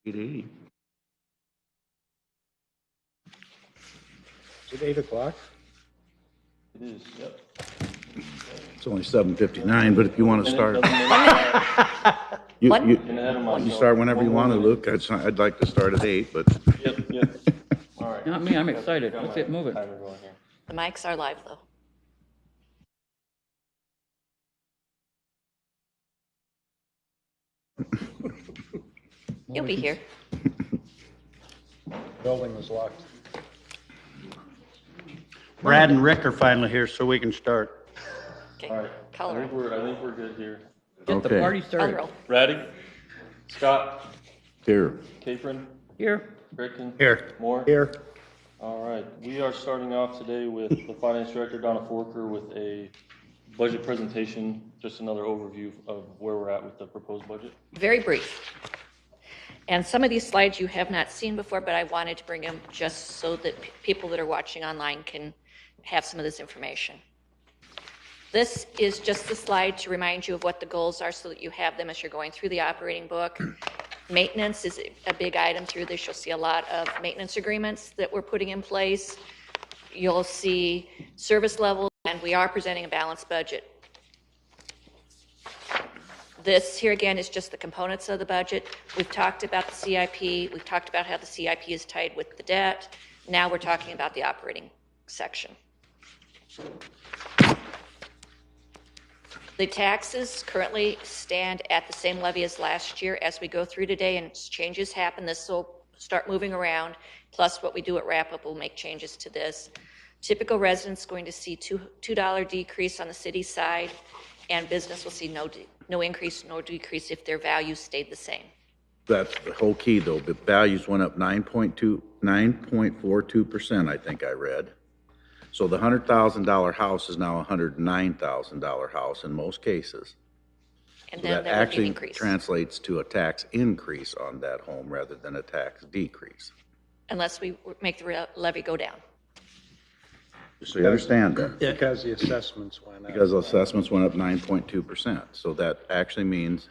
8:80. Is it 8 o'clock? It is, yep. It's only 7:59, but if you want to And it start, doesn't matter. you Getting ahead of you myself. start whenever you One want to, more Luke. I'd like to start at 8, but minute. Yep. All right. Not me, I'm excited. Let's get moving. Timer going here. The mics are live, though. You'll be here. Building was locked. Brad and Rick are finally here, so we can start. Okay, All right. color. I think we're good here. Get the Okay. party Color started. roll. Ready? Scott, here. Capron, Here. Gretchen. Here. Moore. Here. All right. We are starting off today with the Finance Director, Donna Forker, with a budget presentation, just another overview of where we're at with the proposed budget. Very brief. And some of these slides you have not seen before, but I wanted to bring them just so that people that are watching online can have some of this information. This is just the slide to remind you of what the goals are so that you have them as you're going through the operating book. Maintenance is a big item through this. You'll see a lot of maintenance agreements that we're putting in place. You'll see service levels, and we are presenting a balanced budget. This here again is just the components of the budget. We've talked about the CIP. We've talked about how the CIP is tied with the debt. Now we're talking about the operating section. The taxes currently stand at the same levy as last year. As we go through today and changes happen, this will start moving around. Plus what we do at wrap-up will make changes to this. Typical residents going to see $2 decrease on the city side, and business will see no increase nor decrease if their values stayed the same. That's the whole key, though. The values went up 9.42%, I think I read. So the $100,000 house is now a $109,000 house in most cases. And So then that there would be an actually increase. translates to a tax increase on that home rather than a tax decrease. Unless we make the levy go down. So you understand that? Because the assessments went up. Because the assessments went up 9.2%. So that actually means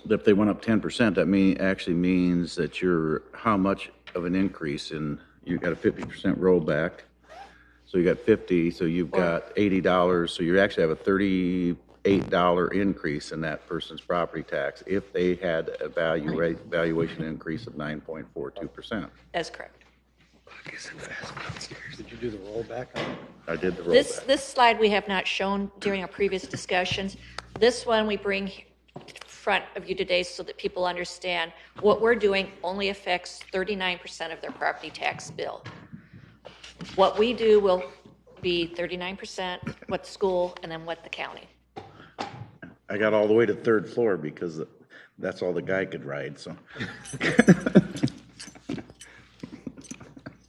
that if they went up 10%, that actually means that how much of an increase you got a 50% rollback. So you got 50, so you've got $80. So you actually have a $38 increase in that person's property tax if they had a valuation increase of 9.42%. That's correct. Did you do the rollback on it? I did the rollback. This slide we have not shown during our previous discussions. This one we bring front of you today so that people understand what we're doing only affects 39% of their property tax bill. What we do will be 39%, what the school, and then what the county. I got all the way to third floor because that's all the guy could ride, so.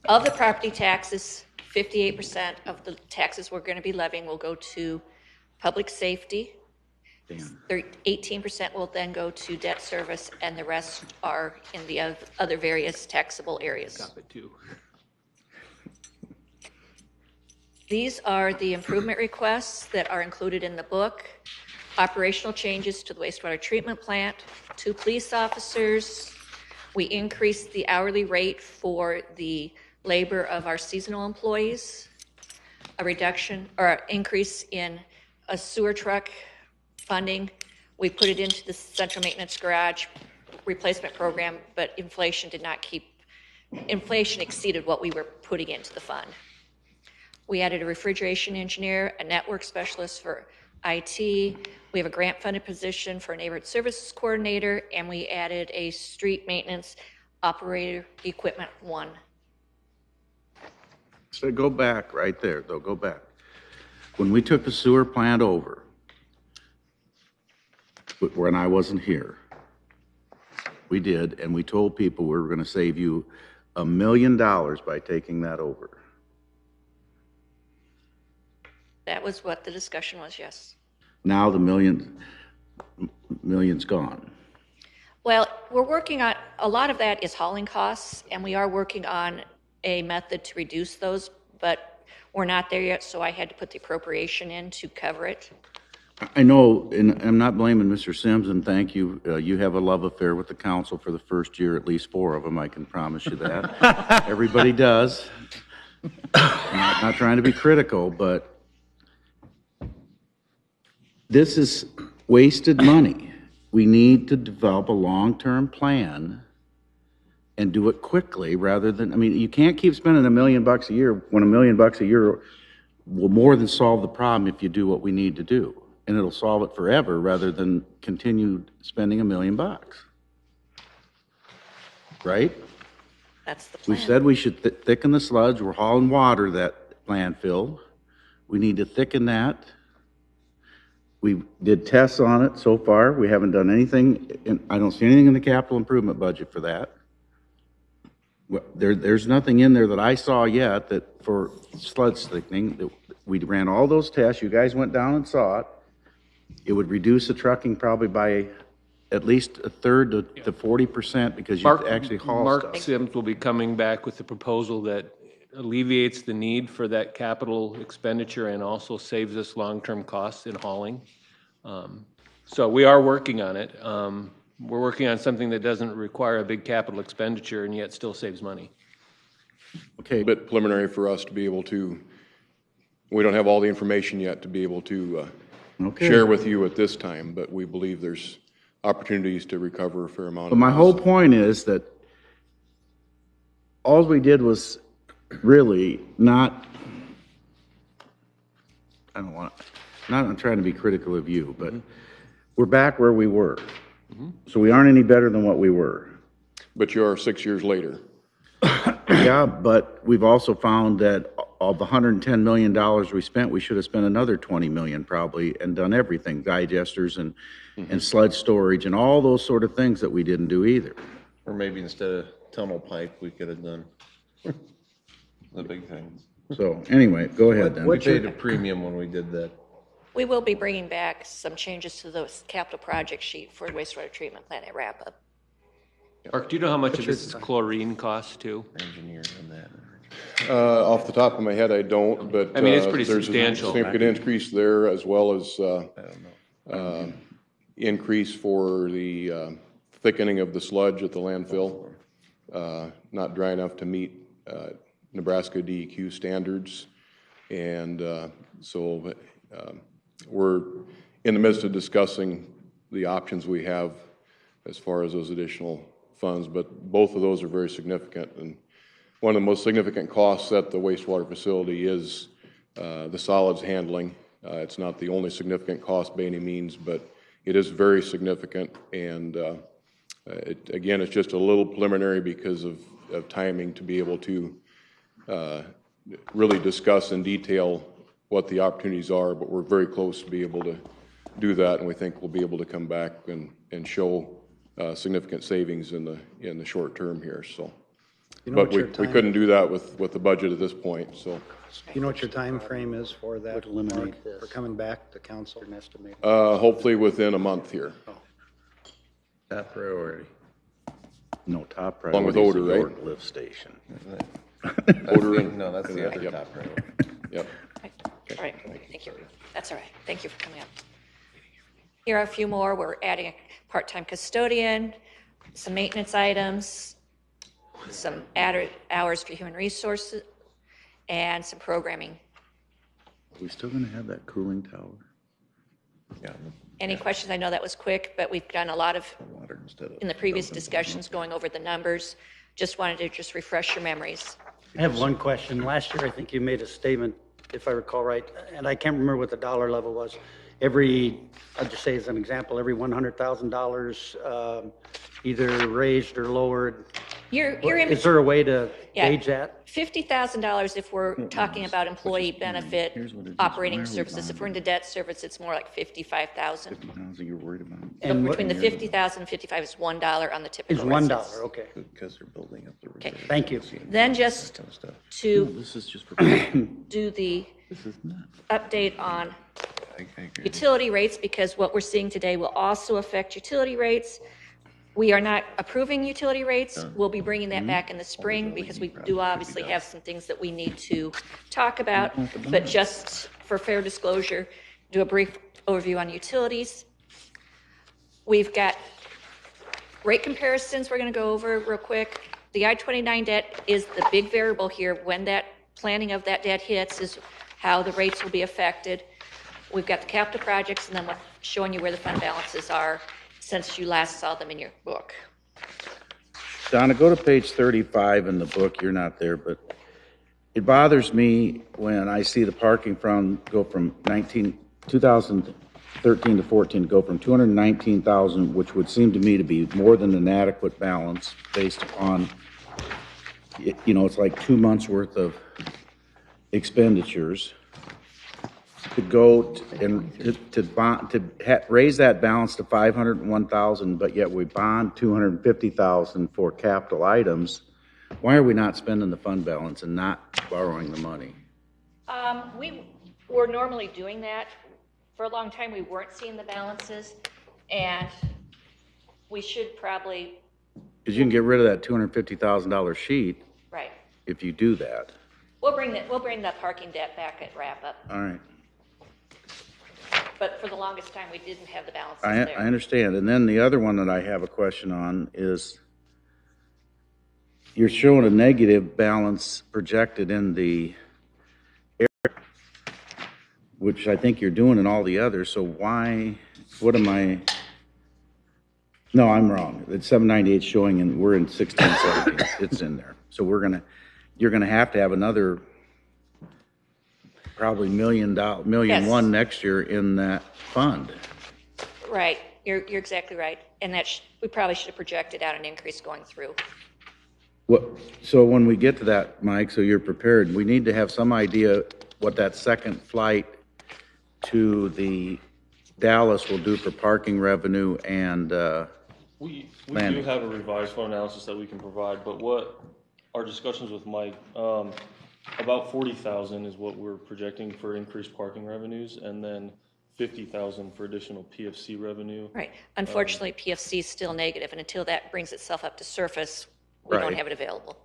Of the property taxes, 58% of the taxes we're going to be levying will go to public safety. 18% will then go to debt service, and the rest are in the other various taxable areas. These are the improvement requests that are included in the book. Operational changes to the wastewater treatment plant, 2 police officers. We increased the hourly rate for the labor of our seasonal employees, a reduction or increase in a sewer truck funding. We put it into the central maintenance garage replacement program, but inflation exceeded what we were putting into the fund. We added a refrigeration engineer, a network specialist for IT. We have a grant-funded position for a neighborhood services coordinator, and we added a street maintenance operator equipment 1. So go back right there, though, go back. When we took the sewer plant over, when I wasn't here, we did, and we told people we were going to save you $1 million by taking that over. That was what the discussion was, yes. Now the million's gone. Well, we're working on, a lot of that is hauling costs, and we are working on a method to reduce those, but we're not there yet, so I had to put the appropriation in to cover it. I know, and I'm not blaming Mr. Sims, and thank you. You have a love affair with the council for the first year, at least 4 of them, I can promise you that. Everybody does. I'm not trying to be critical, but this is wasted money. We need to develop a long-term plan and do it quickly rather than, I mean, you can't keep spending $1 million a year when $1 million a year will more than solve the problem if you do what we need to do. And it'll solve it forever rather than continue spending $1 million. Right? That's the We plan. said we should thicken the sludge. We're hauling water that landfill. We need to thicken that. We did tests on it so far. We haven't done anything, and I don't see anything in the capital improvement budget for that. There's nothing in there that I saw yet that for sludge thickening, that we ran all those tests. You guys went down and saw it. It would reduce the trucking probably by at least a third to 40% because you actually haul Mark stuff. Sims will be coming back with a proposal that alleviates the need for that capital expenditure and also saves us long-term costs in hauling. So we are working on it. We're working on something that doesn't require a big capital expenditure and yet still saves money. Okay, A bit preliminary for us to be able to, we don't have all the information yet to be able to okay. share with you at this time, but we believe there's opportunities to recover a fair amount But of my cost. whole point is that all we did was really not, I don't want, I'm trying to be critical of you, but we're back where we were. So we aren't any better than what we were. But you are 6 years later. Yeah, but we've also found that of the $110 million we spent, we should have spent another 20 million probably and done everything, digesters and sludge storage and all those sort of things that we didn't do either. Or maybe instead of tunnel pipe, we could have done the big things. So anyway, go ahead then. We paid a premium when we did that. We will be bringing back some changes to the capital project sheet for wastewater treatment plant at wrap-up. Mark, do you know how much of this is chlorine cost too? Engineer on that. Off the top of my head, I don't, but. I mean, it's pretty there's a substantial. significant increase there as well as I don't know. increase for the thickening of the sludge at the landfill. Not dry enough to meet Nebraska DEQ standards. And so we're in the midst of discussing the options we have as far as those additional funds, but both of those are very significant. And one of the most significant costs at the wastewater facility is the solids handling. It's not the only significant cost by any means, but it is very significant. And again, it's just a little preliminary because of timing to be able to really discuss in detail what the opportunities are, but we're very close to be able to do that, and we think we'll be able to come back and show significant savings in the short term here, so. You know But what we your time- couldn't do that with the budget at this point, so. You know what your time frame is for that, Would eliminate Mark, this. for coming back to council? An estimate. Hopefully within a month here. Top priority. No, top Along with priority is odor, the right? York lift station. Odor and, No, that's the other top priority. yep. All right, thank you. That's all right. Thank you for coming up. Here are a few more. We're adding a part-time custodian, some maintenance items, some added hours for human resources, and some programming. Are we still gonna have that cooling tower? Yeah, Any questions? I know that was quick, but we've done a lot of, water instead of. in the previous discussions, going over the numbers. Just wanted to just refresh your memories. I have one question. Last year, I think you made a statement, if I recall right, and I can't remember what the dollar level was. I'll just say as an example, every $100,000 either raised or lowered. You're in Is there a way to Yeah. gauge that? $50,000 if we're talking about employee benefit, operating services. If we're into debt service, it's more like 55,000. You're worried about? So And what- between the 50,000 and 55 is $1 on the typical. Is $1, residence. okay. Because they're building up the Okay. reserve. Thank you. Then just Kind of stuff. to This is just for, do the this is not. update on I agree. utility rates, because what we're seeing today will also affect utility rates. We are not approving utility rates. We'll be bringing that back in the spring because we do obviously have some things that we need to talk about. But just for fair disclosure, do a brief overview on utilities. We've got rate comparisons we're going to go over real quick. The I-29 debt is the big variable here. When that planning of that debt hits is how the rates will be affected. We've got the capital projects, and then we're showing you where the fund balances are since you last saw them in your book. Donna, go to page 35 in the book. You're not there, but it bothers me when I see the parking fund go from 2013 to 14, go from 219,000, which would seem to me to be more than an adequate balance based upon, you know, it's like 2 months worth of expenditures, to go raise that balance to 501,000, but yet we bond 250,000 for capital items. Why are we not spending the fund balance and not borrowing the money? We were normally doing that. For a long time, we weren't seeing the balances, and we should probably, Because you can get rid of that $250,000 sheet right. if you do that. We'll bring that parking debt back at wrap up. All right. But for the longest time, we didn't have the balances I there. understand. And then the other one that I have a question on is you're showing a negative balance projected in the area, which I think you're doing in all the others. So why, what am I? No, I'm wrong. It's 798 showing, and we're in 16, 17. It's in there. So you're gonna have to have another probably $1 million, $1.1 million Yes. next year in that fund. Right, you're exactly right. And we probably should have projected out an increase going through. So when we get to that, Mike, so you're prepared, we need to have some idea what that second flight to the Dallas will do for parking revenue and, We do Landing. have a revised fund analysis that we can provide, but what our discussions with Mike, about 40,000 is what we're projecting for increased parking revenues, and then 50,000 for additional PFC revenue. Right. Unfortunately, PFC is still negative, and until that brings itself up to surface, we don't Right. have it available.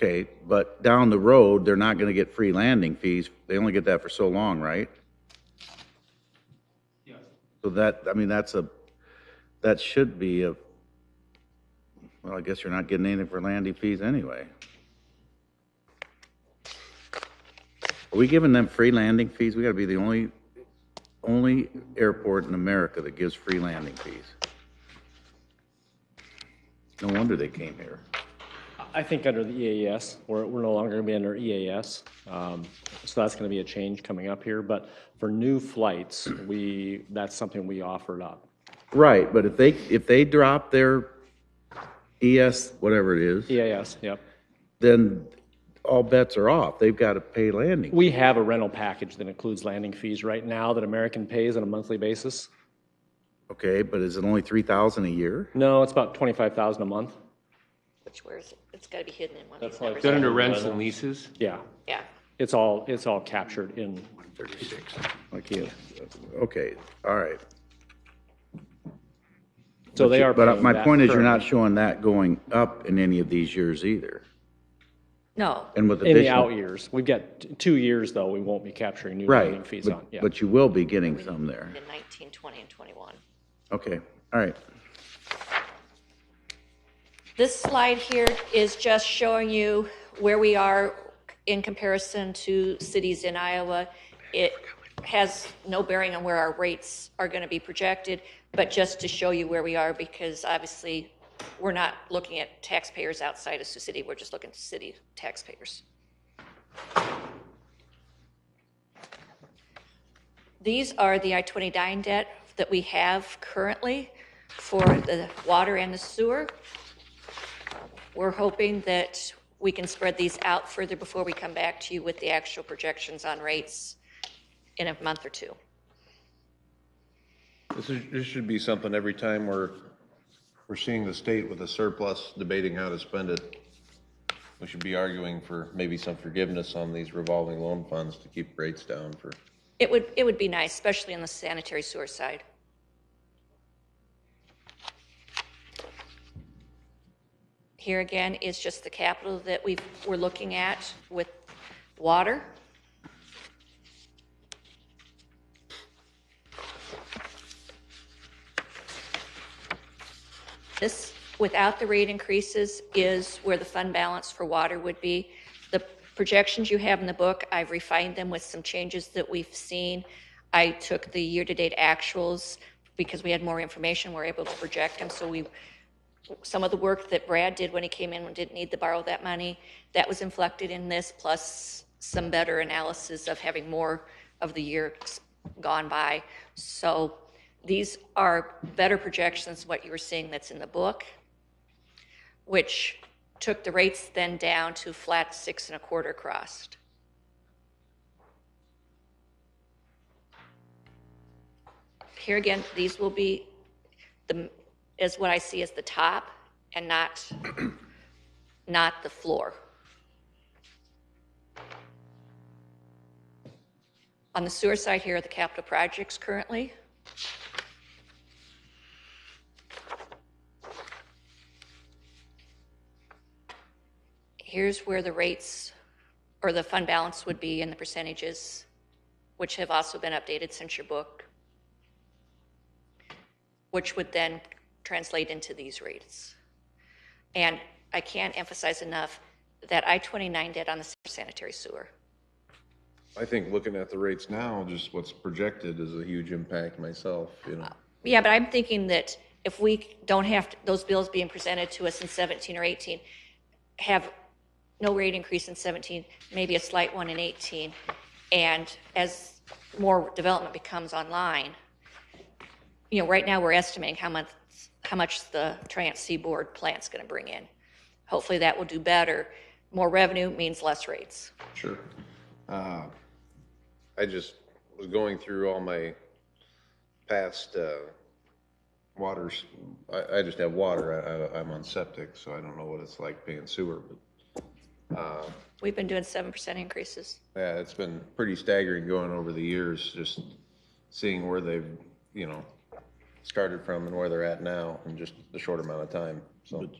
okay, but down the road, they're not gonna get free landing fees. They only get that for so long, right? Yes. So that, I mean, that should be well, I guess you're not getting anything for landing fees anyway. Are we giving them free landing fees? We gotta be the only airport in America that gives free landing fees. No wonder they came here. I think under the EAS, we're no longer going to be under EAS. So that's going to be a change coming up here. But for new flights, that's something we offered up. Right, but if they drop their ES, whatever it is, EAS, yep. then all bets are off. They've got to pay landing. We have a rental package that includes landing fees right now that American pays on a monthly basis. Okay, but is it only 3,000 a year? No, it's about $25,000 a month. Which, where is it? It's got to be hidden in one of these That's like numbers. Is that under rents and leases? Yeah, Yeah. it's all captured in. I can't, okay, all right. So they are But paying my that point is, you're not currently. showing that going up in any of these years either. No, And with In the additional. out years. We've got 2 years, though, we won't be capturing new Right, landing fees on. Yeah. but you will be getting some there. in 19, 20, and 21. Okay, all right. This slide here is just showing you where we are in comparison to cities in Iowa. It has no bearing on where our rates are going to be projected, but just to show you where we are, because obviously we're not looking at taxpayers outside of Sioux City, we're just looking at city taxpayers. These are the I-29 debt that we have currently for the water and the sewer. We're hoping that we can spread these out further before we come back to you with the actual projections on rates in a month or two. This should be something every time we're seeing the state with a surplus debating how to spend it. We should be arguing for maybe some forgiveness on these revolving loan funds to keep rates down for. It would be nice, especially on the sanitary sewer side. Here again is just the capital that we're looking at with water. This, without the rate increases, is where the fund balance for water would be. The projections you have in the book, I've refined them with some changes that we've seen. I took the year-to-date actuals because we had more information, we're able to project them. So some of the work that Brad did when he came in and didn't need to borrow that money, that was inflected in this, plus some better analysis of having more of the year gone by. So these are better projections than what you were seeing that's in the book, which took the rates then down to flat 6 1/4 crossed. Here again, these will be is what I see as the top and not the floor. On the sewer side, here are the capital projects currently. Here's where the rates or the fund balance would be in the percentages, which have also been updated since your book, which would then translate into these rates. And I can't emphasize enough that I-29 debt on the sanitary sewer. I think looking at the rates now, just what's projected is a huge impact myself, you know. Yeah, but I'm thinking that if we don't have those bills being presented to us in 17 or 18, have no rate increase in 17, maybe a slight one in 18, and as more development becomes online, you know, right now we're estimating how much the Trans-Seaboard plant's going to bring in. Hopefully that will do better. More revenue means less rates. Sure. I just was going through all my past waters. I just have water. I'm on septic, so I don't know what it's like paying sewer. But We've been doing 7% increases. yeah, it's been pretty staggering going over the years, just seeing where they've, you know, started from and where they're at now in just a short amount of time. So.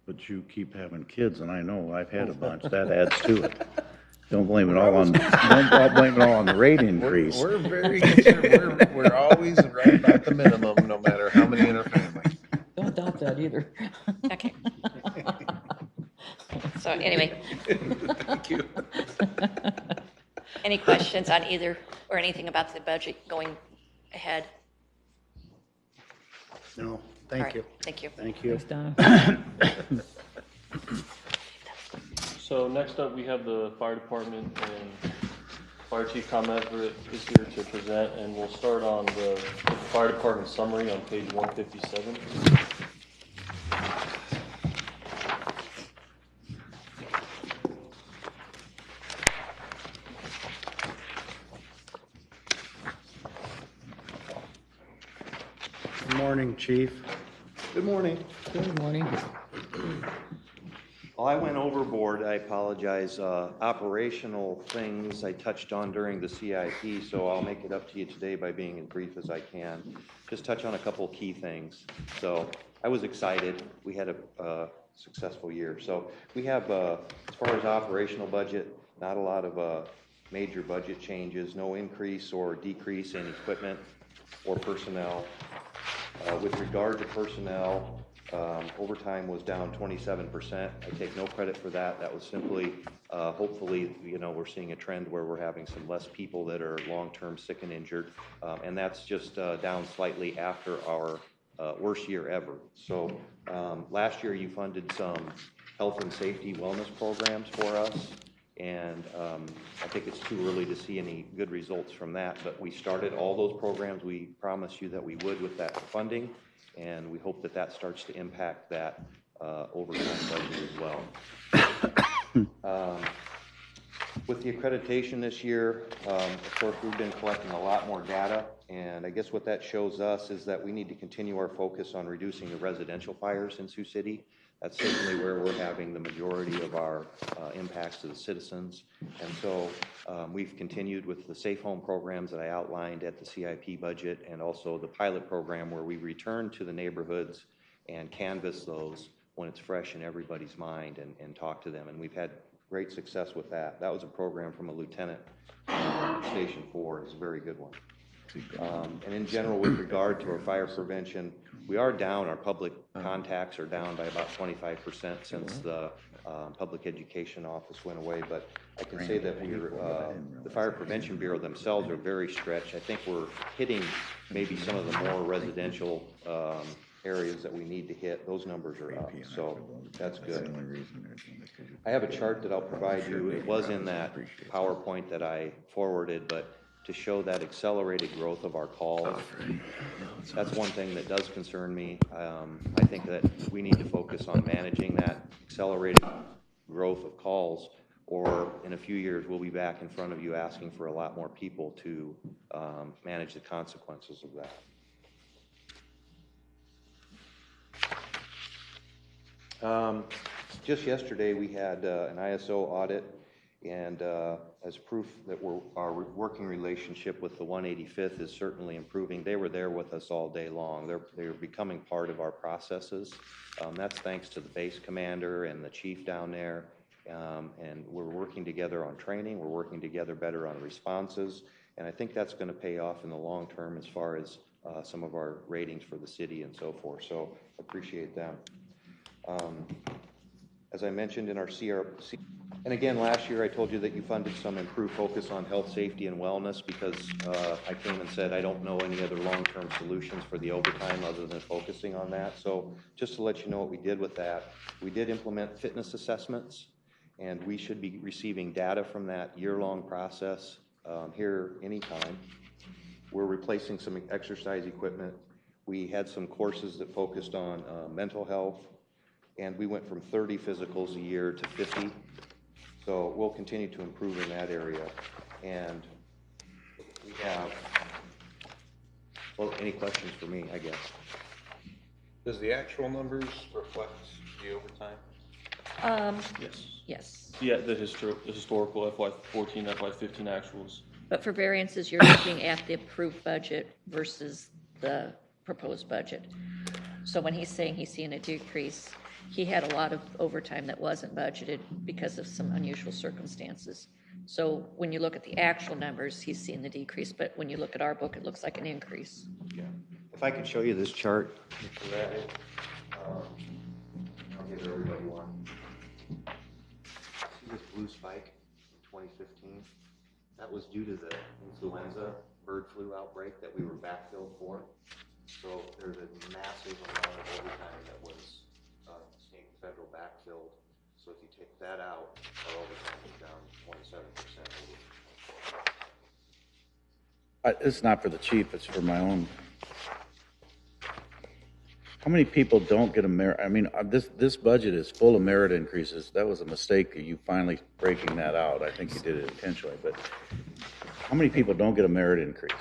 But you keep having kids, and I know I've had a bunch, that adds to it. Don't blame it all on the rate increase. We're very concerned. We're always right about the minimum, no matter how many in our family. Don't doubt that either. Okay. So anyway. Thank you. Any questions on either or anything about the budget going ahead? No, All thank right, you. Thank you. Thank you. Thanks, Donna. So next up, we have the fire department and fire chief Tom Everett is here to present, and we'll start on the fire department summary on page 157. Good morning, Chief. Good morning. Good morning. Well, I went overboard, I apologize. Operational things I touched on during the CIP, so I'll make it up to you today by being as brief as I can. Just touch on a couple key things. So I was excited. We had a successful year. So we have, as far as operational budget, not a lot of major budget changes, no increase or decrease in equipment or personnel. With regard to personnel, overtime was down 27%. I take no credit for that. That was simply, hopefully, you know, we're seeing a trend where we're having some less people that are long-term sick and injured. And that's just down slightly after our worst year ever. So last year you funded some health and safety wellness programs for us. And I think it's too early to see any good results from that. But we started all those programs we promised you that we would with that funding. And we hope that that starts to impact that overtime budget as well. With the accreditation this year, of course, we've been collecting a lot more data. And I guess what that shows us is that we need to continue our focus on reducing the residential fires in Sioux City. That's certainly where we're having the majority of our impacts to the citizens. And so we've continued with the safe home programs that I outlined at the CIP budget, and also the pilot program where we return to the neighborhoods and canvass those when it's fresh in everybody's mind and talk to them. And we've had great success with that. That was a program from a lieutenant, Station 4. It's a very good one. And in general, with regard to our fire prevention, we are down, our public contacts are down by about 25% since the public education office went away, but I can say that the Fire Prevention Bureau themselves are very stretched. I think we're hitting maybe some of the more residential areas that we need to hit. Those numbers are up, so that's good. I have a chart that I'll provide you. It was in that PowerPoint that I forwarded, but to show that accelerated growth of our calls, that's one thing that does concern me. I think that we need to focus on managing that accelerated growth of calls, or in a few years, we'll be back in front of you asking for a lot more people to manage the consequences of that. Just yesterday, we had an ISO audit, and as proof that our working relationship with the 185th is certainly improving. They were there with us all day long. They're becoming part of our processes. That's thanks to the base commander and the chief down there. And we're working together on training. We're working together better on responses. And I think that's going to pay off in the long term as far as some of our ratings for the city and so forth. So appreciate them. As I mentioned in our CRC, and again, last year I told you that you funded some improved focus on health, safety, and wellness because I came and said I don't know any other long-term solutions for the overtime other than focusing on that. So just to let you know what we did with that, we did implement fitness assessments, and we should be receiving data from that year-long process here anytime. We're replacing some exercise equipment. We had some courses that focused on mental health, and we went from 30 physicals a year to 50. So we'll continue to improve in that area. And we have, well, any questions for me, I guess? Does the actual numbers reflect the overtime? Yes. Yes. Yeah, the historical FY14, FY15 actuals. But for variances, you're looking at the approved budget versus the proposed budget. So when he's saying he's seeing a decrease, he had a lot of overtime that wasn't budgeted because of some unusual circumstances. So when you look at the actual numbers, he's seeing the decrease, but when you look at our book, it looks like an increase. Yeah. If I could show you this chart. I'll give everybody one. See this blue spike in 2015? That was due to the influenza bird flu outbreak that we were backfilled for. So there's a massive amount of overtime that was state and federal backfilled. So if you take that out, our overtime is down 27%. It's not for the chief, it's for my own. How many people don't get a merit? I mean, this budget is full of merit increases. That was a mistake, you finally breaking that out. I think you did it intentionally, but how many people don't get a merit increase?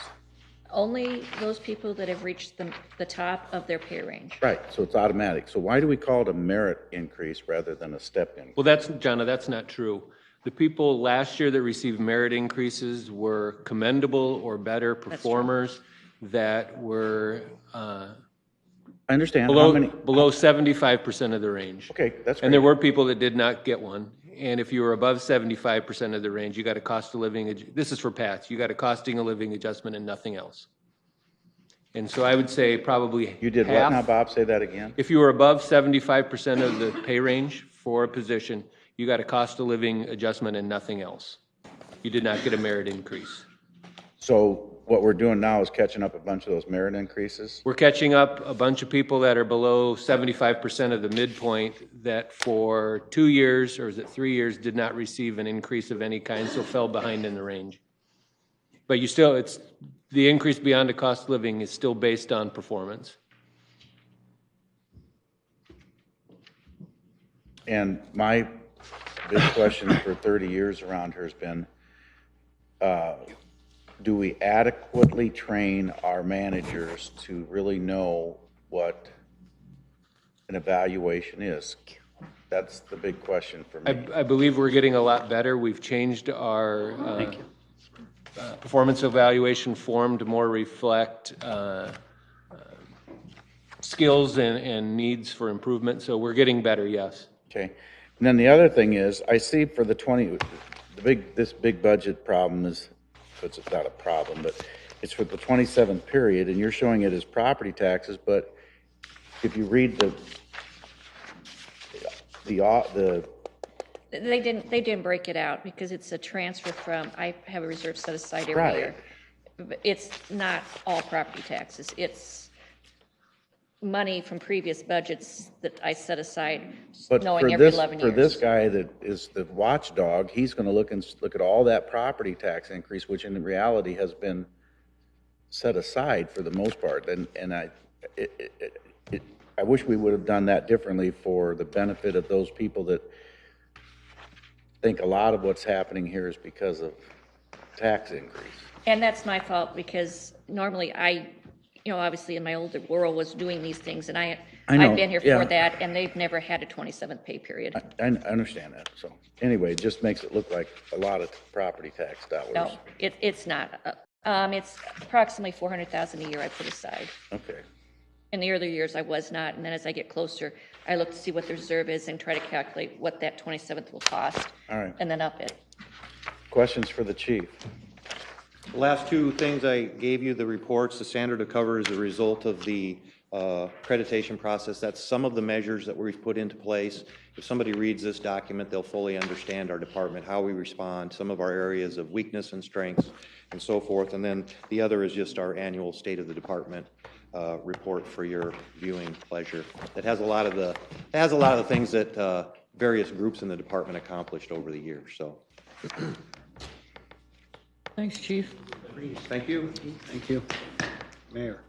Only those people that have reached the top of their pay range. Right, so it's automatic. So why do we call it a merit increase rather than a step increase? Well, Jonna, that's not true. The people last year that received merit increases were commendable or better performers that were I understand. below How many? 75% of the range. Okay, that's And there great. were people that did not get one. And if you were above 75% of the range, you got a cost of living, this is for Pats, you got a costing of living adjustment and nothing else. And so I would say probably You did what half. now, Bob? Say that again? If you were above 75% of the pay range for a position, you got a cost of living adjustment and nothing else. You did not get a merit increase. So what we're doing now is catching up a bunch of those merit increases? We're catching up a bunch of people that are below 75% of the midpoint that for 2 years, or is it 3 years, did not receive an increase of any kind, so fell behind in the range. But you still, the increase beyond the cost of living is still based on performance. And my big question for 30 years around here has been, do we adequately train our managers to really know what an evaluation is? That's the big question for me. I believe we're getting a lot better. We've changed our performance evaluation form to more reflect skills and needs for improvement, so we're getting better, yes. Okay. And then the other thing is, I see for this big budget problem is, it's not a problem, but it's for the 27th period, and you're showing it as property taxes, but if you read the They didn't break it out because it's a transfer from, I have a reserve set aside every Right. year. But it's not all property taxes. It's money from previous budgets that I set aside, But knowing for every this, 11 for years. this guy that is the watchdog, he's gonna look at all that property tax increase, which in reality has been set aside for the most part, and I wish we would have done that differently for the benefit of those people that think a lot of what's happening here is because of tax increase. And that's my fault because normally obviously in my older world was doing these things and I know, I've been here yeah. for that and they've never had a 27th pay period. I understand that, so, anyway, it just makes it look like a lot of property tax dollars. No, it's not. It's approximately 400,000 a year I put aside. Okay, In the earlier years, I was not, and then as I get closer, I look to see what the reserve is and try to calculate what that 27th will cost. all right. And then up it. Questions for the chief? The last two things I gave you, the reports, the standard of cover is a result of the accreditation process. That's some of the measures that we've put into place. If somebody reads this document, they'll fully understand our department, how we respond, some of our areas of weakness and strengths, and so forth. And then the other is just our annual State of the Department report for your viewing pleasure. That has a lot of the things that various groups in the department accomplished over the years. So, Thanks, chief. thank you. Thank you. Mayor.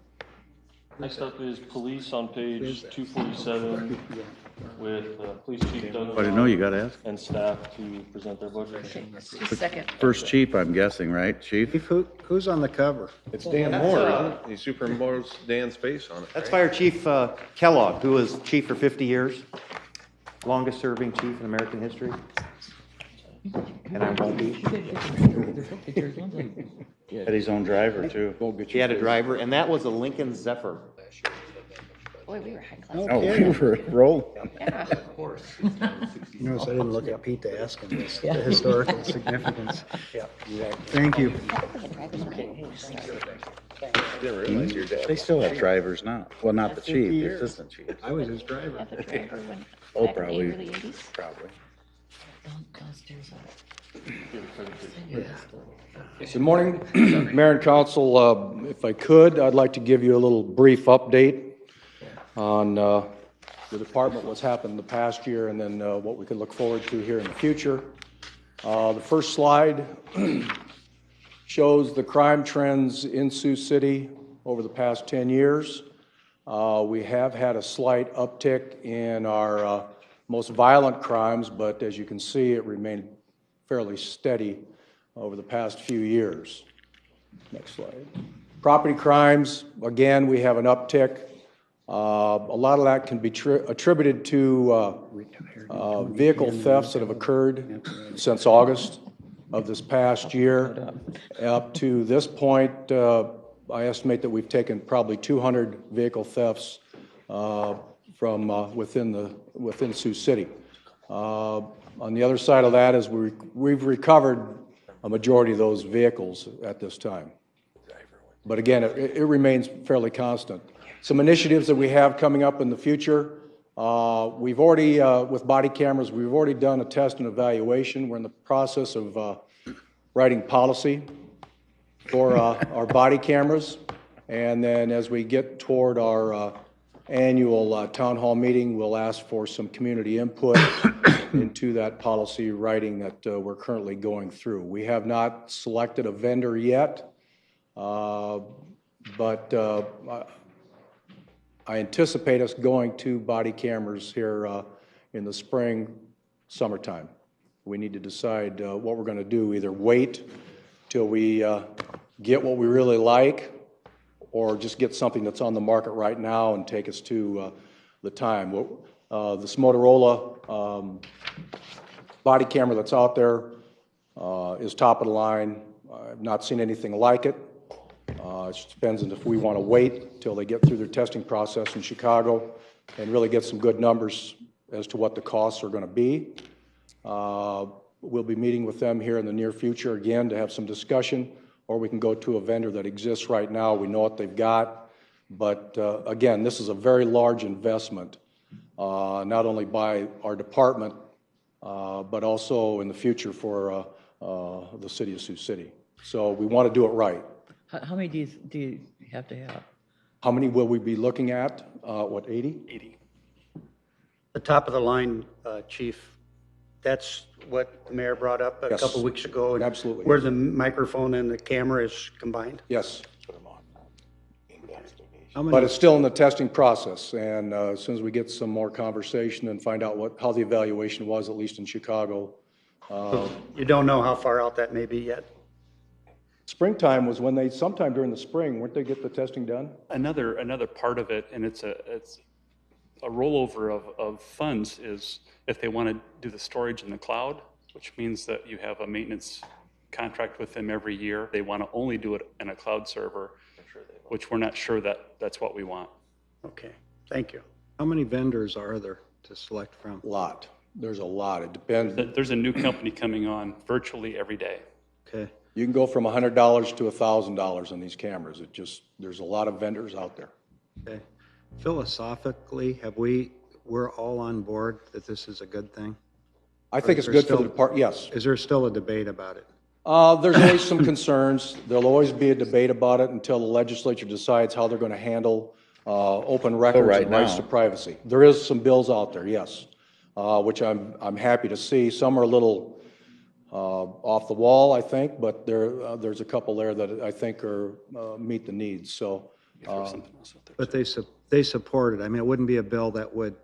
Next up is police on page 247 with Police Chief Doug I didn't know, you gotta ask. and staff to present their budget. Just a second. First chief, I'm guessing, right, chief? Chief, who's on the cover? It's Dan Moore, isn't it? He superimposed Dan's face on it. That's right? Fire Chief Kellogg, who was chief for 50 years, longest serving chief in American history. And I won't be. Had his own driver, too. He had a driver, and that was a Lincoln Zephyr. Boy, we were high class. Oh, we were rolling. Yeah. You notice I didn't look at Pete to ask him this, the historical significance. Yeah. Thank you. Didn't realize your dad. They still have drivers now. Well, not the 50 chief, the years. assistant chief. I was his driver. Have a driver when- Oh, back in the probably, early 80s. probably. Good morning, Mayor and Council. If I could, I'd like to give you a little brief update on the department, what's happened in the past year, and then what we can look forward to here in the future. The first slide shows the crime trends in Sioux City over the past 10 years. We have had a slight uptick in our most violent crimes, but as you can see, it remained fairly steady over the past few years. Next slide. Property crimes, again, we have an uptick. A lot of that can be attributed to vehicle thefts that have occurred since August of this past year. Up to this point, I estimate that we've taken probably 200 vehicle thefts from within Sioux City. On the other side of that is we've recovered a majority of those vehicles at this time. But again, it remains fairly constant. Some initiatives that we have coming up in the future, we've already, with body cameras, we've already done a test and evaluation. We're in the process of writing policy for our body cameras. And then as we get toward our annual town hall meeting, we'll ask for some community input into that policy writing that we're currently going through. We have not selected a vendor yet, but I anticipate us going to body cameras here in the spring, summertime. We need to decide what we're going to do, either wait till we get what we really like, or just get something that's on the market right now and take us to the time. This Motorola body camera that's out there is top of the line. I've not seen anything like it. It just depends on if we want to wait till they get through their testing process in Chicago and really get some good numbers as to what the costs are going to be. We'll be meeting with them here in the near future again to have some discussion or we can go to a vendor that exists right now. We know what they've got. But again, this is a very large investment, not only by our department, but also in the future for the city of Sioux City. So we want to do it right. How many do you have to have? How many will we be looking at? What, 80? 80. The top of the line, Chief, that's what the mayor brought up a Yes. couple weeks ago. Absolutely. Where the microphone and the camera is combined? Yes. How But many, it's still in the testing process, and as soon as we get some more conversation and find out how the evaluation was, at least in Chicago. You don't know how far out that may be yet? Springtime was when they, sometime during the spring, weren't they get the testing done? Another part of it, and it's a rollover of funds, is if they want to do the storage in the cloud, which means that you have a maintenance contract with them every year. They want to only do it in a cloud server, which we're not sure that that's what we want. Okay, thank you. how many vendors are there to select from? Lot. There's a lot. It depends. There's a new company coming on virtually every day. Okay, You can go from $100 to $1,000 on these cameras. It just, there's a lot of vendors out there. okay. Philosophically, we're all on board that this is a good thing? I think it's good for the department, yes. Is there still a debate about it? There's always some concerns. There'll always be a debate about it until the legislature decides how they're going to handle open records right and rights now. to privacy. There is some bills out there, yes, which I'm happy to see. Some are a little off the wall, I think, but there's a couple there that I think meet the needs. So, But they support it. I mean, it wouldn't be a bill that would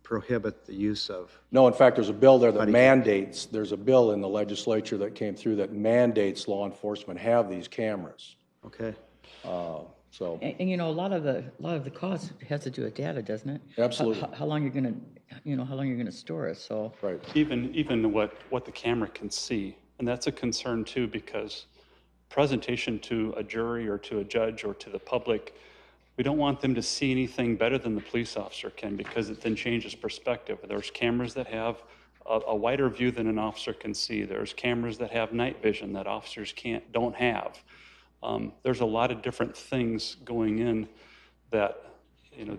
prohibit the use of, no, in fact, there's a bill there that mandates. There's a bill in the legislature that came through that mandates law enforcement have these cameras. okay? So, And you know, a lot of the cost has to do with data, doesn't it? Absolutely. How long you're gonna, how long you're gonna store it, so. right. Even what the camera can see, and that's a concern too, because presentation to a jury or to a judge or to the public, we don't want them to see anything better than the police officer can, because it then changes perspective. There's cameras that have a wider view than an officer can see. There's cameras that have night vision that officers don't have. There's a lot of different things going in that,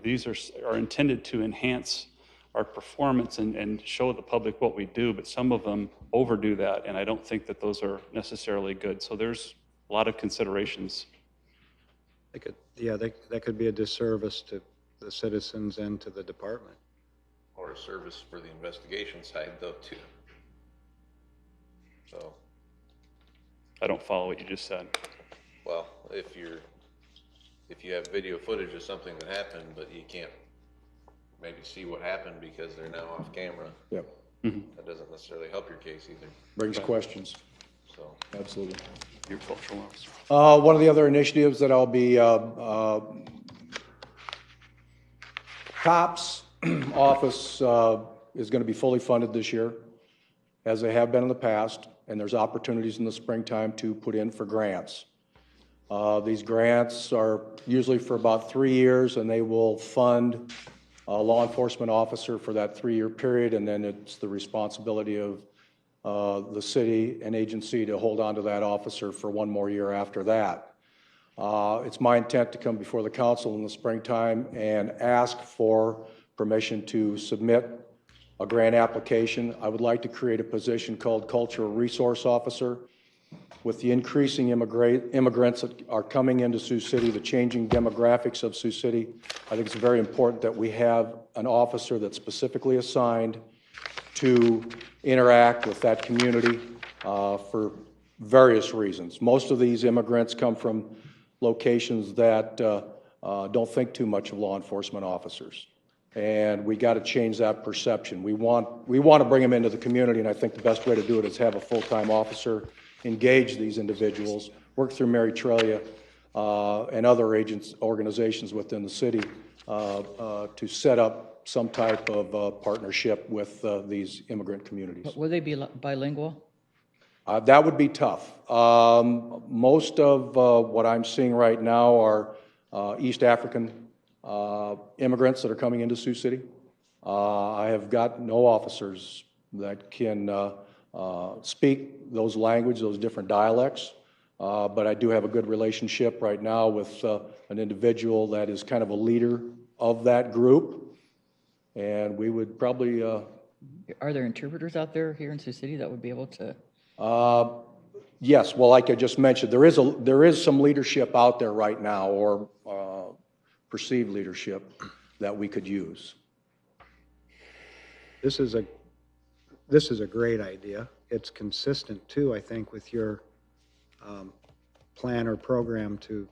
these are intended to enhance our performance and show the public what we do, but some of them overdo that, and I don't think that those are necessarily good. So there's a lot of considerations. That could be a disservice to the citizens and to the department. Or a service for the investigation side though, too. So, I don't follow what you just said. well, if you have video footage of something that happened, but you can't maybe see what happened because they're now off camera, Yep. that doesn't necessarily help your case either, Brings questions. so. Absolutely. Your cultural officer. One of the other initiatives that I'll be, COPS office is going to be fully funded this year, as they have been in the past, and there's opportunities in the springtime to put in for grants. These grants are usually for about 3 years, and they will fund a law enforcement officer for that 3-year period, and then it's the responsibility of the city and agency to hold on to that officer for 1 more year after that. It's my intent to come before the council in the springtime and ask for permission to submit a grant application. I would like to create a position called Cultural Resource Officer. With the increasing immigrants that are coming into Sioux City, the changing demographics of Sioux City, I think it's very important that we have an officer that's specifically assigned to interact with that community for various reasons. Most of these immigrants come from locations that don't think too much of law enforcement officers. And we got to change that perception. We want to bring them into the community, and I think the best way to do it is have a full-time officer engage these individuals, work through Mary Trelia and other organizations within the city to set up some type of partnership with these immigrant communities. Will they be bilingual? That would be tough. Most of what I'm seeing right now are East African immigrants that are coming into Sioux City. I have got no officers that can speak those languages, those different dialects. But I do have a good relationship right now with an individual that is kind of a leader of that group. And we would probably, Are there interpreters out there here in Sioux City that would be able to? yes, well, like I just mentioned, there is some leadership out there right now, or perceived leadership that we could use. This is a great idea. It's consistent too, I think, with your plan or program to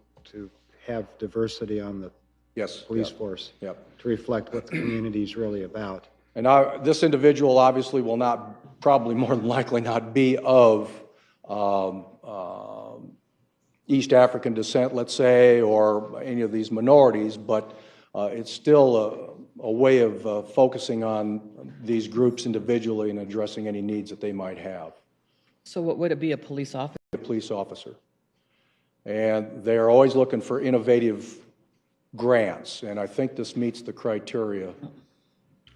have diversity on the Yes. police yep, force, Yep. to reflect what the community is really about. And this individual obviously will not, probably more than likely not be of East African descent, let's say, or any of these minorities, but it's still a way of focusing on these groups individually and addressing any needs that they might have. So what would it be, a police officer? A police officer. And they are always looking for innovative grants, and I think this meets the criteria.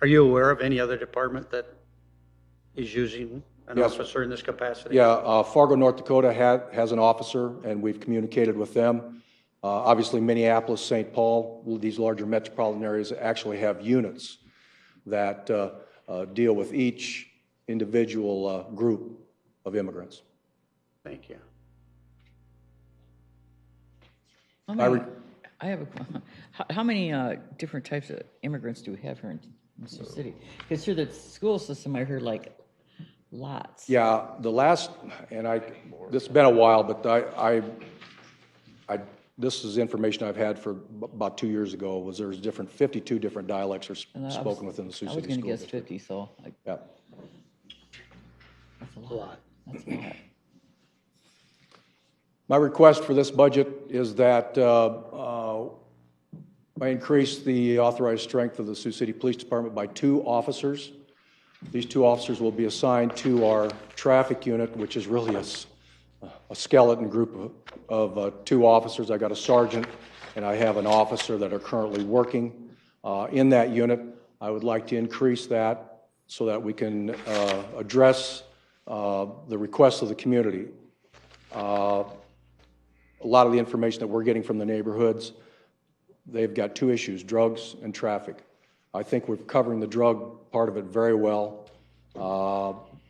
Are you aware of any other department that is using an Yes. officer in this capacity? Yeah, Fargo, North Dakota has an officer, and we've communicated with them. Obviously, Minneapolis, St. Paul, these larger metropolitan areas actually have units that deal with each individual group of immigrants. Thank you. I have how many different types of immigrants do we have here in Sioux City? Because through the school system, I heard like lots. Yeah, this has been a while, but this is information I've had for about 2 years ago, was there's 52 different dialects are spoken within the Sioux City I was going to School guess District. 50, so Yeah. that's a lot. That's a lot. My request for this budget is that I increase the authorized strength of the Sioux City Police Department by 2 officers. These 2 officers will be assigned to our traffic unit, which is really a skeleton group of 2 officers. I got a sergeant and I have an officer that are currently working in that unit. I would like to increase that so that we can address the requests of the community. A lot of the information that we're getting from the neighborhoods, they've got 2 issues, drugs and traffic. I think we're covering the drug part of it very well.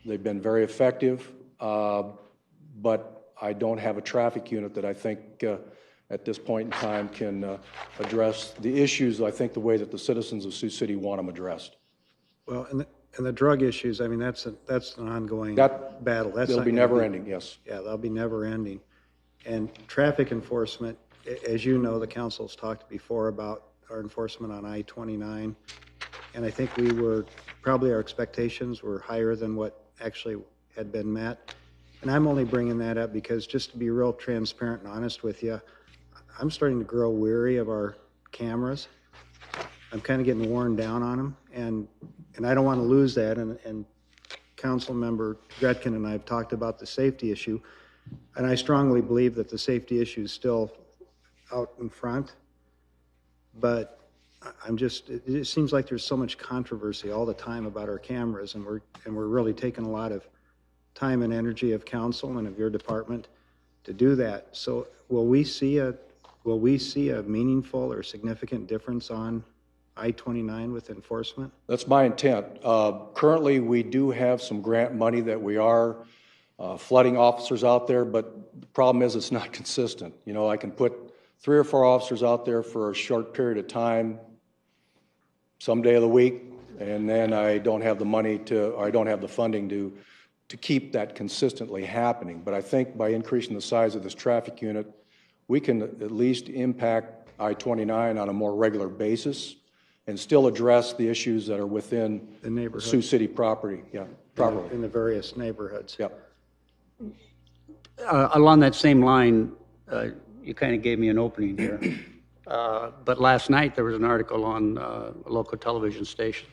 They've been very effective, but I don't have a traffic unit that I think at this point in time can address the issues, I think, the way that the citizens of Sioux City want them addressed. Well, and the drug issues, I mean, that's an ongoing battle. It'll be never ending, yes. Yeah, that'll be never ending. And traffic enforcement, as you know, the council's talked before about our enforcement on I-29. And I think probably our expectations were higher than what actually had been met. And I'm only bringing that up because, just to be real transparent and honest with you, I'm starting to grow weary of our cameras. I'm kind of getting worn down on them, and I don't want to lose that. And Council Member Gretkin and I have talked about the safety issue, and I strongly believe that the safety issue is still out in front. But it just seems like there's so much controversy all the time about our cameras, and we're really taking a lot of time and energy of council and of your department to do that. So will we see a meaningful or significant difference on I-29 with enforcement? That's my intent. Currently, we do have some grant money that we are flooding officers out there, but the problem is it's not consistent. You know, I can put 3 or 4 officers out there for a short period of time, some day of the week, and then I don't have the money or I don't have the funding to keep that consistently happening. But I think by increasing the size of this traffic unit, we can at least impact I-29 on a more regular basis and still address the issues that are within The neighborhood. Sioux City property, properly. In the various neighborhoods. Yep. Along that same line, you kind of gave me an opening here. But last night, there was an article on a local television station.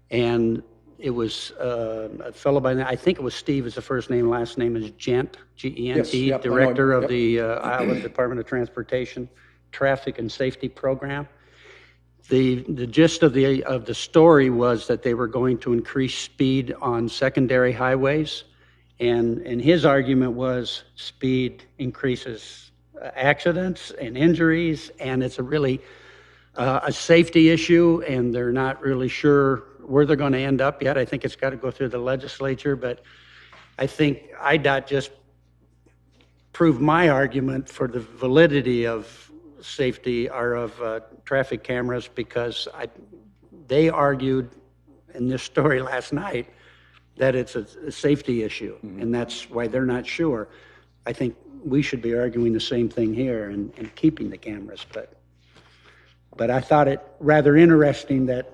And it was a fellow by the name, I think it was Steve is the first name, last name is Gent, G-E-N-T, Yes, yep, I know him. director of Yep. the Iowa Department of Transportation Traffic and Safety Program. The gist of the story was that they were going to increase speed on secondary highways, And his argument was speed increases accidents and injuries, and it's a really a safety issue, and they're not really sure where they're going to end up yet. I think it's got to go through the legislature, but I think IDOT just proved my argument for the validity of safety or of traffic cameras, because they argued in this story last night that it's a safety issue, and that's why they're not sure. I think we should be arguing the same thing here and keeping the cameras, but I thought it rather interesting that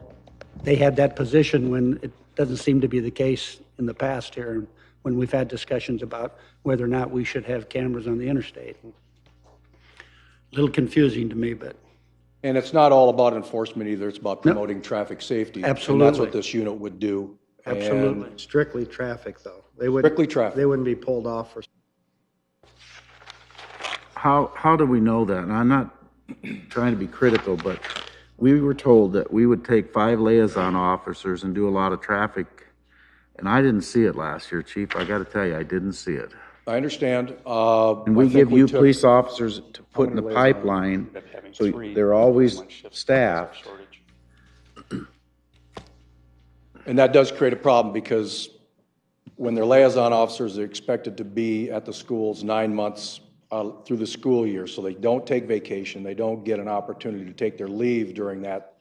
they had that position when it doesn't seem to be the case in the past here, when we've had discussions about whether or not we should have cameras on the interstate. A little confusing to me, but. And it's not all about enforcement either, it's about promoting traffic safety. Absolutely. And that's what this unit would do. Absolutely. And Strictly traffic, though. They wouldn't. Strictly traffic. They wouldn't be pulled off for. How do we know that? And I'm not trying to be critical, but we were told that we would take 5 liaison officers and do a lot of traffic, and I didn't see it last year, Chief. I got to tell you, I didn't see it. I understand. And we give you police officers to put in the pipeline, so they're always staffed. And that does create a problem, because when their liaison officers are expected to be at the schools 9 months through the school year, so they don't take vacation, they don't get an opportunity to take their leave during that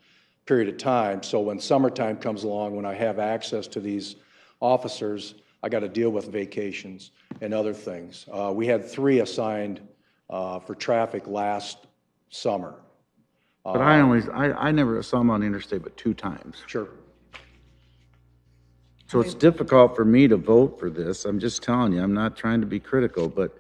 period of time. So when summertime comes along, when I have access to these officers, I got to deal with vacations and other things. We had 3 assigned for traffic last summer. But I never saw them on the interstate but 2 times. Sure. So it's difficult for me to vote for this. I'm just telling you, I'm not trying to be critical, but.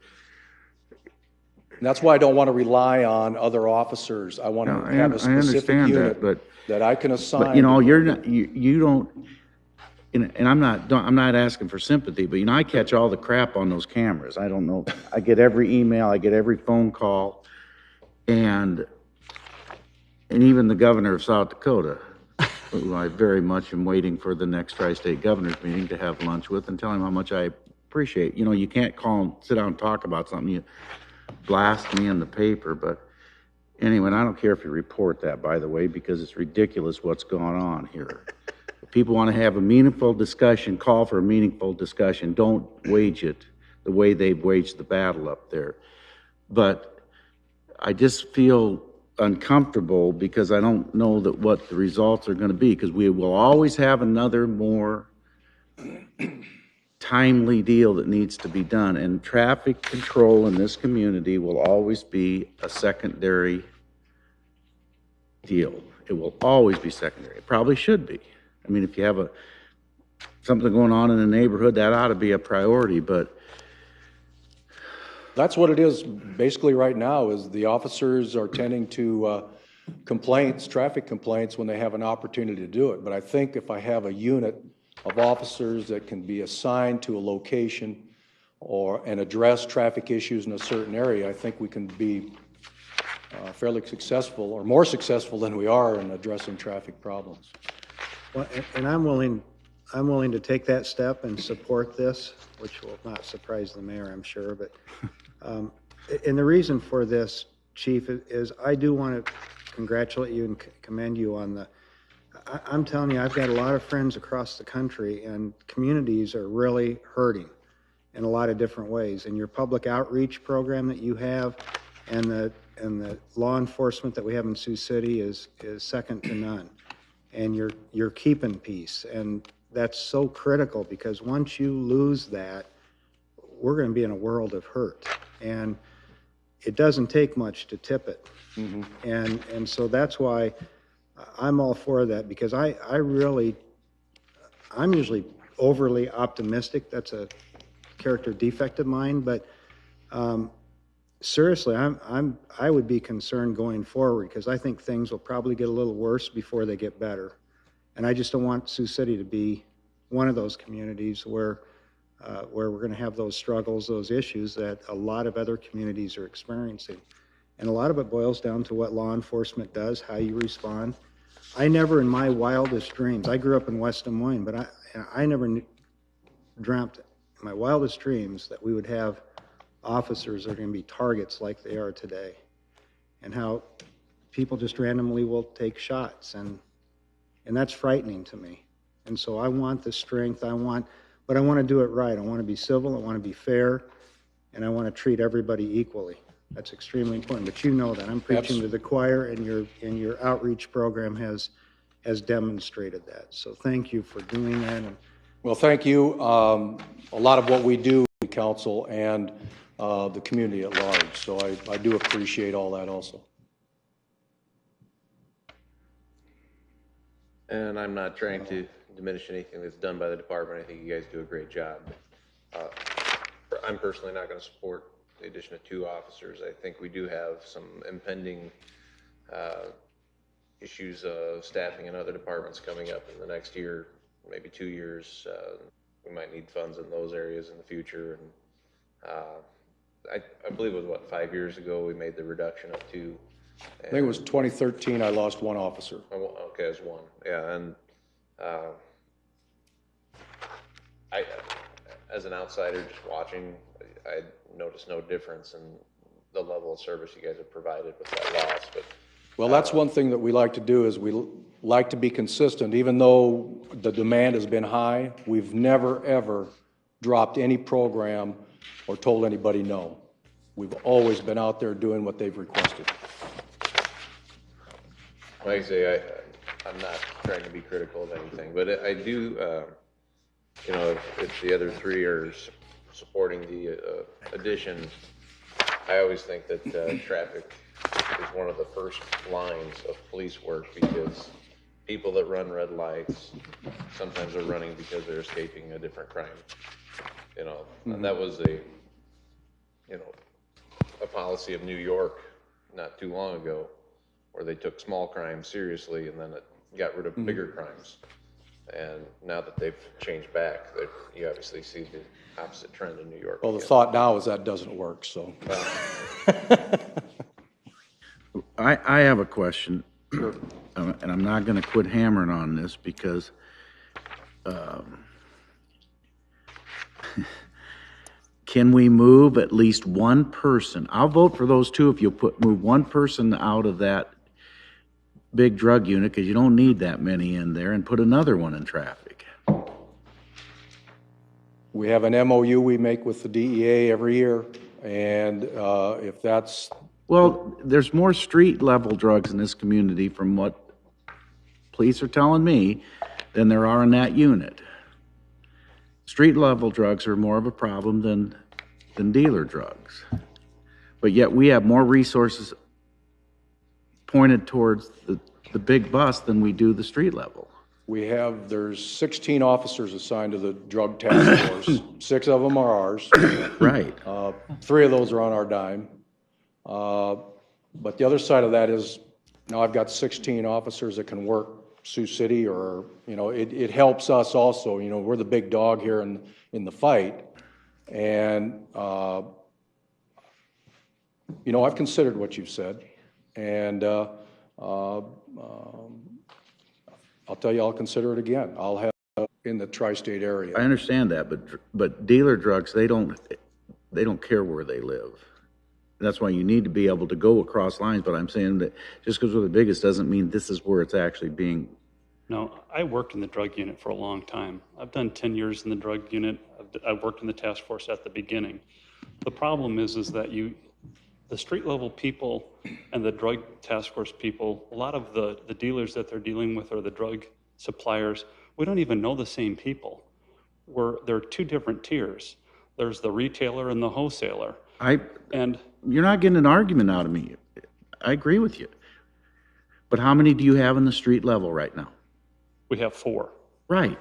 And that's why I don't want to rely on other officers. I want to have a specific unit that I can assign. But, you know, you're not, you don't, and I'm not asking for sympathy, but, you know, I catch all the crap on those cameras. I don't know. I get every email, I get every phone call, and even the governor of South Dakota, who I very much am waiting for the next Tri-State Governors meeting to have lunch with and tell him how much I appreciate. You know, you can't call and sit down and talk about something. You blast me in the paper, but anyway, and I don't care if you report that, by the way, because it's ridiculous what's going on here. If people want to have a meaningful discussion, call for a meaningful discussion. Don't wage it the way they've waged the battle up there. But I just feel uncomfortable because I don't know that what the results are going to be, because we will always have another more timely deal that needs to be done, and traffic control in this community will always be a secondary deal. It will always be secondary. It probably should be. I mean, if you have something going on in the neighborhood, that ought to be a priority, but that's what it is basically right now, is the officers are tending to traffic complaints when they have an opportunity to do it. But I think if I have a unit of officers that can be assigned to a location and address traffic issues in a certain area, I think we can be fairly successful, or more successful than we are, in addressing traffic problems. Well, and I'm willing to take that step and support this, which will not surprise the mayor, I'm sure. But and the reason for this, Chief, is I do want to congratulate you and commend you on the. I'm telling you, I've got a lot of friends across the country, and communities are really hurting in a lot of different ways. And your public outreach program that you have, and the law enforcement that we have in Sioux City is second to none. And you're keeping peace, and that's so critical, because once you lose that, we're going to be in a world of hurt, and it doesn't take much to tip it. Mm-hmm. And so that's why I'm all for that, because I'm usually overly optimistic. That's a character defect of mine, but seriously, I would be concerned going forward, because I think things will probably get a little worse before they get better. And I just don't want Sioux City to be one of those communities where we're going to have those struggles, those issues that a lot of other communities are experiencing. And a lot of it boils down to what law enforcement does, how you respond. I never in my wildest dreams, I grew up in West Des Moines, but I never dreamt in my wildest dreams that we would have officers that are going to be targets like they are today, and how people just randomly will take shots, and that's frightening to me. And so I want the strength, but I want to do it right. I want to be civil, I want to be fair, and I want to treat everybody equally. That's extremely important, but you know that. I'm preaching to the choir, and your outreach program has demonstrated that. So thank you for doing that. Well, thank you. A lot of what we do, the council and the community at large, so I do appreciate all that also. And I'm not trying to diminish anything that's done by the department. I think you guys do a great job. I'm personally not going to support the addition of 2 officers. I think we do have some impending issues of staffing in other departments coming up in the next year, maybe 2 years. We might need funds in those areas in the future. And I believe it was, 5 years ago we made the reduction of 2. I think it was 2013, I lost 1 officer. Oh, okay, as 1. Yeah, and I, as an outsider just watching, I noticed no difference in the level of service you guys have provided with that loss. But well, that's one thing that we like to do, is we like to be consistent. Even though the demand has been high, we've never, ever dropped any program or told anybody no. We've always been out there doing what they've requested. Like I say, I'm not trying to be critical of anything, but I do, you know, if the other 3 are supporting the addition, I always think that traffic is one of the first lines of police work, because people that run red lights sometimes are running because they're escaping a different crime. You know, and that was a policy of New York not too long ago, where they took small crimes seriously and then it got rid of bigger crimes. And now that they've changed back, you obviously see the opposite trend in New York. Well, the thought now is that doesn't work, so. I have a question, and I'm not going to quit hammering on this, because can we move at least 1 person? I'll vote for those 2 if you'll move 1 person out of that big drug unit, because you don't need that many in there, and put another one in traffic. We have an MOU we make with the DEA every year, and if that's... Well, there's more street-level drugs in this community, from what police are telling me, than there are in that unit. Street-level drugs are more of a problem than dealer drugs. But yet we have more resources pointed towards the big bus than we do the street level. There's 16 officers assigned to the drug task force. 6 of them are ours. Right. 3 of those are on our dime. But the other side of that is, now I've got 16 officers that can work Sioux City, or, it helps us also. We're the big dog here in the fight. And, I've considered what you've said. And I'll tell you, I'll consider it again. I'll have in the tri-state area. I understand that, but dealer drugs, they don't care where they live. That's why you need to be able to go across lines. But I'm saying that just because we're the biggest doesn't mean this is where it's actually being. No, I worked in the drug unit for a long time. I've done 10 years in the drug unit. I've worked in the task force at the beginning. The problem is that the street level people and the drug task force people, a lot of the dealers that they're dealing with, or the drug suppliers, we don't even know the same people. There are 2 different tiers. There's the retailer and the wholesaler. You're not getting an argument out of me. I agree with you. But how many do you have in the street level right now? We have 4. Right.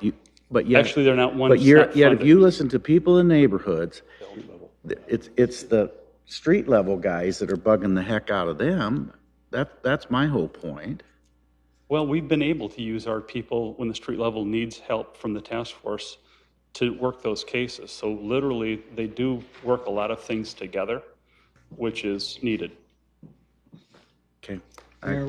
But yet, actually, they're not one. But yet, if you listen to people in neighborhoods, it's the street level guys that are bugging the heck out of them. That's my whole point. Well, we've been able to use our people when the street level needs help from the task force to work those cases. So literally, they do work a lot of things together, which is needed. Okay. Mayor,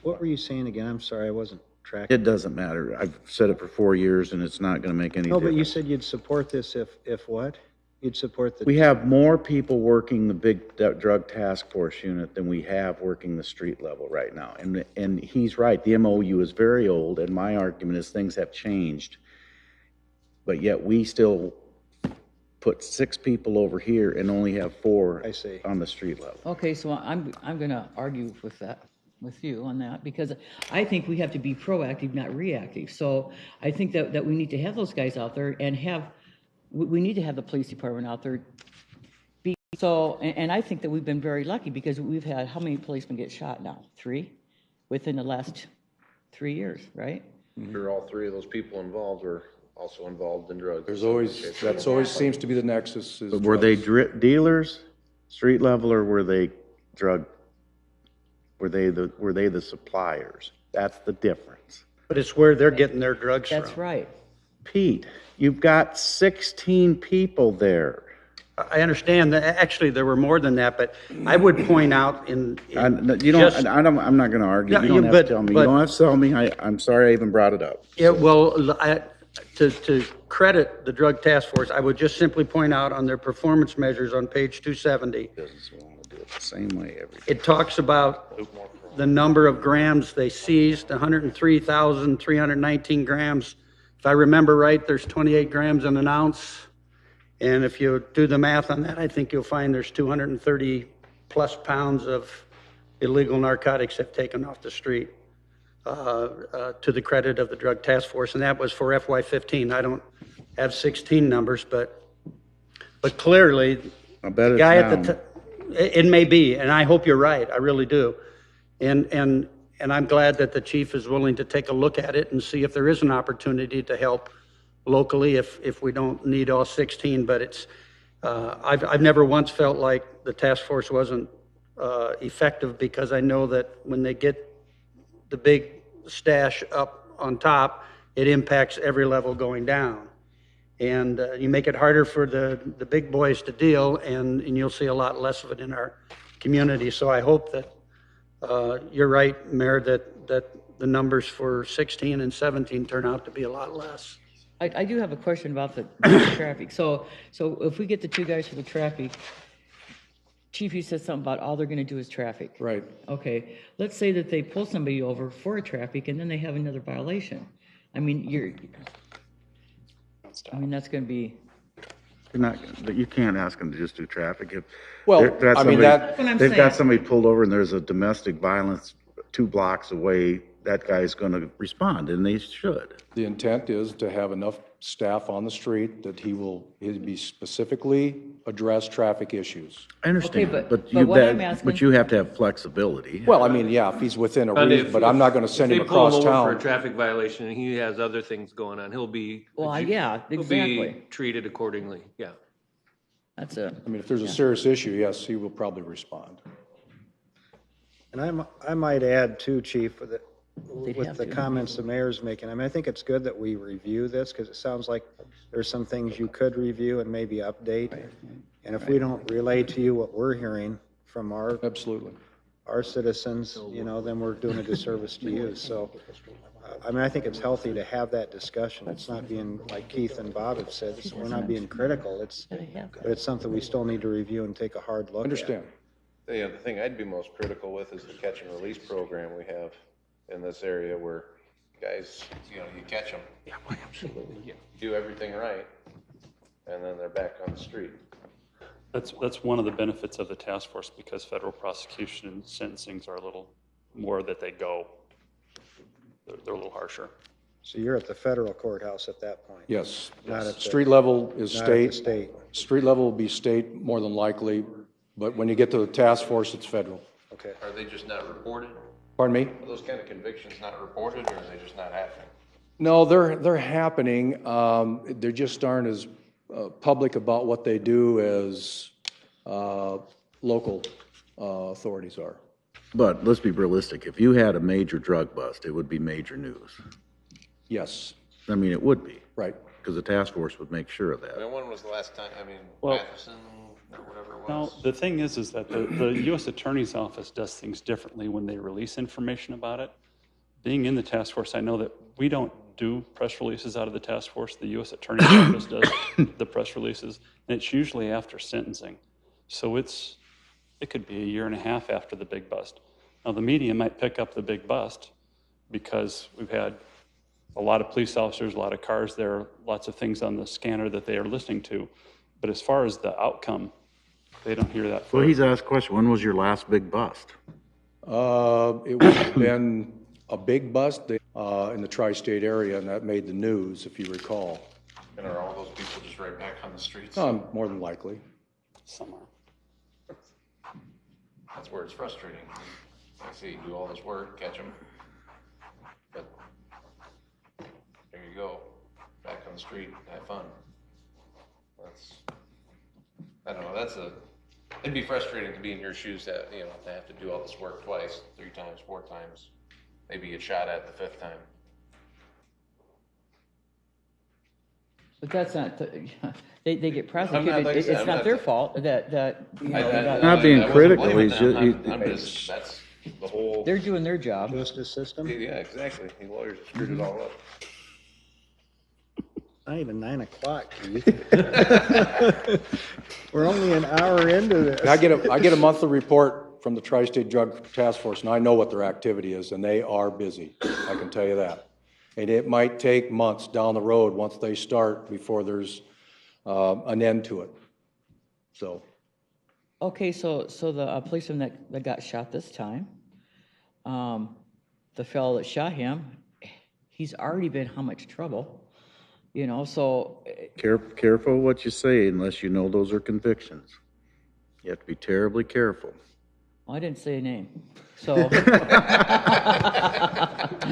what were you saying again? I'm sorry, I wasn't track. It doesn't matter. I've said it for 4 years and it's not gonna make any No, but you difference. said you'd support this if what? You'd support the. We have more people working the big drug task force unit than we have working the street level right now. And he's right, the MOU is very old, and my argument is things have changed. But yet we still put 6 people over here and only have 4 I see. on the street level. Okay, so I'm gonna argue with you on that, because I think we have to be proactive, not reactive. So I think that we need to have those guys out there and we need to have the police department out there. And I think that we've been very lucky because we've had, how many policemen get shot now? 3 within the last 3 years, right? Sure, all 3 of those people involved were also involved in drugs. There's always, that's always seems to be the nexus is But were they drugs. dealers, street level, or were they were they the suppliers? That's the difference. But it's where they're getting their drugs from. That's right. Pete, you've got 16 people there. I understand that, actually, there were more than that, but I would point out in I'm not gonna argue. No, You don't you- have but- to tell me. You but- don't have to tell me. I'm sorry I even brought it up. Yeah, well, to credit the Drug Task Force, I would just simply point out on their performance measures on page 270, Business will wanna do it the same way every day. it talks about the number of grams they seized, 103,319 grams. If I remember right, there's 28 grams in an ounce. And if you do the math on that, I think you'll find there's 230 plus pounds of illegal narcotics have taken off the street, to the credit of the Drug Task Force. And that was for FY15. I don't have 16 numbers, but clearly, I bet it's guy at down. the, it may be, and I hope you're right, I really do. And I'm glad that the chief is willing to take a look at it and see if there is an opportunity to help locally if we don't need all 16, but it's, I've never once felt like the task force wasn't effective, because I know that when they get the big stash up on top, it impacts every level going down. And you make it harder for the big boys to deal, and you'll see a lot less of it in our community. So I hope that you're right, Mayor, that the numbers for 16 and 17 turn out to be a lot less. I do have a question about the traffic. So if we get the 2 guys for the traffic, Chief, you said something about all they're gonna do is traffic. Right. Okay, let's say that they pull somebody over for a traffic and then they have another violation. I mean, that's gonna be, You're not, but you can't ask them to just do traffic. If Well, they've got I mean, somebody- that- what I'm They've got saying. somebody pulled over and there's a domestic violence 2 blocks away, that guy's gonna respond, and they should. The intent is to have enough staff on the street that he'll be specifically address traffic issues. I understand, but but what I'm asking- but you have to have flexibility. Well, I mean, yeah, if he's within a And reason, but I'm not gonna if send they him pull across over For a town. traffic violation and he has other things going on, he'll be. well, yeah, He'll exactly. be treated accordingly, yeah. That's a, I mean, if there's a serious issue, yes, he will probably respond. And I might add too, Chief, They'd with have the to. comments the mayor's making. I mean, I think it's good that we review this, because it sounds like there's some things you could review and maybe update. And if we don't relay to you what we're hearing from Absolutely. our citizens, then we're doing a disservice to you. So, I mean, I think it's healthy to have that discussion. It's not being, like Keith and Bob have said, we're not being critical. But it's something we still need to review and take a hard look at. Understand. The thing I'd be most critical with is the catch and release program we have in this area where guys, you catch them. Yeah, absolutely. Do everything right, and then they're back on the street. That's one of the benefits of the task force, because federal prosecution and sentencings are a little more that they go. They're a little harsher. So you're at the federal courthouse at that point? Yes. Not at the- Street level is not at the state. state. Street level will be state more than likely, but when you get to the task force, it's federal. Okay. Are they just not reported? Pardon me? Are those kind of convictions not reported, or are they just not happening? No, they're happening. They just aren't as public about what they do as local authorities are. But let's be realistic. If you had a major drug bust, it would be major news. Yes, I mean, it would be, right. because the task force would make sure of that. When was the last time, Well- Matheson or whatever it Now, was? the thing is that the U.S. Attorney's Office does things differently when they release information about it. being in the task force, I know that we don't do press releases out of the task force. The U.S. Attorney's Office does the press releases, and it's usually after sentencing. So it could be a year and a half after the big bust. Now, the media might pick up the big bust because we've had a lot of police officers, a lot of cars there, lots of things on the scanner that they are listening to. But as far as the outcome, they don't hear that. Well, he's asked a question, when was your last big bust? It would have been a big bust in the tri-state area, and that made the news, if you recall. And are all those people just right back on the streets? More than likely. Somewhere. That's where it's frustrating. I see you do all this work, catch them, but there you go, back on the street, have fun. I don't know, it'd be frustrating to be in your shoes that, to have to do all this work twice, 3 times, 4 times, maybe get shot at the 5th time. But that's not, they get prosecuted. like I said, It's I'm not not- their fault that, Not being I wasn't critical, blaming he's them. ju- I'm just, that's the whole, they're doing their job. Justice system? yeah, exactly, the lawyers have screwed it all up. Not even 9 o'clock, Keith. We're only an hour into this. I get a monthly report from the Tri-State Drug Task Force, and I know what their activity is, and they are busy. I can tell you that. And it might take months down the road, once they start, before there's an end to it. So, Okay, so the policeman that got shot this time, the fellow that shot him, he's already been in how much trouble? So Careful what you say unless you know those are convictions. You have to be terribly careful. well, I didn't say a name, so. You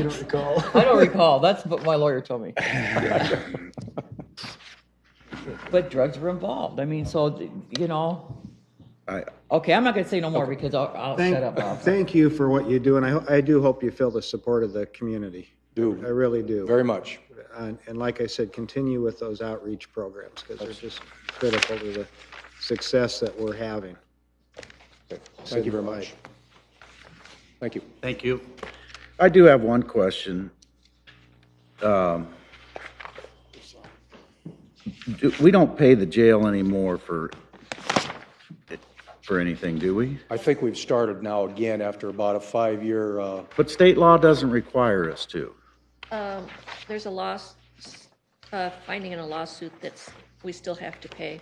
don't recall? I don't recall. That's what my lawyer told me. But drugs were involved. I mean, so, okay, I'm not gonna say no more because I'll shut up, Bob. Thank you for what you do, and I do hope you feel the support of the community. I really do. very much. And like I said, continue with those outreach programs, because they're just critical to the success that we're having. Thank you very much. Thank you. Thank you. I do have one question. We don't pay the jail anymore for anything, do we? I think we've started now again after about a 5-year, But state law doesn't require us to. There's a finding in a lawsuit we still have to pay.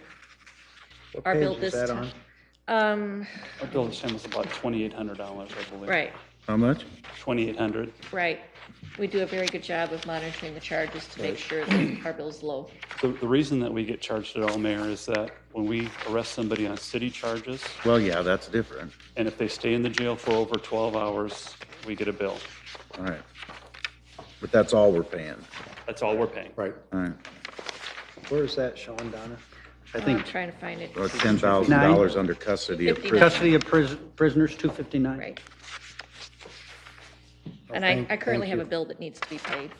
What Our page bill is this that time. on? Our bill this time was about $2,800, I believe. Right, How much? $2,800. right. We do a very good job of monitoring the charges to make sure that our bill's low. The reason that we get charged at all, Mayor, is that when we arrest somebody on city charges, Well, yeah, that's different. and if they stay in the jail for over 12 hours, we get a bill. All right. But that's all we're paying. That's all we're paying. right. All right. Where is that, Sean, Donna? I I'm think trying to find it. Or $10,000 under custody of 59. prisoners. custody of prisoners, 259. Right. And thank- I currently thank have a you. bill that needs to be paid.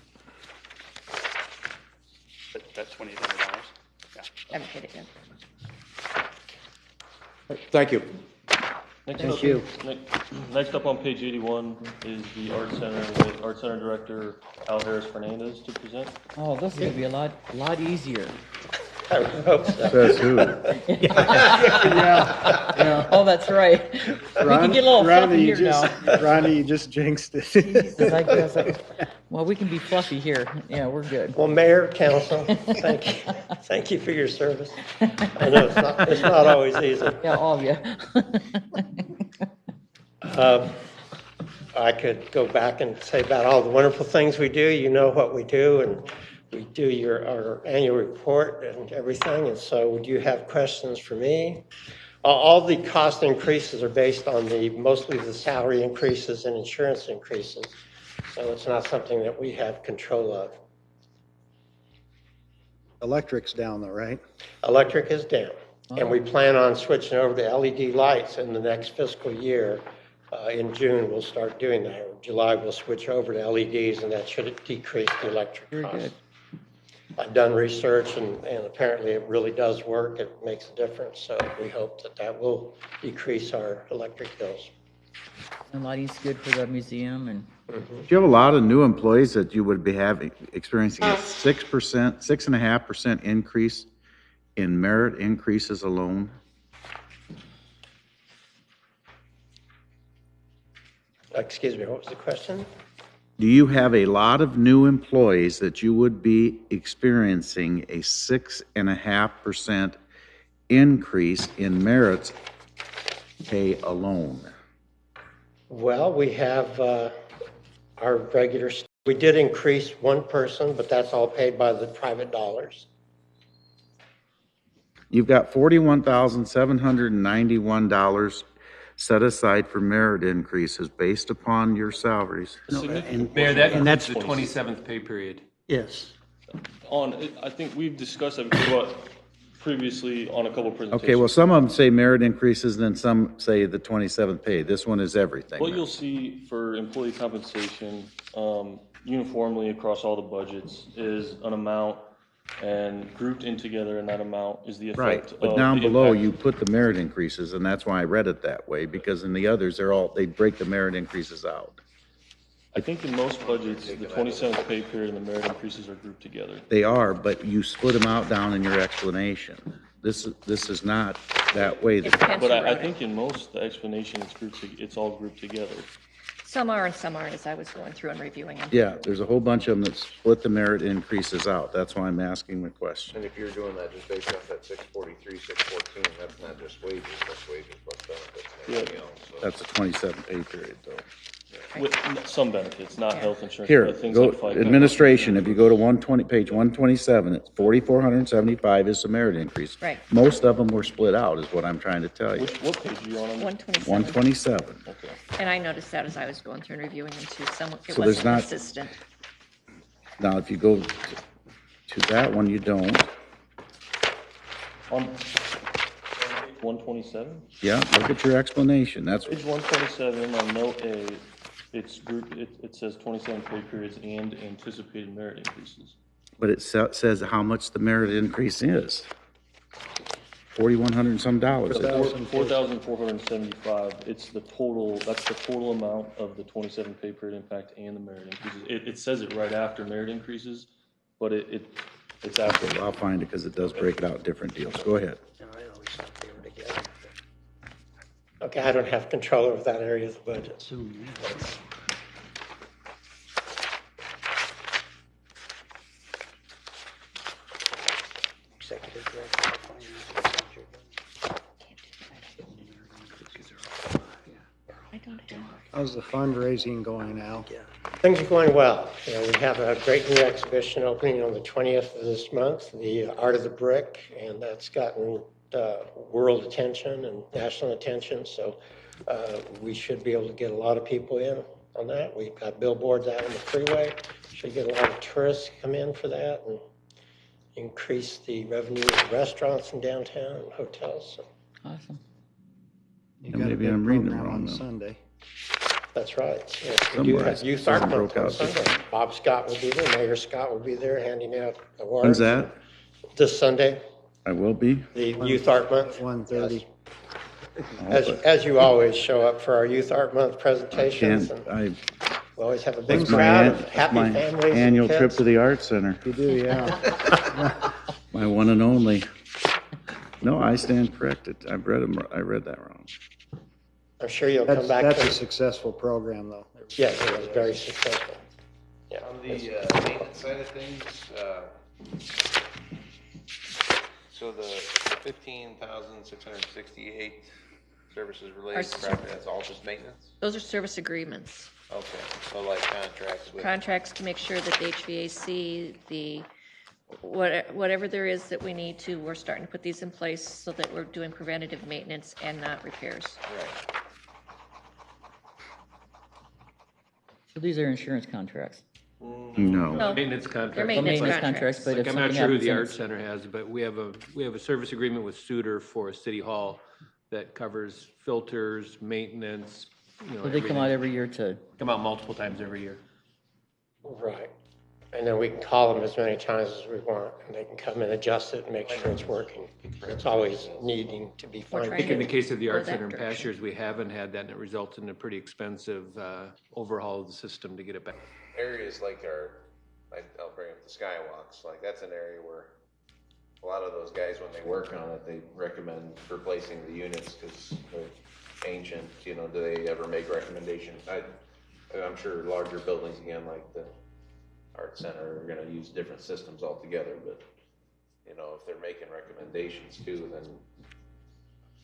That's $2,800. Yeah. Haven't paid it yet. Thank you. Thank you. Next up on page 81 is the Art Center, with Art Center Director Al Harris Fernandez to present. Oh, this is gonna be a lot easier. Says who? Oh, that's right. We can get a little fluffy here now. Ronnie, you just jinxed it. Jesus, I guess. Well, we can be fluffy here. Yeah, we're good. Well, Mayor, Council, thank you for your service. I know it's not always easy. Yeah, all of you. I could go back and say about all the wonderful things we do. You know what we do, and we do our annual report and everything. And so, do you have questions for me? All the cost increases are based on mostly the salary increases and insurance increases. So it's not something that we have control of. Electric's down though, right? Electric is down, and we plan on switching over to LED lights in the next fiscal year. In June, we'll start doing that. In July, we'll switch over to LEDs, and that should decrease the electric Very costs. good. I've done research, and apparently it really does work. It makes a difference, so we hope that will decrease our electric bills. And lighting's good for the museum and, Do you have a lot of new employees that you would be experiencing a 6%, 6.5% increase in merit increases alone? Excuse me, what was the question? Do you have a lot of new employees that you would be experiencing a 6.5% increase in merits pay alone? Well, we have our regular, we did increase one person, but that's all paid by the private dollars. You've got $41,791 set aside for merit increases based upon your salaries. Mayor, that's the 27th pay period. Yes. I think we've discussed that before, but previously on a couple of presentations. Okay, well, some of them say merit increases, and then some say the 27th pay. This one is everything. What you'll see for employee compensation, uniformly across all the budgets, is an amount, and grouped in together in that amount is the Right, effect of but down the below, impact. you put the merit increases, and that's why I read it that way, because in the others, they break the merit increases out. I think in most budgets, the 27th pay period and the merit increases are grouped together. They are, but you split them out down in your explanation. This is not that way. But I think in most, the explanation is it's all grouped together. Some are and some aren't, as I was going through and reviewing them. Yeah, there's a whole bunch of them that split the merit increases out. That's why I'm asking the question. And if you're doing that just based off that 643, 614, that's not just wages, that's wages plus benefits and everything else. So That's a 27 pay period, though. With some benefits, not health insurance, Here, but things go, like FICA. administration, if you go to page 127, it's 4,475 is the merit increase. Right. Most of them were split out, is what I'm trying to tell you. What page are you on? 127. 127. Okay. And I noticed that as I was going through and reviewing them too. Some, it So there's wasn't not- consistent. Now, if you go to that one, you don't. On 127? Yeah, look at your explanation. That's, Page 127 on note A, it's grouped, it says 27 pay periods and anticipated merit increases. but it says how much the merit increase is. 4,100 and some dollars. 4,475, it's the total, that's the total amount of the 27 pay period impact and the merit increases. It says it right after merit increases, but it's after. I'll find it because it does break it out in different deals. Go ahead. Okay, I don't have control over that area of the budget. Executive Director of Finance. I don't know. How's the fundraising going, Al? Things are going well. You know, we have a great new exhibition opening on the 20th of this month, the Art of the Brick, and that's gotten world attention and national attention. So we should be able to get a lot of people in on that. We've got billboards out on the freeway. Should get a lot of tourists come in for that and increase the revenue of restaurants in downtown and hotels. awesome. You Yeah, got a maybe big I'm reading it program wrong, on though. Sunday. That's right. Yes, we do Somewhere have Youth something Art Month broke on out. Sunday. Bob Scott will be there, Mayor Scott will be there handing out awards. When's that? This Sunday, I will be. the Youth Art Month. 1:30. As you always show up for our Youth Art Month presentations, and we always have a big That's my, crowd of happy my families and annual trip kids. to the Art Center. You do, yeah. My one and only. No, I stand corrected. I read that wrong. I'm sure you'll come back That's a to, successal program, though. yes, it was very successful. Yeah. On the maintenance side of things, so the 15,668 services related to property, that's all just maintenance? Those are service agreements. Okay, so like contracts with. Contracts to make sure that the HVAC, the, whatever there is that we need to, we're starting to put these in place so that we're doing preventative maintenance and not repairs. Right. So these are insurance contracts. No. No, Maintenance they're contract. Well, maintenance maintenance contracts. but if Like, I'm not something sure who the Art happens, Center has, but we have a service agreement with Suter for City Hall that covers filters, maintenance, you know, so they come out everything. every year to, Come out multiple times every year. Right. And then we can call them as many times as we want, and they can come and adjust it and make sure it's working. It's always needing to be We're fine. I think in the case of the Go Art that Center and direction. Pastures, we haven't had that, and it resulted in a pretty expensive overhaul of the system to get it back. Areas like I'll bring up the skywalks, like that's an area where a lot of those guys, when they work on it, they recommend replacing the units because they're ancient, you know, do they ever make recommendations? I'm sure larger buildings again, like the Art Center, are gonna use different systems altogether, but, you know, if they're making recommendations too, then,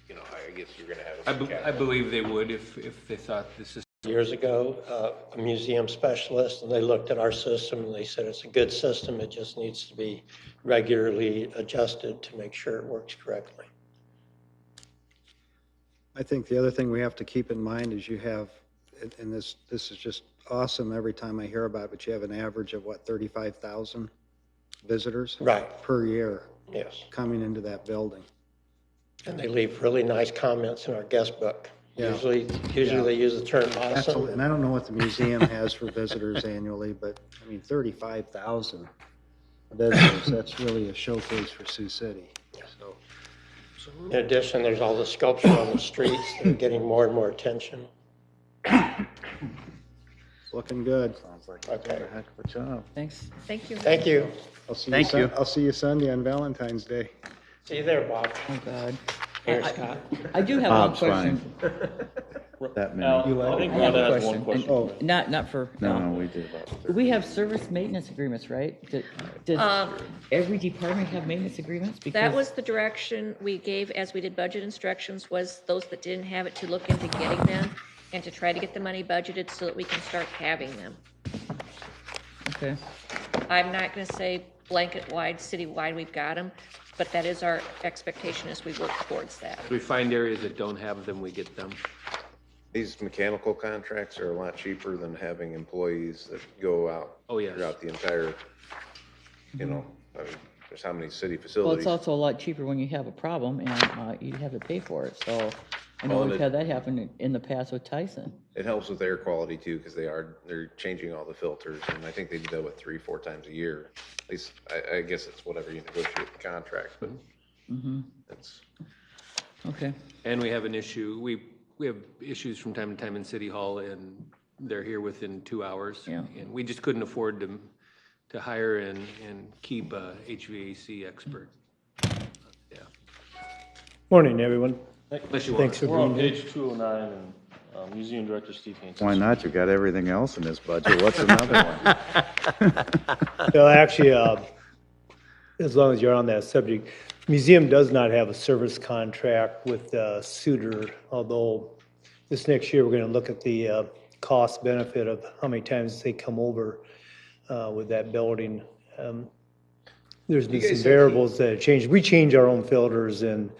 you know, I guess you're gonna have. I believe they would if they thought this is. Years ago, a museum specialist, and they looked at our system and they said it's a good system. It just needs to be regularly adjusted to make sure it works correctly. I think the other thing we have to keep in mind is you have, and this is just awesome every time I hear about it, but you have an average of what, 35,000 visitors? Right. Per year Yes. coming into that building. And they leave really nice comments in our guest book. Yeah. Usually they use the term awesome. And I don't know what the museum has for visitors annually, but I mean, 35,000 visitors, that's really a showcase for Sioux City. So, In addition, there's all the sculpture on the streets that are getting more and more attention. looking good. Sounds like Okay. a heck of a job. Thanks. Thank you. Thank you. I'll see you Sunday on Valentine's Day. See you there, Bob. Oh, God. Here, Scott. I do have one Bob's question. fine. That many. Al, I think I have Rhonda a has one question. question. Not for, No, we did about 30. we have service maintenance agreements, right? Does every department have maintenance agreements? That Because- was the direction we gave as we did budget instructions, was those that didn't have it to look into getting them and to try to get the money budgeted so that we can start having them. Okay. I'm not going to say blanket-wide, city-wide, we've got them, but that is our expectation as we work towards that. We find areas that don't have them, we get them. These mechanical contracts are a lot cheaper than having employees that go out. Oh, yes. Throughout the entire, you know, I mean, there's how many city Well, it's facilities. also a lot cheaper when you have a problem and you have to pay for it. So I know Well, we've had that happen in the past with Tyson. It helps with air quality too, because they're changing all the filters, and I think they do that with 3-4 times a year. At least, I guess it's whatever you negotiate the contract, but it's. Okay. And we have an issue, we have issues from time to time in City Hall, and they're here within 2 hours. Yeah. And we just couldn't afford to hire and keep a HVAC expert. Yeah. Morning, everyone. Unless you want Thanks to. for We're on being here. page 209, and Museum Director Steve Hanson. Why not? You've got everything else in this budget. What's another one? Well, actually, as long as you're on that subject, museum does not have a service contract with Suter, although this next year, we're going to look at the cost benefit of how many times they come over with that building. There's been some variables that have changed. We change our own filters, and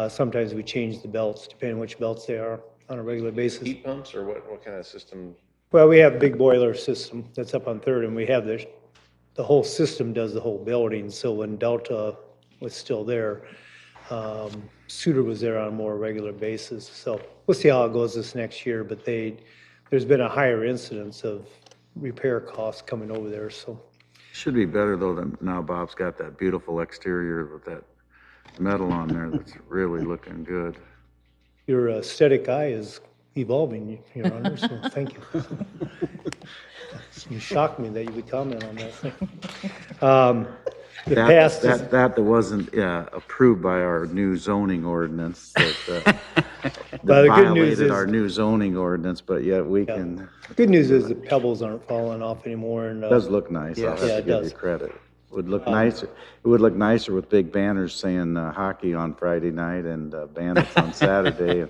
sometimes we change the belts, depending on which belts they are on a regular basis. Heat pumps, or what kind of system? Well, we have a big boiler system that's up on Third, and we have the whole system does the whole building. So when Delta was still there, Suter was there on a more regular basis. So we'll see how it goes this next year, but there's been a higher incidence of repair costs coming over there, so. Should be better though, that now Bob's got that beautiful exterior with that metal on there that's really looking good. Your aesthetic eye is evolving, Your Honor, so thank you. You shocked me that you would comment on that. The past is, That wasn't approved by our new zoning ordinance, that Well, the good news violated is- our new zoning ordinance, but yet we can, good news is the pebbles aren't falling off anymore, and. it does look nice. I'll Yeah, have to it give you does. credit. Would look nicer, it would look nicer with big banners saying hockey on Friday night and bandits on Saturday. And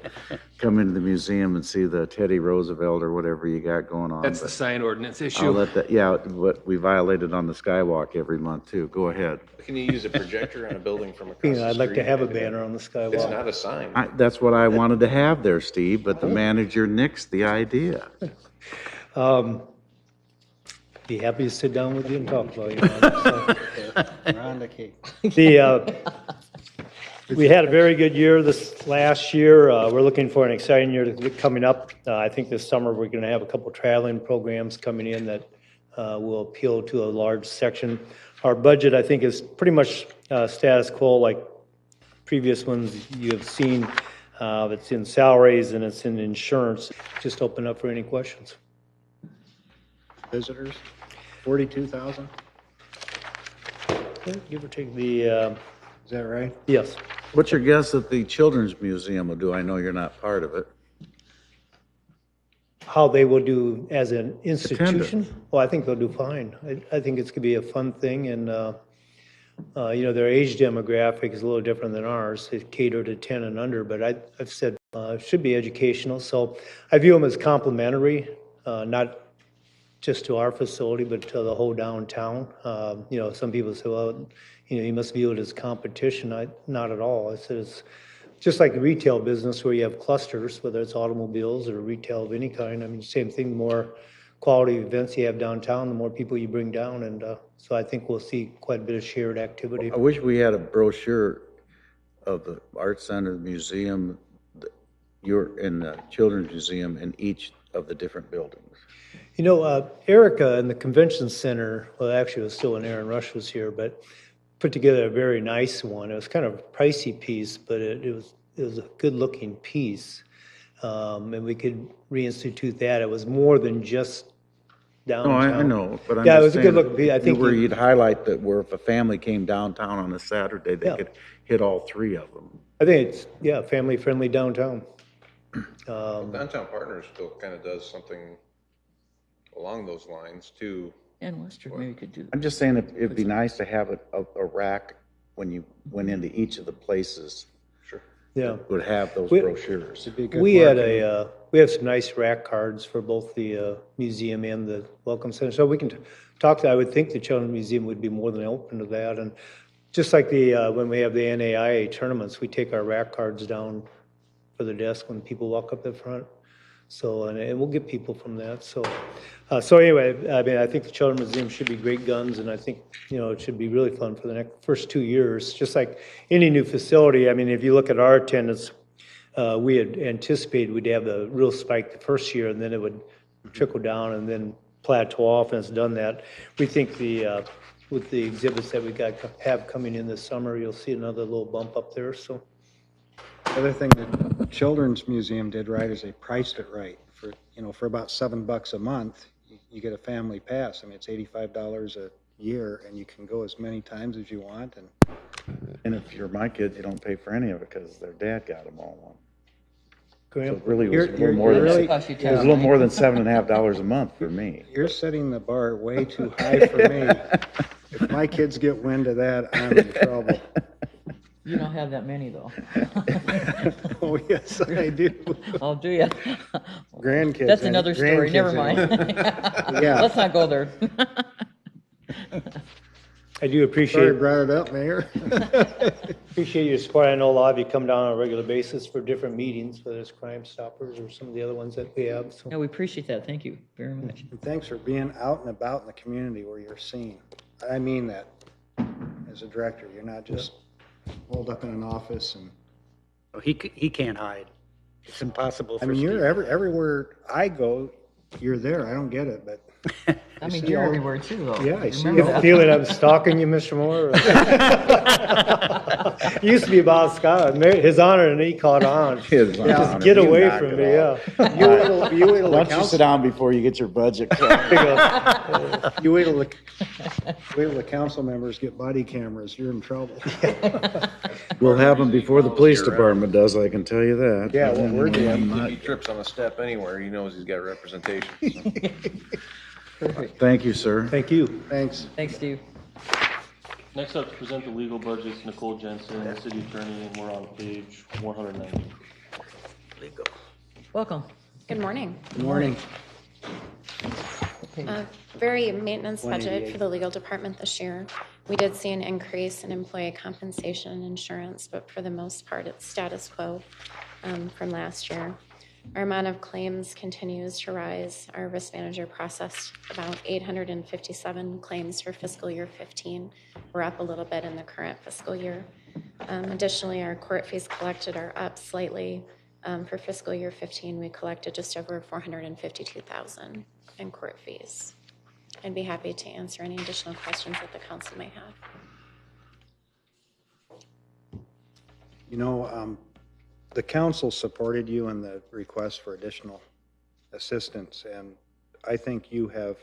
come into the museum and see the Teddy Roosevelt or whatever you got going on. That's the but sign ordinance I'll issue. let that, yeah, but we violated on the skywalk every month too. Go ahead. Can you use a projector on a building from across the street? I'd like to have a banner on the skywalk. It's not a sign. That's what I wanted to have there, Steve, but the manager nixed the idea. Be happy to sit down with you and talk about it. Rhonda Kate. We had a very good year this last year. We're looking for an exciting year coming up. I think this summer, we're going to have a couple traveling programs coming in that will appeal to a large section. Our budget, I think, is pretty much status quo like previous ones you have seen. It's in salaries and it's in insurance. Just open up for any questions. Visitors, 42,000, Give or take the, is that right? yes. What's your guess at the Children's Museum will do? I know you're not part of it. How they will do as an institution? Well, I think they'll do fine. I think it's gonna be a fun thing, and, you know, their age demographic is a little different than ours. They cater to 10 and under, but I've said it should be educational, so I view them as complementary, not just to our facility, but to the whole downtown. You know, some people say, well, you know, you must view it as competition. Not at all. I said it's just like the retail business where you have clusters, whether it's automobiles or retail of any kind. I mean, same thing, the more quality events you have downtown, the more people you bring down. And so I think we'll see quite a bit of shared activity. I wish we had a brochure of the Art Center, the museum, you're in the Children's Museum in each of the different buildings. You know, Erica in the convention center, well, actually it was still when Aaron Rush was here, but put together a very nice one. It was kind of a pricey piece, but it was a good looking piece. And we could reinstitute that. It was more than just No, downtown. I know, but I'm Yeah, it just was a saying good looking piece. I think where you- you'd highlight that where if a family came downtown on a Saturday, they Yeah. could hit all three of them. I think it's, yeah, family friendly downtown. Downtown Partners still kind of does something along those lines too. And Western maybe could do. I'm just saying it'd be nice to have a rack when you went into each of the places. Sure. Yeah. Would have those We- brochures. We had we have some nice rack cards for both the museum and the Welcome Center. So we can talk to, I would think the Children's Museum would be more than open to that. And just like when we have the NAIA tournaments, we take our rack cards down for the desk when people walk up the front. So, and we'll get people from that. So, so anyway, I mean, I think the Children's Museum should be great guns, and I think, you know, it should be really fun for the first 2 years. Just like any new facility, I mean, if you look at our attendance, we had anticipated we'd have a real spike the first year, and then it would trickle down and then plateau off, and it's done that. We think with the exhibits that we have coming in this summer, you'll see another little bump up there, so. The other thing that the Children's Museum did right is they priced it right. For, you know, for about $7 a month, you get a family pass. I mean, it's $85 a year, and you can go as many times as you want. And if you're my kids, you don't pay for any of it because their dad got them all one. So Graham, it really was a You're- little you're more than, really- it was a little more than $7.50 a month for me. You're setting the bar way too high for me. If my kids get wind of that, I'm in trouble. You don't have that many, though. Oh, yes, I do. Oh, do you? Grandkids. That's another story, never grandkids, mind. Yeah. Let's not go there. I do Sorry, appreciate brought it up, Mayor. Appreciate your support. I know a lot of you come down on a regular basis for different meetings, whether it's Crime Stoppers or some of the other ones that we have, so. Yeah, we appreciate that. Thank you very much. And thanks for being out and about in the community where you're seen. I mean that as a director. You're not just holed up in an office and. He can't hide. It's impossible for I mean, Steve. you're everywhere I go, you're there. I don't get it, but. I mean, see you're all- everywhere too, though. Yeah, I see Remember all- that. Feeling I'm stalking you, Mr. Moore? Used to be Bob Scott, his honor, and he caught on. His honor. Just get You away knock from it me, off. yeah. You wait till Why the don't you sit council, down before you get your budget cut? you wait till the council members get body cameras, you're in trouble. We'll have them before the police department does, I can tell you that. Yeah, well, we're doing. If he trips on a step anywhere, he knows he's got representation. Perfect. Thank you, sir. Thank you. Thanks. Thanks, Steve. Next up to present the legal budgets, Nicole Jensen, city attorney, and we're on page 190. Welcome. Good morning. Good morning. Very maintenance budget for the legal department this year. We did see an increase in employee compensation and insurance, but for the most part, it's status quo from last year. Our amount of claims continues to rise. Our risk manager processed about 857 claims for fiscal year 15. We're up a little bit in the current fiscal year. Additionally, our court fees collected are up slightly. For fiscal year 15, we collected just over $452,000 in court fees. I'd be happy to answer any additional questions that the council may have. You know, the council supported you in the request for additional assistance, and I think you have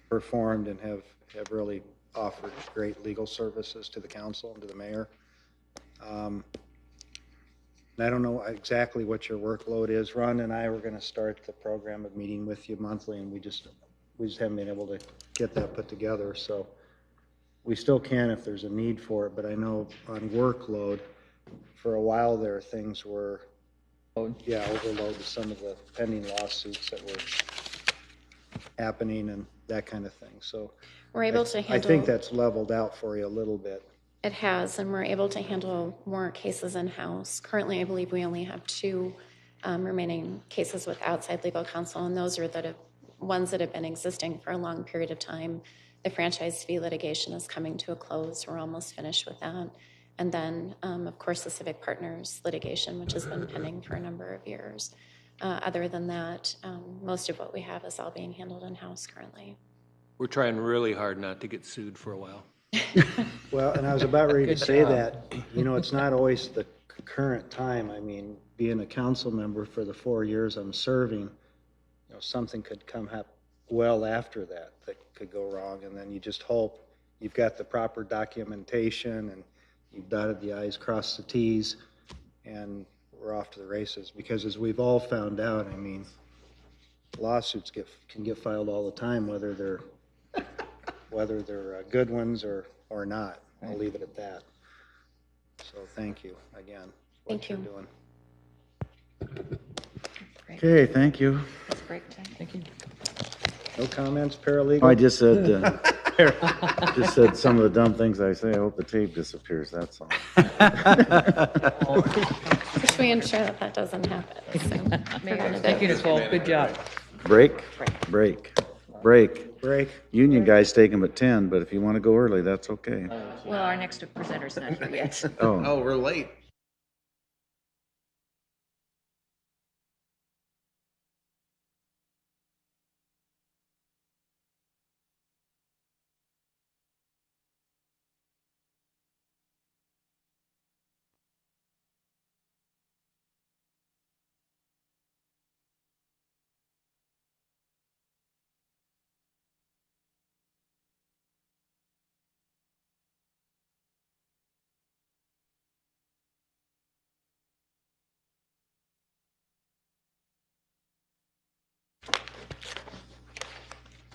performed and have really offered great legal services to the council and to the mayor. And I don't know exactly what your workload is. Ron and I were going to start the program of meeting with you monthly, and we just haven't been able to get that put together. So we still can if there's a need for it, but I know on workload, for a while there, things were, overload with some of the pending lawsuits that were happening and that kind of thing. So We're able to I handle. think that's leveled out for you a little bit. It has, and we're able to handle more cases in-house. Currently, I believe we only have 2 remaining cases with outside legal counsel, and those are ones that have been existing for a long period of time. The franchise fee litigation is coming to a close. We're almost finished with that. And then, of course, the Civic Partners litigation, which has been pending for a number of years. Other than that, most of what we have is all being handled in-house currently. We're trying really hard not to get sued for a while. Well, and I was about ready to Good say job. that, you know, it's not always the current time. I mean, being a council member for the 4 years I'm serving, you know, something could come up well after that could go wrong, and then you just hope you've got the proper documentation and you've dotted the i's, crossed the t's, and we're off to the races. Because as we've all found out, I mean, lawsuits can get filed all the time, whether they're good ones or not. I'll leave it at that. So thank you again. for what Thank you. you're doing. Okay, thank you. That's break time. Thank you. No comments, paralegal? I just said, some of the dumb things I say. I hope the tape disappears, that's all. Should we ensure that doesn't happen? So, Mayor, Thank you, Nicole. Good job. Break? Break. Break. Union guys take them at 10, but if you want to go early, that's okay. Well, our next presenter's not here yet. Oh, Oh, we're late.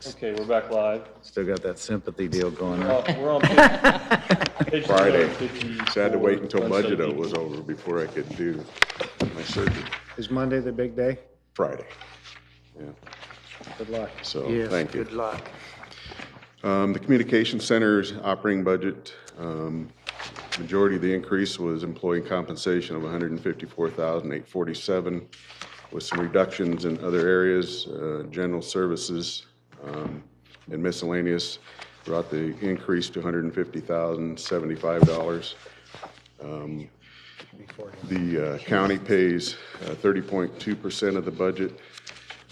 Okay, we're back live. still got that sympathy deal going on. We're on page Friday. 54, So I had to wait until budget 117. was over before I could do my surgery. Is Monday the big day? Friday. Yeah, Good luck. so, Yes, thank you. good luck. The communication center's operating budget, majority of the increase was employee compensation of $154,847, with some reductions in other areas, general services, and miscellaneous brought the increase to $150,075. The county pays 30.2% of the budget,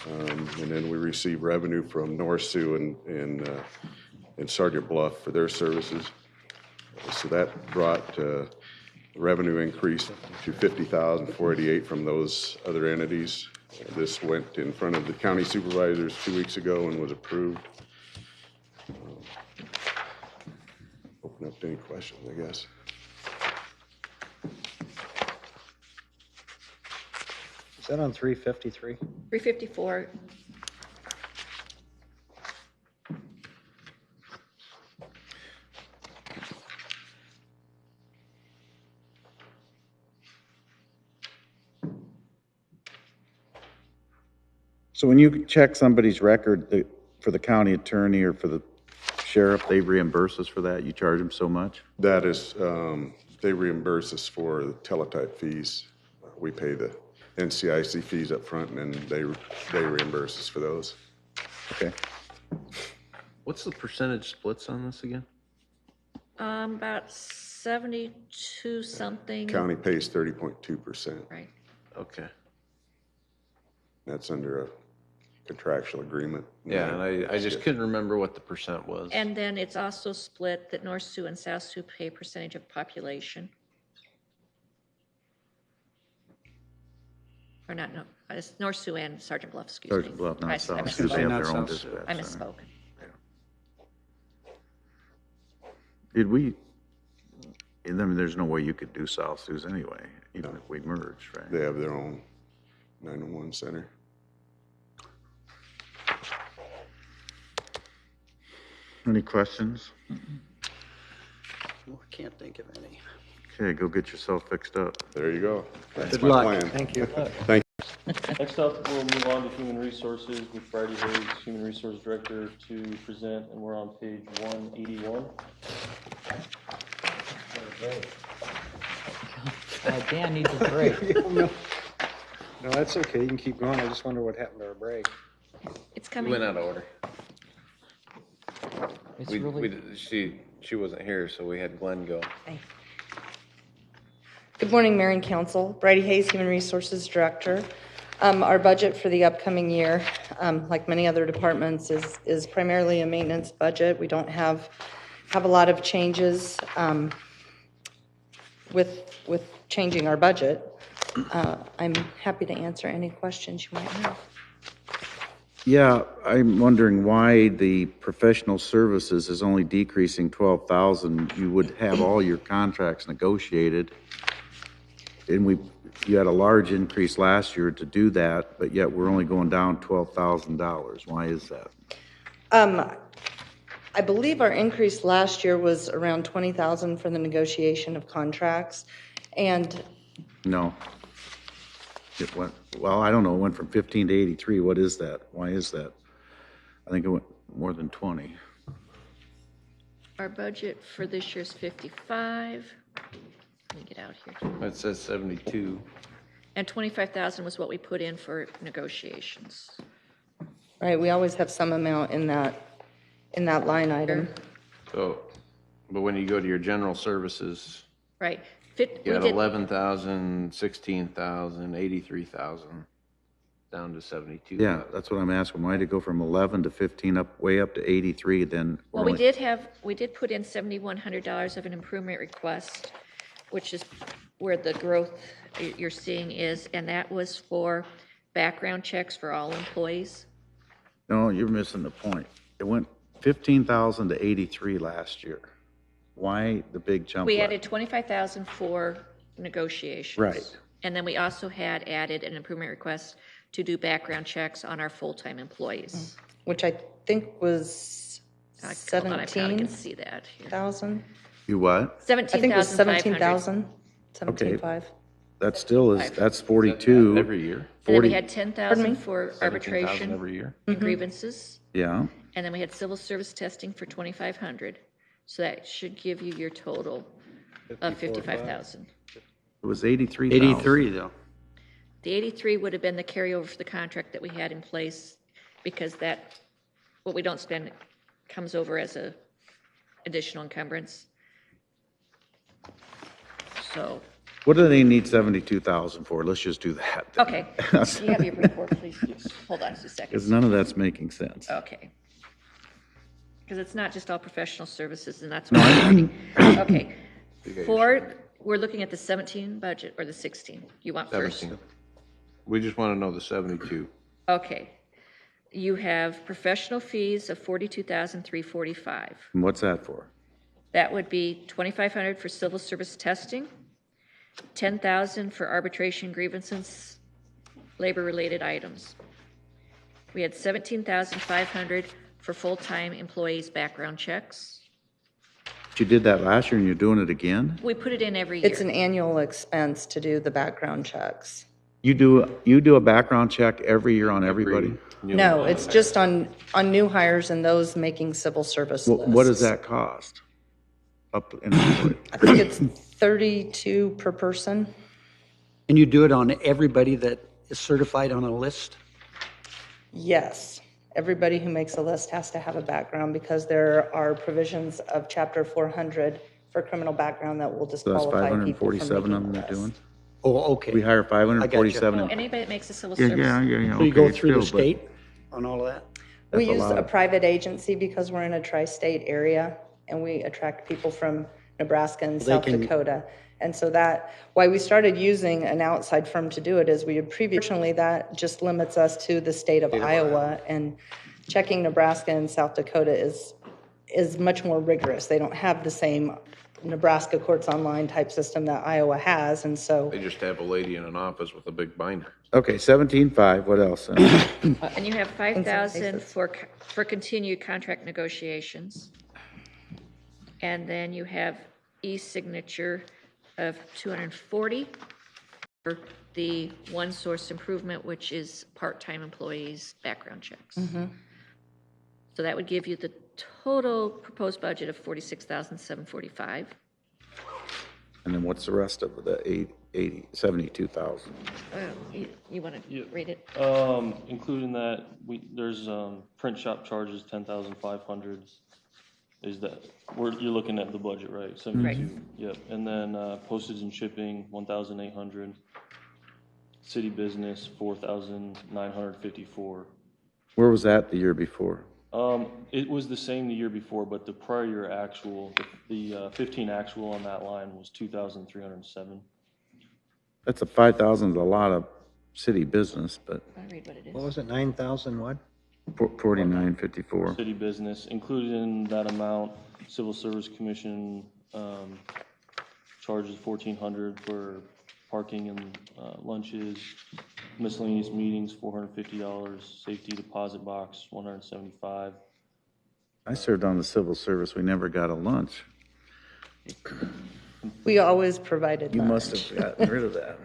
and then we receive revenue from North Sioux and Sergeant Bluff for their services. So that brought revenue increase to $50,488 from those other entities. This went in front of the county supervisors 2 weeks ago and was approved. Open up to any questions, I guess. Is that on 353? 354. So when you check somebody's record for the county attorney or for the sheriff, they reimburse us for that? You charge them so much? That is, they reimburse us for the teletype fees. We pay the NCIC fees up front, and then they reimburse us for those. Okay. What's the percentage splits on this again? About 72 something. County pays 30.2%. Right. Okay. That's under a contractual agreement. Yeah, and I just couldn't remember what the percent was. And then it's also split that North Sioux and South Sioux pay percentage of population. Or not, no, it's North Sioux and Sergeant Bluff, excuse me. Sergeant Bluff, I- not I South misspoke. Sioux, they have Not their own South Sioux. dispatch. I center. misspoke. Did we, I mean, there's no way you could do South Sioux's anyway, even if we merged, right? They have their own 911 center. Any questions? I can't think of any. Okay, go get yourself fixed up. There you go. That's Good my luck. plan. Thank you. Thank Next up, we'll move on to Human Resources with Brady Hayes, Human Resource Director, to present, and we're on page 181. Dan needs a break. No, that's okay. You can keep going. I just wonder what happened to our break. It's We coming. went out of order. It's We, really, she wasn't here, so we had Glenn go. Good morning, Mayor and Council. Brady Hayes, Human Resources Director. Our budget for the upcoming year, like many other departments, is primarily a maintenance budget. We don't have a lot of changes with changing our budget. I'm happy to answer any questions you might have. Yeah, I'm wondering why the professional services is only decreasing 12,000. You would have all your contracts negotiated. And you had a large increase last year to do that, but yet we're only going down $12,000. Why is that? I believe our increase last year was around 20,000 for the negotiation of contracts. And No. It went, well, I don't know, it went from 15 to 83. What is that? Why is that? I think it went more than 20. Our budget for this year's 55. Let me get out here. It says 72. And 25,000 was what we put in for negotiations. right, we always have some amount in that line item. So, but when you go to your general services, Right. you We got did- 11,000, 16,000, 83,000, down to 72. Yeah, that's what I'm asking. Why did it go from 11 to 15 up, way up to 83 then? Well, we did put in $7,100 of an improvement request, which is where the growth you're seeing is, and that was for background checks for all employees. No, you're missing the point. It went 15,000 to 83 last year. Why the big jump? We last- added 25,000 for negotiations. Right. And then we also had added an improvement request to do background checks on our full-time employees. Which I think was Hold on, I probably can 17,000. see that here. You what? I think it was 17,500. 17,500. That still is, that's 42. Every year? And then 40, we had 10,000 for 17,000 arbitration every year? and grievances. yeah. And then we had civil service testing for 2,500. So that should give you your total of 55,000. It was 83,000. 83, though. The 83 would have been the carryover for the contract that we had in place, because that, what we don't spend comes over as a additional encumbrance. So, What do they need 72,000 for? Let's just do that. okay. Do you have your report, please? Hold on just a second. Because none of that's making sense. Okay. Because it's not just all professional services, and that's what I'm reading. Okay. We're looking at the 17 budget or the 16? You want first? 17. We just want to know the 72. Okay. You have professional fees of $42,345. And what's that for? That would be $2,500 for civil service testing, $10,000 for arbitration grievances, labor-related items. We had $17,500 for full-time employees' background checks. But you did that last year and you're doing it again? We put it in every year. It's an annual expense to do the background checks. You do a background check every year on everybody? No, it's just on new hires and those making civil service lists. What does that cost? Up in I think it's 32 per person. And you do it on everybody that is certified on a list? Yes. Everybody who makes a list has to have a background because there are provisions of Chapter 400 for criminal background that will So that's disqualify people from 547 of making them the you're list. doing? Oh, okay. We hire 547. Well, anybody that makes a civil Yeah, service. yeah. So you go okay, through the still, but- state? on all of that? We That's a use lot a of- private agency because we're in a tri-state area, and we attract people from Nebraska and They South can- Dakota. And so why we started using an outside firm to do it is we had previously, that just limits us to the state of Iowa, and checking Nebraska and South Dakota is much more rigorous. They don't have the same Nebraska Courts Online type system that Iowa has, and so. They just have a lady in an office with a big binder. Okay, 17.5, what else? And you have 5,000 for continued contract negotiations. And then you have e-signature of 240 for the one source improvement, which is part-time employees' background checks. So that would give you the total proposed budget of 46,745. And then what's the rest of the 72,000? You want to read it? Including that, there's print shop charges, 10,500. Is that, you're looking at the budget, right? 72, yep. And then postage and shipping, 1,800. City business, 4,954. Where was that the year before? It was the same the year before, but the prior year actual, the 15 actual on that line was 2,307. That's 5,000 is a lot of city business, but I'll read what it is. What was it, 9,000 what? 4954. City business, included in that amount, Civil Service Commission charges 1,400 for parking and lunches, miscellaneous meetings, $450, safety deposit box, $175. I served on the civil service, we never got a lunch. We always provided You lunch. must have gotten rid of that.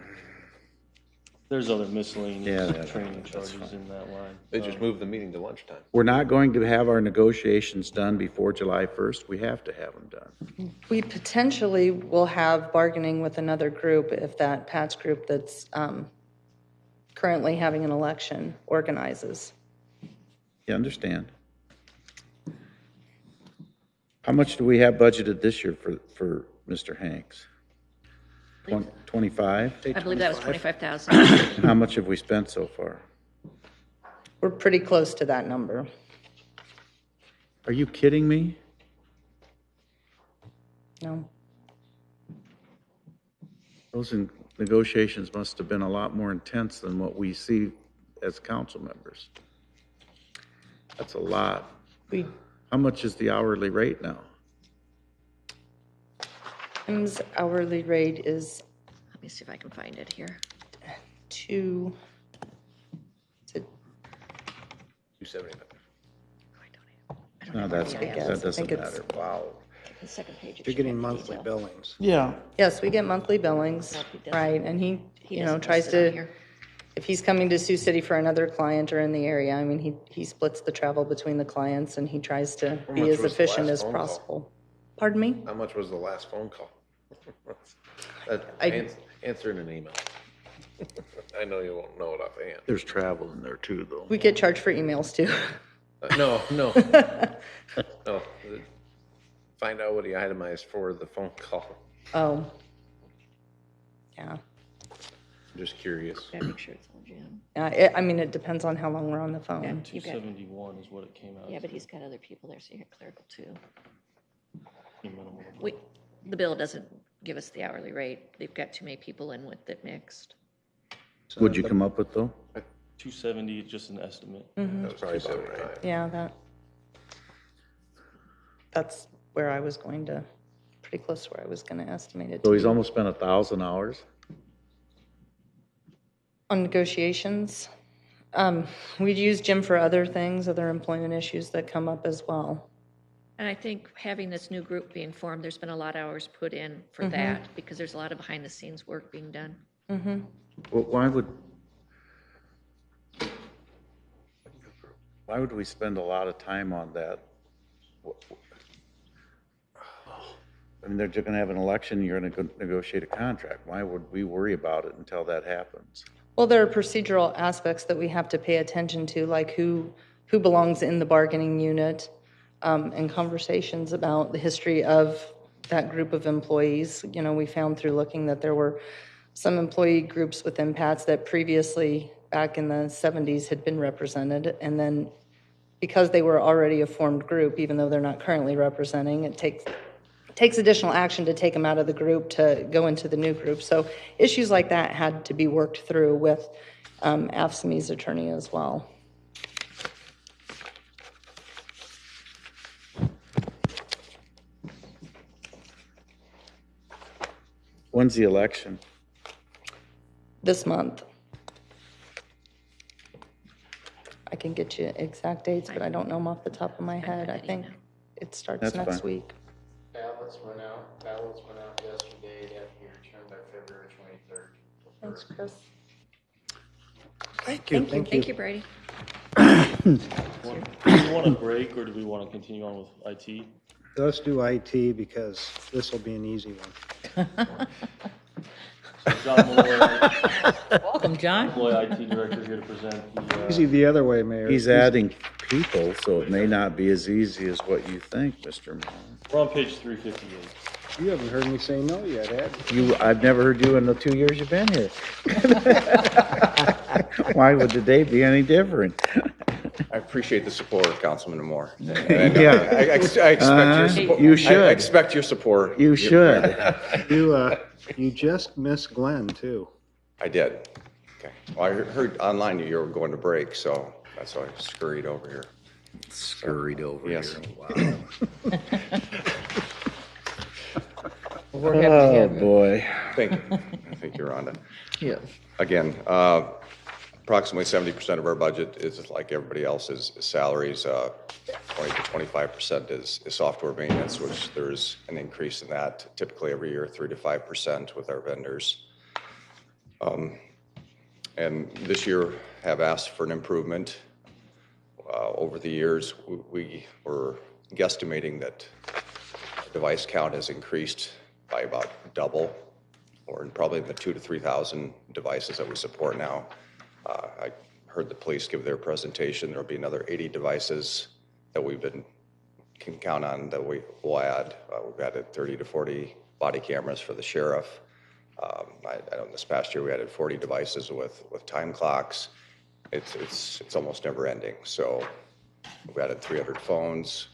There's other miscellaneous Yeah, training charges in that line. They just moved the meeting to lunchtime. We're not going to have our negotiations done before July 1st. We have to have them done. We potentially will have bargaining with another group if that Pat's group that's currently having an election organizes. You understand? How much do we have budgeted this year for Mr. Hanks? 25? I believe that was 25,000. And how much have we spent so far? We're pretty close to that number. Are you kidding me? No. Those negotiations must have been a lot more intense than what we see as council members. That's a lot. How much is the hourly rate now? Tim's hourly rate is Let me see if I can find it here. 275. No, that I doesn't think it's- matter. Wow. The second page. You're getting monthly billings. Yeah. Yes, we get monthly billings, right, and he doesn't tries list it on to, here. if he's coming to Sioux City for another client or in the area, I mean, he splits the travel between the clients and he tries to How be much as was the efficient last as phone call? possible. Pardon me? How much was the last phone call? I- Answer in an email. I know you won't know it offhand. There's travel in there too, though. We get charged for emails too. No. No. Find out what he itemized for the phone call. Oh. Yeah. Just curious. Gotta make sure it's all Jim. I mean, it depends on how long we're on the phone. You've got- 271 is what it came out. Yeah, but he's got other people there, so you got clerical too. Minimal. The bill doesn't give us the hourly rate. They've got too many people in with it mixed. What'd you come up with, though? 270 is just an estimate. Mhm. That was probably about right. Yeah, that's where I was going to, pretty close to where I was going to estimate it. So to he's be. almost spent 1,000 hours? On negotiations, we'd use Jim for other things, other employment issues that come up as well. And I think having this new group being formed, there's been a lot of hours put in for Mhm. that, because there's a lot of behind-the-scenes work being done. Mm-hmm. Well, why would we spend a lot of time on that? I mean, they're just gonna have an election, you're gonna negotiate a contract. Why would we worry about it until that happens? Well, there are procedural aspects that we have to pay attention to, like who belongs in the bargaining unit, and conversations about the history of that group of employees. You know, we found through looking that there were some employee groups within PATS that previously back in the 70s had been represented, and then because they were already a formed group, even though they're not currently representing, it takes additional action to take them out of the group to go into the new group. So issues like that had to be worked through with AFSCME's attorney as well. When's the election? This month. I can get you exact dates, but I don't know them off the top of my head. I think it starts That's next fine. week. Ballots went out yesterday, they have to be returned by February 23rd. Thanks, Chris. Thank you. Thank you, Brady. Do we want to break, or do we want to continue on with IT? Let's do IT because this will be an easy one. So John Malloy, Welcome, John. Malloy, IT Director, here to present the, Easy the other way, Mayor. He's adding people, so it may not be as easy as what you think, Mr. Mullin. we're on page 358. You haven't heard me say no yet, have you? I've never heard you in the 2 years you've been here. Why would today be any different? I appreciate the support, Councilman Moore. Yeah. I expect your support. You should. I expect your support. You should. You just missed Glenn, too. I did. Okay. Well, I heard online you were going to break, so that's why I scurried over here. Scurried over Yes. here. Wow. We're happy to have Oh, you. boy. Thank you. Thank you, Rhonda. Yeah. Again, approximately 70% of our budget is, like everybody else's, is salaries. 20 to 25% is software maintenance, which there's an increase in that typically every year, 3 to 5% with our vendors. And this year have asked for an improvement. Over the years, we were guesstimating that device count has increased by about double, or probably in the 2,000 to 3,000 devices that we support now. I heard the police give their presentation. There'll be another 80 devices that can count on that we will add. We've added 30 to 40 body cameras for the sheriff. I know this past year we added 40 devices with time clocks. It's almost never ending. So we've added 300 phones.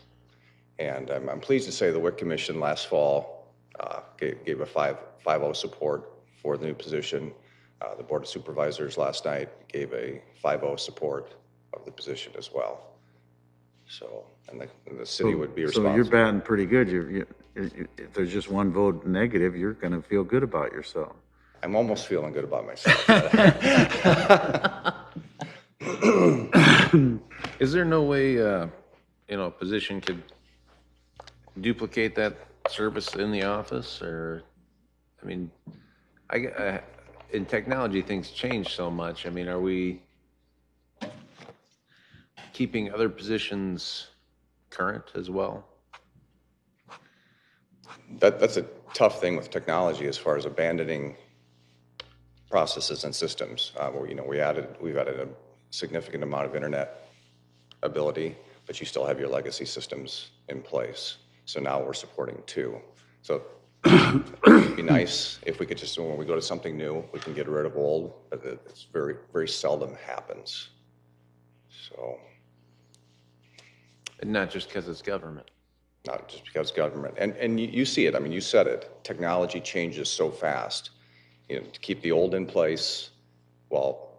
And I'm pleased to say the WIC Commission last fall gave a 5-0 support for the new position. The Board of Supervisors last night gave a 5-0 support of the position as well. So, and the city would be responsible. So you're batting pretty good. If there's just one vote negative, you're going to feel good about yourself. I'm almost feeling good about myself. Is there no way, a position could duplicate that service in the office, or, I mean, in technology, things change so much. I mean, are we keeping other positions current as well? That's a tough thing with technology as far as abandoning processes and systems. We've added a significant amount of internet ability, but you still have your legacy systems in place. So now we're supporting 2. So it'd be nice if we could just, when we go to something new, we can get rid of old, but it's very, very seldom happens. So. And not just because it's government. Not just because government. And you see it. I mean, you said it. Technology changes so fast. To keep the old in place while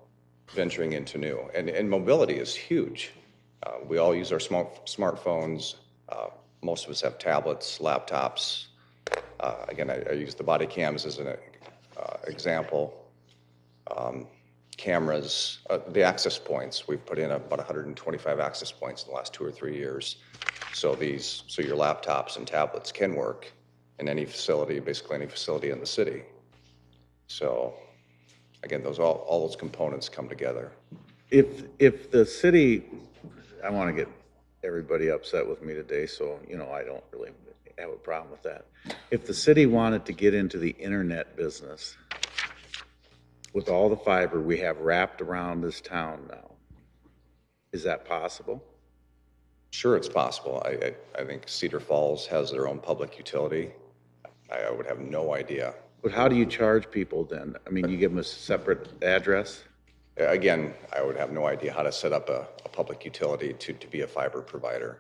venturing into new. And mobility is huge. We all use our smartphones. Most of us have tablets, laptops. Again, I use the body cams as an example. Cameras, the access points. We've put in about 125 access points in the last 2 or 3 years. So your laptops and tablets can work in any facility, basically any facility in the city. So again, all those components come together. If the city, I want to get everybody upset with me today, so, I don't really have a problem with that. If the city wanted to get into the internet business with all the fiber we have wrapped around this town now, is that possible? Sure, it's possible. I think Cedar Falls has their own public utility. I would have no idea. But how do you charge people then? I mean, you give them a separate address? Again, I would have no idea how to set up a public utility to be a fiber provider.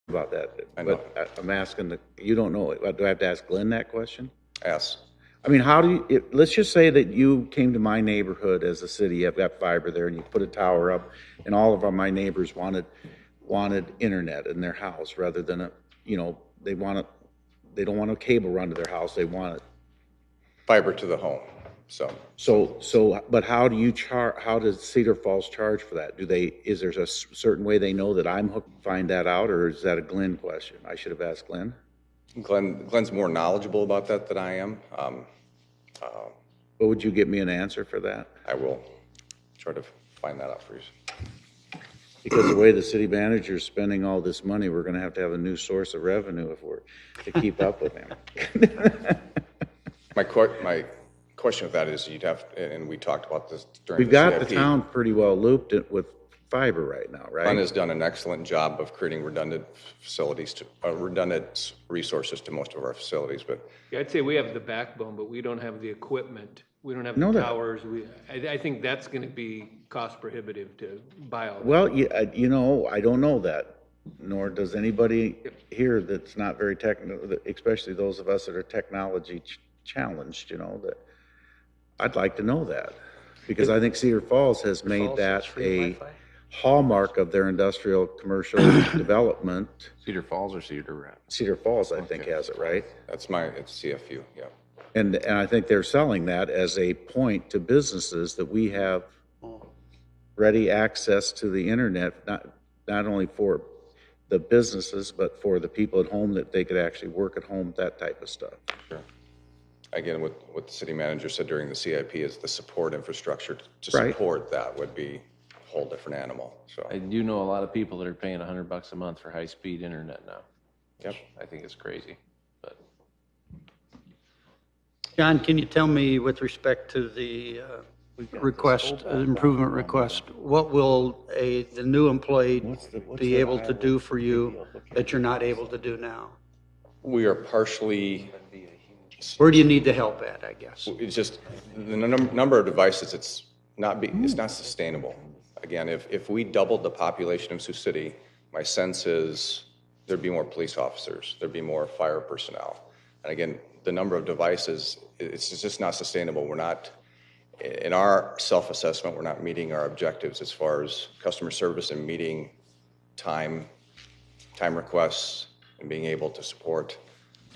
About that, I know. but I'm asking, you don't know, do I have to ask Glenn that question? Yes. I mean, how do you, let's just say that you came to my neighborhood as a city, I've got fiber there, and you put a tower up, and all of my neighbors wanted internet in their house rather than they don't want a cable run to their house, they want it. Fiber to the home, But how do you how does Cedar Falls charge for that? Is there a certain way they know that I'm hooked, find that out, or is that a Glenn question? I should have asked Glenn. Glenn's more knowledgeable about that than I am. But would you give me an answer for that? I will try to find that out for you. Because the way the city manager is spending all this money, we're gonna have to have a new source of revenue if we're to keep up with him. My question with that is you'd have, and we talked about this during We've the got the CIP. town pretty well looped with fiber right now, right? Glenn has done an excellent job of creating redundant resources to most of our facilities, but Yeah, I'd say we have the backbone, but we don't have the equipment. We don't have Know the that. towers. I think that's going to be cost prohibitive to buy all that. Well, I don't know that, nor does anybody here that's not very technical, especially those of us that are technology challenged, that I'd like to know that. Because I think Cedar Falls has made that a hallmark of their industrial commercial development. Cedar Falls or Cedar Rapids? Cedar Falls, I think, has it, right? it's CFU, yeah. And I think they're selling that as a point to businesses that we have ready access to the internet, not only for the businesses, but for the people at home, that they could actually work at home, that type of stuff. Sure. Again, what the city manager said during the CIP is the support infrastructure to Right. support that would be a whole different animal, so. I do know a lot of people that are paying $100 a month for high-speed internet now. Yep. I think it's crazy, but. John, can you tell me with respect to the improvement request, what will the new employee be able to do for you that you're not able to do now? We are partially, Where do you need the help at, I guess? it's just, the number of devices, it's not sustainable. Again, if we doubled the population of Sioux City, my sense is there'd be more police officers, there'd be more fire personnel. And again, the number of devices, it's just not sustainable. We're not, in our self-assessment, we're not meeting our objectives as far as customer service and meeting time requests and being able to support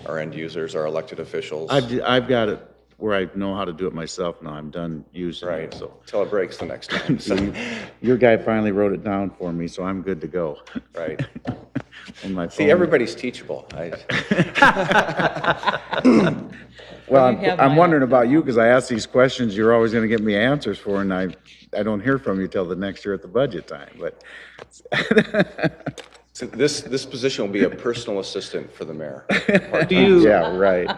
our end users, our elected officials. I've got it where I know how to do it myself now. I'm done using it, so. Till it breaks the next time. So, Your guy finally wrote it down for me, so I'm good to go. right. On my See, phone. everybody's teachable. Well, You have I'm mine. wondering about you, because I ask these questions you're always gonna get me answers for, and I don't hear from you till the next year at the budget time, but. So this position will be a personal assistant for the mayor. Do you, Yeah, right.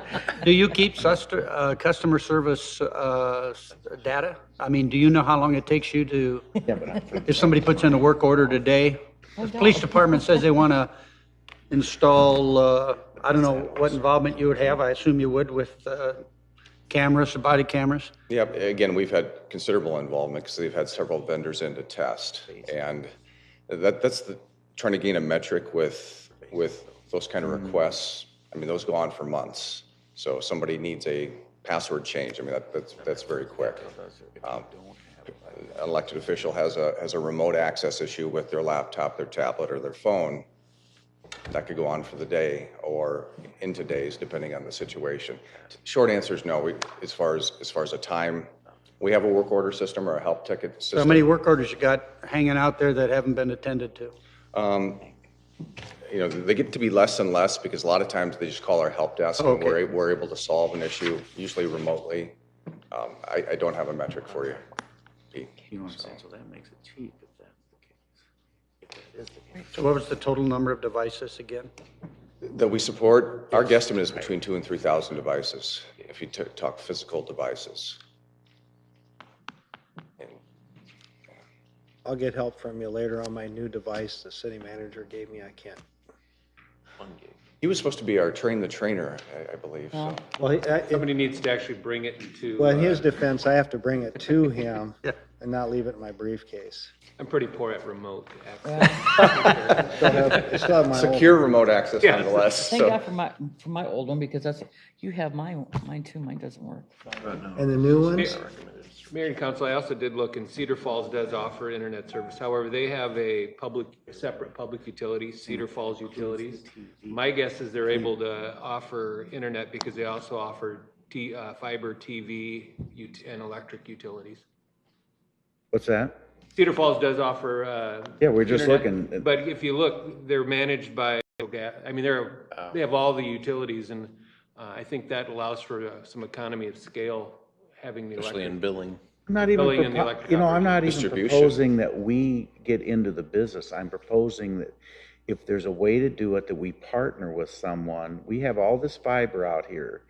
do you keep customer service data? I mean, do you know how long it takes you to, if somebody puts in a work order today? The police department says they want to install, I don't know what involvement you would have, I assume you would with cameras, body cameras? Yep, again, we've had considerable involvement because they've had several vendors in to test. And that's trying to gain a metric with those kind of requests. I mean, those go on for months. So if somebody needs a password change, I mean, that's very quick. An elected official has a remote access issue with their laptop, their tablet, or their phone. That could go on for the day or into days, depending on the situation. Short answer is no. As far as a time, we have a work order system or a help ticket system. So how many work orders you got hanging out there that haven't been attended to? They get to be less and less because a lot of times they just call our help desk and we're able to solve an issue, usually remotely. I don't have a metric for you. You know what I'm saying, so that makes it cheap if that's the case. If that is the case. So what was the total number of devices again? That we support, our guesstimate is between 2,000 and 3,000 devices, if you talk physical devices. I'll get help from you later on my new device the city manager gave me. I can't. 1 gig. He was supposed to be our train the trainer, I believe, so. Well, Somebody needs to actually bring it to. well, in his defense, I have to bring it to him and not leave it in my briefcase. I'm pretty poor at remote I still have my old- Secure remote access Yeah. nonetheless, Thank so. God for my old one, because that's, you have mine too, mine doesn't work. And the new ones? Mayor and council, I also did look, and Cedar Falls does offer internet service. However, they have a separate public utility, Cedar Falls Utilities. My guess is they're able to offer internet because they also offer fiber TV and electric utilities. What's that? Cedar Falls does offer. Yeah, we're just internet, looking. But if you look, they're managed by, I mean, they have all the utilities, and I think that allows for some economy of scale, having the Especially electric. in billing. I'm not even, Billing and the electric I'm not even Distribution. proposing that we get into the business. I'm proposing that if there's a way to do it, that we partner with someone. We have all this fiber out here.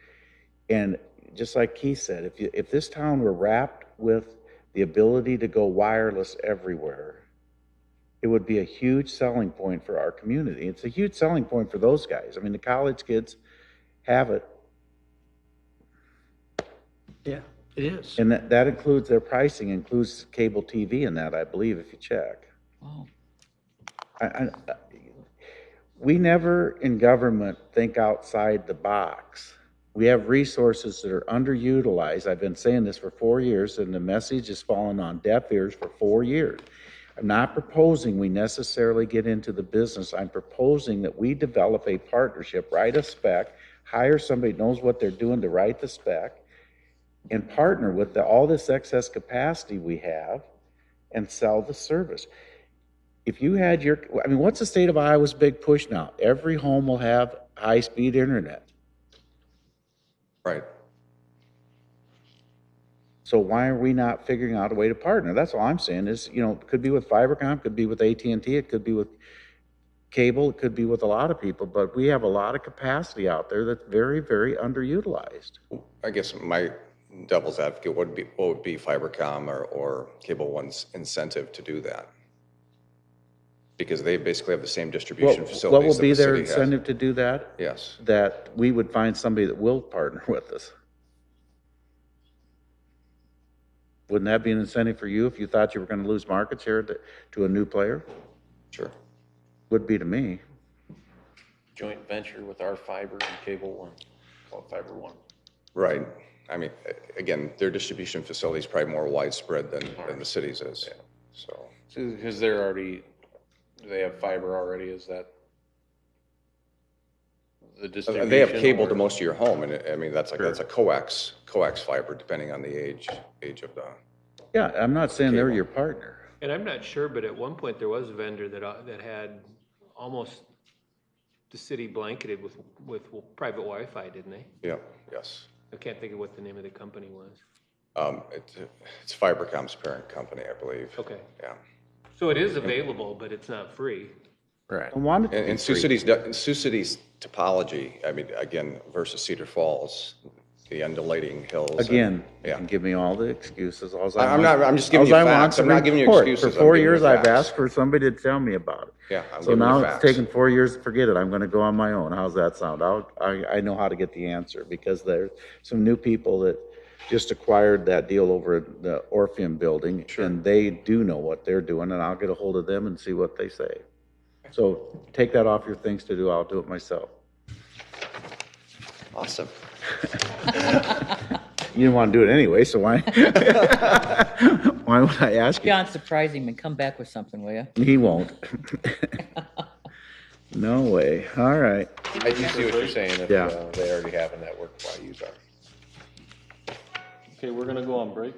And just like Keith said, if this town were wrapped with the ability to go wireless everywhere, it would be a huge selling point for our community. It's a huge selling point for those guys. I mean, the college kids have it. Yeah, it is. And that includes, their pricing includes cable TV in that, I believe, if you check. Wow. We never in government think outside the box. We have resources that are underutilized. I've been saying this for 4 years, and the message has fallen on deaf ears for 4 years. I'm not proposing we necessarily get into the business. I'm proposing that we develop a partnership, write a spec, hire somebody who knows what they're doing to write the spec, and partner with all this excess capacity we have and sell the service. If you had what's the state of Iowa's big push now? Every home will have high-speed internet. Right. So why are we not figuring out a way to partner? That's all I'm saying is, it could be with Fibercom, could be with AT&T, it could be with cable, it could be with a lot of people, but we have a lot of capacity out there that's very, very underutilized. I guess my devil's advocate what would be Fibercom or Cable One's incentive to do that? Because they basically have the same distribution facilities. What will that be the their city has. incentive to do that? Yes. That we would find somebody that will partner with us. Wouldn't that be an incentive for you if you thought you were going to lose market share to a new player? Sure. Would be to me. Joint venture with our fiber and Cable One, called Fiber One. Right. I mean, again, their distribution facility is probably more widespread than the city's is. Yeah. So. Because they're already, do they have fiber already? Is that the distribution? They have cable to or- most of your home, and I mean, that's a coax fiber, depending on the age of the. Yeah, I'm not saying they're your partner. And I'm not sure, but at one point there was a vendor that had almost the city blanketed with private Wi-Fi, didn't they? Yeah, yes. I can't think of what the name of the company was. It's Fibercom's parent company, I believe. Okay. Yeah. So it is available, but it's not free. Right. I want it to be And Sioux free. City's topology, I mean, again, versus Cedar Falls, the undulating hills. Again, you Yeah. can give me all the excuses. I'm just giving you facts. I'm not giving you excuses. For I'm 4 giving you years, I've facts. asked for somebody to tell me about it. Yeah, I'm So giving you now facts. it's taken 4 years to forget it. I'm going to go on my own. How's that sound? I know how to get the answer because there's some new people that just acquired that deal over at the Orpheum building. And they do know what they're doing, and I'll get a hold of them and see what they say. So take that off your things to do. I'll do it myself. Awesome. You didn't want to do it anyway, so why? Why would I ask you? John, surprise him and come back with something, will you? He won't. No way. All right. I do see what you're saying. If Yeah. they already have a network, why use ours? Okay, we're gonna go on break.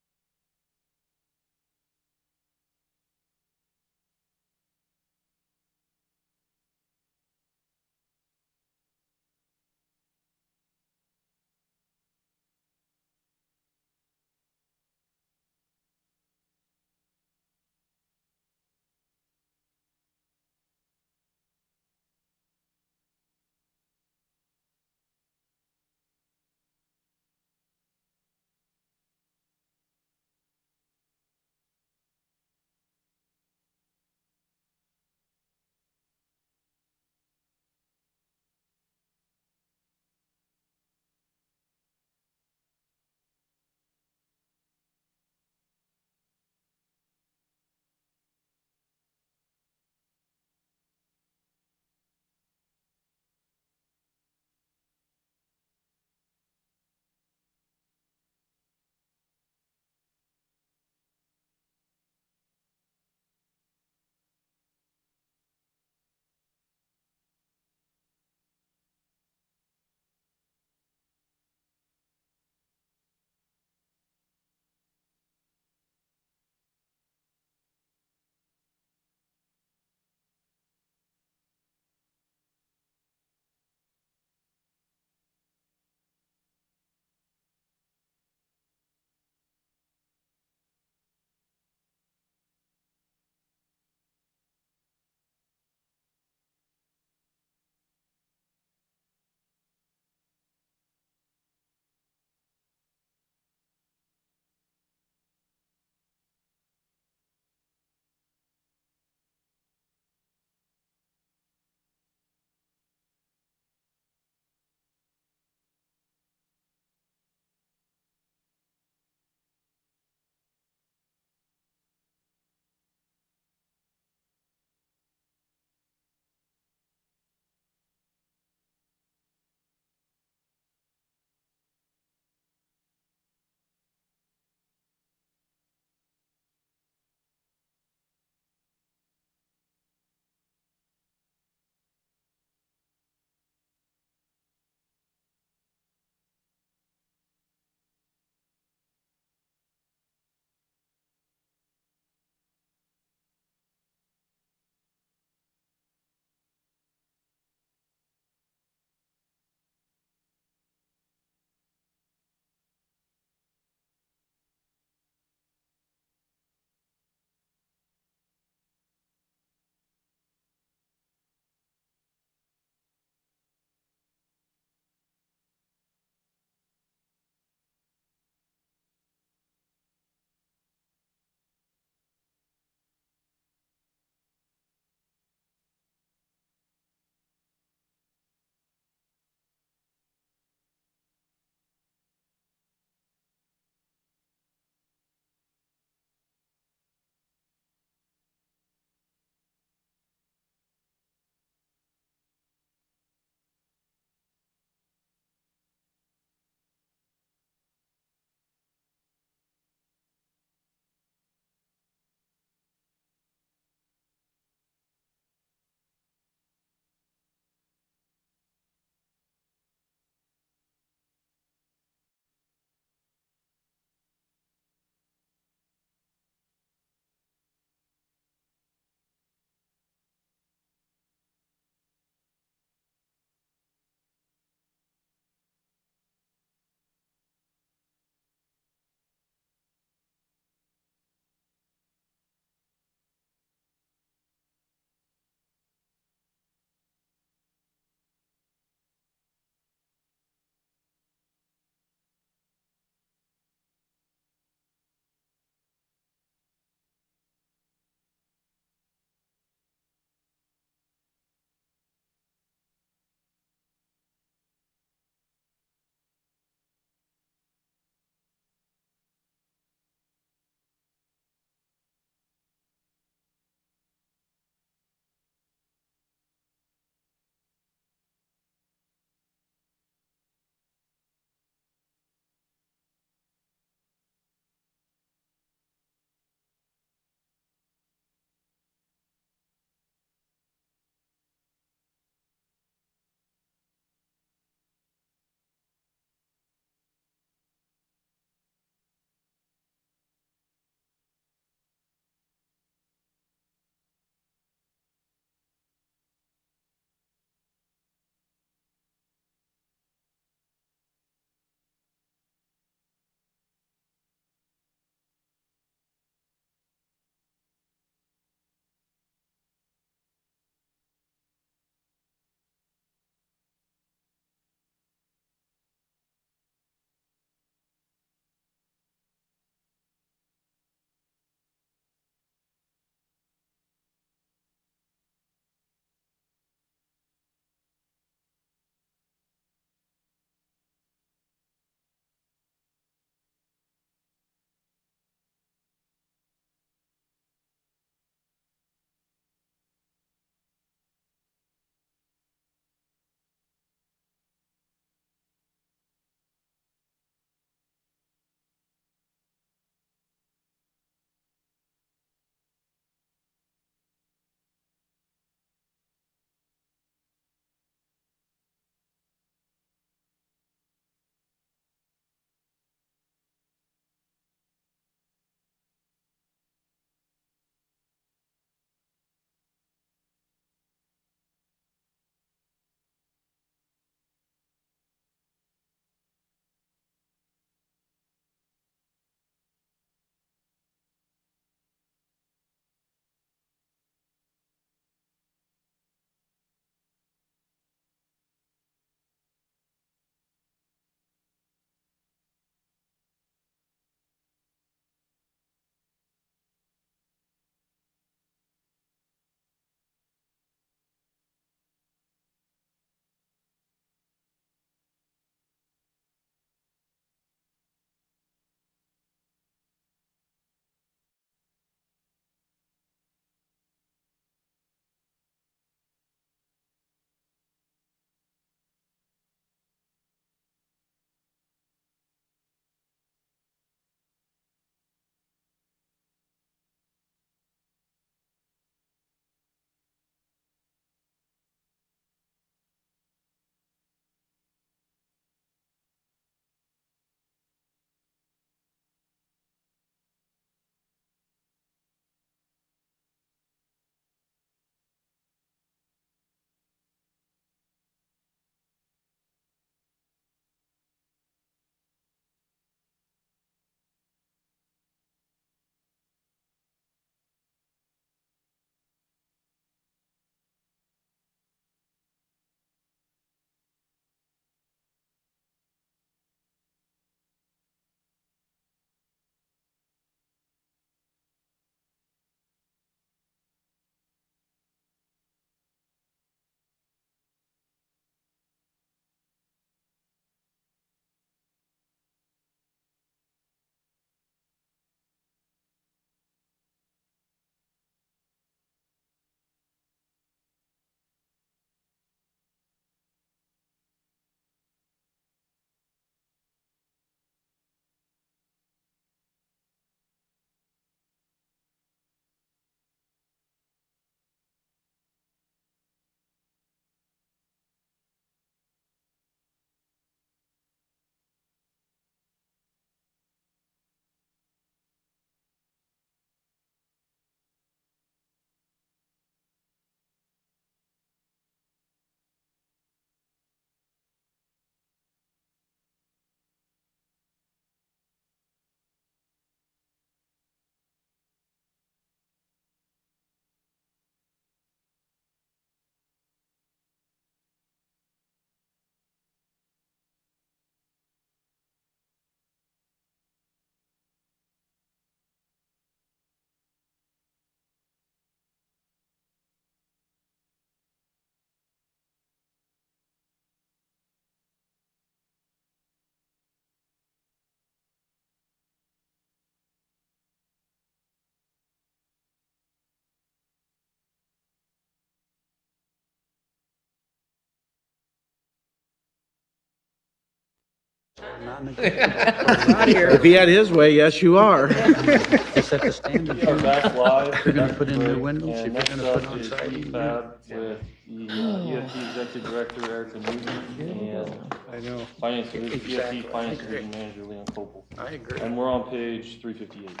If he had his way, yes, you are. They set the standard. We are back live. You're gonna put in new windows, And if you're next gonna put up on is siding. EFAB with the EFT Executive Director Erica Newton and I know. Finance Division, Exactly. EFT Finance I agree. Division Manager Leon Copel. I agree. And we're on page 358.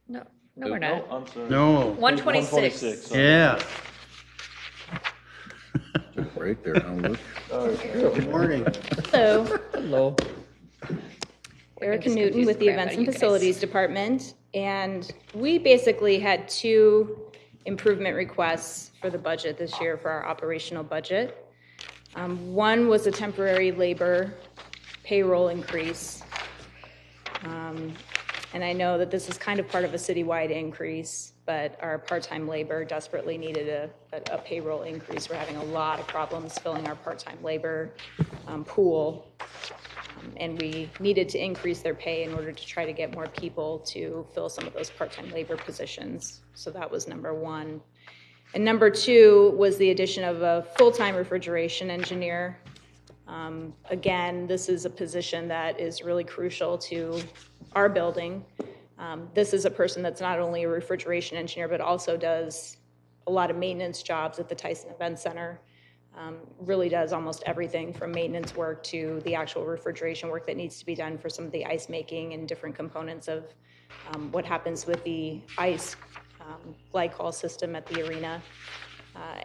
No, we're not. I'm sorry. No. 126. sorry. Yeah. Right there, now look. Good morning. Hello, Hello. Erica just Newton confuse with the the crap out Events of and you guys. Facilities Department. And we basically had two improvement requests for the budget this year for our operational budget. One was a temporary labor payroll increase. And I know that this is kind of part of a citywide increase, but our part-time labor desperately needed a payroll increase. We're having a lot of problems filling our part-time labor pool. And we needed to increase their pay in order to try to get more people to fill some of those part-time labor positions. So that was number one. And number two was the addition of a full-time refrigeration engineer. Again, this is a position that is really crucial to our building. This is a person that's not only a refrigeration engineer, but also does a lot of maintenance jobs at the Tyson Event Center. Really does almost everything from maintenance work to the actual refrigeration work that needs to be done for some of the ice making and different components of what happens with the ice glycol system at the arena.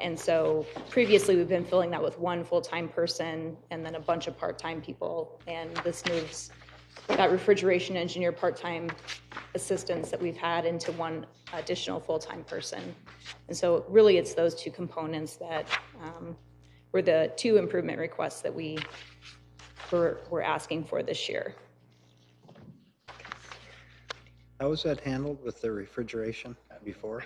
And so previously we've been filling that with one full-time person and then a bunch of part-time people. And this moves that refrigeration engineer part-time assistants that we've had into one additional full-time person. And so really it's those two components that were the two improvement requests that we were asking for this year. How was that handled with the refrigeration before?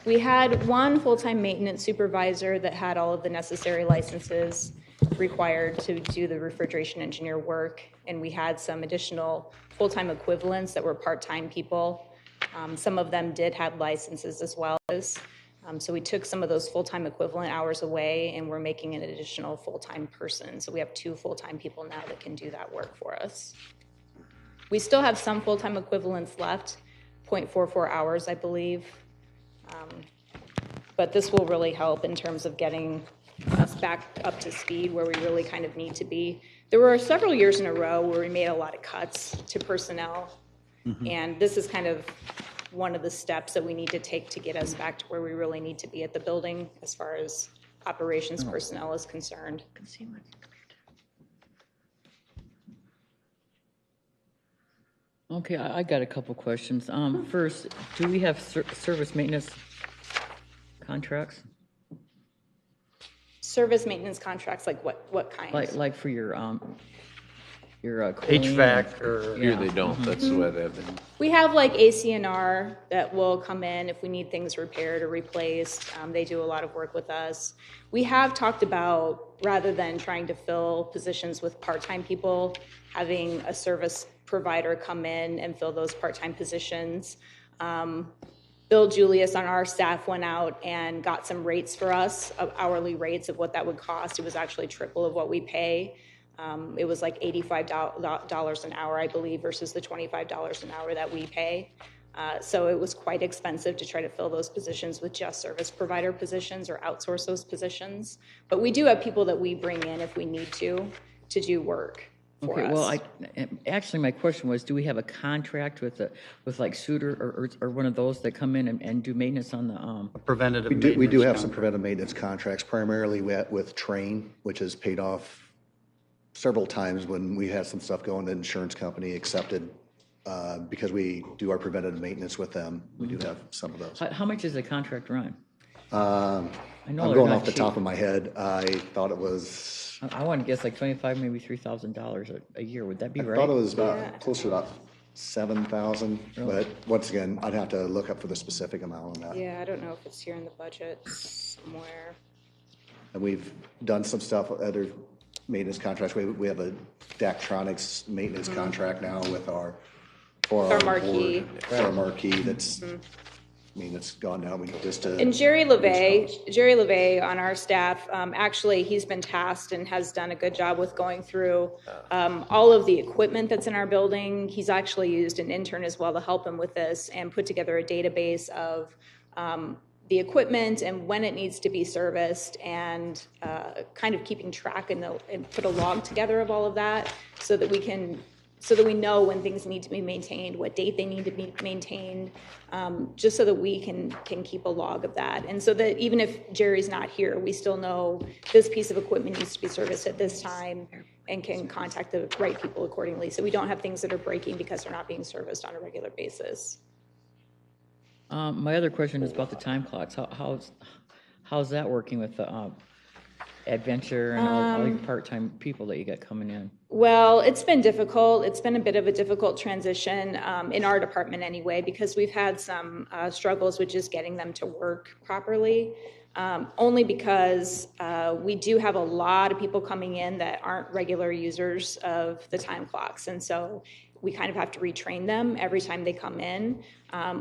We had one full-time maintenance supervisor that had all of the necessary licenses required to do the refrigeration engineer work, and we had some additional full-time equivalents that were part-time people. Some of them did have licenses as well as, so we took some of those full-time equivalent hours away, and we're making an additional full-time person. So we have two full-time people now that can do that work for us. We still have some full-time equivalents left, 0.44 hours, I believe. But this will really help in terms of getting us back up to speed where we really kind of need to be. There were several years in a row where we made a lot of cuts to personnel. And this is kind of one of the steps that we need to take to get us back to where we really need to be at the building as far as operations personnel is concerned. Okay, I got a couple questions. First, do we have service maintenance contracts? Service maintenance contracts, like what kind? Like for your cooling? HVAC or? Here they don't, that's the way they've been. We have like ACNR that will come in if we need things repaired or replaced. They do a lot of work with us. We have talked about, rather than trying to fill positions with part-time people, having a service provider come in and fill those part-time positions. Bill Julius on our staff went out and got some rates for us, of hourly rates of what that would cost. It was actually triple of what we pay. It was like $85 an hour, I believe, versus the $25 an hour that we pay. So it was quite expensive to try to fill those positions with just service provider positions or outsource those positions. But we do have people that we bring in if we need to do work for us. Okay, well, actually, my question was, do we have a contract with like Suter or one of those that come in and do maintenance on the, Preventative We maintenance. do have some contract. preventive maintenance contracts, primarily with Train, which has paid off several times when we had some stuff going, the insurance company accepted, because we do our preventative maintenance with them. We do have some of those. how much does the contract run? I'm know they're going not off the cheap. top of my head. I thought it was, I want to guess like $25, maybe $3,000 a year. Would that be I right? thought it was about, closer to about 7,000. Really? But once again, I'd have to look up for the specific amount on that. Yeah, I don't know if it's here in the budget somewhere. And we've done some stuff, other maintenance contracts. We have a Daktronics maintenance contract now with our, for Our marquee. board, for our marquee that's I mean, it's gone down, we need this to. And Jerry LeVay on our staff, actually, he's been tasked and has done a good job with going through all of the equipment that's in our building. He's actually used an intern as well to help him with this and put together a database of the equipment and when it needs to be serviced, and kind of keeping track and put a log together of all of that so that we know when things need to be maintained, what date they need to be maintained, just so that we can keep a log of that. And so that even if Jerry's not here, we still know this piece of equipment needs to be serviced at this time and can contact the right people accordingly. So we don't have things that are breaking because they're not being serviced on a regular basis. My other question is about the time clocks. How's that working with the Adventure and all your part-time people that you got coming in? Well, it's been difficult. It's been a bit of a difficult transition in our department anyway, because we've had some struggles with just getting them to work properly. Only because we do have a lot of people coming in that aren't regular users of the time clocks. And so we kind of have to retrain them every time they come in.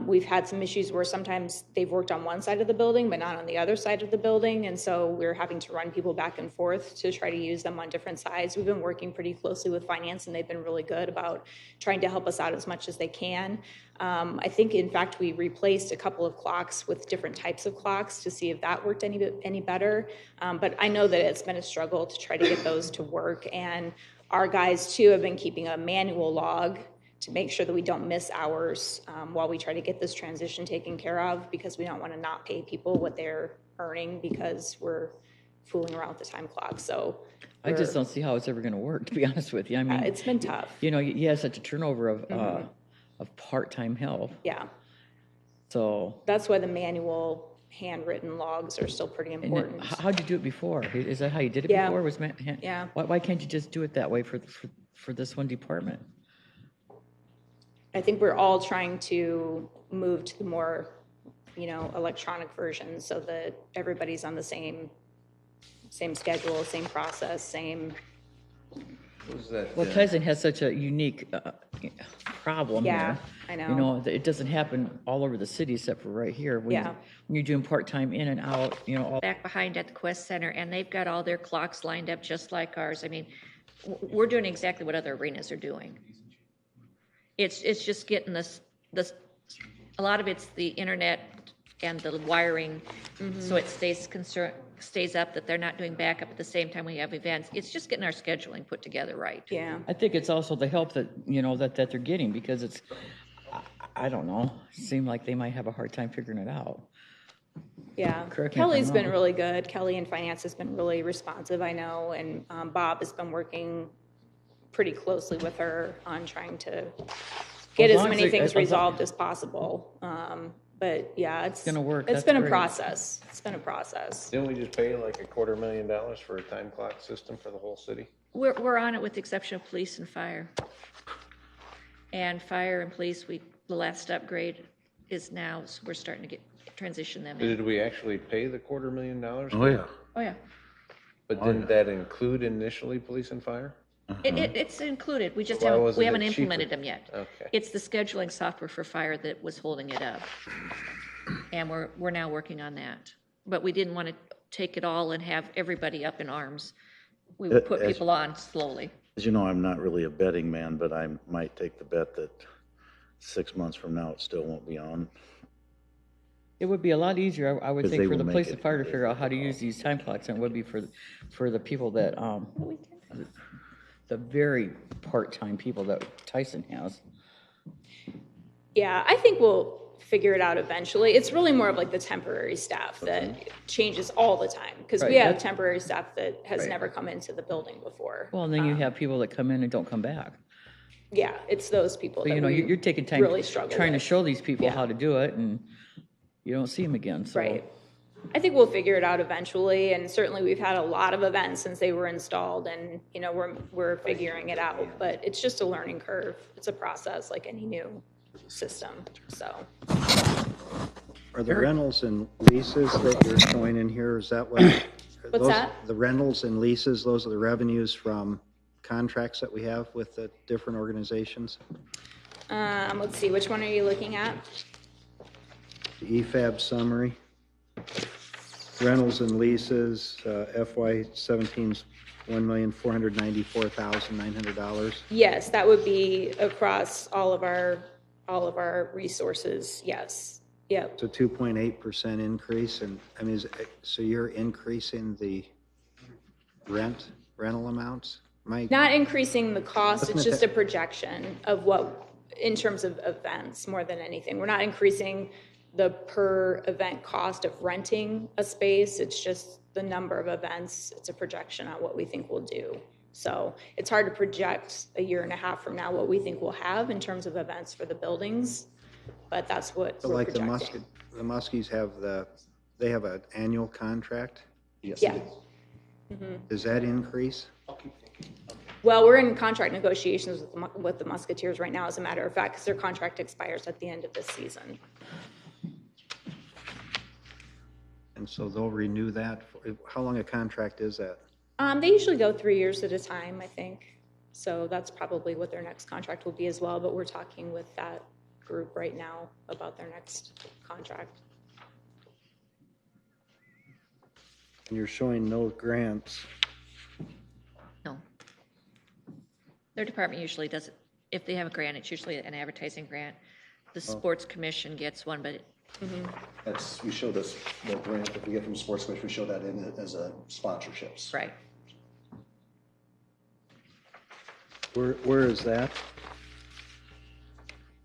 We've had some issues where sometimes they've worked on one side of the building, but not on the other side of the building. And so we're having to run people back and forth to try to use them on different sides. We've been working pretty closely with finance, and they've been really good about trying to help us out as much as they can. I think, in fact, we replaced a couple of clocks with different types of clocks to see if that worked any better. But I know that it's been a struggle to try to get those to work. And our guys, too, have been keeping a manual log to make sure that we don't miss hours while we try to get this transition taken care of, because we don't want to not pay people what they're earning because we're fooling around with the time clock. So I just don't see how it's ever going to work, to be honest with you. I mean, it's been tough. You know, you have such a turnover of part-time help. Yeah. So that's why the manual handwritten logs are still pretty important. How'd you do it before? Is that how you did it Yeah. before? Yeah. Why can't you just do it that way for this one department? I think we're all trying to move to the more, electronic version so that everybody's on the same schedule, same process, same. Well, Tyson has such a unique problem Yeah, here. I know. You know, it doesn't happen all over the city except for right here. When you're doing part-time in and out, all. Back behind at the Quest Center, and they've got all their clocks lined up just like ours. I mean, we're doing exactly what other arenas are doing. It's just getting this, a lot of it's the internet and the wiring, so it stays up, that they're not doing backup at the same time we have events. It's just getting our scheduling put together right. Yeah. I think it's also the help that, that they're getting, because it's, I don't know, seem like they might have a hard time figuring it out. Yeah, Correct me if I'm Kelly's been wrong. really good. Kelly in finance has been really responsive, I know, and Bob has been working pretty closely with her on trying to get As as long many as they- things as long- resolved as possible. But yeah, it's gonna work. It's That's been a great. process. It's been a process. Didn't we just pay like $250,000 for a time clock system for the whole city? We're on it with the exception of police and fire. And fire and police, the last upgrade is now, so we're starting to transition them in. Did we actually pay the $250,000? Oh, yeah. Oh, yeah. But didn't that include initially police and fire? It's included. We just Why haven't, wasn't we haven't it cheaper? implemented them yet. Okay. It's the scheduling software for fire that was holding it up. And we're now working on that. But we didn't want to take it all and have everybody up in arms. We would put As- people on slowly. As you know, I'm not really a betting man, but I might take the bet that 6 months from now, it still won't be on. It would be a lot easier, I would 'Cause think, they for will the make police it. and fire to figure out how to use these time clocks than it would be for the people that, the very part-time people that Tyson has. Yeah, I think we'll figure it out eventually. It's really more of like the temporary staff that changes all the time, because we Right, have that's- temporary staff that has Right. never come into the building before. Well, and then you have people that come in and don't come back. Yeah, it's those people So, that we you're taking time, really struggle trying to with. show these people Yeah. how to do it, and you don't see them again, so. Right. I think we'll figure it out eventually, and certainly we've had a lot of events since they were installed, and, we're figuring it out, but it's just a learning curve. It's a process like any new system, so. Are the rentals and leases that you're showing in here, is that what? What's that? The rentals and leases, those are the revenues from contracts that we have with the different organizations? Let's see, which one are you looking at? The EFAB summary. Rentals and leases, FY 17's $1,494,900. Yes, that would be across all of our resources, yes. Yep. So 2.8% increase, and I mean, so you're increasing the rental amounts? Not increasing the cost, Wasn't it's it just that- a projection of what, in terms of events, more than anything. We're not increasing the per event cost of renting a space, it's just the number of events. It's a projection on what we think we'll do. So it's hard to project a year and a half from now what we think we'll have in terms of events for the buildings, but that's what So we're like projecting. the Muskies they have an annual contract? Yeah. Mhm. Does that increase? Well, we're in contract negotiations with the Musketeers right now, as a matter of fact, because their contract expires at the end of this season. And so they'll renew that? How long a contract is that? They usually go 3 years at a time, I think. So that's probably what their next contract will be as well, but we're talking with that group right now about their next contract. And you're showing no grants. No. Their department usually does it. If they have a grant, it's usually an advertising grant. The sports commission gets one, but We show this, the grant that we get from Sports Commission, we show that in as a sponsorships. right. Where is that?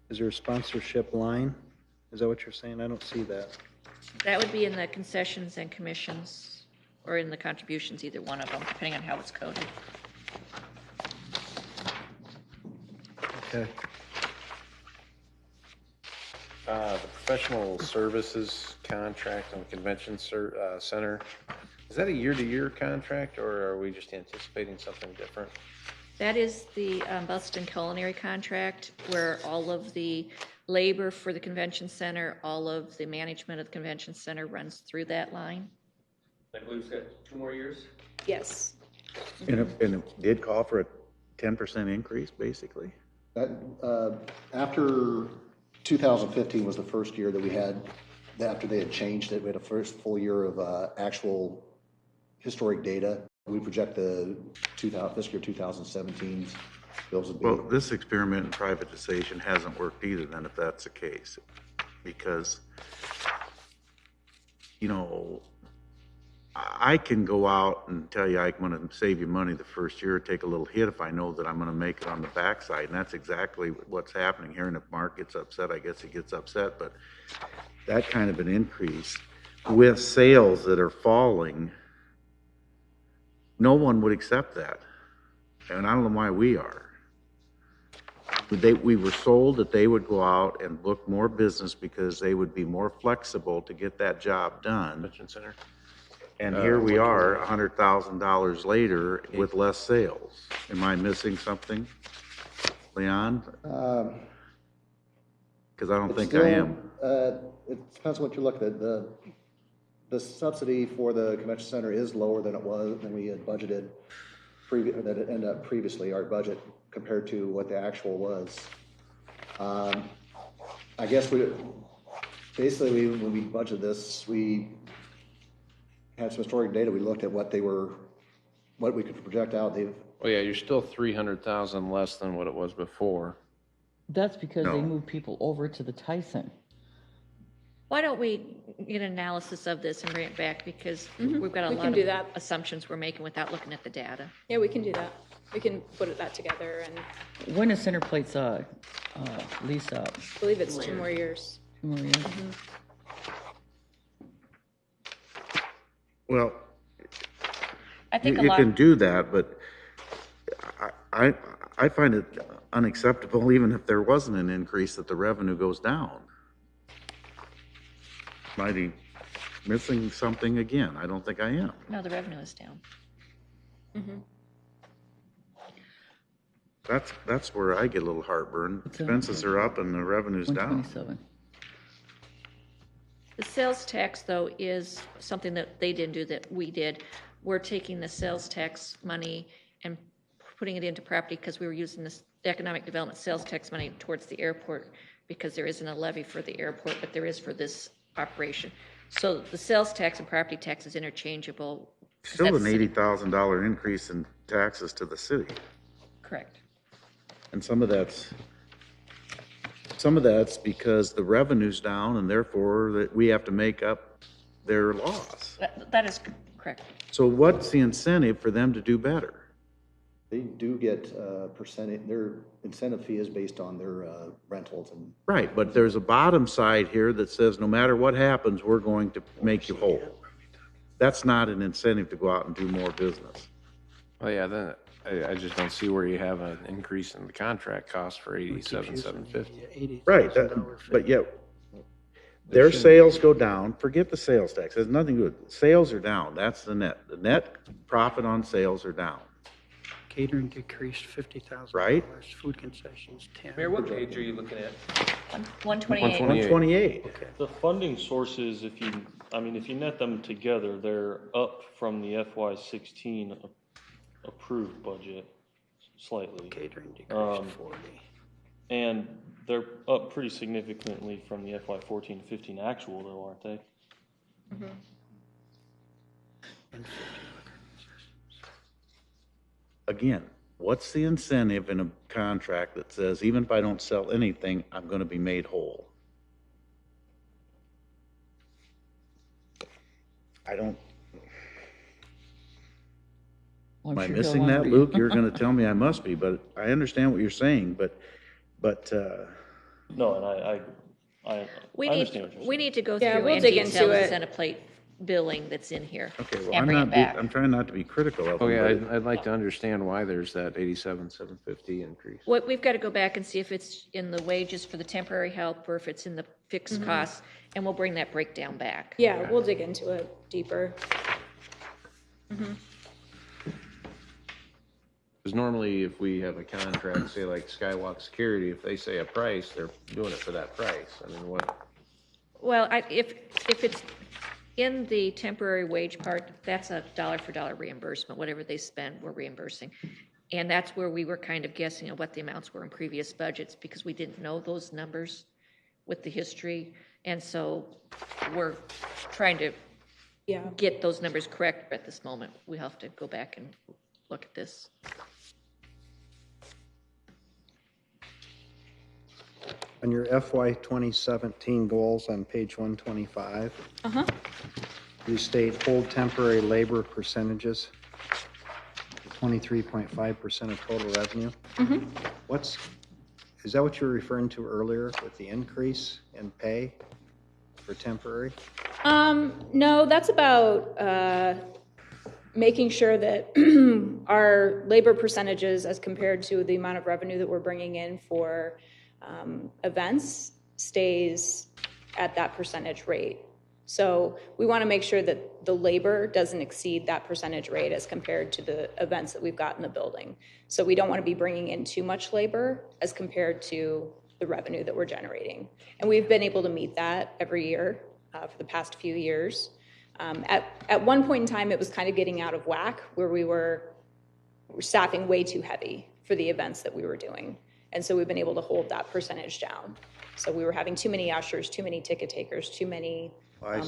Is there a sponsorship line? Is that what you're saying? I don't see that. That would be in the concessions and commissions, or in the contributions, either one of them, depending on how it's coded. Okay. The professional services contract on the convention center, is that a year-to-year contract, or are we just anticipating something different? That is the Boston Culinary contract, where all of the labor for the convention center, all of the management of the convention center runs through that line. I believe it's got 2 more years. Yes. And it did call for a 10% increase, basically? That, after 2015 was the first year that we had, after they had changed it, we had a first full year of actual historic data. We project the fiscal year 2017's bills would be. Well, this experiment in privatization hasn't worked either then, if that's the case. Because, you know, I can go out and tell you I'm going to save you money the first year, take a little hit if I know that I'm going to make it on the backside. And that's exactly what's happening here. And if Mark gets upset, I guess he gets upset. But that kind of an increase with sales that are falling, no one would accept that. And I don't know why we are. We were sold that they would go out and book more business because they would be more flexible to get that job done. Convention center? And here we are, $100,000 later with less sales. Am I missing something, Leon? Because I don't think I am. It depends on what you look at. The subsidy for the convention center is lower than it was, than we had budgeted, that it ended up previously, our budget, compared to what the actual was. I guess when we budgeted this, we had some historic data. We looked at what we could project out. Well, yeah, you're still 300,000 less than what it was before. That's because No. they moved people over to the Tyson. Why don't we get an analysis of this and bring it back, because we've got a We lot can do of that. assumptions we're making without looking at the data. Yeah, we can do that. We can put that together, and When is Center Plate's lease up? I believe it's 2 more years. 2 more years? Well, I think a you lot. can do that, but I find it unacceptable, even if there wasn't an increase, that the revenue goes down. Might be missing something again. I don't think I am. No, the revenue is down. That's where I get a little heartburn. Expenses are up and the revenue's down. 127. The sales tax, though, is something that they didn't do that we did. We're taking the sales tax money and putting it into property, because we were using this economic development sales tax money towards the airport, because there isn't a levy for the airport, but there is for this operation. So the sales tax and property tax is interchangeable. Still an That's- $80,000 increase in taxes to the city. Correct. And some of that's because the revenue's down and therefore that we have to make up their loss. That is correct. So what's the incentive for them to do better? They do get percentage, their incentive fee is based on their rentals and. Right, but there's a bottom side here that says no matter what happens, we're going to make you whole. That's not an incentive to go out and do more business. Well, yeah, then I just don't see where you have an increase in the contract cost for 87,750. Right, but yet their sales go down, forget the sales tax, it has nothing to do with it. Sales are down, that's the net. The net profit on sales are down. Catering decreased $50,000. Right. Food concessions, 10. Mayor, what page are you looking at? 128. 128. The funding sources, if you net them together, they're up from the FY16 approved budget slightly. Catering decreased 40. And they're up pretty significantly from the FY14-15 actual though, aren't they? Again, what's the incentive in a contract that says even if I don't sell anything, I'm going to be made whole? I don't. Am I missing that, Luke? You're going to tell me I must be, but I understand what you're saying, but. No, and I We understand what you're we need to go Yeah, through we'll and dig detail into the it. Senate plate billing that's in here Okay, well, and bring it back. I'm trying not to be critical of Oh, yeah, them, I'd like to understand why there's that 87,750 increase. We've got to go back and see if it's in the wages for the temporary help or if it's in the fixed costs, and we'll bring that breakdown back. Yeah, we'll dig into it deeper. Because normally if we have a contract, say like Skywalk Security, if they say a price, they're doing it for that price. I mean, what? Well, if it's in the temporary wage part, that's a dollar for dollar reimbursement. Whatever they spend, we're reimbursing. And that's where we were kind of guessing at what the amounts were in previous budgets because we didn't know those numbers with the history. And so we're trying to get those numbers correct at this moment. We have to go back and look at this. On your FY 2017 goals on page 125, you state hold temporary labor percentages, 23.5% of total revenue. Is that what you were referring to earlier with the increase in pay for temporary? No, that's about making sure that our labor percentages as compared to the amount of revenue that we're bringing in for events stays at that percentage rate. So we want to make sure that the labor doesn't exceed that percentage rate as compared to the events that we've got in the building. So we don't want to be bringing in too much labor as compared to the revenue that we're generating. And we've been able to meet that every year for the past few years. At one point in time, it was kind of getting out of whack where we were staffing way too heavy for the events that we were doing. And so we've been able to hold that percentage down. So we were having too many ushers, too many ticket takers, too many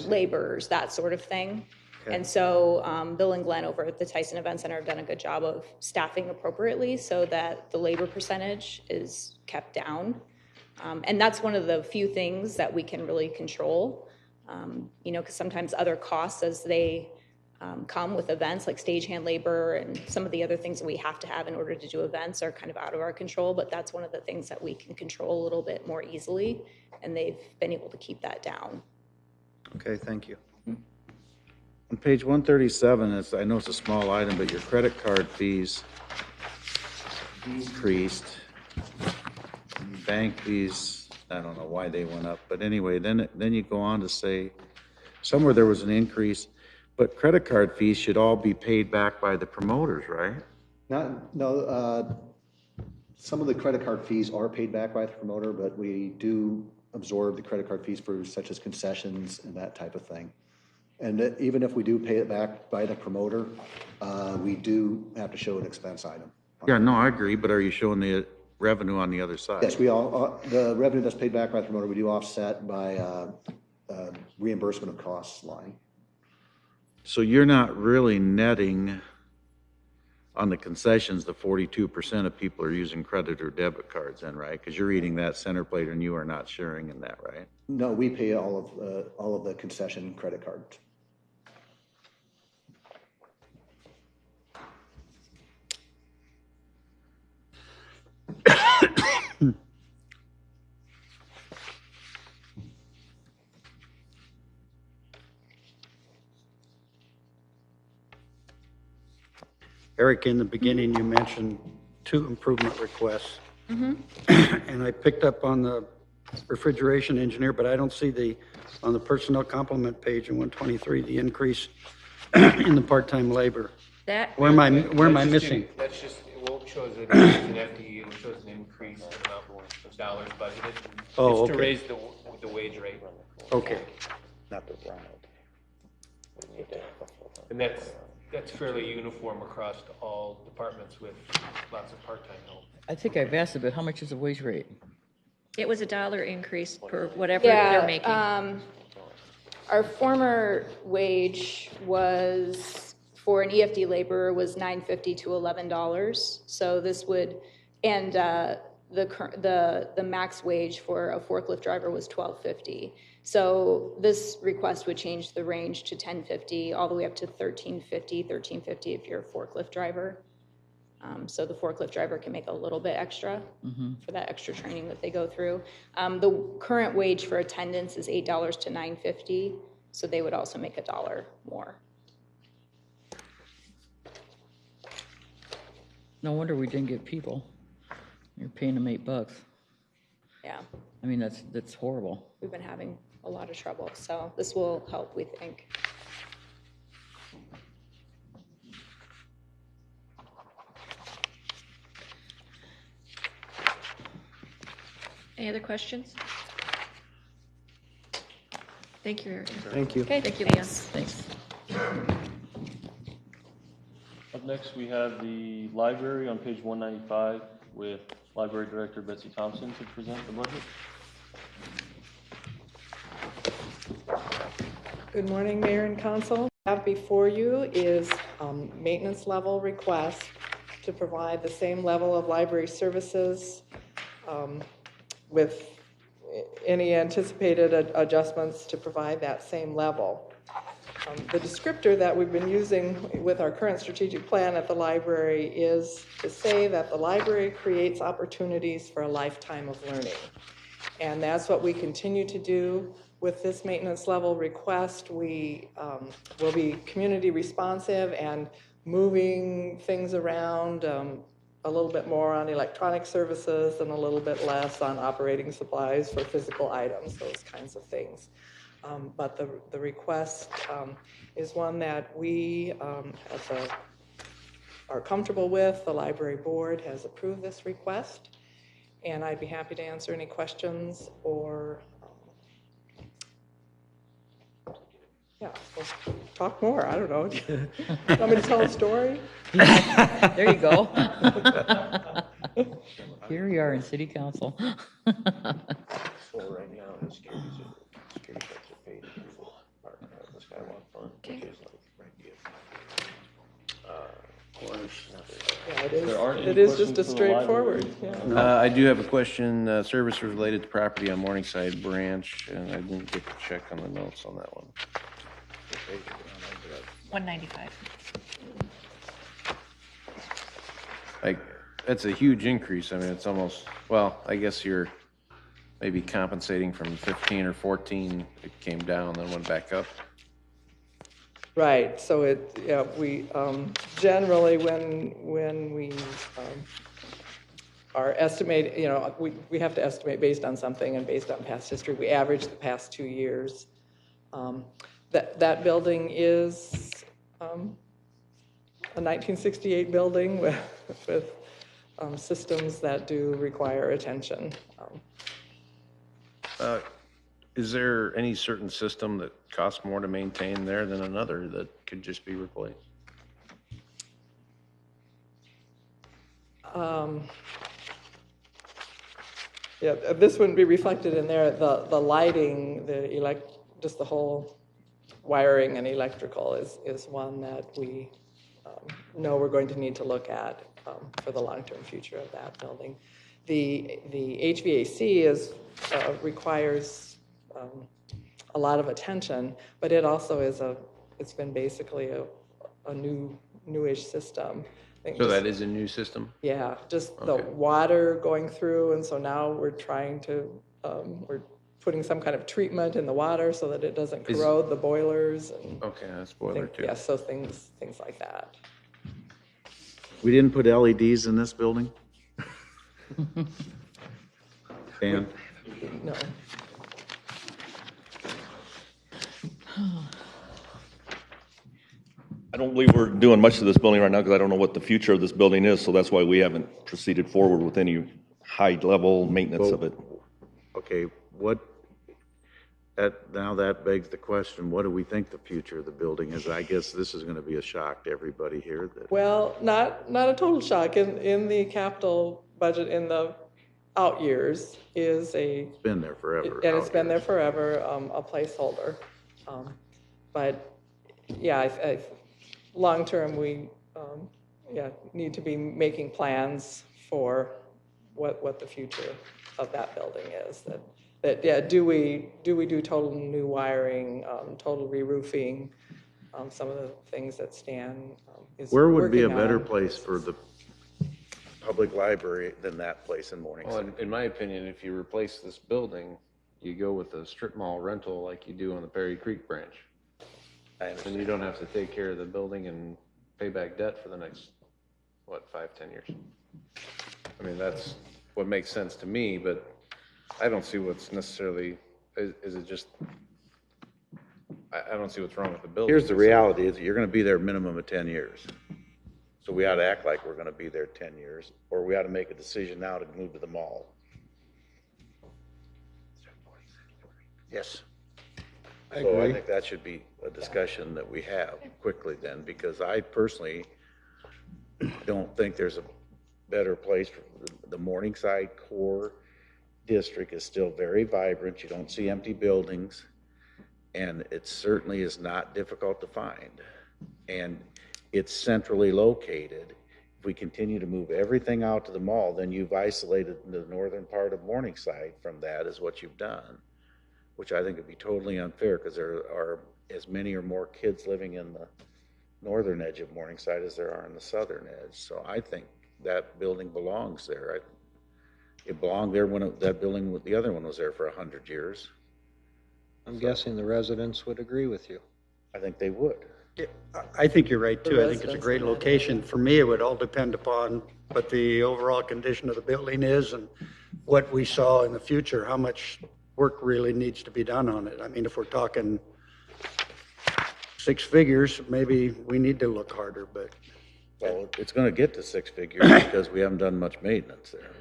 laborers, that sort of thing. Okay. And so Bill and Glenn over at the Tyson Event Center have done a good job of staffing appropriately so that the labor percentage is kept down. And that's one of the few things that we can really control, because sometimes other costs as they come with events like stagehand labor and some of the other things that we have to have in order to do events are kind of out of our control, but that's one of the things that we can control a little bit more easily, and they've been able to keep that down. Okay, thank you. On page 137, I know it's a small item, but your credit card fees decreased. Bank fees, I don't know why they went up, but anyway, then you go on to say somewhere there was an increase, but credit card fees should all be paid back by the promoters, right? Some of the credit card fees are paid back by the promoter, but we do absorb the credit card fees for such as concessions and that type of thing. And even if we do pay it back by the promoter, we do have to show an expense item. Yeah, no, I agree, but are you showing the revenue on the other side? Yes, the revenue that's paid back by the promoter, we do offset by reimbursement of costs line. So you're not really netting on the concessions, the 42% of people are using credit or debit cards then, right? Because you're eating that center plate and you are not sharing in that, right? No, we pay all of the concession credit cards. Eric, in the beginning, you mentioned 2 improvement requests. And I picked up on the refrigeration engineer, but I don't see on the personnel complement page in 123, the increase in the part-time labor. Where am I missing? That's just, it won't show as an FTE, it shows an increase in the amount of dollars budgeted. Oh, It's to okay. raise the wage rate. Okay. Not the brown. And that's fairly uniform across all departments with lots of part-time help. I think I've asked a bit, how much is the wage rate? It was $1 increase per whatever they're making. Our former wage was, for an EFD laborer, was $9.50 to $11. So this would, and the max wage for a forklift driver was $12.50. So this request would change the range to $10.50 all the way up to $13.50 if you're a forklift driver. So the forklift driver can make a little bit extra for that extra training that they go through. The current wage for attendants is $8 to $9.50, so they would also make $1 more. No wonder we didn't get people. You're paying them $8. Yeah, I mean, that's horrible. we've been having a lot of trouble, so this will help, we think. Any other questions? Thank you, Eric. Thank you. Okay, thank you, Leon. Thanks. Up next, we have the library on page 195 with Library Director Betsy Thompson to present the budget. Good morning, Mayor and Council. What I have before you is maintenance level request to provide the same level of library services with any anticipated adjustments to provide that same level. The descriptor that we've been using with our current strategic plan at the library is to say that the library creates opportunities for a lifetime of learning. And that's what we continue to do with this maintenance level request. We will be community responsive and moving things around a little bit more on electronic services and a little bit less on operating supplies for physical items, those kinds of things. But the request is one that we are comfortable with. The library board has approved this request, and I'd be happy to answer any questions or we'll talk more. I don't know. Want me to tell a story? There you go. Here we are in city council. So right now, the security cards are paid in full. The Skywalk Fund, which is like right here. Yeah, it There aren't is. any It is questions just a from the library. straightforward. Yeah. I do have a question, services related to property on Morningside Branch, and I didn't get to check on the notes on that one. 195. Like, that's a huge increase. I mean, it's almost, well, I guess you're maybe compensating from 15 or 14, it came down, then went back up. Right, so we generally, when we are estimating, we have to estimate based on something and based on past history. We average the past 2 years. That building is a 1968 building with systems that do require attention. Is there any certain system that costs more to maintain there than another that could just be replaced? Yeah, this wouldn't be reflected in there. The lighting, just the whole wiring and electrical is one that we know we're going to need to look at for the long-term future of that building. The HVAC requires a lot of attention, but it also it's been basically a newish system. I think So just- that is a new system? Yeah, just the water going through, and so now we're trying to, we're putting some kind of treatment in the water so that it doesn't corrode the boilers and. Okay, that's boiler too. Yeah, so things like that. We didn't put LEDs in this building? Dan? No. I don't believe we're doing much to this building right now because I don't know what the future of this building is, so that's why we haven't proceeded forward with any high-level maintenance of it. Okay, now that begs the question, what do we think the future of the building is? I guess this is gonna be a shock to everybody here that, Well, not a total shock. In the capital budget in the out years is it's been there forever. and it's been there forever, a placeholder. But yeah, long-term, we need to be making plans for what the future of that building is. Do we do total new wiring, total re-roofing, some of the things that Stan is Where would be a working better on. place for the public library than that place in Well, Morningside? in my opinion, if you replace this building, you go with a strip mall rental like you do on the Perry Creek branch. And you don't have to take care of the building and pay back debt for the next, 5-10 years. I mean, that's what makes sense to me, but I don't see what's necessarily, is it just, I don't see what's wrong with the building. Here's the reality, is you're gonna be there a minimum of 10 years. So we ought to act like we're gonna be there 10 years, or we ought to make a decision now to move to the mall. Yes. So I think that should be a discussion that we have quickly then, because I personally don't think there's a better place for the Morningside core district is still very vibrant. You don't see empty buildings, and it certainly is not difficult to find. And it's centrally located. If we continue to move everything out to the mall, then you've isolated the northern part of Morningside from that is what you've done, which I think would be totally unfair because there are as many or more kids living in the northern edge of Morningside as there are in the southern edge. So I think that building belongs there. It belonged there when that building, the other one was there for 100 years. I'm guessing the residents would agree with you. I think they would. I think you're right, too. The I think it's a residents great of that location. For me, it would all depend upon what the overall condition of the building is and what we saw in the future, how much work really needs to be done on it. I mean, if we're talking 6 figures, maybe we need to look harder, but Well, it's gonna get to 6 figures because we haven't done much maintenance there.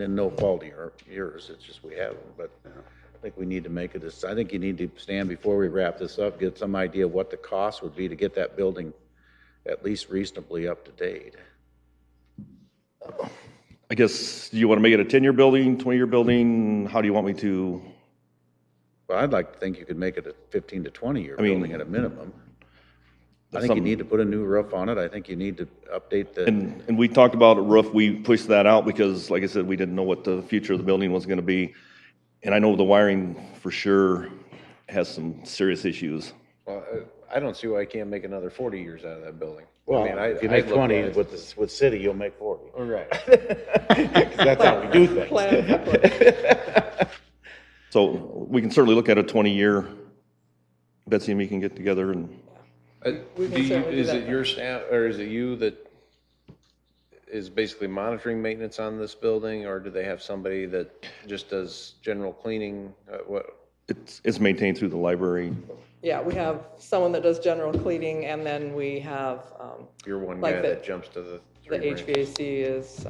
And no fault of yours, it's just we haven't, but I think we need to make it, I think you need to stand before we wrap this up, get some idea of what the cost would be to get that building at least reasonably up to date. I guess, do you want to make it a 10-year building, 20-year building? How do you want me to? Well, I'd like to think you could make it a 15 to 20-year I mean, building at a minimum. I that's think you something- need to put a new roof on it. I think you need to update the, And we talked about a roof, we pushed that out because, like I said, we didn't know what the future of the building was going to be. And I know the wiring for sure has some serious issues. Well, I don't see why I can't make another 40 years out of that building. well, if you make 20 with city, you'll make 40. All right. 'Cause that's how we do things. So we can certainly look at a 20-year. Betsy and me can get together and, We can certainly do Is that. it your staff, or is it you that is basically monitoring maintenance on this building, or do they have somebody that just does general cleaning? it's maintained through the library. Yeah, we have someone that does general cleaning, and then we have, You're one Like guy the- that jumps to the the three rings. HVAC is,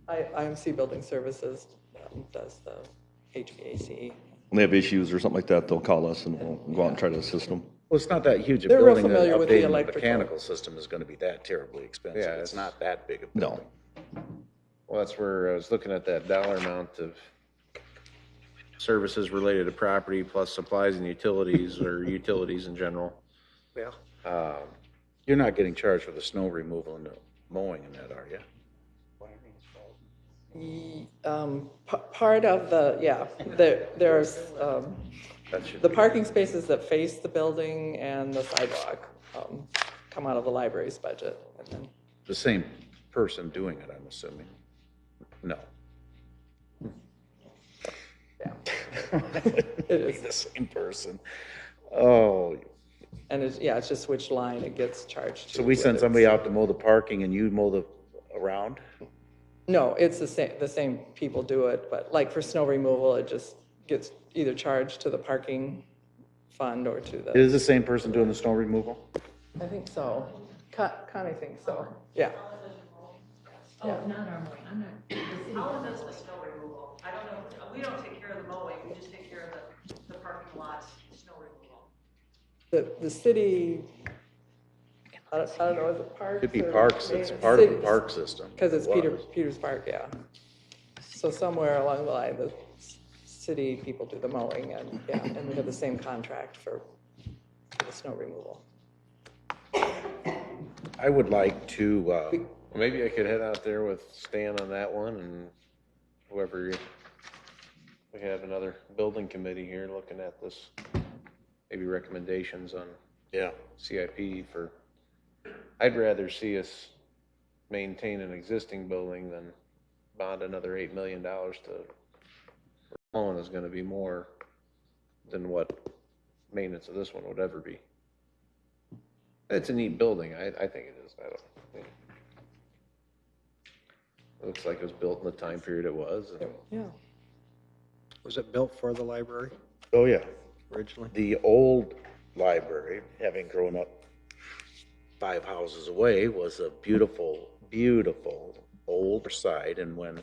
IMC Building Services does the HVAC. When they have issues or something like that, they'll call us and we'll go out and try to assist them. Well, it's not that huge a They're real building. that familiar with the updating electrical. mechanical system is gonna be that terribly expensive. Yeah, It's it's- not that big a No. building. Well, that's where I was looking at that dollar amount of services related to property plus supplies and utilities or utilities in general. Yeah. You're not getting charged for the snow removal and the mowing in that, are you? Part of the, yeah, there's the parking spaces that face the building and the sidewalk come out of the library's budget. And then The same person doing it, I'm assuming? No. Yeah. It is the same person. Oh. And it's, yeah, it's just which line it gets charged to. So we send whether somebody it's- out to mow the parking and you mow the around? No, it's the same people do it, but like for snow removal, it just gets either charged to the parking fund or to It the, is the same person doing the snow removal? I think so. Connie thinks so, yeah. Oh, not our mowing, I'm not. Alan does the snow removal. I don't know, we don't take care of the mowing, we just take care of the parking lots, snow removal. The city, I don't know, is it Parks? It'd be or- parks, it's part of the park system. Because it's It was. Peters Park, yeah. So somewhere along the line, the city people do the mowing and, yeah, and we have the same contract for the snow removal. I would like to, Well, maybe I could head out there with Stan on that one and whoever, we have another building committee here looking at this, maybe recommendations on yeah, CIP for, I'd rather see us maintain an existing building than bond another $8 million to, Mullen is gonna be more than what maintenance of this one would ever be. It's a neat building, I think it is, it looks like it was built in the time period it was. and- Yeah. Was it built for the library oh yeah. originally? The old library, having grown up 5 houses away, was a beautiful, beautiful old site. And when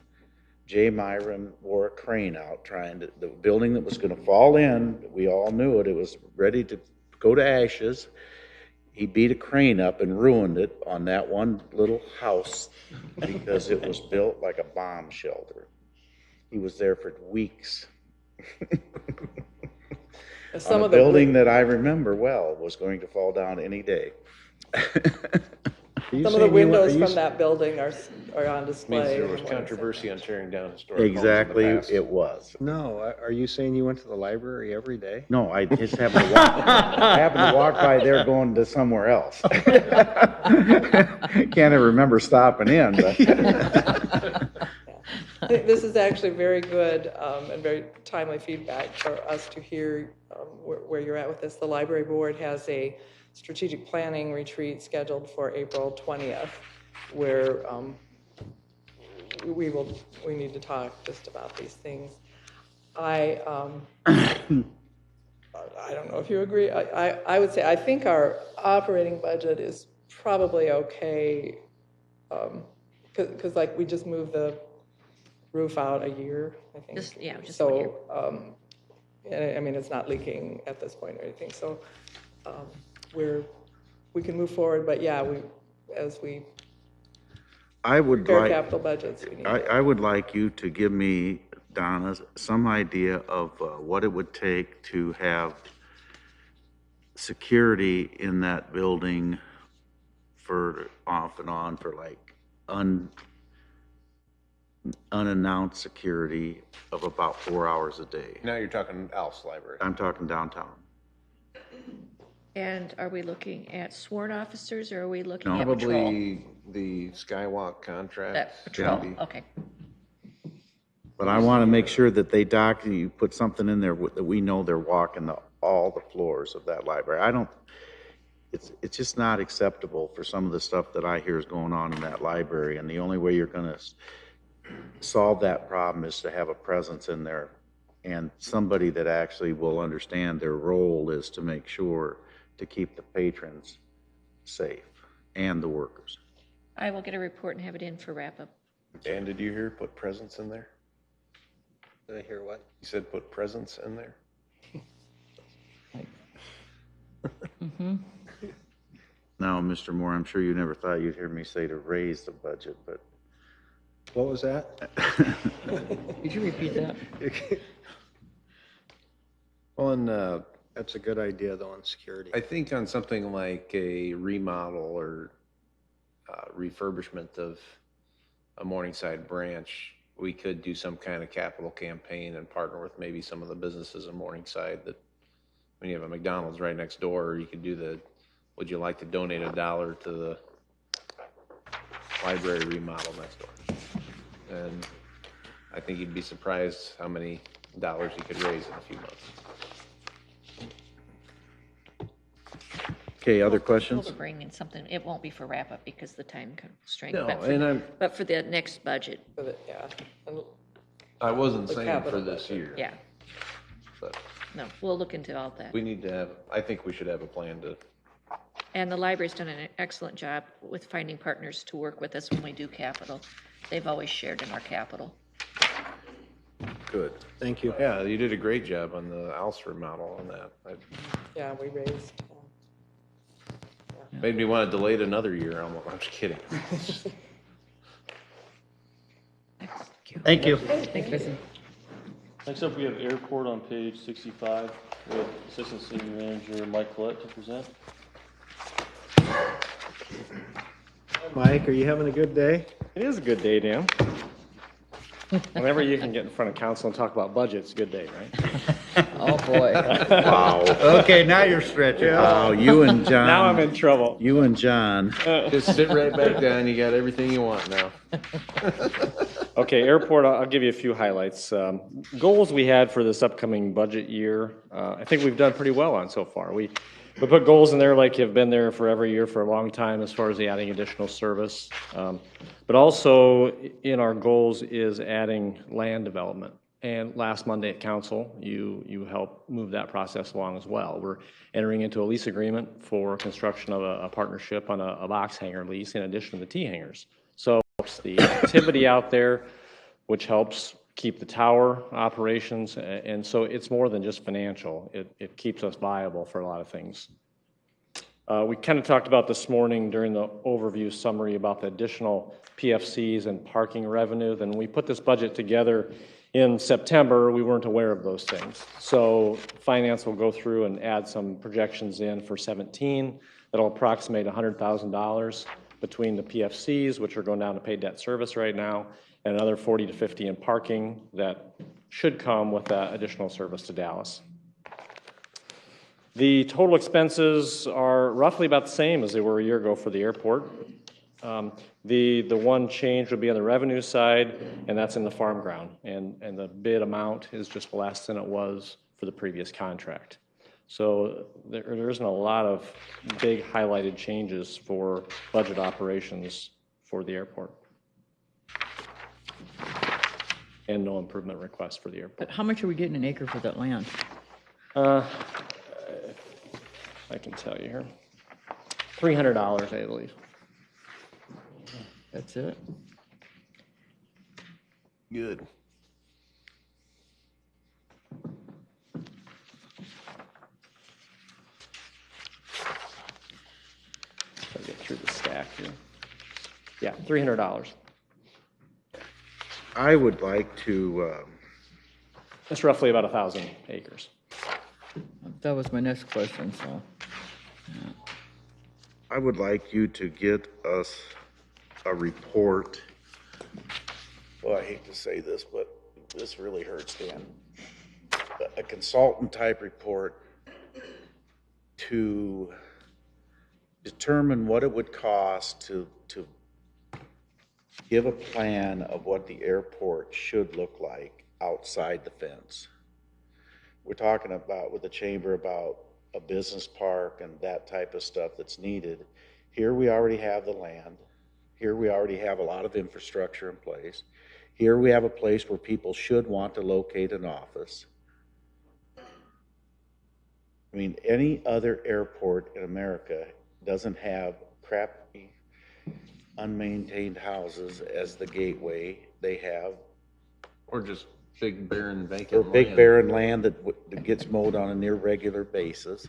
Jay Myron wore a crane out trying to, the building that was going to fall in, we all knew it, it was ready to go to ashes. He beat a crane up and ruined it on that one little house because it was built like a bomb shelter. He was there for weeks. Some on a of the building that I remember well was going to fall down any day. Some of the windows from that building are on Means display. there was controversy on tearing down historic homes in the Exactly, past. it was. No, are you saying you went to the library every day? No, I just happened to walk, I happened to walk by there going to somewhere else. Can't even remember stopping in, but. I think this is actually very good and very timely feedback for us to hear where you're at with this. The library board has a strategic planning retreat scheduled for April 20th, where we need to talk just about these things. I don't know if you agree. I would say I think our operating budget is probably okay, because like we just moved the roof out a year, I think. Just 1 year. So, I mean, it's not leaking at this point or anything, so we can move forward, but yeah, as we I would prepare like, capital budgets, we need I would like you to give me, Donna, some idea of what it would take to have security in that building for off and on for like unannounced security of about 4 hours a day. Now you're talking Alf's library. I'm talking downtown. And are we looking at sworn officers or are we looking at patrol? Probably the Skywalk contract. That patrol, maybe. okay. But I want to make sure that they you put something in there that we know they're walking all the floors of that library. It's just not acceptable for some of the stuff that I hear is going on in that library. And the only way you're going to solve that problem is to have a presence in there and somebody that actually will understand their role is to make sure to keep the patrons safe and the workers. I will get a report and have it in for wrap-up. Dan, did you hear put presents in there? Did I hear what? You said put presents in there? Now, Mr. Moore, I'm sure you never thought you'd hear me say to raise the budget, but. What was that? Could you repeat that? Well, and That's a good idea, though, on security. I think on something like a remodel or refurbishment of a Morningside branch, we could do some kind of capital campaign and partner with maybe some of the businesses in Morningside that, when you have a McDonald's right next door, you could do the, would you like to donate $1 to the library remodel next door? And I think you'd be surprised how many dollars you could raise in a few months. Okay, other We'll questions? bring in something, it won't be for wrap-up because the time constraint. No, but and but for the next budget, Yeah. And I wasn't The saying capital for this budget. year. yeah, But no, we'll look into all that. we need to have, I think we should have a plan to, And the library's done an excellent job with finding partners to work with us when we do capital. They've always shared in our capital. Good. Thank you. yeah, you did a great job on the Alsford model on that. yeah, we raised. Made me want to delay it another year. I'm just kidding. Thank you. Thank you. Next up, we have airport on page 65 with Assistant City Manager Mike Collette to present. Mike, are you having a good day? It is a good day, Dan. Whenever you can get in front of council and talk about budget, it's a good day, right? Oh, boy. Wow. Okay, now you're stretching. Wow, you and John. Now I'm in trouble. You and John. Just sit right back down. You got everything you want now. Okay, airport, I'll give you a few highlights. Goals we had for this upcoming budget year, I think we've done pretty well on so far. We put goals in there like have been there for every year for a long time as far as the adding additional service. But also in our goals is adding land development. And last Monday at council, you helped move that process along as well. We're entering into a lease agreement for construction of a partnership on a box hangar lease in addition to the T hangars. So it's the activity out there, which helps keep the tower operations. And so it's more than just financial. It keeps us viable for a lot of things. We kind of talked about this morning during the overview summary about the additional PFCs and parking revenue. Then we put this budget together in September, we weren't aware of those things. So finance will go through and add some projections in for 17 that'll approximate $100,000 between the PFCs, which are going down to paid debt service right now, and another 40 to 50 in parking that should come with that additional service to Dallas. The total expenses are roughly about the same as they were a year ago for the airport. The one change would be on the revenue side, and that's in the farm ground. And the bid amount is just less than it was for the previous contract. So there isn't a lot of big highlighted changes for budget operations for the airport. And no improvement requests for the airport. But how much are we getting an acre for that land? I can tell you here. $300, I believe. That's it? Good. I'll get through the stack here. Yeah, $300. I would like to, That's roughly about 1,000 acres. That was my next question, so. I would like you to get us a report. Well, I hate to say this, but this really hurts, Dan. A consultant type report to determine what it would cost to give a plan of what the airport should look like outside the fence. We're talking about with the chamber about a business park and that type of stuff that's needed. Here we already have the land. Here we already have a lot of infrastructure in place. Here we have a place where people should want to locate an office. I mean, any other airport in America doesn't have crappy, unmaintained houses as the gateway. They have, Or just big barren vacant or land. big barren land that gets mowed on an irregular basis.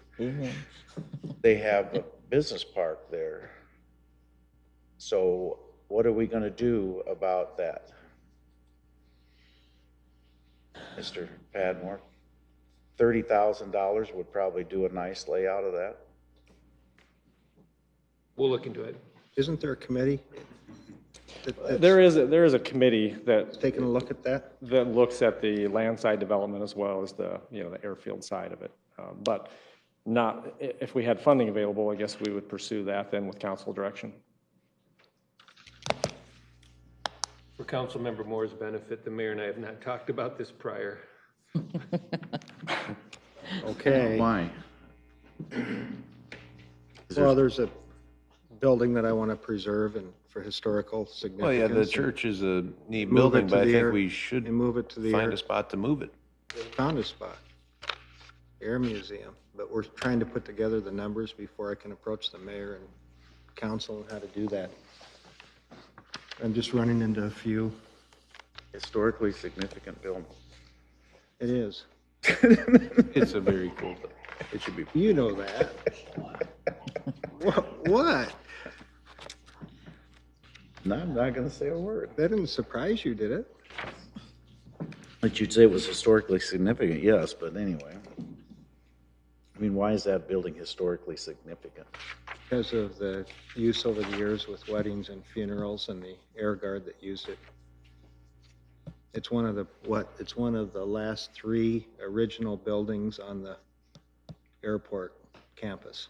They have a business park there. So what are we going to do about that? Mr. Padmore? $30,000 would probably do a nice layout of that. We'll look into it. Isn't there a committee? There is a committee that Taking a look at that? looks at the land side development as well as the, the airfield side of it. But not, if we had funding available, I guess we would pursue that then with council direction. For Councilmember Moore's benefit, the mayor and I have not talked about this prior. Okay. Why? Well, there's a building that I want to preserve and for historical Well, significance. yeah, the church is a neat Move building, it to but I the think air- we should and move it to the find air- a spot to move it. Found a spot. Air Museum, but we're trying to put together the numbers before I can approach the mayor and council on how to do that. I'm just running into a few. Historically significant building. It is. It's a very cool building. It should be. You know that. What? No, I'm not gonna say a word. That didn't surprise you, did it? But you'd say it was historically significant, yes, but anyway. I mean, why is that building historically significant? Because of the use over the years with weddings and funerals and the air guard that used it. It's one of the last 3 original buildings on the airport campus.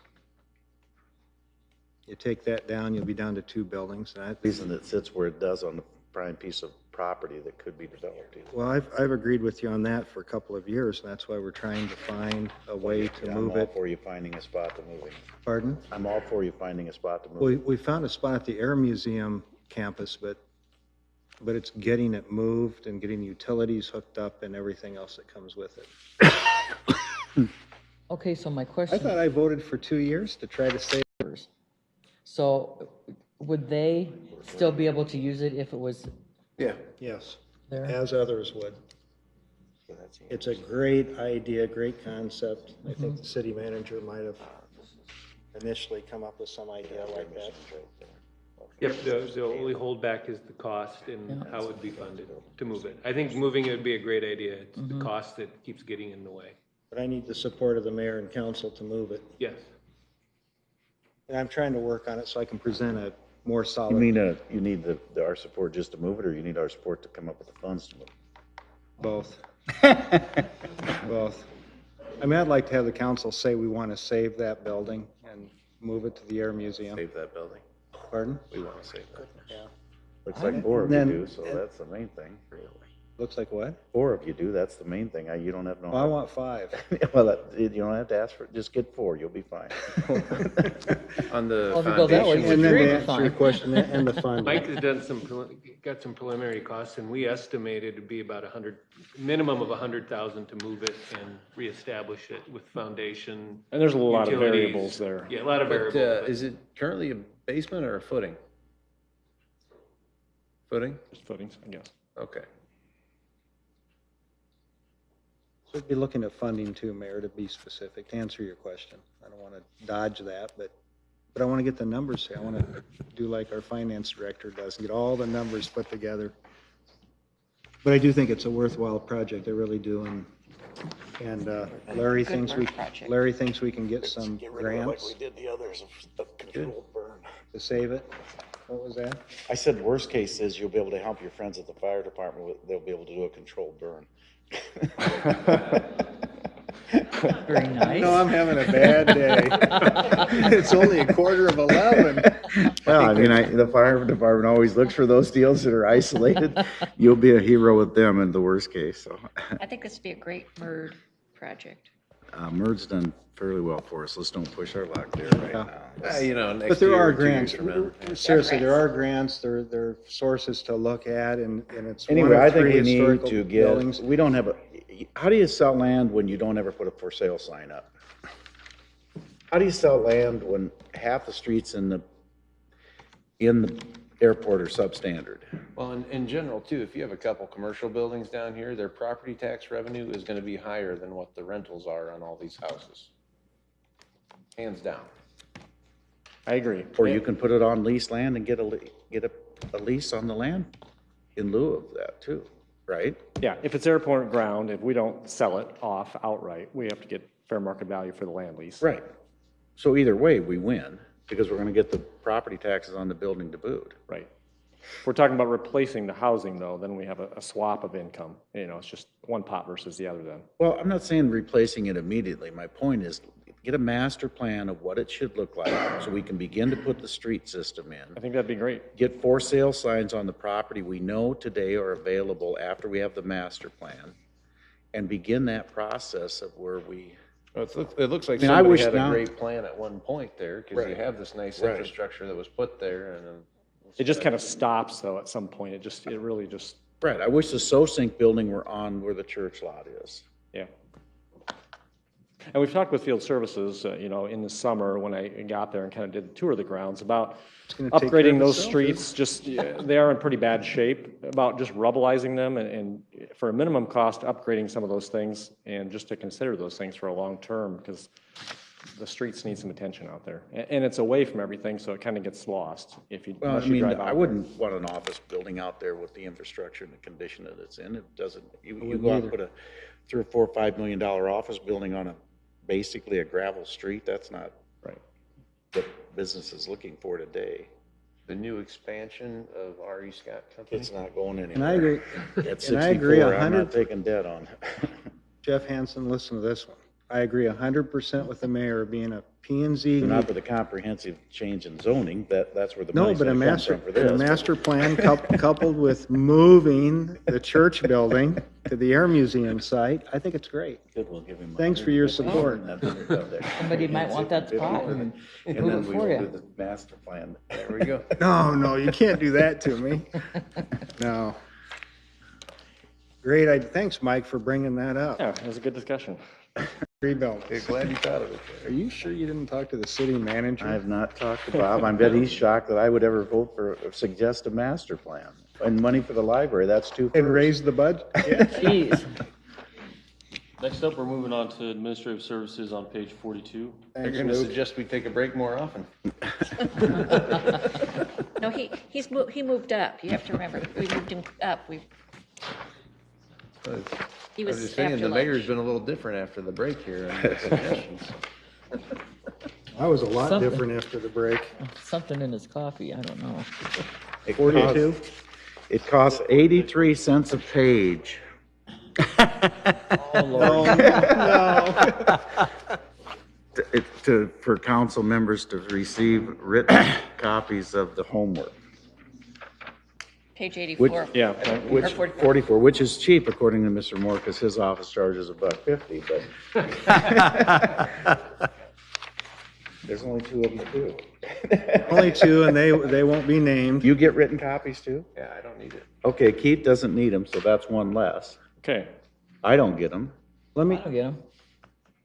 You take that down, you'll be down to 2 buildings. And Reason it sits where it does on the prime piece of property that could be developed. Well, I've agreed with you on that for a couple of years, and that's why we're trying to find a way to move I'm all it. for you finding a spot to move it. Pardon? I'm all for you finding a spot to move it. We found a spot at the Air Museum campus, but it's getting it moved and getting utilities hooked up and everything else that comes with it. Okay, so my I question. thought I voted for 2 years to try to save. So would they still be able to use it if it was Yeah. Yes, there? as others would. It's a great idea, great concept. I think the city manager might have initially come up with some idea like that. Yep, the only holdback is the cost and how it would be funded to move it. I think moving it would be a great idea. It's the cost that keeps getting in the way. But I need the support of the mayor and council to move it. Yes. And I'm trying to work on it so I can present a more solid. You mean, you need our support just to move it, or you need our support to come up with the funds to move it? Both. Both. I mean, I'd like to have the council say we want to save that building and move it to the Air Museum. Save that building? Pardon? We want to save that. Yeah. Looks like 4 of you Then- do, so that's the main thing. Looks like what? 4 of you do, that's the main thing. You don't have no. Oh, I want 5. Well, you don't have to ask for, just get 4, you'll be fine. On the Well, if you go that way, foundation, And then Three to would be answer your fine. question, and the funding. Mike has done got some preliminary costs, and we estimated it'd be about minimum of 100,000 to move it and reestablish it with foundation. And there's a lot of utilities. variables there. Yeah, a lot of but, variables. but- is it currently a basement or a footing? Footing? Just footings, I guess. Okay. We'd be looking at funding too, Mayor, to be specific, to answer your question. I don't want to dodge that, but I want to get the numbers here. I want to do like our finance director does, get all the numbers put together. But I do think it's a worthwhile project, I really do, and Larry thinks we can get some grants did the others, a controlled burn. to save it. What was that? I said, worst case is you'll be able to help your friends at the fire department they'll be able to do a controlled burn. Very nice. No, I'm having a bad day. It's only 11:15. Well, I mean, the fire department always looks for those deals that are isolated. You'll be a hero with them in the worst case, so. I think this would be a great MERD project. MERD's done fairly well for us. Let's don't push our luck there right now. But next there year are or 2 years grants. from now. Seriously, there are grants, there are sources to look at, and it's one Anyway, I of think 3 we need historical to buildings. we don't have how do you sell land when you don't ever put a for sale sign up? How do you sell land when half the streets in the airport are substandard? Well, in general too, if you have a couple commercial buildings down here, their property tax revenue is gonna be higher than what the rentals are on all these houses. Hands down. I agree. Or you can put it on leased land and get a lease on the land in lieu of that too. right? Yeah, if it's airport ground, if we don't sell it off outright, we have to get fair market value for the land lease. Right. So either way, we win, because we're gonna get the property taxes on the building to boot. Right. If we're talking about replacing the housing, though, then we have a swap of income. You know, it's just one pot versus the other then. Well, I'm not saying replacing it immediately. My point is, get a master plan of what it should look like, so we can begin to put the street system in. I think that'd be great. Get for sale signs on the property we know today are available after we have the master plan, and begin that process of where we. Well, it looks like I mean, I somebody wish had now- a great plan at one point there, because you Right. have this nice Right. infrastructure that was put there, and then. It just kind of stops, though, at some point. It really just, Right, I wish the SoSync building were on where the church lot is. yeah. And we've talked with Field Services, you know, in the summer when I got there and kind of did the tour of the grounds about gonna take care upgrading of those itself, streets. Just, they are in pretty bad shape, about just rubbleizing them and for a minimum cost, upgrading some of those things and just to consider those things for a long term, because the streets need some attention out there. And it's away from everything, so it kind of gets lost if you, Well, unless I you mean, drive out I there. wouldn't want an office building out there with the infrastructure and the condition that it's in. It doesn't, you wouldn't go out and either. put a $3 or $4 or $5 million office building on basically a gravel street, that's not right what business is looking for today. The new expansion of R.E. Scott Company. It's not going anywhere. And I agree, At and I agree 64, I'm 100, not taking debt on it. Jeff Hansen, listen to this one. I agree 100% with the mayor being a P and Z. Not with a comprehensive change in zoning, that's where the No, money's but a gonna come master, from for a this. master plan coupled with moving the church building to the Air Museum site, I think it's great. Good, we'll give him Thanks for your support. Somebody might want that spot and And move then it we for will you. do the master plan. There we go. No, you can't do that to me. No. Great, thanks, Mike, for bringing that up. Yeah, it was a good discussion. Rebuild. Glad you thought of it. Are you sure you didn't talk to the city manager? I have not talked to Bob. I bet he's shocked that I would ever vote for, or suggest a master plan. And money for the library, that's too. And raise the budget? Yeah. Jeez. Next up, we're moving on to administrative services on page 42. They're gonna suggest we take a break more often. No, he moved up. You have to remember, we moved him up. He I was was just saying, after the mayor's lunch. been a little different after the break here on the suggestions. I was a lot Something. different after the break. Something in his coffee, I don't know. 42? It costs 83 cents a page. Oh, Lord. For council members to receive written copies of the homework. Page Which, 84. Yeah. which, Or 44. 44, which is cheap according to Mr. Moore, because his office charges $1.50, but. There's only two of you too. Only two, and they won't be named. You get written copies too? Yeah, I don't need it. Okay, Keith doesn't need them, so that's one less. Okay. I don't get them. Let I me, don't get him.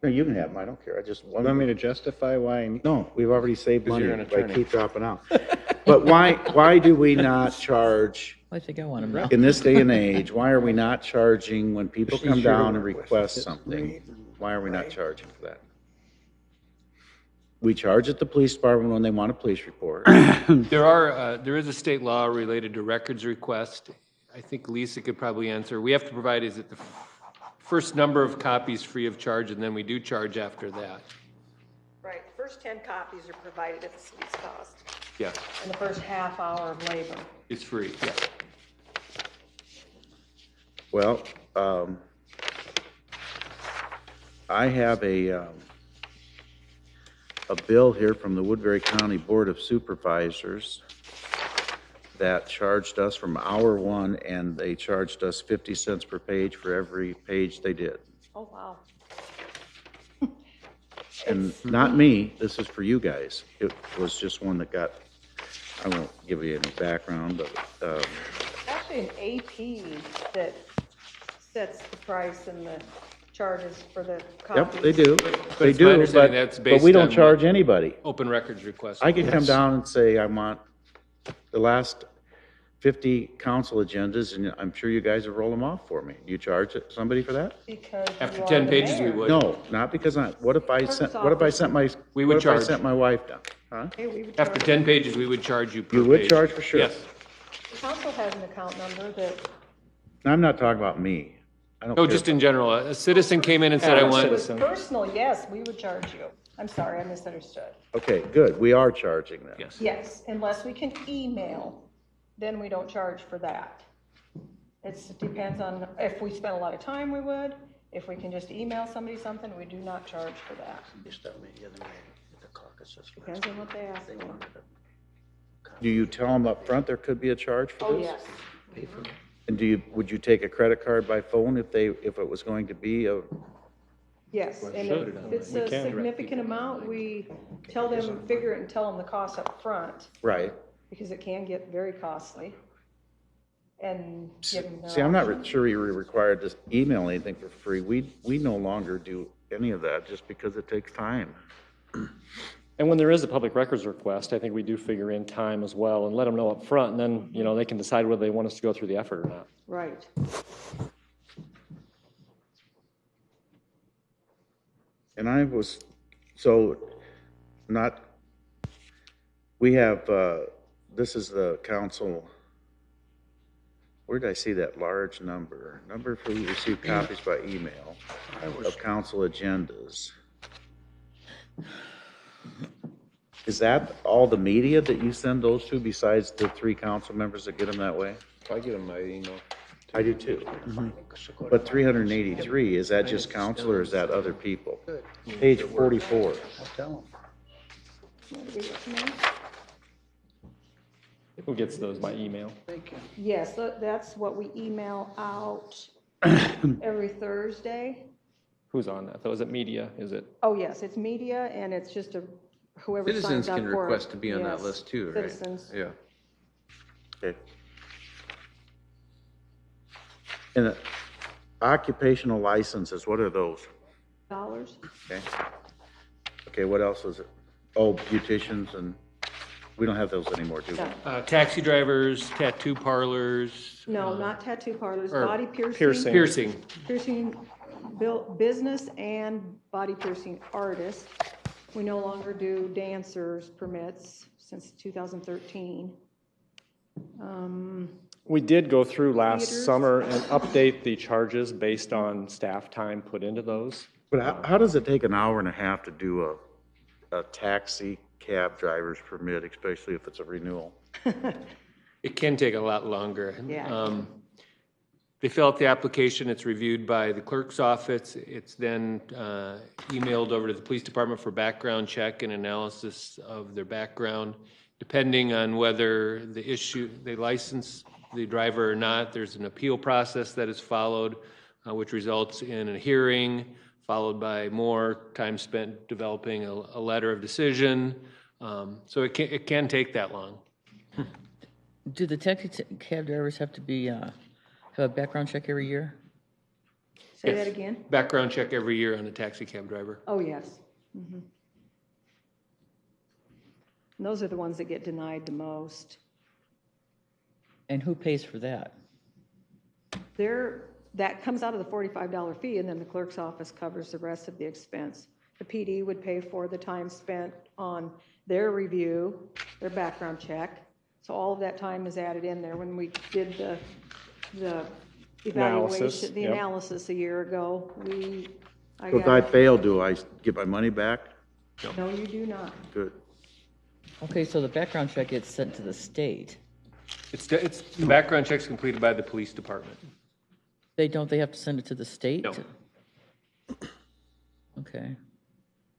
No, you can have them, I don't care, I just. want me to justify why I need? No, we've already saved 'Cause money you're an by attorney. Keith dropping out. But why do we not charge, I think I want him now. in this day and age, why are we not charging when people come down and request something? Why are we not charging for that? We charge at the police department when they want a police report. There is a state law related to records request. I think Lisa could probably answer. We have to provide, is it the first number of copies free of charge, and then we do charge after that? Right, first 10 copies are provided at the city's cost, Yeah, and the first half hour of labor. it's free, yeah. Well, I have a bill here from the Woodbury County Board of Supervisors that charged us from hour one, and they charged us 50 cents per page for every page they did. Oh, wow. And not me, this is for you guys. It was just one that got, I won't give you any background, but, Actually, an AP that sets the price and the charges for the copies. yep, they do. But They it's my do, understanding that's but based we don't on charge anybody. Open records request. I could come down and say, I want the last 50 council agendas, and I'm sure you guys will roll them off for me. Do you charge somebody for that? Because After you are 10 the pages, we mayor. would. No, not because what if I sent my, We would what if I charge. sent my wife down? Huh? Okay, we would After charge. 10 pages, we would charge you per page. You would charge for sure? Yes. The council has an account number that I'm not talking about me. I don't No, care just in about- general, a citizen came in and said, I want, Personal, yes, we would charge you. I'm sorry, I misunderstood. Okay, good. We are charging them. yes. Yes, unless we can email, then we don't charge for that. It depends on, if we spend a lot of time, we would. If we can just email somebody something, we do not charge for that. Depends on what they ask for. Do you tell them up front there could be a charge for Oh, this? yes. And would you take a credit card by phone if it was going to be a, Yes, and if it's a significant amount, we tell them, figure it and tell them the cost up front, right? because it can get very costly. And give them their See, I'm not option. sure you're required to email anything for free. We no longer do any of that just because it takes time. And when there is a public records request, I think we do figure in time as well and let them know up front, and then, you know, they can decide whether they want us to go through the effort or not. Right. And I was, so, we have, this is the council, where did I see that large number? Number for you receive copies by email of council agendas. Is that all the media that you send those to besides the 3 council members that get them that way? I get them by email. I do too. But 383, is that just council or is that other people? Page 44. Who gets those by email? Yes, that's what we email out every Thursday. Who's on that? Though, is it media? Is it? Oh, yes, it's media, and it's just whoever signs Citizens up can for it. request to be on that Yes, list too, right? Citizens. Yeah. Okay. And occupational licenses, what are those? Dollars. Okay. Okay, what else is it? Oh, beauticians and, we don't have those anymore, do we? No. Taxi drivers, tattoo parlors. No, not tattoo parlors, or body piercing. Piercing. Piercing, business and body piercing artists. We no longer do dancers permits since 2013. We did go through last Theaters. summer and update the charges based on staff time put into those. But how does it take an hour and a half to do a taxi cab driver's permit, especially if it's a renewal? It can take a lot longer. Yeah. They fill out the application, it's reviewed by the clerk's office, it's then emailed over to the police department for background check and analysis of their background. Depending on whether they license the driver or not, there's an appeal process that is followed, which results in a hearing, followed by more time spent developing a letter of decision. So it can take that long. Do the taxi cab drivers have to have a background check every year? Say Yes. that again? Background check every year on a taxi cab driver. Oh, yes. Mhm. And those are the ones that get denied the most. And who pays for that? That comes out of the $45 fee, and then the clerk's office covers the rest of the expense. The PD would pay for the time spent on their review, their background check. So all of that time is added in there. When we did the Analysis, evaluation, the yep. analysis a year ago, So if I fail, do I get my money back? No, you do not. Good. Okay, so the background check gets sent to the state. The background check's completed by the police department. They have to send it to the state? No. Okay.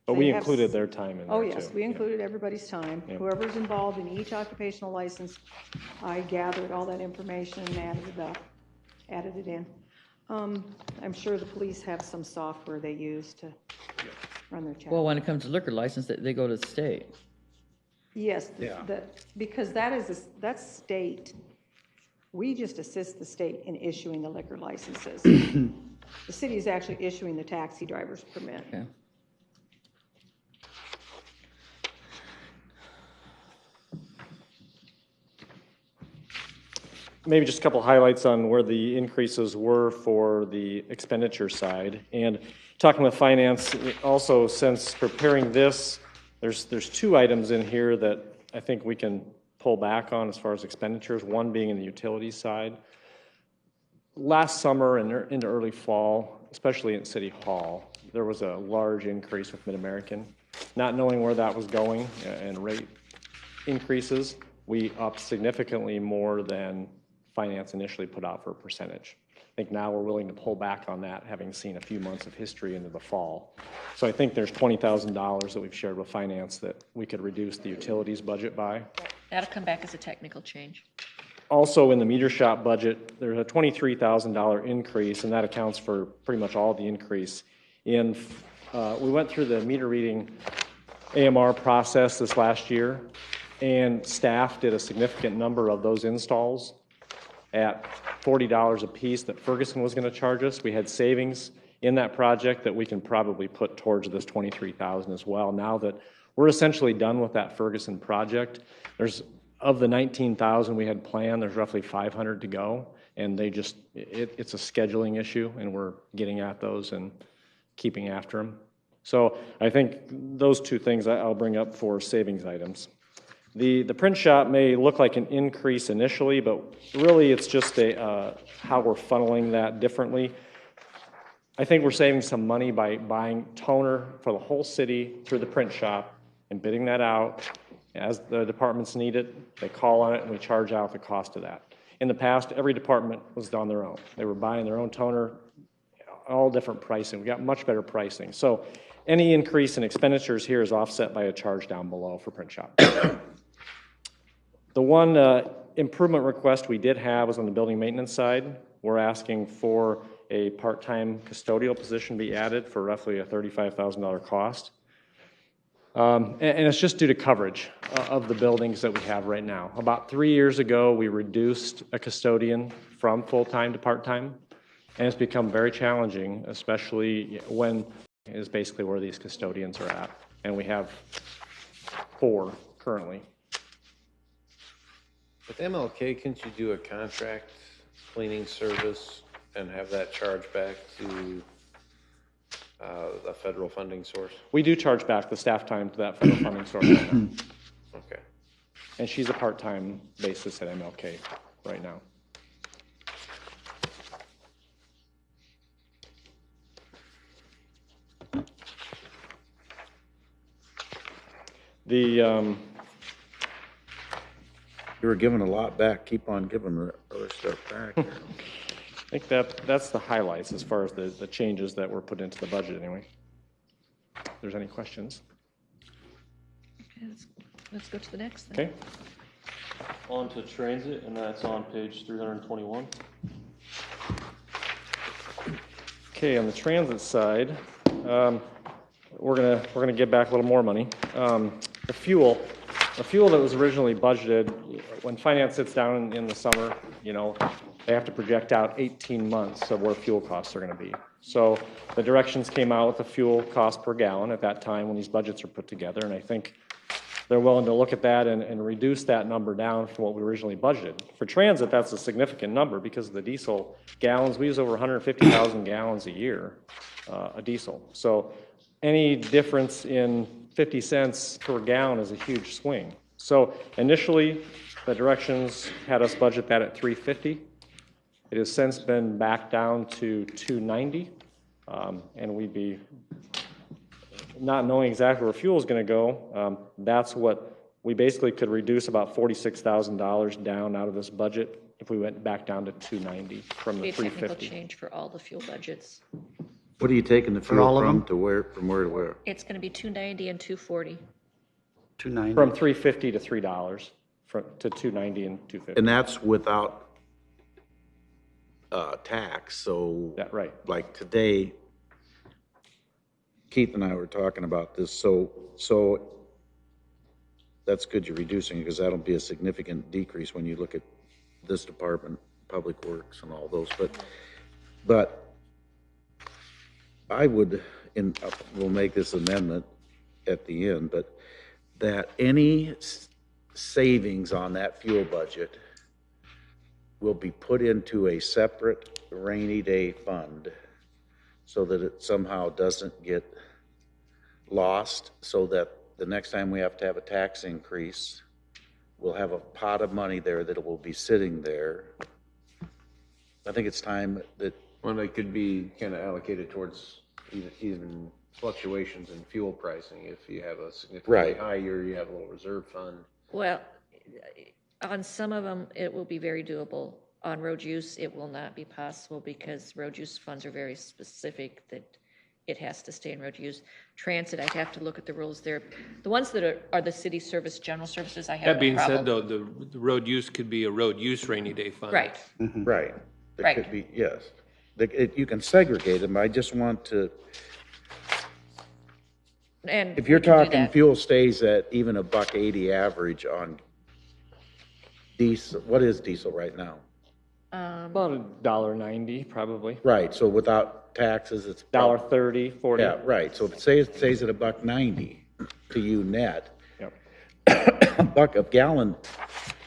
But They we have included their time in there Oh, too. yes, we included everybody's time. Yeah. Whoever's involved in each occupational license, I gathered all that information and added it in. I'm sure the police have some software they use to run their checks. Well, when it comes to liquor license, they go to the state. Yes, Yeah. because that's state. We just assist the state in issuing the liquor licenses. The city is actually issuing the taxi driver's permit. Okay. Maybe just a couple highlights on where the increases were for the expenditure side. And talking with finance, also since preparing this, there's 2 items in here that I think we can pull back on as far as expenditures, one being in the utilities side. last summer and into early fall, especially in City Hall, there was a large increase with Mid-American. Not knowing where that was going and rate increases, we upped significantly more than finance initially put out for a percentage. I think now we're willing to pull back on that, having seen a few months of history into the fall. So I think there's $20,000 that we've shared with finance that we could reduce the utilities budget by. That'll come back as a technical change. Also, in the meter shop budget, there's a $23,000 increase, and that accounts for pretty much all the increase. We went through the meter reading AMR process this last year, and staff did a significant number of those installs at $40 a piece that Ferguson was going to charge us. We had savings in that project that we can probably put towards this $23,000 as well. Now that we're essentially done with that Ferguson project, of the 19,000 we had planned, there's roughly 500 to go, and it's a scheduling issue, and we're getting at those and keeping after them. So I think those two things I'll bring up for savings items. The print shop may look like an increase initially, but really it's just how we're funneling that differently. I think we're saving some money by buying toner for the whole city through the print shop and bidding that out. As the departments need it, they call on it and we charge out the cost of that. In the past, every department was on their own. They were buying their own toner, all different pricing. We got much better pricing. So any increase in expenditures here is offset by a charge down below for print shop. The one improvement request we did have was on the building maintenance side. We're asking for a part-time custodial position be added for roughly a $35,000 cost. And it's just due to coverage of the buildings that we have right now. About 3 years ago, we reduced a custodian from full-time to part-time, and it's become very challenging, especially when is basically where these custodians are at. And we have 4 currently. With MLK, couldn't you do a contract cleaning service and have that charged back to a federal funding source? We do charge back the staff time to that federal funding source right now. Okay. And she's a part-time basis at MLK right now. You were giving a lot back, keep on giving the other stuff back. I think that's the highlights as far as the changes that were put into the budget anyway. If there's any questions? Okay, let's go to the next thing. Okay. On to transit, and that's on page 321. Okay, on the transit side, we're gonna give back a little more money. The fuel that was originally budgeted, when finance sits down in the summer, they have to project out 18 months of where fuel costs are going to be. So the directions came out with the fuel cost per gallon at that time when these budgets are put together, and I think they're willing to look at that and reduce that number down from what we originally budgeted. For transit, that's a significant number because of the diesel gallons. We use over 150,000 gallons a year of diesel. So any difference in 50 cents per gallon is a huge swing. So initially, the directions had us budget that at $3.50. It has since been back down to $2.90, and we'd be not knowing exactly where fuel is going to go. That's what we basically could reduce about $46,000 down out of this budget if we went back down to $2.90 from the Be a technical $3.50. change for all the fuel budgets. What are you taking the For all fuel of from them? to where, from where to where? It's going to be $2.90 and $2.40. $2.90. From $3.50 to $3, to $2.90 and $2.50. And that's without tax, so. Yeah, right. Like today, Keith and I were talking about this, so that's good you're reducing, because that'll be a significant decrease when you look at this department, Public Works and all those, but I would, we'll make this amendment at the end, but that any savings on that fuel budget will be put into a separate rainy day fund so that it somehow doesn't get lost, so that the next time we have to have a tax increase, we'll have a pot of money there that will be sitting there I think it's time that, Well, they could be kind of allocated towards even fluctuations in fuel pricing. If you have a significantly Right. high year, you have a little reserve fund. Well, on some of them, it will be very doable. On road use, it will not be possible because road use funds are very specific that it has to stay in road use. Transit, I'd have to look at the rules there. The ones that are the city service, general services, I have That no being said, problem. though, the road use could be a road use rainy day fund. Right. right. It Right. could be, yes. You can segregate them. I just want to, And if you're we can do talking that. fuel stays at even $1.80 average on diesel, what is diesel right now? About $1.90 probably. Right, so without taxes, it's. $1.30, 40. Yeah, right, so if it stays at $1.90 to you net. Yep. $1 a gallon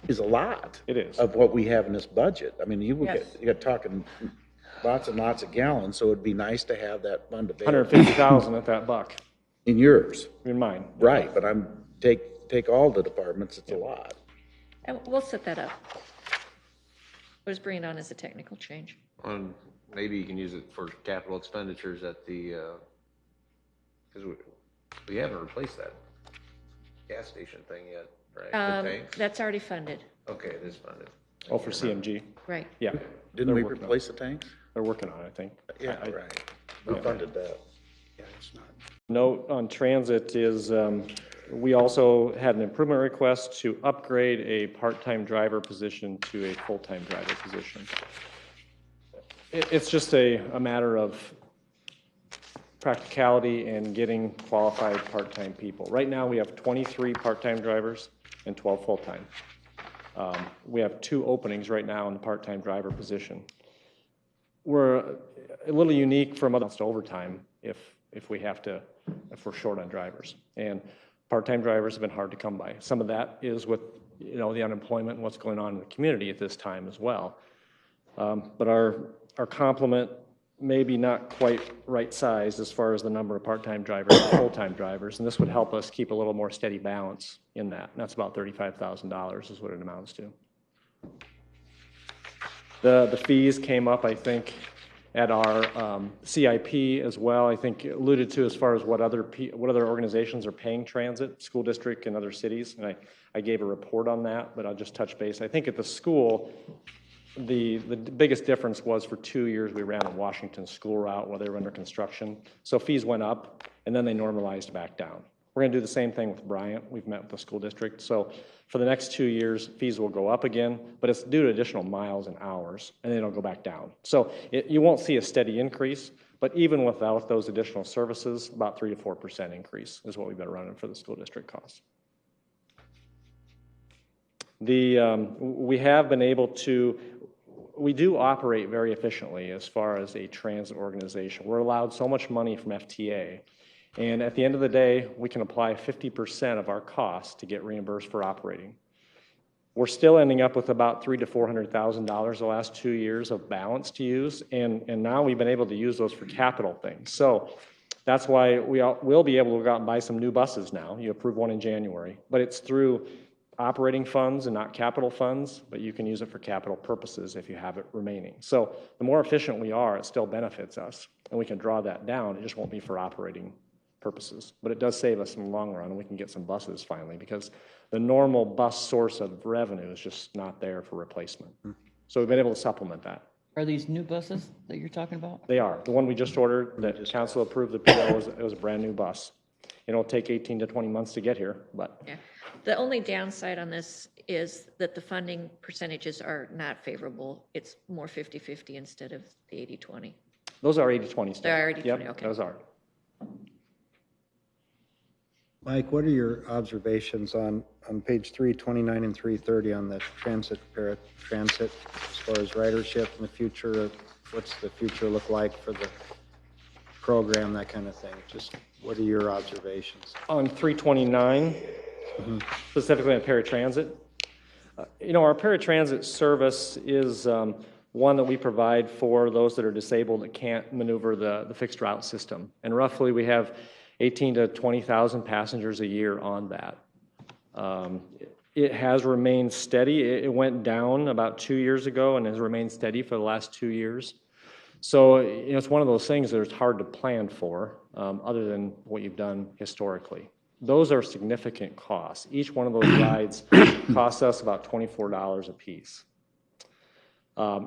is a lot. It is. Of what we have in this budget. I mean, you Yes. got talking lots and lots of gallons, so it'd be nice to have that fund available. 150,000 at that buck, In yours, in mine. right, but take all the departments, it's a lot. And we'll set that up. We'll just bring it on as a technical change. And maybe you can use it for capital expenditures at the, because we haven't replaced that gas station thing yet, right? The tanks? That's already funded, Okay, it is funded. Oh, for CMG? right. Yeah. Didn't They're we working on it. replace the tanks? They're working on it, I think. Yeah, I- right. We funded that. Yeah, it's not. Note on transit is, we also had an improvement request to upgrade a part-time driver position to a full-time driver position. It's just a matter of practicality and getting qualified part-time people. Right now, we have 23 part-time drivers and 12 full-time. We have 2 openings right now in the part-time driver position. We're a little unique from others to overtime if we're short on drivers. And part-time drivers have been hard to come by. Some of that is with, the unemployment and what's going on in the community at this time as well. But our complement may be not quite right sized as far as the number of part-time drivers and full-time drivers, and this would help us keep a little more steady balance in that. And that's about $35,000 is what it amounts to. The fees came up, I think, at our CIP as well. I think alluded to as far as what other organizations are paying transit, school district and other cities. And I gave a report on that, but I'll just touch base. I think at the school, the biggest difference was for 2 years we ran a Washington school route while they were under construction. So fees went up and then they normalized back down. We're going to do the same thing with Bryant. We've met with the school district. So for the next 2 years, fees will go up again, but it's due to additional miles and hours, and then it'll go back down. So you won't see a steady increase, but even without those additional services, about 3 to 4% increase is what we've been running for the school district costs. We have been able to, we do operate very efficiently as far as a transit organization. We're allowed so much money from FTA. And at the end of the day, we can apply 50% of our costs to get reimbursed for operating. We're still ending up with about $300,000 to $400,000 the last 2 years of balance to use, and now we've been able to use those for capital things. So that's why we'll be able to go out and buy some new buses now. You approve one in January, but it's through operating funds and not capital funds, but you can use it for capital purposes if you have it remaining. So the more efficient we are, it still benefits us, and we can draw that down. It just won't be for operating purposes, but it does save us in the long run, and we can get some buses finally, because the normal bus source of revenue is just not there for replacement. So we've been able to supplement that. Are these new buses that you're talking about? They are. The one we just ordered, that council approved the PO, it was a brand new bus. It'll take 18 to 20 months to get here, but. Yeah. The only downside on this is that the funding percentages are not favorable. It's more 50-50 instead of the 80-20. Those are 80-20 stuff. They are 80-20, Yep, okay. those are. Mike, what are your observations on page 329 and 330 on the transit as far as ridership in the future? What's the future look like for the program, that kind of thing? Just what are your observations? On 329, specifically on paratransit, our paratransit service is one that we provide for those that are disabled that can't maneuver the fixed route system. And roughly we have 18 to 20,000 passengers a year on that. It has remained steady. It went down about 2 years ago and has remained steady for the last 2 years. So it's one of those things that it's hard to plan for, other than what you've done historically. Those are significant costs. Each one of those rides costs us about $24 a piece.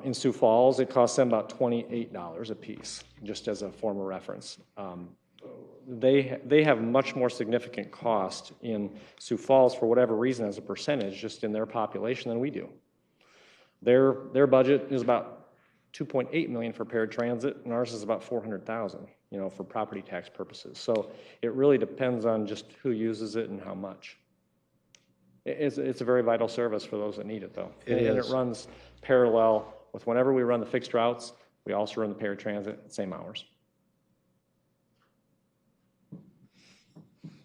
In Sioux Falls, it costs them about $28 a piece, just as a form of reference. They have much more significant cost in Sioux Falls for whatever reason as a percentage just in their population than we do. Their budget is about $2.8 million for paratransit, and ours is about $400,000, for property tax purposes. So it really depends on just who uses it and how much. It's a very vital service for those that need it, though. And it runs parallel with whenever we run the fixed routes, we also run the paratransit, same hours.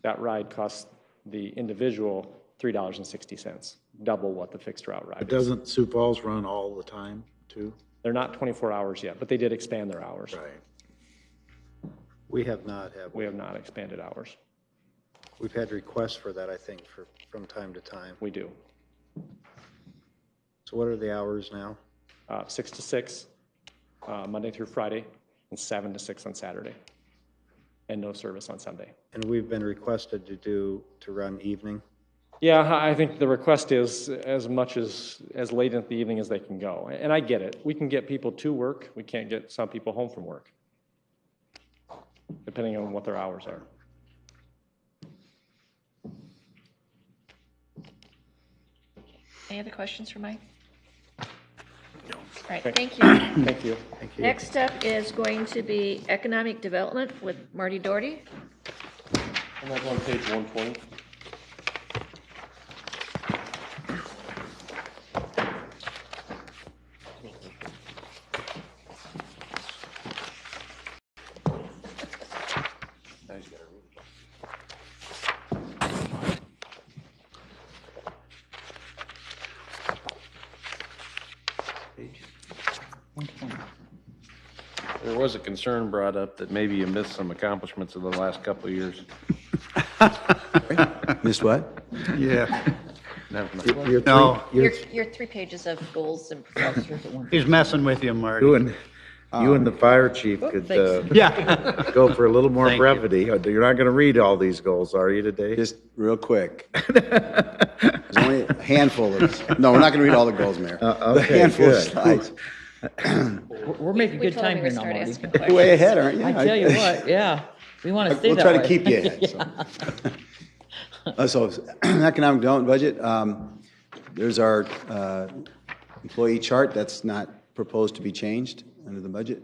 That ride costs the individual $3.60, double what the fixed route ride But is. doesn't Sioux Falls run all the time, too? They're not 24 hours yet, but they did expand their hours. Right. We have not, have we? We have not expanded hours. We've had requests for that, I think, from time to time. We do. So what are the hours now? 6 to 6, Monday through Friday, and 7 to 6 on Saturday, and no service on Sunday. And we've been requested to run evening? Yeah, I think the request is as much as late in the evening as they can go. And I get it. We can get people to work. We can't get some people home from work, depending on what their hours are. Any other questions for Mike? No. All right, Okay. thank you. Thank you. Thank you. Next up is going to be Economic Development with Marty Doherty. And that's on page 120. There was a concern brought up that maybe you missed some accomplishments of the last couple of years. Missed what? Yeah. No. Your 3 pages of goals and He's messing with you, Marty. You and the fire chief could Yeah. go for a little more Thank you. brevity. You're not going to read all these goals, are you, today? Just real quick. There's only a handful of, no, we're not going to read all the goals, Mayor. A Okay, handful of good. slides. We're making We good told him time we here were now, starting Marty. asking questions. Way ahead, aren't you? I tell you what, yeah, we want to stay We'll that try way. to keep you ahead, so. So economic development budget, there's our employee chart. That's not proposed to be changed under the budget.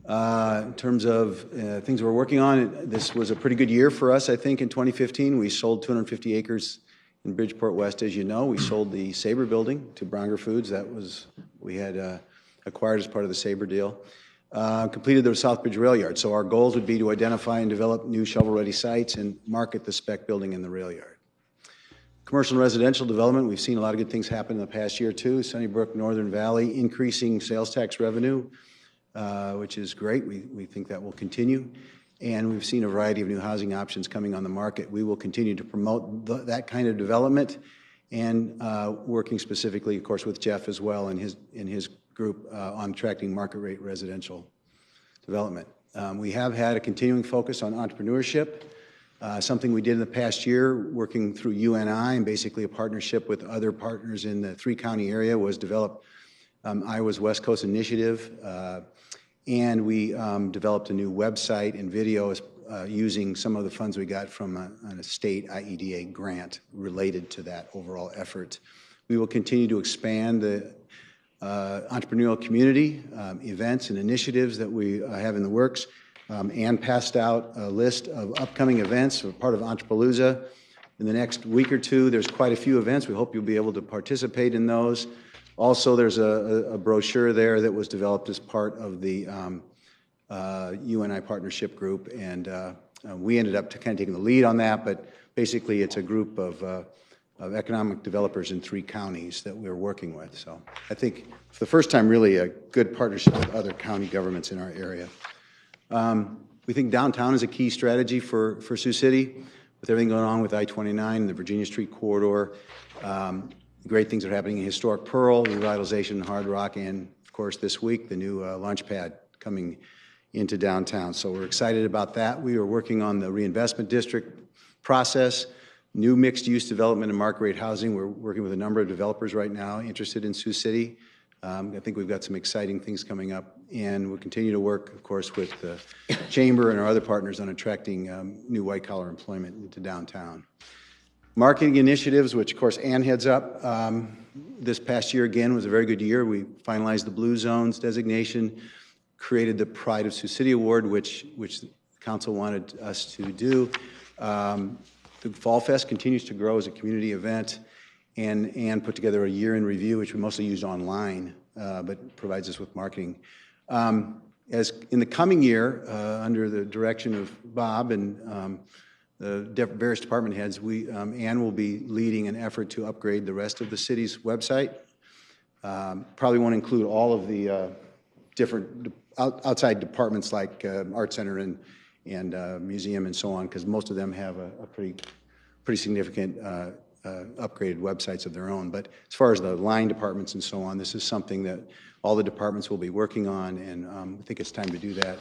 In terms of things we're working on, this was a pretty good year for us, I think, in 2015. We sold 250 acres in Bridgeport West, as you know. We sold the Sabre building to Bronger Foods. That was, we had acquired as part of the Sabre deal. Completed the Southbridge Rail Yard. So our goals would be to identify and develop new shovel-ready sites and market the spec building in the rail yard. Commercial and residential development, we've seen a lot of good things happen in the past year or two. Sunnybrook, Northern Valley, increasing sales tax revenue, which is great. We think that will continue. And we've seen a variety of new housing options coming on the market. We will continue to promote that kind of development and working specifically, of course, with Jeff as well and his group on attracting market rate residential development. We have had a continuing focus on entrepreneurship, something we did in the past year working through UNI and basically a partnership with other partners in the 3-county area was develop Iowa's West Coast Initiative, and we developed a new website and videos using some of the funds we got from a state IEDA grant related to that overall effort. We will continue to expand the entrepreneurial community events and initiatives that we have in the works. Ann passed out a list of upcoming events for part of Entrepalooza. In the next week or two, there's quite a few events. We hope you'll be able to participate in those. Also, there's a brochure there that was developed as part of the UNI partnership group, and we ended up kind of taking the lead on that, but basically it's a group of economic developers in 3 counties that we're working with. So I think for the first time, really a good partnership with other county governments in our area. We think downtown is a key strategy for Sioux City. with everything going on with I-29, the Virginia Street corridor, great things are happening in historic Pearl, revitalization in Hard Rock, and of course this week, the new launch pad coming into downtown. So we're excited about that. We are working on the reinvestment district process, new mixed-use development and market-rate housing. We're working with a number of developers right now interested in Sioux City. I think we've got some exciting things coming up, and we'll continue to work, of course, with the Chamber and our other partners on attracting new white-collar employment into downtown. Marketing initiatives, which, of course, Ann heads up. This past year, again, was a very good year. We finalized the Blue Zones designation, created the Pride of Sioux City Award, which the council wanted us to do. The Fall Fest continues to grow as a community event, and put together a year in review, which we mostly use online, but provides us with marketing. As in the coming year, under the direction of Bob and the various department heads, Ann will be leading an effort to upgrade the rest of the city's website. Probably won't include all of the different outside departments like Art Center and museum and so on, because most of them have a pretty significant upgraded websites of their own. But as far as the line departments and so on, this is something that all the departments will be working on, and I think it's time to do that.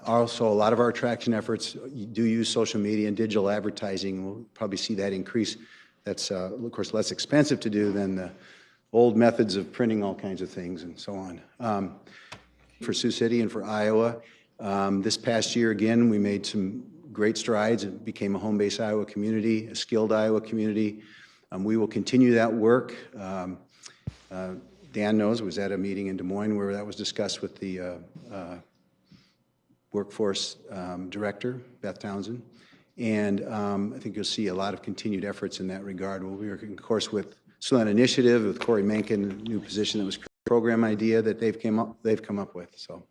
Also, a lot of our attraction efforts do use social media and digital advertising. We'll probably see that increase. That's, of course, less expensive to do than the old methods of printing all kinds of things and so on. For Sioux City and for Iowa, this past year, again, we made some great strides. It became a home-based Iowa community, a skilled Iowa community. We will continue that work. Dan knows, was at a meeting in Des Moines where that was discussed with the workforce director, Beth Townsend. And I think you'll see a lot of continued efforts in that regard. We'll be working, of course, with Siouxland Initiative, with Corey Mencken, a new position that was a program idea that they've come up with. So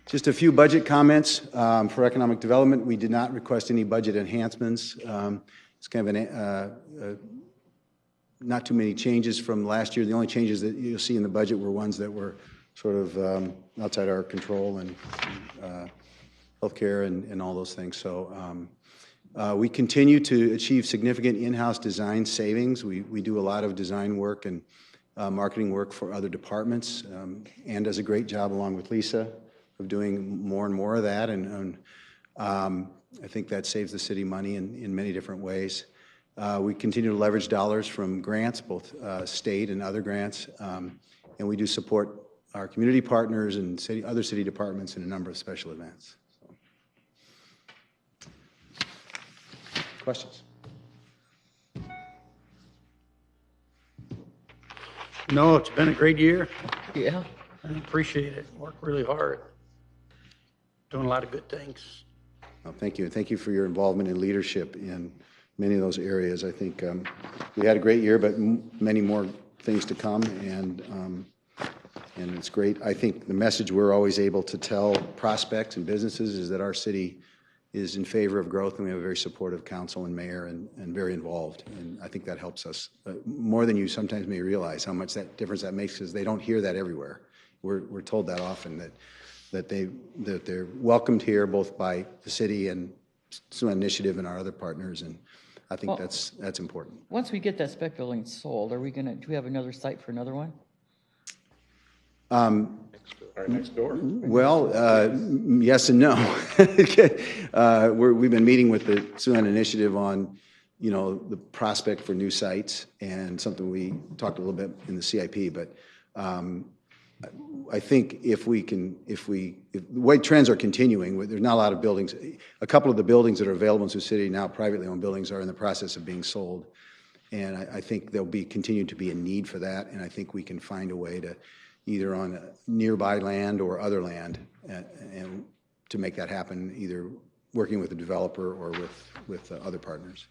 just a few budget comments for economic development. We did not request any budget enhancements. It's kind of not too many changes from last year. The only changes that you'll see in the budget were ones that were sort of outside our control, and healthcare and all those things. So we continue to achieve significant in-house design savings. We do a lot of design work and marketing work for other departments, and does a great job along with Lisa of doing more and more of that. And I think that saves the city money in many different ways. We continue to leverage dollars from grants, both state and other grants, and we do support our community partners and other city departments in a number of special events. So. Questions? No, it's been a great year. Yeah. I appreciate it. Worked really hard. Doing a lot of good things. Well, thank you. And thank you for your involvement and leadership in many of those areas. I think we had a great year, but many more things to come, and it's great. I think the message we're always able to tell prospects and businesses is that our city is in favor of growth, and we have a very supportive council and mayor, and very involved. And I think that helps us more than you sometimes may realize how much that difference that makes, because they don't hear that everywhere. We're told that often that they're welcomed here both by the city and some initiative and our other partners, and I think that's important. Once we get that spec building sold, do we have another site for another one? Next door. Well, yes and no. We've been meeting with the Siouxland Initiative on, the prospect for new sites, and something we talked a little bit in the CIP, but I think if the way trends are continuing, there's not a lot of buildings. A couple of the buildings that are available in Sioux City now, privately owned buildings, are in the process of being sold. And I think there'll continue to be a need for that, and I think we can find a way to, either on nearby land or other land, and to make that happen, either working with the developer or with other partners.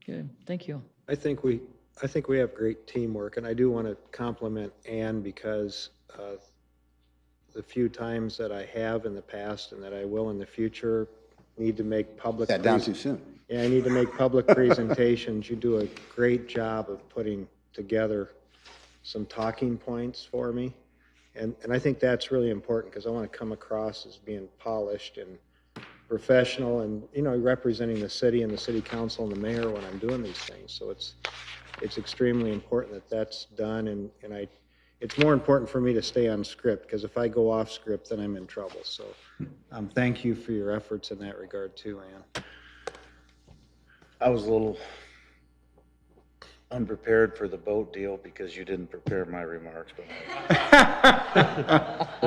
Good, thank you. I think we have great teamwork, and I do want to compliment Ann, because the few times that I have in the past and that I will in the future need to make public. Sat down too soon. Yeah, I need to make public presentations. You do a great job of putting together some talking points for me, and I think that's really important, because I want to come across as being polished and professional and, you know, representing the city and the city council and the mayor when I'm doing these things. So it's extremely important that that's done, and it's more important for me to stay on script, because if I go off script, then I'm in trouble. So thank you for your efforts in that regard too, Ann. I was a little unprepared for the boat deal because you didn't prepare my remarks. For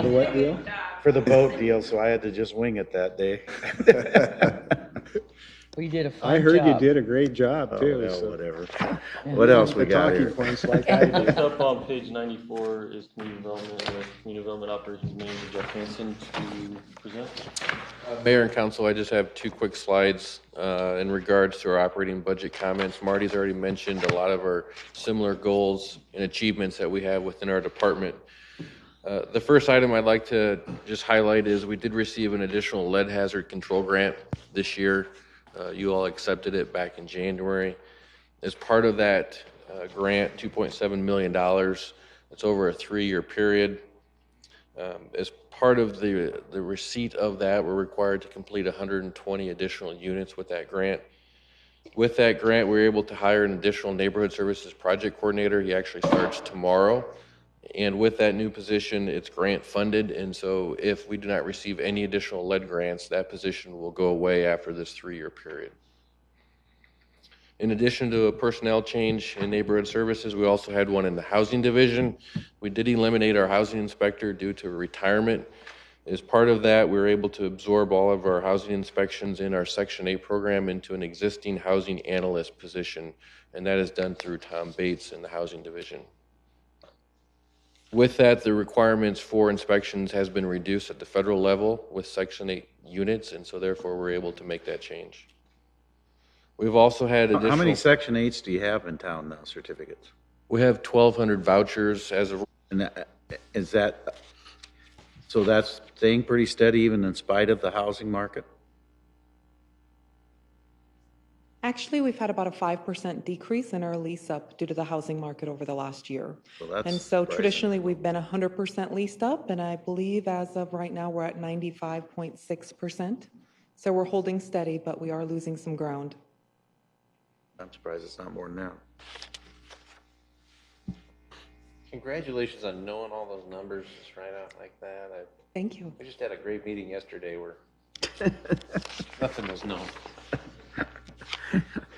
the what deal? For the boat deal, so I had to just wing it that day. Well, you did a fine job. I heard you did a great job too. Oh, well, so. whatever. What else we The got talking here? points like I do. Next up on page 94 is community development, and the community development operations manager, Jeff Hansen, to present. Mayor and council, I just have two quick slides in regards to our operating budget comments. Marty's already mentioned a lot of our similar goals and achievements that we have within our department. The first item I'd like to just highlight is we did receive an additional lead hazard control grant this year. You all accepted it back in January. As part of that grant, $2.7 million. It's over a 3-year period. As part of the receipt of that, we're required to complete 120 additional units with that grant. With that grant, we're able to hire an additional neighborhood services project coordinator. He actually starts tomorrow. And with that new position, it's grant funded. And so if we do not receive any additional lead grants, that position will go away after this 3-year period. In addition to a personnel change in neighborhood services, we also had one in the housing division. We did eliminate our housing inspector due to retirement. As part of that, we were able to absorb all of our housing inspections in our Section 8 program into an existing housing analyst position, and that is done through Tom Bates in the housing division. With that, the requirements for inspections has been reduced at the federal level with Section 8 units, and so therefore we're able to make that change. We've also had additional... How many Section 8s do you have in town now, certificates? We have 1,200 vouchers as of... And is that, so that's staying pretty steady even in spite of the housing market? Actually, we've had about a 5% decrease in our lease up due to the housing market over the last year. So that's And so surprising. traditionally, we've been 100% leased up, and I believe as of right now, we're at 95.6%. So we're holding steady, but we are losing some ground. I'm surprised it's not more than that. Congratulations on knowing all those numbers just right out like that. Thank you. We just had a great meeting yesterday where nothing was known.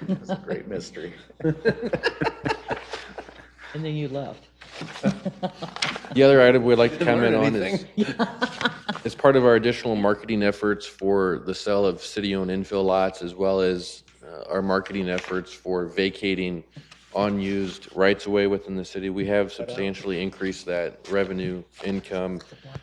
It's a great mystery. And then you left. The other item we'd like to Didn't learn comment on is, anything. as part of our additional marketing efforts for the sale of city-owned infill lots, as well as our marketing efforts for vacating unused rights-of-way within the city, we have substantially increased that revenue income.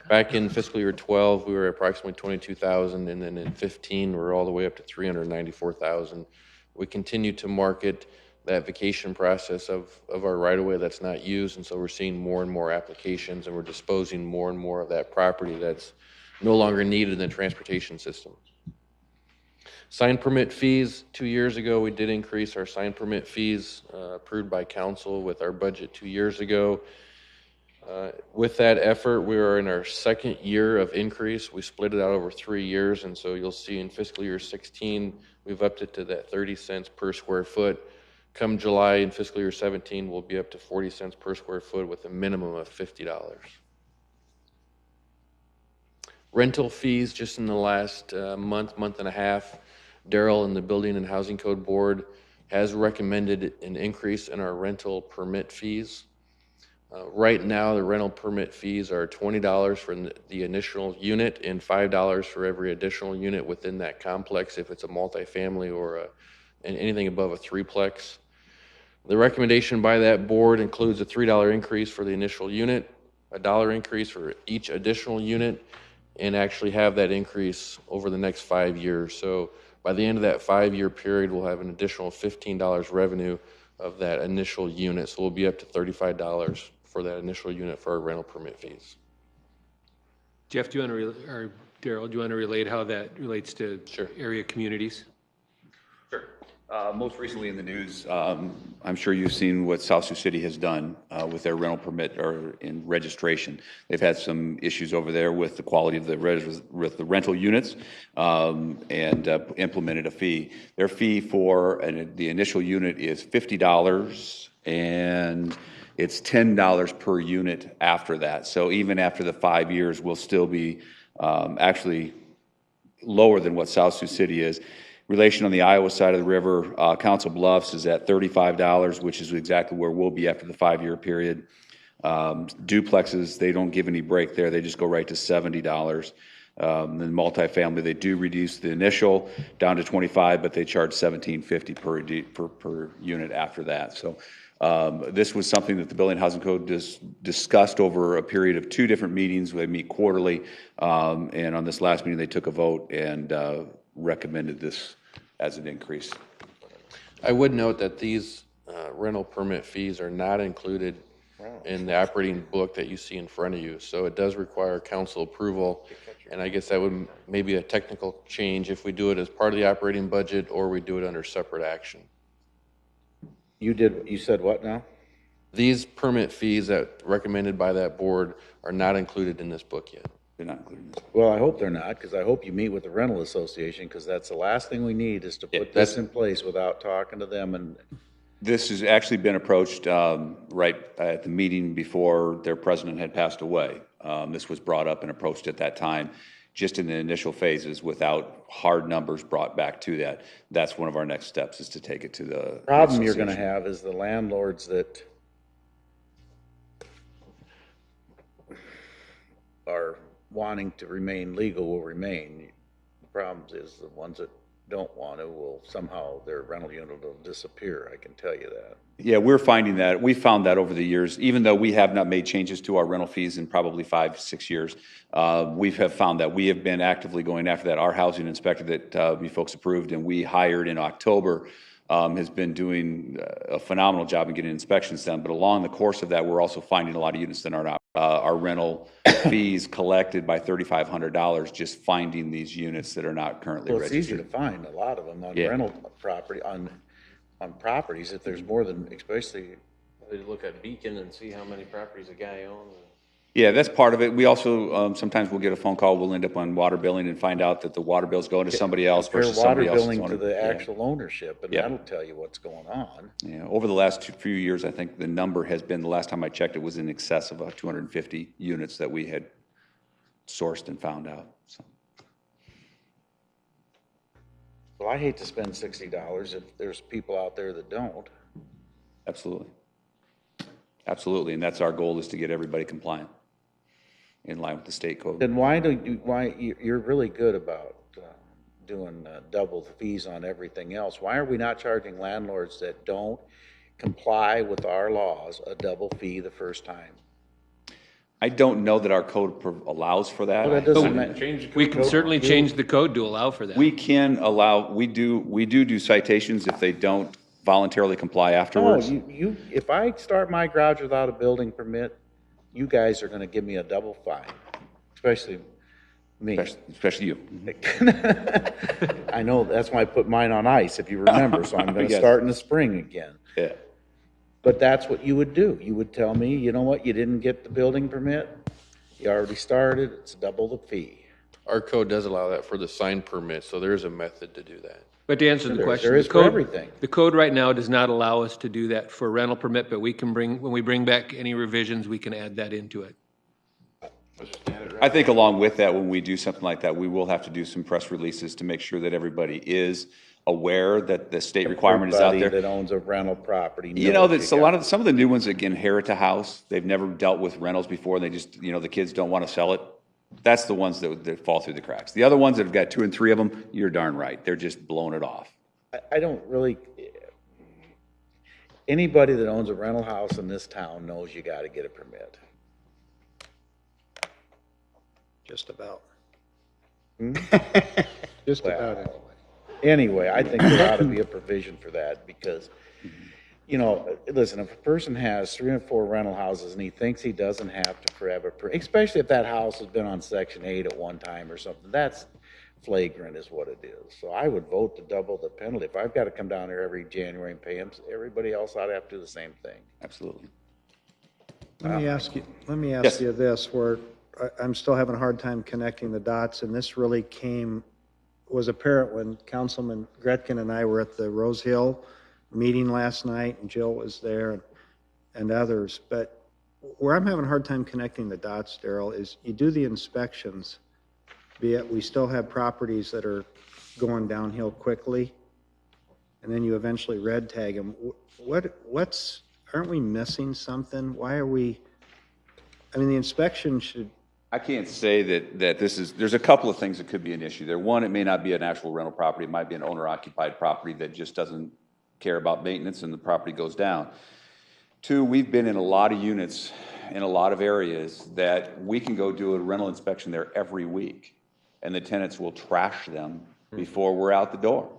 Back in fiscal year 12, we were approximately 22,000, and then in 15, we're all the way up to 394,000. We continue to market that vacation process of our right-of-way that's not used, and so we're seeing more and more applications, and we're disposing more and more of that property that's no longer needed in the transportation system. Sign permit fees, 2 years ago, we did increase our sign permit fees approved by council with our budget 2 years ago. With that effort, we are in our second year of increase. We split it out over 3 years, and so you'll see in fiscal year 16, we've upped it to that 30 cents per square foot. Come July in fiscal year 17, we'll be up to 40 cents per square foot with a minimum of $50. Rental fees, just in the last month and a half, Daryl and the Building and Housing Code Board has recommended an increase in our rental permit fees. Right now, the rental permit fees are $20 for the initial unit and $5 for every additional unit within that complex if it's a multifamily or anything above a threeplex. The recommendation by that board includes a $3 increase for the initial unit, a $1 increase for each additional unit, and actually have that increase over the next 5 years. So by the end of that 5-year period, we'll have an additional $15 revenue of that initial unit. So we'll be up to $35 for that initial unit for our rental permit fees. Jeff, do you want to, or Daryl, do you want to relate how that relates to area communities? Sure. Most recently in the news, I'm sure you've seen what South Sioux City has done with their rental permit or in registration. They've had some issues over there with the quality of with the rental units and implemented a fee. Their fee for the initial unit is $50 and it's $10 per unit after that. So even after the 5 years, we'll still be actually lower than what South Sioux City is. Relation on the Iowa side of the river, Council Bluffs is at $35, which is exactly where we'll be after the 5-year period. Duplexes, they don't give any break there. They just go right to $70. Then multifamily, they do reduce the initial down to 25, but they charge $17.50 per unit after that. So this was something that the Building and Housing Code discussed over a period of 2 different meetings. They meet quarterly, and on this last meeting, they took a vote and recommended this as an increase. I would note that these rental permit fees are not included in the operating book that you see in front of you. So it does require council approval. And I guess that would maybe a technical change if we do it as part of the operating budget or we do it under separate action. You said what now? These permit fees that recommended by that board are not included in this book yet. They're not included in this. Well, I hope they're not, because I hope you meet with the rental association, because that's the last thing we need is to put this in place without talking to them. And this has actually been approached right at the meeting before their president had passed away. This was brought up and approached at that time, just in the initial phases without hard numbers brought back to that. That's one of our next steps, is to take it to the problem you're going to have is the landlords that are wanting to remain legal will remain. The problem is the ones that don't want to will somehow, their rental unit will disappear. I can tell you that. Yeah, we're finding that. We found that over the years, even though we have not made changes to our rental fees in probably 5-6 years, we have found that we have been actively going after that. Our housing inspector that you folks approved and we hired in October has been doing a phenomenal job in getting inspections done. But along the course of that, we're also finding a lot of units that are not. Our rental fees collected by $3,500 just finding these units that are not currently registered. It's easy to find a lot of them on rental property, on properties, if there's more than, especially. They look at Beacon and see how many properties a guy owns. Yeah, that's part of it. We also, sometimes we'll get a phone call, we'll end up on water billing and find out that the water bill's going to somebody else versus somebody else's owner. Water billing to the actual ownership, and that'll tell you what's going on. Yeah, over the last few years, I think the number has been, the last time I checked, it was in excess of 250 units that we had sourced and found out. So. Well, I hate to spend $60 if there's people out there that don't. Absolutely. Absolutely, and that's our goal, is to get everybody compliant in line with the state code. Then you're really good about doing double the fees on everything else. Why are we not charging landlords that don't comply with our laws a double fee the first time? I don't know that our code allows for that. Well, that doesn't We can certainly change the code to allow for that. We can allow, we do citations if they don't voluntarily comply afterwards. No, if I start my garage without a building permit, you guys are going to give me a double fine, especially me. Especially you. I know, that's why I put mine on ice, if you remember, so I'm going to start in the spring again. Yeah. But that's what you would do. You would tell me, you know what, you didn't get the building permit, you already started, it's double the fee. Our code does allow that for the sign permit, so there is a method to do that. But to answer the question, there is for everything. The code right now does not allow us to do that for rental permit, but we can when we bring back any revisions, we can add that into it. I think along with that, when we do something like that, we will have to do some press releases to make sure that everybody is aware that the state requirement is out there. Everybody that owns a rental property. You know, that's some of the new ones that inherit a house, they've never dealt with rentals before, they just, the kids don't want to sell it. That's the ones that fall through the cracks. The other ones that have got 2 and 3 of them, you're darn right. They're just blowing it off. I don't really, anybody that owns a rental house in this town knows you got to get a permit. Just about. Just about. Anyway, I think there ought to be a provision for that because, listen, if a person has 3 or 4 rental houses and he thinks he doesn't have to forever, especially if that house has been on Section 8 at one time or something, flagrant is what it is. So I would vote to double the penalty. If I've got to come down there every January and pay them, everybody else ought to have to do the same thing. Absolutely. Let me ask Yes. you this, where I'm still having a hard time connecting the dots, and this really was apparent when Councilman Gretkin and I were at the Rose Hill meeting last night, and Jill was there, and others. But where I'm having a hard time connecting the dots, Daryl, is you do the inspections, be it we still have properties that are going downhill quickly, and then you eventually red tag them. Aren't we missing something? Why are we, I mean, the inspection should, I can't say that there's a couple of things that could be an issue there. One, it may not be an actual rental property. It might be an owner-occupied property that just doesn't care about maintenance and the property goes down. Two, we've been in a lot of units in a lot of areas that we can go do a rental inspection there every week, and the tenants will trash them before we're out the door.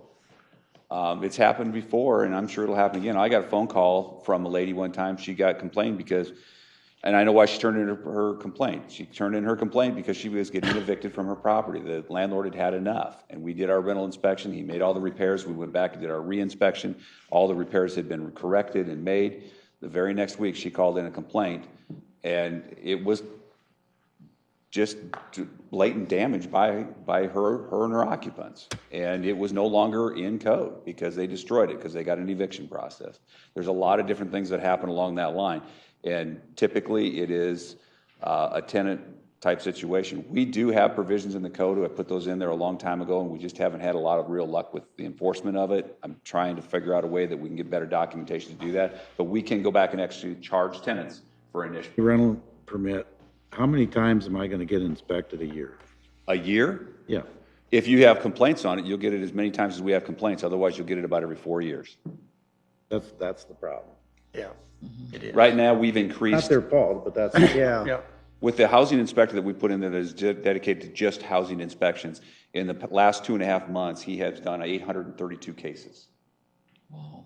It's happened before, and I'm sure it'll happen again. I got a phone call from a lady one time. She got complained because, and I know why she turned in her complaint. She turned in her complaint because she was getting evicted from her property. The landlord had had enough, and we did our rental inspection. He made all the repairs. We went back and did our re-inspection. All the repairs had been corrected and made. The very next week, she called in a complaint, and it was just blatant damage by her and her occupants. And it was no longer in code because they destroyed it, because they got an eviction process. There's a lot of different things that happen along that line. And typically it is a tenant type situation. We do have provisions in the code. I put those in there a long time ago, and we just haven't had a lot of real luck with the enforcement of it. I'm trying to figure out a way that we can get better documentation to do that. But we can go back and actually charge tenants for initial. Rental permit, how many times am I going to get inspected a year? A year? Yeah. If you have complaints on it, you'll get it as many times as we have complaints. Otherwise, you'll get it about every 4 years. That's the problem. Yeah, it is. Right now, we've increased. Not their fault, but that's. yeah. With the housing inspector that we put in there that is dedicated to just housing inspections, in the last 2.5 months, he has done 832 cases. Wow.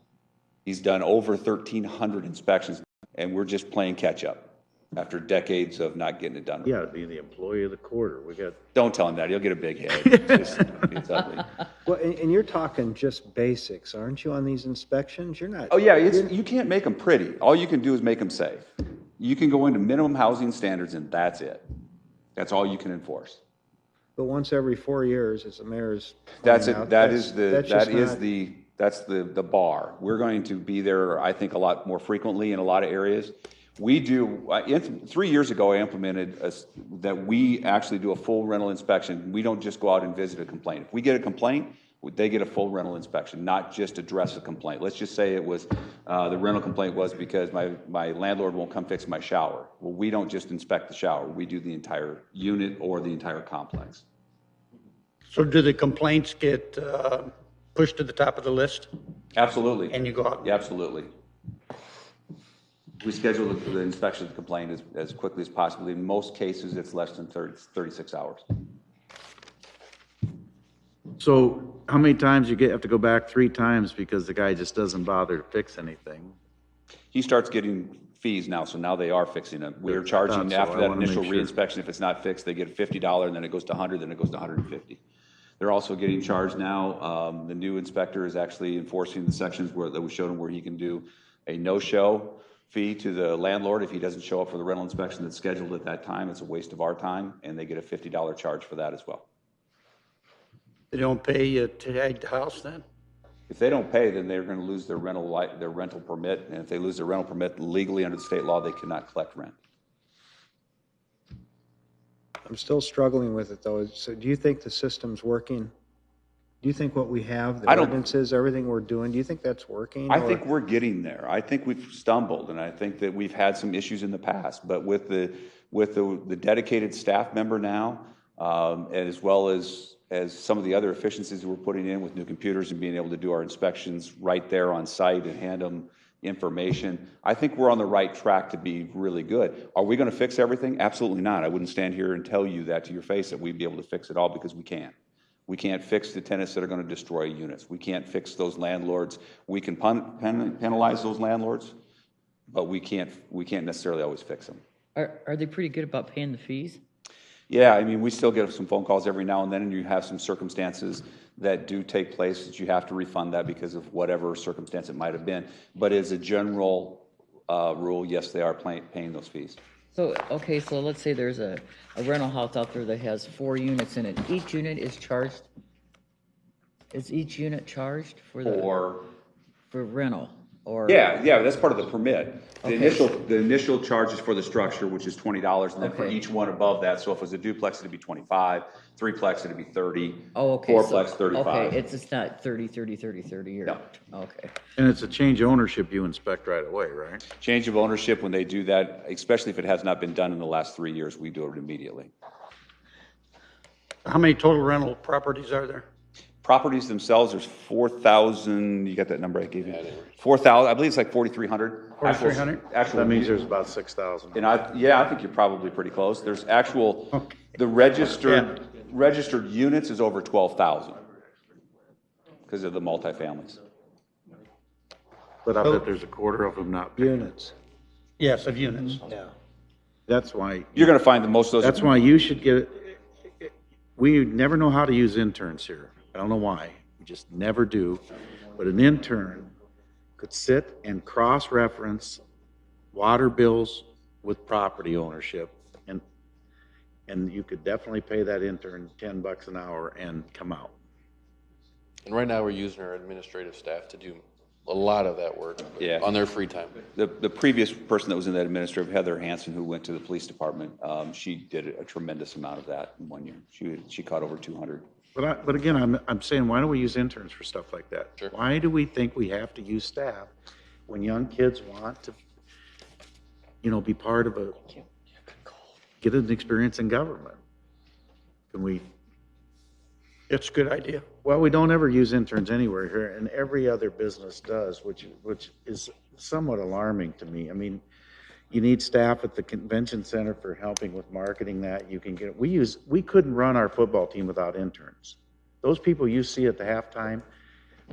He's done over 1,300 inspections, and we're just playing catch up after decades of not getting it done. Yeah, be the employee of the quarter. We got. Don't tell him that. He'll get a big head. It's ugly. Well, and you're talking just basics, aren't you, on these inspections? You're not. Oh, yeah, you can't make them pretty. All you can do is make them safe. You can go into minimum housing standards, and that's it. That's all you can enforce. But once every 4 years, as the mayor's. That's it. pointing out, That's the bar. We're going to be there, I think, a lot more frequently in a lot of areas. We do, 3 years ago, I implemented that we actually do a full rental inspection. We don't just go out and visit a complaint. If we get a complaint, they get a full rental inspection, not just address a complaint. Let's just say it was, the rental complaint was because my landlord won't come fix my shower. Well, we don't just inspect the shower. We do the entire unit or the entire complex. So do the complaints get pushed to the top of the list? Absolutely. And you go out? Yeah, absolutely. We schedule the inspection of the complaint as quickly as possible. In most cases, it's less than 36 hours. So how many times you have to go back? 3 times because the guy just doesn't bother to fix anything? He starts getting fees now, so now they are fixing it. We're charging after that initial reinspection. If it's not fixed, they get a $50, and then it goes to 100, then it goes to 150. They're also getting charged now. The new inspector is actually enforcing the sections that we showed him where he can do a no-show fee to the landlord if he doesn't show up for the rental inspection that's scheduled at that time. It's a waste of our time, and they get a $50 charge for that as well. They don't pay you to tag the house then? If they don't pay, then they're going to lose their rental permit, and if they lose their rental permit legally under the state law, they cannot collect rent. I'm still struggling with it, though. So do you think the system's working? Do you think what we have, the ordinances, everything we're doing, do you think that's working? I think we're getting there. I think we've stumbled, and I think that we've had some issues in the past. But with the dedicated staff member now, as well as some of the other efficiencies that we're putting in with new computers and being able to do our inspections right there on site and hand them information, I think we're on the right track to be really good. Are we going to fix everything? Absolutely not. I wouldn't stand here and tell you that to your face that we'd be able to fix it all, because we can't. We can't fix the tenants that are going to destroy units. We can't fix those landlords. We can penalize those landlords, but we can't necessarily always fix them. Are they pretty good about paying the fees? Yeah, I mean, we still get some phone calls every now and then, and you have some circumstances that do take place that you have to refund that because of whatever circumstance it might have been. But as a general rule, yes, they are paying those fees. So, okay, so let's say there's a rental house out there that has 4 units in it. Each unit is charged, is each unit charged for the? For rental, or? Yeah, that's part of the permit. The Okay. initial charge is for the structure, which is $20, and then for Okay. each one above that, so if it was a duplex, it'd be 25, 3-plex, it'd be 30, Oh, okay. 4-plex, so- 35. Okay, it's not 30, 30, 30, 30, or? No. Okay. And it's a change ownership you inspect right away, right? Change of ownership, when they do that, especially if it has not been done in the last 3 years, we do it immediately. How many total rental properties are there? Properties themselves, there's 4,000, you got that number I gave you? 4,000, I believe it's like 4,300. 4,300? Actual. That means there's about 6,000. And I think you're probably pretty close. There's actual, the registered units is over 12,000 because of the multifamilies. But I bet there's a quarter of them not. Units. Yes, of units. Yeah. That's why. You're going to find that most of those. That's why you should get, we never know how to use interns here. I don't know why. We just never do. But an intern could sit and cross-reference water bills with property ownership, and you could definitely pay that intern $10 an hour and come out. And right now, we're using our administrative staff to do a lot of that work on their free time. The previous person that was in that administrative, Heather Hansen, who went to the police department, she did a tremendous amount of that in 1 year. She caught over 200. But again, I'm saying, why don't we use interns for stuff like that? Sure. Why do we think we have to use staff when young kids want to, be part of get an experience in government? Can we? It's a good idea. Well, we don't ever use interns anywhere here, and every other business does, which is somewhat alarming to me. I mean, you need staff at the convention center for helping with marketing that. You can get, we couldn't run our football team without interns. Those people you see at the halftime,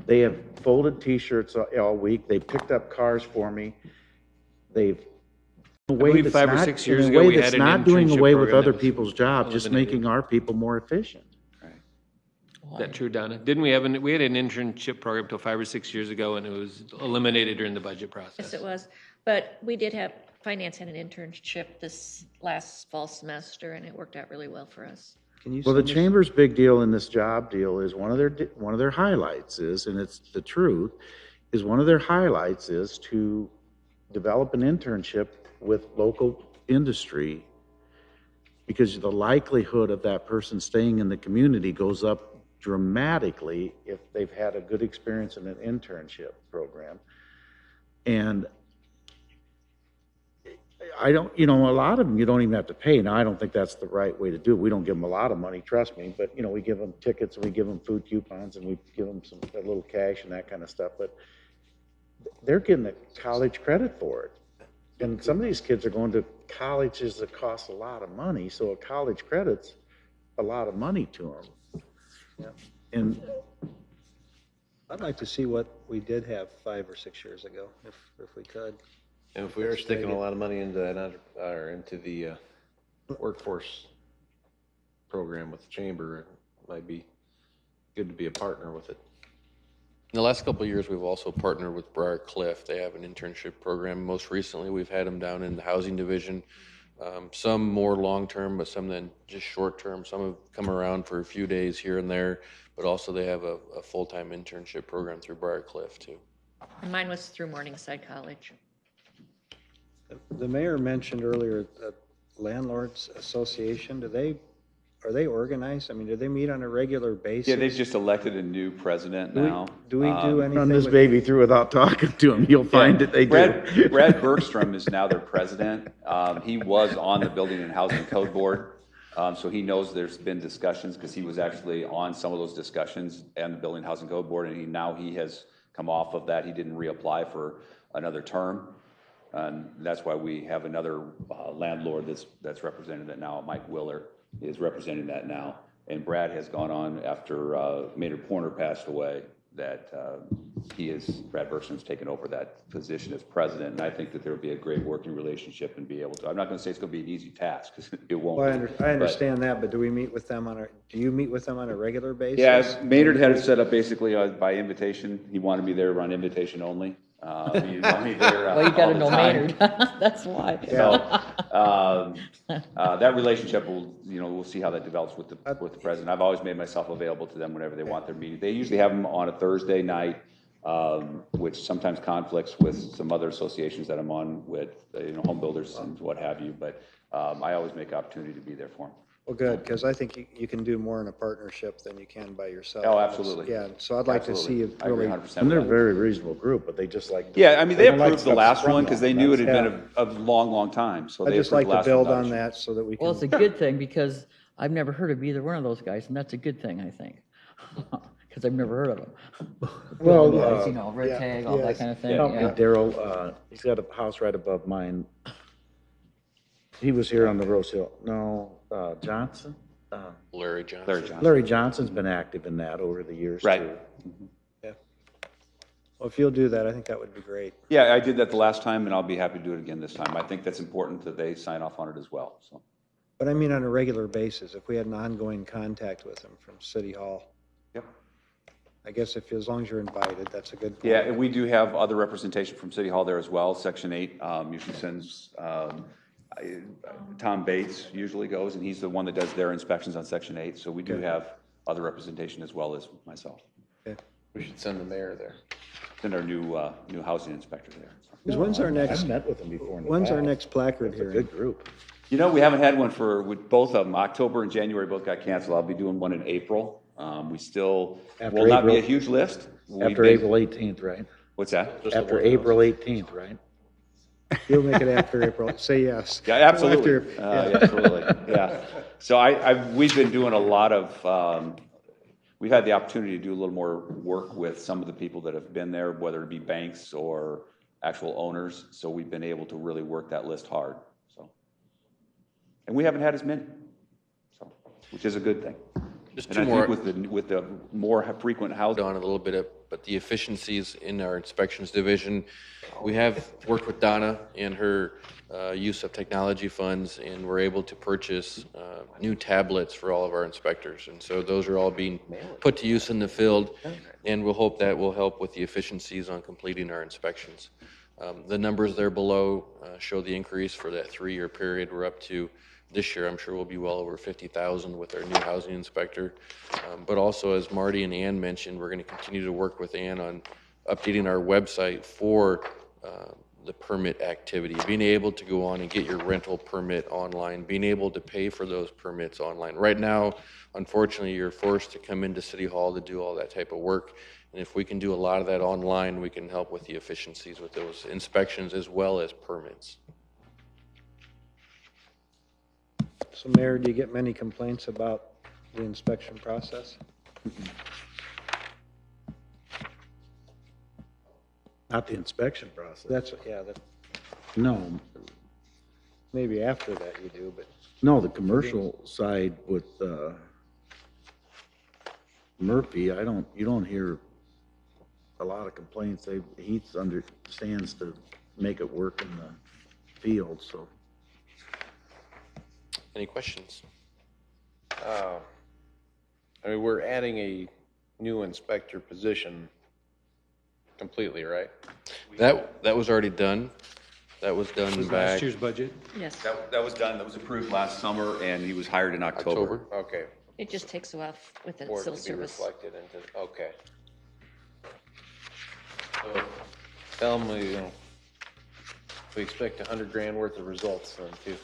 they have folded T-shirts all week. They picked up cars for me. They've, in a way believe that's 5 or not, 6 years in a ago, way we that's had an not doing internship away with program other that was people's jobs, just eliminated. making our people more efficient. Is that true, Donna? Didn't we had an internship program till 5 or 6 years ago, and it was eliminated during the budget process? Yes, it was. But we did have, finance had an internship this last fall semester, and it worked out really well for us. Well, the chamber's big deal in this job deal is one of their highlights is, and it's the truth, is one of their highlights is to develop an internship with local industry, because the likelihood of that person staying in the community goes up dramatically if they've had a good experience in an internship program. And I don't, a lot of them you don't even have to pay. Now, I don't think that's the right way to do it. We don't give them a lot of money, trust me, but, we give them tickets, and we give them food coupons, and we give them a little cash and that kind of stuff, but they're getting a college credit for it. And some of these kids are going to colleges that cost a lot of money, so a college credit's a lot of money to them. Yeah. And I'd like to see what we did have 5 or 6 years ago, if we could. And if we are sticking a lot of money into that, or into the workforce program with the chamber, it might be good to be a partner with it. In the last couple of years, we've also partnered with Briar Cliff. They have an internship program. Most recently, we've had them down in the housing division. Some more long-term, but some then just short-term. Some have come around for a few days here and there, but also they have a full-time internship program through Briar Cliff too. And mine was through Morningside College. The mayor mentioned earlier that Landlords Association, are they organized? I mean, do they meet on a regular basis? Yeah, they've just elected a new president now. Do we do anything? Run this with- baby through without talking to them, you'll find that they do. Brad Bergstrom is now their president. He was on the Building and Housing Code Board, so he knows there's been discussions, because he was actually on some of those discussions and the Building and Housing Code Board, and now he has come off of that. He didn't reapply for another term. And that's why we have another landlord that's represented that now. Mike Willer is representing that now. And Brad has gone on after Maynard Porter passed away, that Brad Bergstrom's taken over that position as president, and I think that there would be a great working relationship and be able to, I'm not gonna say it's gonna be an easy task, because it won't Well, be. I understand that, but do you meet with them on a regular basis? Yeah, Maynard had it set up basically by invitation. He wanted me there on invitation only. He wanted me there Well, you all gotta the know time. Maynard, that's why. So, that relationship will, we'll see how that develops with the president. I've always made myself available to them whenever they want their meeting. They usually have them on a Thursday night, which sometimes conflicts with some other associations that I'm on with, home builders and what have you, but, I always make opportunity to be there for them. Well, good, because I think you can do more in a partnership than you can by yourself. Oh, absolutely. Yeah, so I'd like to see you I agree really. 100% And they're a with that. very reasonable group, but they just like. Yeah, I mean, they don't like approved the stuff last sprung one because on they them. knew it had That's- been a long, long time, so I'd they just approved like the to last build one on without issue. that so that we can. Well, it's a good thing, because I've never heard of either one of those guys, and that's a good thing, I think. Because I've never heard of them. Well, You know, red yeah, tag, all that yes. kind of thing, Help me, yeah. Daryl, he's got a house right above mine. He was here on the Rose Hill. No, Johnson? Larry Johnson. Larry Johnson. Larry Johnson's been active in that over the years, Right. too. Yeah. Well, if you'll do that, I think that would be great. Yeah, I did that the last time, and I'll be happy to do it again this time. I think that's important that they sign off on it as well, so. But I mean, on a regular basis, if we had an ongoing contact with them from City Hall. Yep. I guess as long as you're invited, that's a good. Yeah, and we do have other representation from City Hall there as well. Section 8 usually sends, Tom Bates usually goes, and he's the one that does their inspections on Section 8, so we do have other representation as well as myself. Okay. We should send the mayor there. And our new housing inspector there. Because when's our next? I've met with them before in the When's our past. next placard It's a hearing? good group. We haven't had one with both of them. October and January both got canceled. I'll be doing one in April. We still, After will not be a April- huge list. After April 18th, right? What's that? After April 18th, right? You'll make it after April. Say yes. Yeah, absolutely. After- Yeah, absolutely. Yeah. So we've been doing a lot of, we've had the opportunity to do a little more work with some of the people that have been there, whether it be banks or actual owners. So we've been able to really work that list hard. So, and we haven't had as many, so, which is a good thing. Just And two I more. think with the more frequent housing. On a little bit, but the efficiencies in our inspections division, we have worked with Donna and her use of technology funds, and we're able to purchase new tablets for all of our inspectors. And so those are all being put to use in the field, and we'll hope that will help with the efficiencies on completing our inspections. The numbers there below show the increase for that 3-year period. We're up to, this year, I'm sure we'll be well over 50,000 with our new housing inspector. But also, as Marty and Ann mentioned, we're going to continue to work with Ann on updating our website for the permit activity, being able to go on and get your rental permit online, being able to pay for those permits online. Right now, unfortunately, you're forced to come into City Hall to do all that type of work. And if we can do a lot of that online, we can help with the efficiencies with those inspections as well as permits. So Mayor, do you get many complaints about the inspection process? Not the inspection process. That, No, maybe after that you do, but. no, the commercial side with Murphy, you don't hear a lot of complaints. He understands to make it work in the field, so. Any questions? I mean, we're adding a new inspector position completely, right? That was already done. That was done Was back last year's budget? Yes. That was done, that was approved last summer, and he was hired in October. Okay. It just takes a while with the For it civil to be service. reflected into, okay. So, tell them, we expect 100 grand worth of results then too.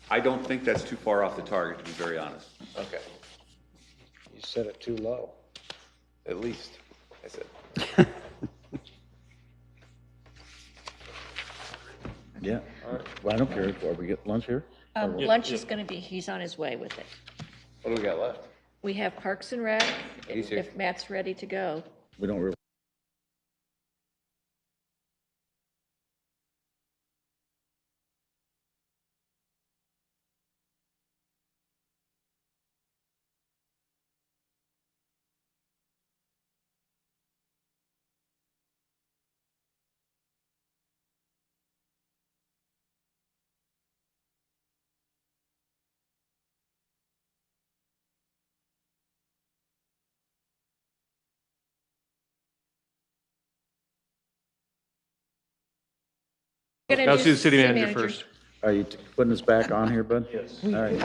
I don't think that's too far off the target, to be very honest. Okay, You set it too low. at least, I said. Yeah. Well, I don't care. Are we get lunch here? Lunch is going to be, he's on his way with it. What do we got left? We have Parks and Rec, He's here. if Matt's ready to go. We don't really. Gonna Let's do do city manager manager. first. Are you putting us back on here, bud? Yes. All right.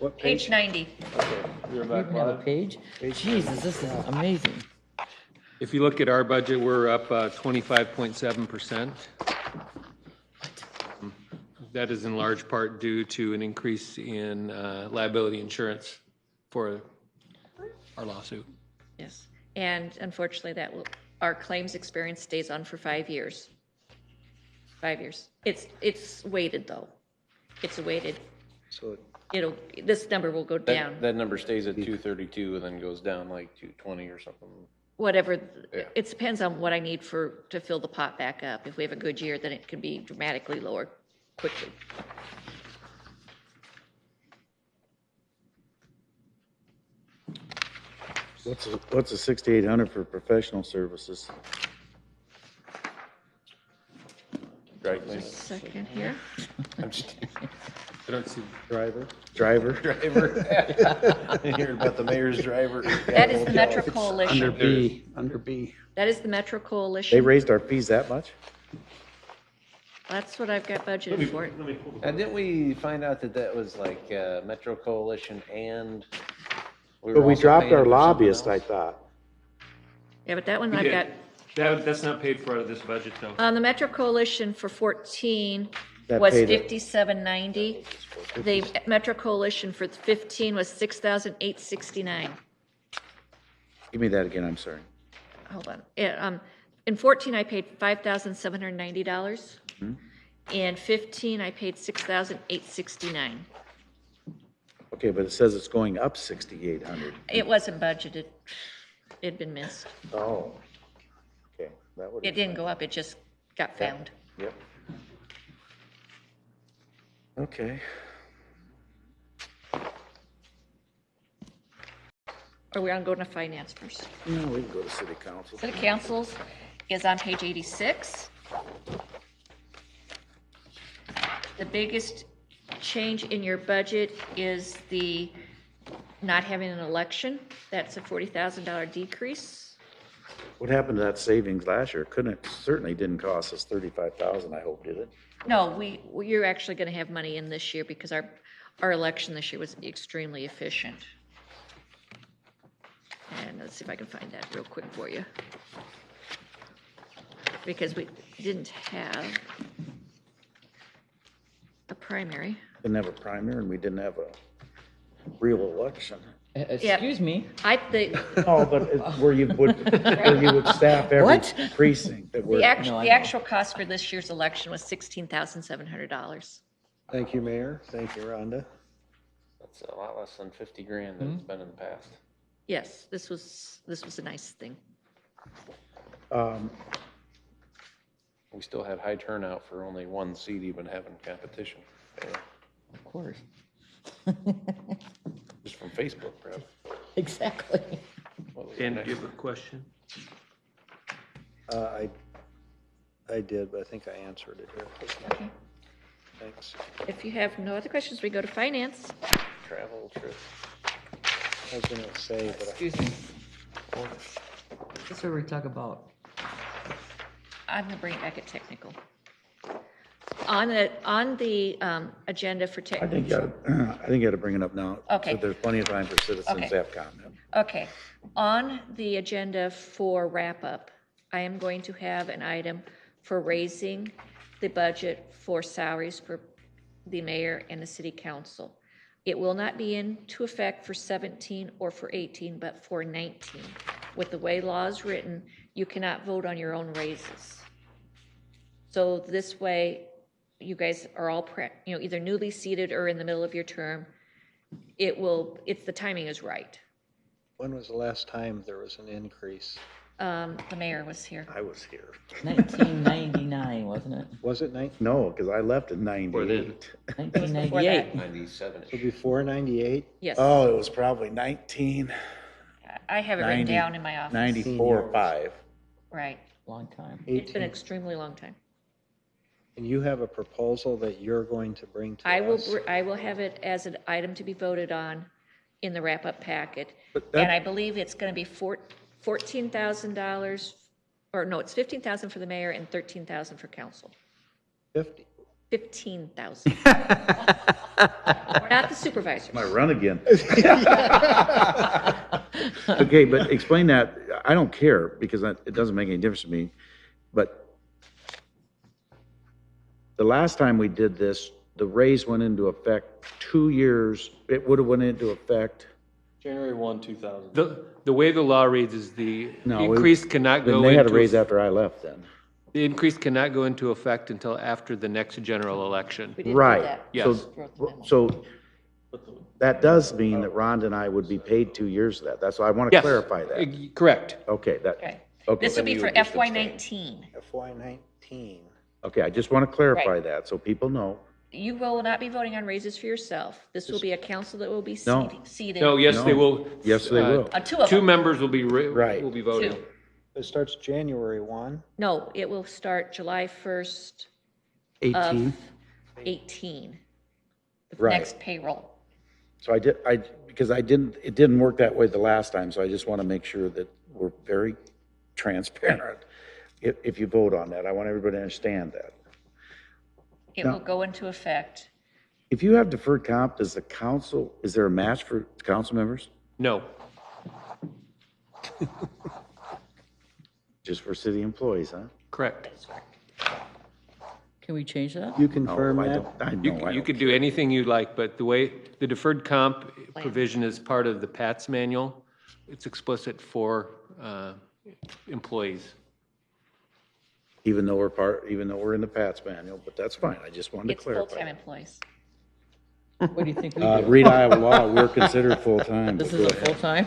What Page 90. You're You back even have a live. page? Jesus, this is amazing. If you look at our budget, we're up 25.7%. That is in large part due to an increase in liability insurance for our lawsuit. Yes. And unfortunately, our claims experience stays on for 5 years. 5 years. It's weighted, though. It's weighted. So This number will go down. That number stays at 232 and then goes down like 220 or something. Whatever, Yeah. it depends on what I need to fill the pot back up. If we have a good year, then it can be dramatically lower quickly. What's a 6,800 for professional services? Right. Second here. I'm just I don't see. Driver? driver. You heard about the mayor's driver? That is the Metro Coalition. Under B. That is the Metro Coalition. They raised our fees that much? That's what I've got budgeted for it. And didn't we find out that that was like Metro Coalition and? But we dropped our lobbyist, I thought. Yeah, but that one I've We got, did. That's not paid for out of this budget, though. the Metro Coalition for 14 That was paid it. $5,790. The Metro Coalition for 15 was $6,869. Give me that again, I'm sorry. Hold on. Yeah, in 14, I paid $5,790. In 15, I paid $6,869. Okay, but it says it's going up 6,800. It wasn't budgeted. It'd been missed. Oh. Okay, that would. It didn't go up, it just got found. Yep. Okay. Or we want to go to finance first? No, we can go to city council. City Council's is on page 86. The biggest change in your budget is the not having an election. That's a $40,000 decrease. What happened to that savings last year? Certainly didn't cost us 35,000, I hope, did it? No, you're actually going to have money in this year because our election this year was extremely efficient. And let's see if I can find that real quick for you. Because we didn't have a primary. Didn't have a primary and we didn't have a real election. Excuse me? No, but where you would staff every What? precinct. The actual cost for this year's election was $16,700. Thank you, Mayor. Thank you, Rhonda. That's a lot less than 50 grand than it's been in the past. Yes, this was a nice thing. We still had high turnout for only one seat even having competition. Yeah. Of course. Just from Facebook, probably. Exactly. Dan, do you have a question? I did, but I think I answered it here. Okay. Thanks. If you have no other questions, we go to finance. Travel trip. I was gonna say, but Excuse me. This is where we talk about. I'm going to bring it back at technical. On the agenda for I technical. think you ought to bring it up now. Okay. So there's plenty of time for citizens Okay. to have comment. Okay, on the agenda for wrap-up, I am going to have an item for raising the budget for salaries for the mayor and the city council. It will not be into effect for 17 or for 18, but for 19. With the way law is written, you cannot vote on your own raises. So this way, you guys are all, either newly seated or in the middle of your term. The timing is right. when was the last time there was an increase? The mayor was here. I was here. 1999, wasn't it? Was it 19? No, because I left in 98. 1998. 97. So before 98? Yes. Oh, it was probably 19. I have it written 90, down in my office. 94 or 5. Right. Long time. It's been 18. an extremely long time. And you have a proposal that you're going to bring to I us? will have it as an item to be voted on in the wrap-up packet. But that- And I believe it's going to be $14,000, or no, it's $15,000 for the mayor and $13,000 for council. 50. 15,000. We're not the supervisors. My run again. Okay, but explain that. I don't care because it doesn't make any difference to me. But the last time we did this, the raise went into effect 2 years. It would have went into effect. January 1, 2000. The way the law reads is the No, increase cannot go into. They had a raise after I left then. The increase cannot go into effect until after the next general election. Right. Yes. So that does mean that Rhonda and I would be paid 2 years of that. That's why I want to Yes. clarify that. Correct. Okay, Okay. okay. This will be for FY '19. FY19. Okay, I just want to clarify Right. that so people know. You will not be voting on raises for yourself. This will be a council that will be No. seated. No, yes, they will. Yes, they will. Two of Two them. members will be, Right. will be voting. Two. It starts January 1. No, it will start July 1st 18. of 18. The Right. next payroll. So because it didn't work that way the last time, so I just want to make sure that we're very transparent. If you vote on that, I want everybody to understand that. It No. will go into effect. If you have deferred comp, does the council, is there a match for council members? No. Just for city employees, huh? Correct. Can we change that? You confirm No, I that? don't. I You, know, I you don't could do anything you'd like, but the way, the deferred comp provision is part of the PATS manual. It's explicit for employees. even though we're in the PATS manual, but that's fine. I just wanted to It's clarify. full-time employees. What do you think we do? Read Iowa law, we're considered full-time. This but is go a ahead. full-time?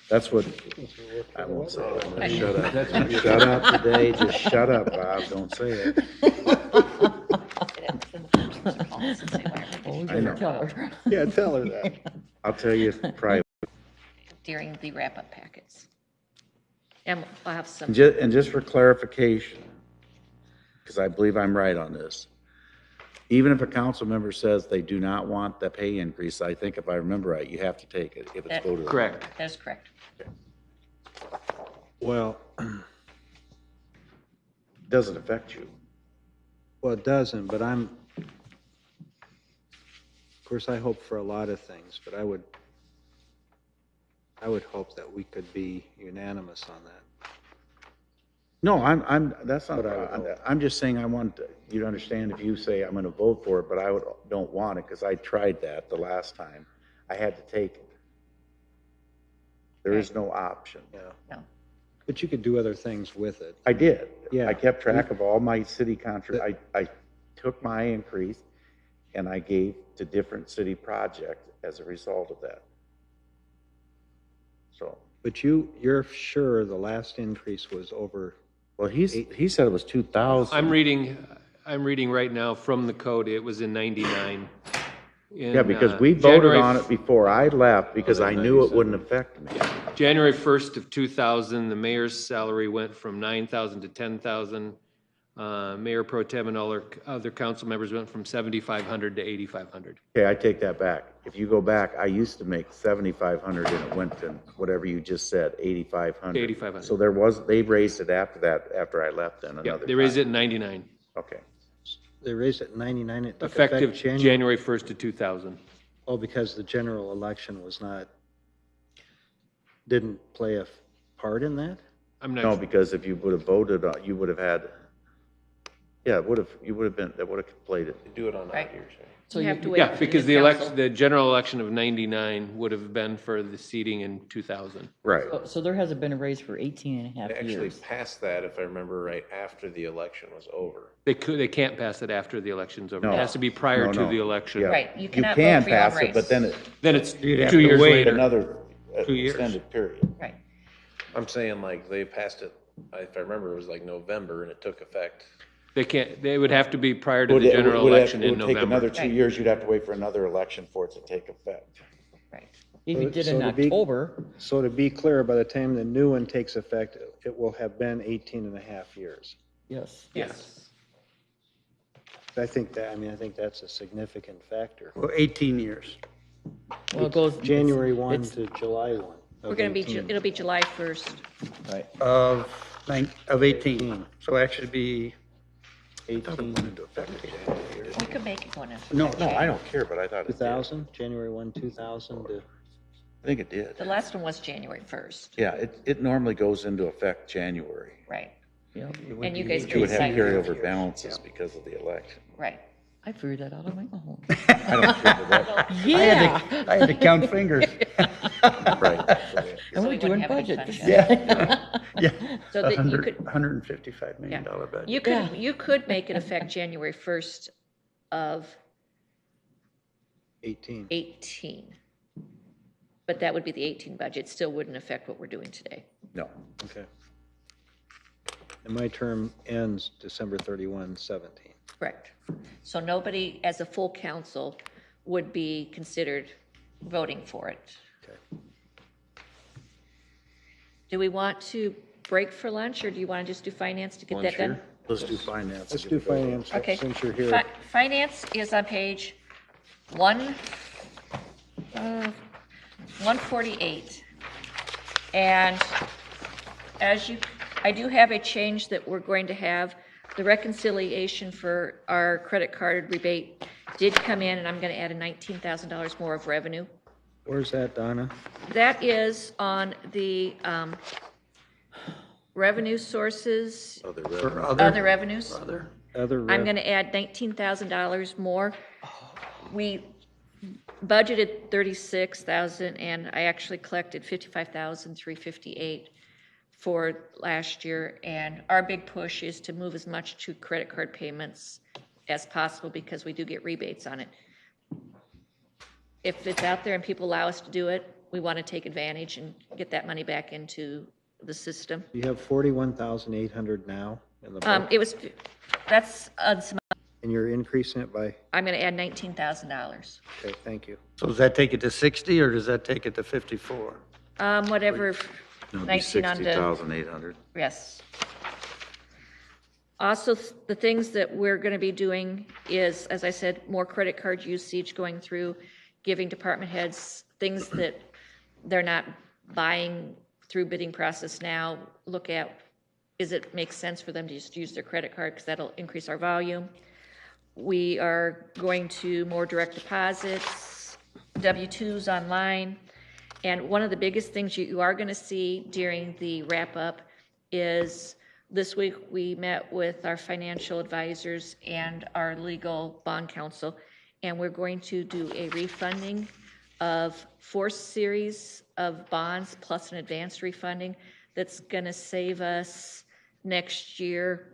That's what, I won't say it. I'm gonna shut up. Shut up today, just shut up, Bob, don't say it. I know. Tell her. Yeah, tell her that. I'll tell you private. During the wrap-up packets. And I'll have some. And just for clarification, because I believe I'm right on this, even if a council member says they do not want the pay increase, I think if I remember right, you have to take it if it's voted on. Correct. That is correct. Well, Doesn't affect you. well, it doesn't, but of course, I hope for a lot of things, but I would hope that we could be unanimous on that. No, that's not, I'm just saying I want you to understand if you say I'm gonna vote for it, but I don't want it, because I tried that the last time. I had to take it. There is no option. Yeah. No. But you could do other things with it. I did. Yeah. I kept track of all my city I took my increase and I gave to different city projects as a result of that. So, But you're sure the last increase was over? well, he said it was 2,000. I'm reading right now from the code, it was in 99. Yeah, because we voted on it before I left because I knew it wouldn't affect me. January 1st of 2000, the mayor's salary went from 9,000 to 10,000. Mayor Pro Tem and all other council members went from 7,500 to 8,500. Okay, I take that back. If you go back, I used to make 7,500 and it went to whatever you just said, 8,500. 8,500. So they raised it after that, after I left then Yeah, another they raised it time. in 99, Okay. They raised it in 99. It took effective effect January. January 1st to 2000. Oh, because the general election didn't play a part in that? I'm not No, sure. because if you would have voted, you would have had, yeah, that would have played it. Do it on Right. odd years, right? You have to wait. Yeah, for because new the council. the general election of 99 would have been for the seating in 2000. Right. So there hasn't been a raise for 18 and a They half actually years. passed that, if I remember right, after the election was over. They can't pass it after the election's over. No. It has to be prior No, to no. the election. Yeah. Right, you You cannot can vote for your own pass it, but race. then Then it's you'd have 2 to years wait later. another 2 years. extended period. Right. I'm saying like they passed it, if I remember, it was like November and it took effect. They would have to be prior to the general election in It would take another November. 2 years. You'd have to wait for another election for it to take effect. Right. If you did it in So to be- October, So to be clear, by the time the new one takes effect, it will have been 18 and a half years. yes. Yes. I think that's a significant factor. Well, 18 years. Well, it goes. January 1 it's- to July 1. We're going to be, it'll be July 1st. Right. Of 18. So actually be 18, We could make it go into. No, I don't care, but I thought it did. 2000, January 1, 2000 to, I think it did. The last one was January 1st, Yeah, it normally goes into effect January. right, Yeah, and you guys. You would have decide- carryover balances because of the election. Right. I figured that out on my own. I don't care about that. Yeah. I had to count fingers. Right. And So we're we doing wouldn't have a good budget. fund Yeah. So that you could, $155 million budget. you could make it effect January 1st of 18. 18. But that would be the 18 budget, still wouldn't affect what we're doing today. No. Okay. And my term ends December 31, 17. Correct. So nobody, as a full council, would be considered voting for it. Okay. Do we want to break for lunch, or do you want to just do finance to get that done? Let's do finance. Let's do finance Okay. since you're here. Finance is on page 148. And I do have a change that we're going to have. The reconciliation for our credit card rebate did come in, and I'm going to add a $19,000 more of revenue. Where's that, Donna? That is on the revenue sources, other revenues. Other I'm going to add $19,000 more. We budgeted $36,000, and I actually collected $55,358 for last year. And our big push is to move as much to credit card payments as possible because we do get rebates on it. If it's out there and people allow us to do it, we want to take advantage and get that money back into the system. You have 41,800 now in the book, That's, and you're increasing it by, I'm going to add $19,000. okay, thank you. So does that take it to 60 or does that take it to 54? Whatever, No, it'd be 19 on to, 60,800. yes. Also, the things that we're going to be doing is, as I said, more credit card usage going through, giving department heads things that they're not buying through bidding process now. Look at, is it makes sense for them to just use their credit card because that'll increase our volume. We are going to more direct deposits, W-2s online. And one of the biggest things you are going to see during the wrap-up is this week we met with our financial advisors and our legal bond counsel, and we're going to do a refunding of 4 series of bonds plus an advanced refunding that's going to save us next year.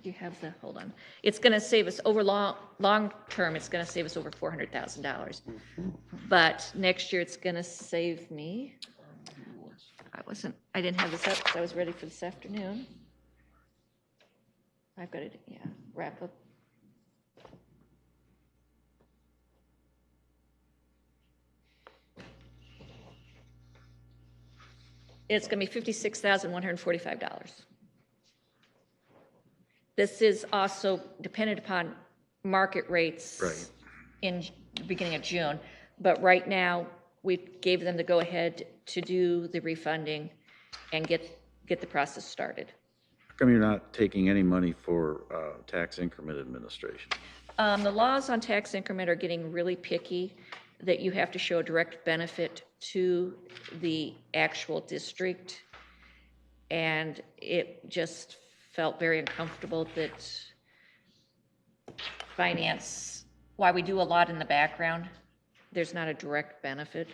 You have the, hold on. It's going to save us over long term, it's going to save us over $400,000. But next year it's going to save me. I didn't have this up because I was ready for this afternoon. I've got it, yeah, wrap up. It's going to be $56,145. This is also dependent upon market rates in the beginning of June. But right now, we gave them the go-ahead to do the refunding and get the process started. How come you're not taking any money for tax increment administration? The laws on tax increment are getting really picky, that you have to show a direct benefit to the actual district. And it just felt very uncomfortable that finance, while we do a lot in the background, there's not a direct benefit.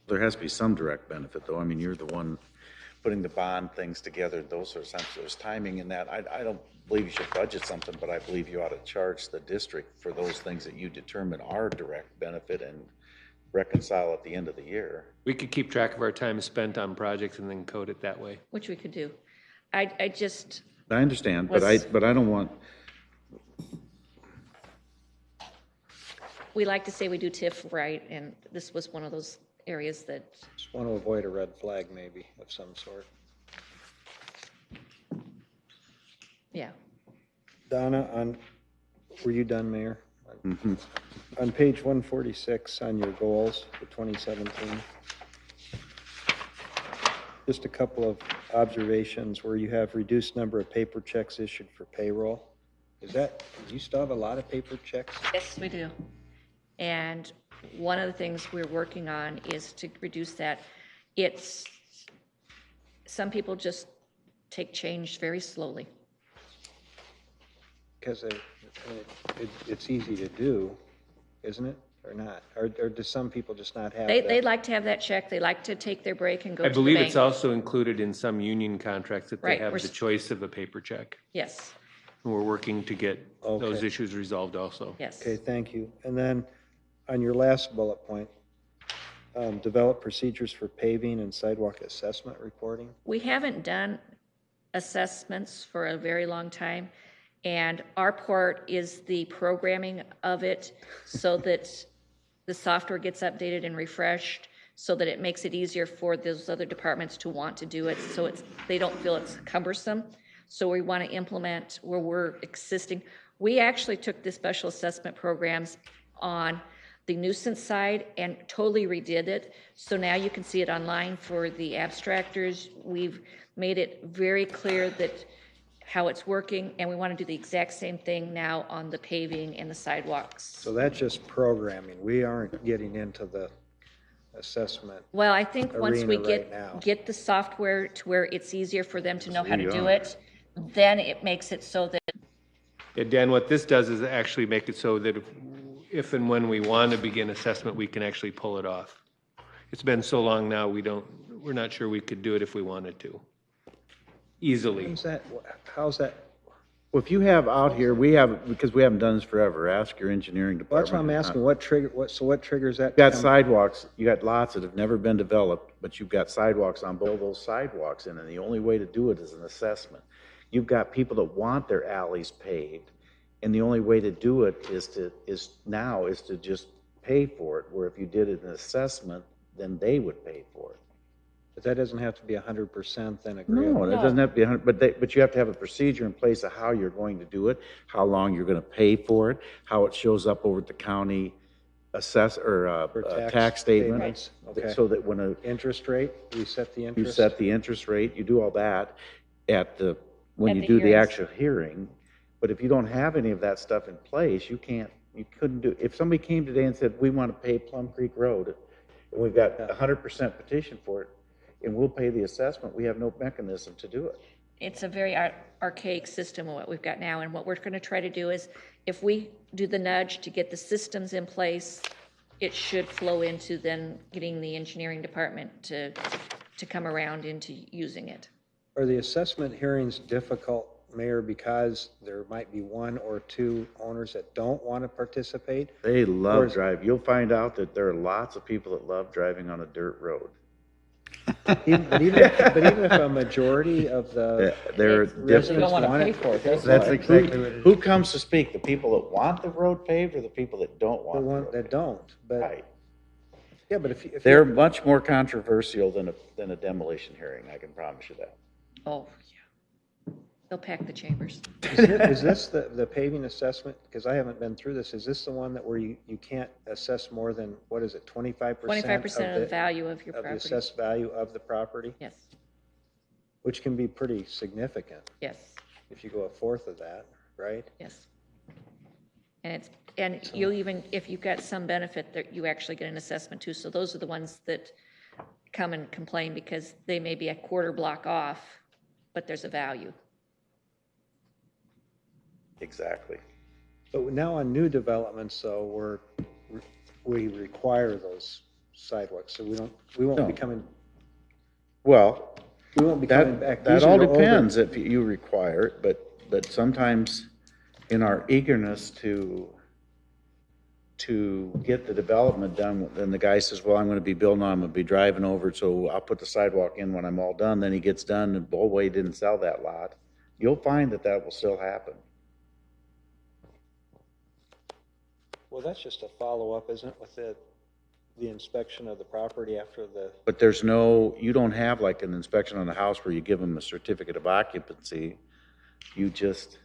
There has to be some direct benefit, though. I mean, you're the one putting the bond things together, those sort of things. There's timing in that. I don't believe you should budget something, but I believe you ought to charge the district for those things that you determine are direct benefit and reconcile at the end of the year. We could keep track of our time spent on projects and then code it that way. Which we could do. I just. I understand, but I don't want. We like to say we do TIF right, and this was one of those areas that. Just want to avoid a red flag maybe of some sort. Yeah. Donna, were you done, Mayor? Mm-hmm. On page 146 on your goals for 2017. Just a couple of observations where you have reduced number of paper checks issued for payroll. Is that, do you still have a lot of paper checks? Yes, we do. And one of the things we're working on is to reduce that. Some people just take change very slowly. Because it's easy to do, isn't it, or not? Or do some people just not have that? They like to have that check. They like to take their break and go to I the believe bank. it's also included in some union contracts that they Right, have we're the s- choice of a paper check. Yes, And we're working to get those Okay. issues resolved also. yes. Okay, thank you. And then on your last bullet point, develop procedures for paving and sidewalk assessment reporting. We haven't done assessments for a very long time, and our part is the programming of it so that the software gets updated and refreshed, so that it makes it easier for those other departments to want to do it, so they don't feel it's cumbersome. So we want to implement where we're existing. We actually took the special assessment programs on the nuisance side and totally redid it. So now you can see it online for the abstractors. We've made it very clear that how it's working, and we want to do the exact same thing now on the paving and the sidewalks. So that's just programming. We aren't getting into the assessment. Well, I think once we arena right now. get the software to where it's easier for them to know how to There you do are. it, then it makes it so that Yeah, Dan, what this does is actually make it so that if and when we want to begin assessment, we can actually pull it off. It's been so long now, we're not sure we could do it if we wanted to. Easily. How's that? Well, if you have out here, because we haven't done this forever, ask your engineering Well, department. that's what I'm asking. What triggers that? You got to come- sidewalks, you got lots that have never been developed, but you've got sidewalks on both those sidewalks in, and the only way to do it is an assessment. You've got people that want their alleys paved, and the only way to do it is to just pay for it, where if you did an assessment, then they would pay for it. But that doesn't have to be 100% then agreeable. No, it doesn't have to be 100, but you have to have a procedure in place of how you're going to do it, how long you're going to pay for it, how it shows up over at the county tax statement. statements. Okay. So that when Interest rate, we set the you interest. set the interest rate, you do all that when At you the do the hearings. actual hearing. But if you don't have any of that stuff in place, you couldn't do, if somebody came today and said, we want to pay Plum Creek Road, and we've got 100% petition for it, and we'll pay the assessment, we have no mechanism to do it. it's a very archaic system of what we've got now. And what we're going to try to do is, if we do the nudge to get the systems in place, it should flow into then getting the engineering department to come around into using it. Are the assessment hearings difficult, Mayor, because there might be one or two owners that don't want to participate? They Or love is- driving. You'll find out that there are lots of people that love driving on a dirt road. But even if a majority of the They're residents different. want it, That's exactly what it is. Who comes to speak? The people that want the road paved or the people that don't the want the one road? that don't, but, Right. yeah, but if They're much more controversial than a demolition hearing, I can promise you that. Oh, yeah. They'll pack the chambers. Is this the paving assessment? Because I haven't been through this. Is this the one that where you can't assess more than, what is it, 25%? 25% of the value of your Of the property. assessed value of the property? Yes, Which can be pretty significant yes, if you go a fourth of that, right? yes. And you'll even, if you've got some benefit, that you actually get an assessment too. So those are the ones that come and complain because they may be a quarter block off, but there's a value. Exactly. But now on new developments, though, we require those sidewalks, so we won't be coming, Well, we won't be coming back. that These all are older- depends if you require it, but sometimes in our eagerness to get the development done, then the guy says, well, I'm gonna be building on, I'm gonna be driving over, so I'll put the sidewalk in when I'm all done. Then he gets done and boy, he didn't sell that lot. You'll find that will still happen. Well, that's just a follow-up, isn't it, with the inspection of the property after the, But you don't have like an inspection on the house where you give them a certificate of occupancy. You just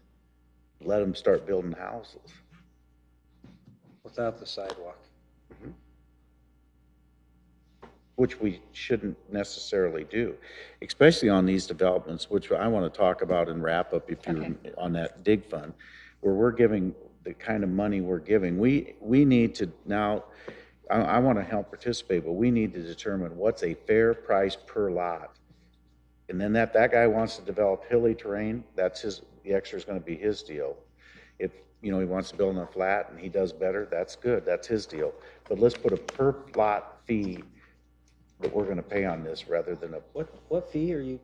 let them start building houses. without the sidewalk? which we shouldn't necessarily do, especially on these developments, which I want to talk about and wrap up if you're on that dig fund, where we're giving the kind of money we're giving. We need to now, I want to help participate, but we need to determine what's a fair price per lot. And then that guy wants to develop hilly terrain, that's the extra is going to be his deal. If, he wants to build on a flat and he does better, that's good, that's his deal. But let's put a per lot fee that we're going to pay on this rather than What fee are you?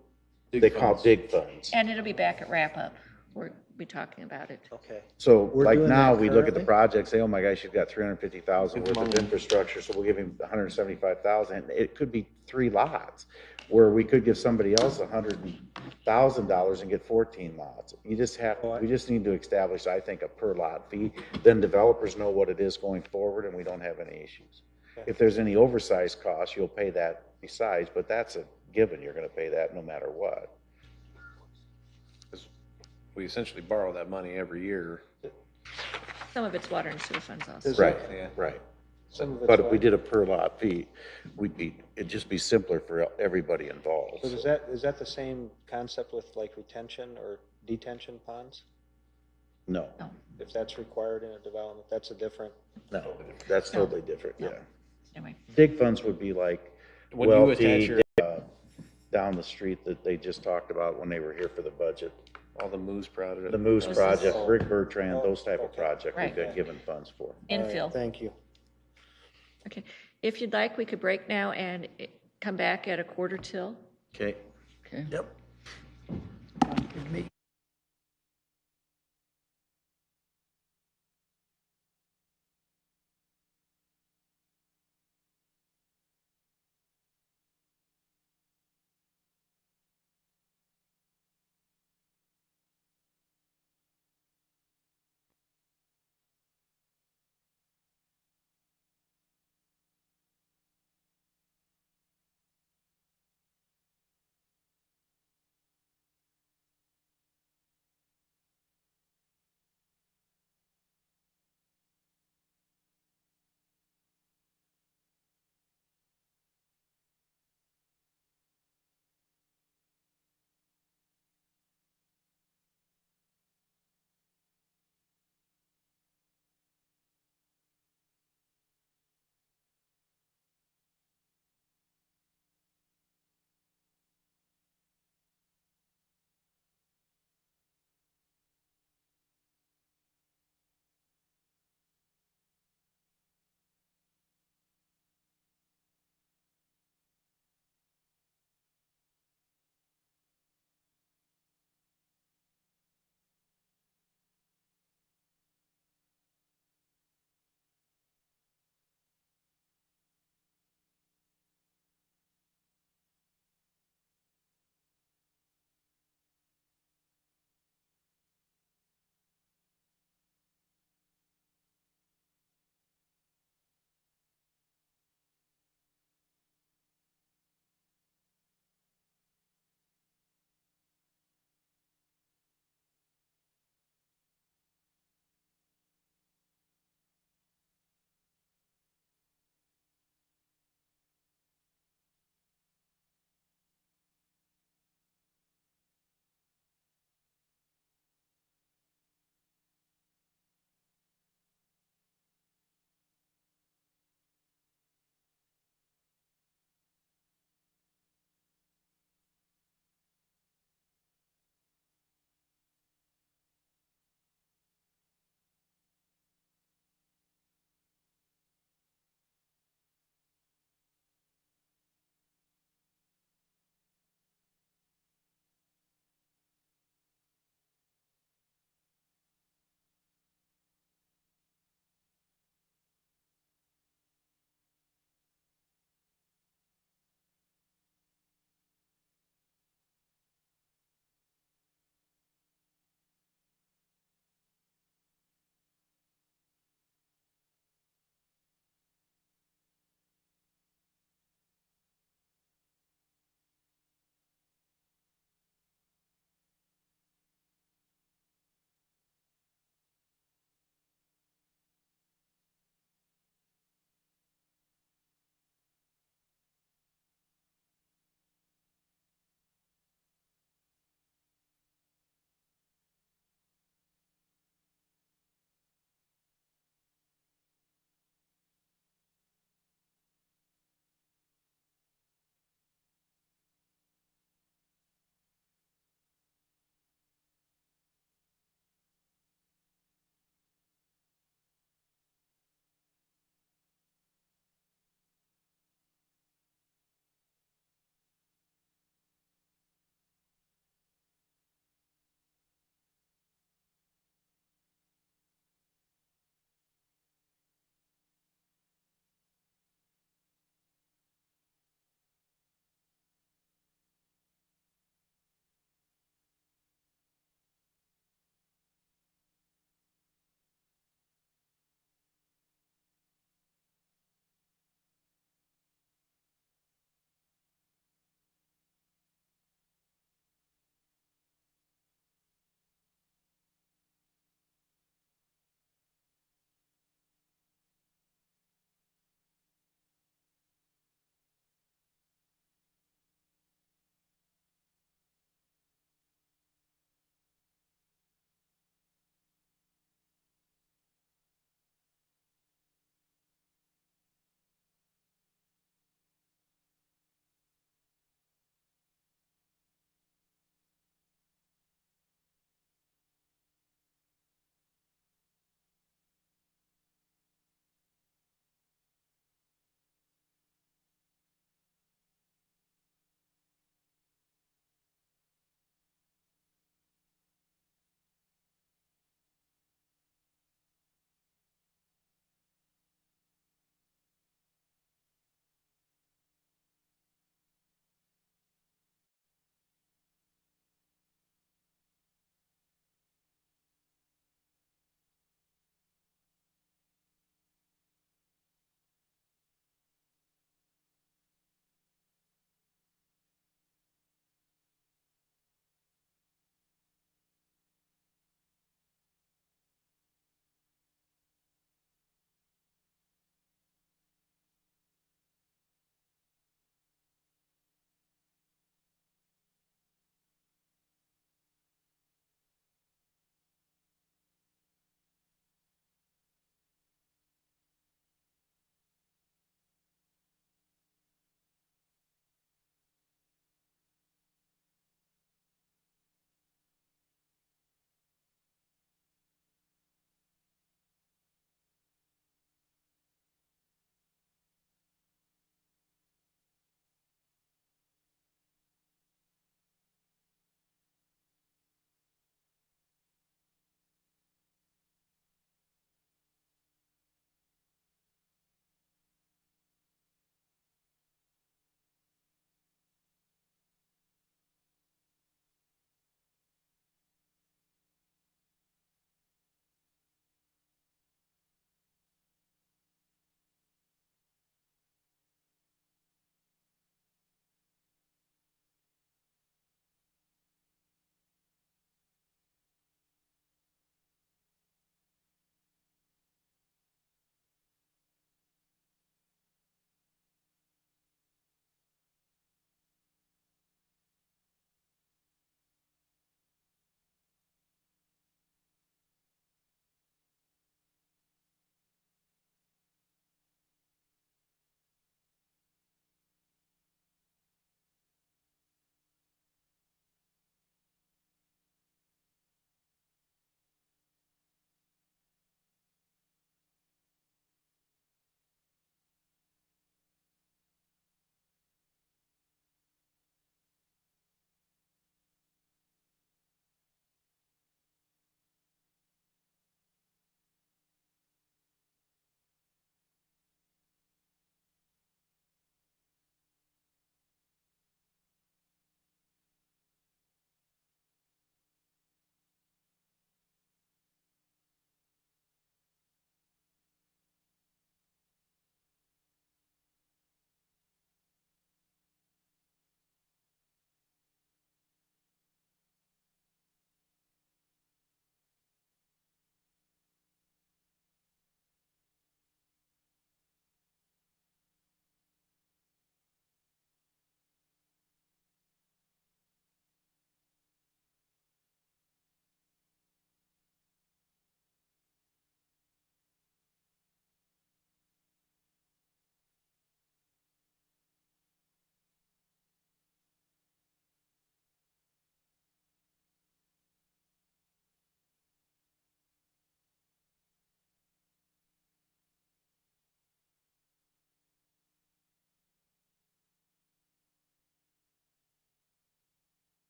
they call it dig funds. And it'll be back at wrap-up. We'll be talking about it. Okay. So We're like doing now, that we look at the currently? project, say, oh my gosh, you've got 350,000 worth of infrastructure, so we'll give him 175,000. It could be 3 lots, where we could give somebody else $100,000 and get 14 lots. We just need to establish, I think, a per lot fee. Then developers know what it is going forward and we don't have any issues. If there's any oversized costs, you'll pay that besides, but that's a given. You're going to pay that no matter what. We essentially borrow that money every year. Some of it's water and sewer funds also. Right, Yeah. right. Some of it's But if we what? did a per lot fee, it'd just be simpler for everybody involved. So is that the same concept with like retention or detention ponds? No, If that's required in a development, that's a different. no, that's totally different, yeah. Anyway. Dig funds would be like, When you attach your, down the street that they just talked about when they were here for the budget. all the Moose project. The Moose Project, Rick Bertrand, those type of projects we've Right. been given funds for. Infill. Thank you. Okay. If you'd like, we could break now and come back at 1:45. Okay. Okay. Yep.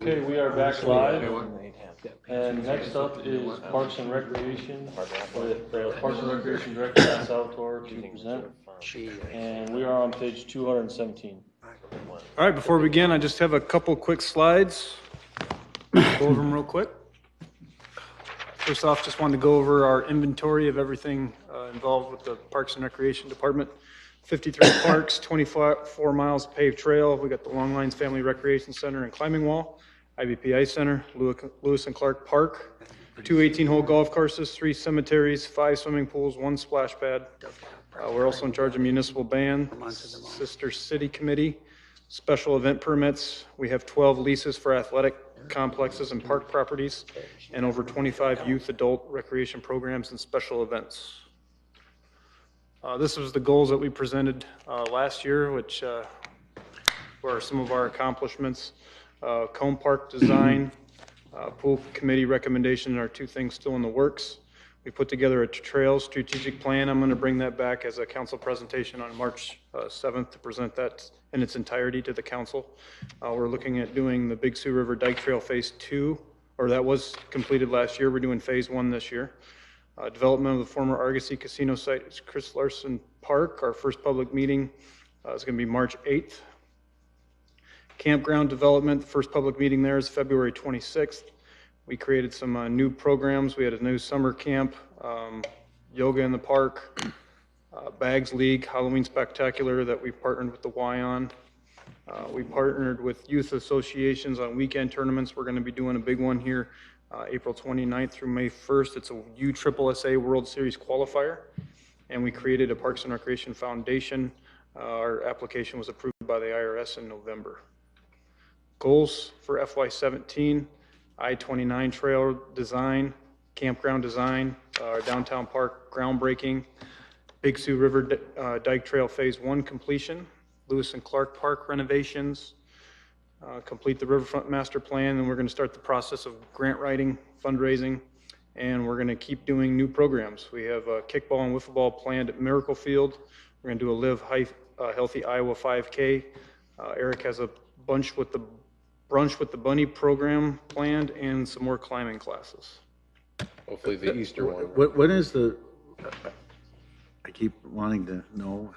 Okay, we are back live. And next up is Parks and Recreation, with Parks and Recreation Director Matt Salvatore to present. And we are on page 217. All right, before we begin, I just have a couple quick slides. Go over them real quick. First off, just wanted to go over our inventory of everything involved with the Parks and Recreation Department. 53 parks, 24 miles paved trail. We got the Long Lines Family Recreation Center and Climbing Wall, IVP Ice Center, Lewis and Clark Park, 2 18-hole golf courses, 3 cemeteries, 5 swimming pools, 1 splash pad. We're also in charge of municipal band, Sister City Committee, special event permits. We have 12 leases for athletic complexes and park properties, and over 25 youth adult recreation programs and special events. This was the goals that we presented last year, which were some of our accomplishments. Cone Park design, pool committee recommendation are 2 things still in the works. We put together a trail strategic plan. I'm going to bring that back as a council presentation on March 7th to present that in its entirety to the council. We're looking at doing the Big Sioux River Dike Trail Phase 2, or that was completed last year. We're doing Phase 1 this year. Development of the former Argosy Casino site is Chris Larson Park. Our first public meeting is going to be March 8th. Campground development, the first public meeting there is February 26th. We created some new programs. We had a new summer camp, yoga in the park, Bags League, Halloween Spectacular that we partnered with the Y on. We partnered with youth associations on weekend tournaments. We're going to be doing a big one here April 29th through May 1st. It's a USSSA World Series qualifier. And we created a Parks and Recreation Foundation. Our application was approved by the IRS in November. Goals for FY17, I-29 trail design, campground design, our downtown park groundbreaking, Big Sioux River Dike Trail Phase 1 completion, Lewis and Clark Park renovations, complete the Riverfront Master Plan, and we're going to start the process of grant writing, fundraising, and we're going to keep doing new programs. We have a kickball and wiffle ball planned at Miracle Field. We're going to do a Live Healthy Iowa 5K. Eric has a brunch with the Bunny program planned and some more climbing classes. Hopefully the Easter one. When is the, I keep wanting to know,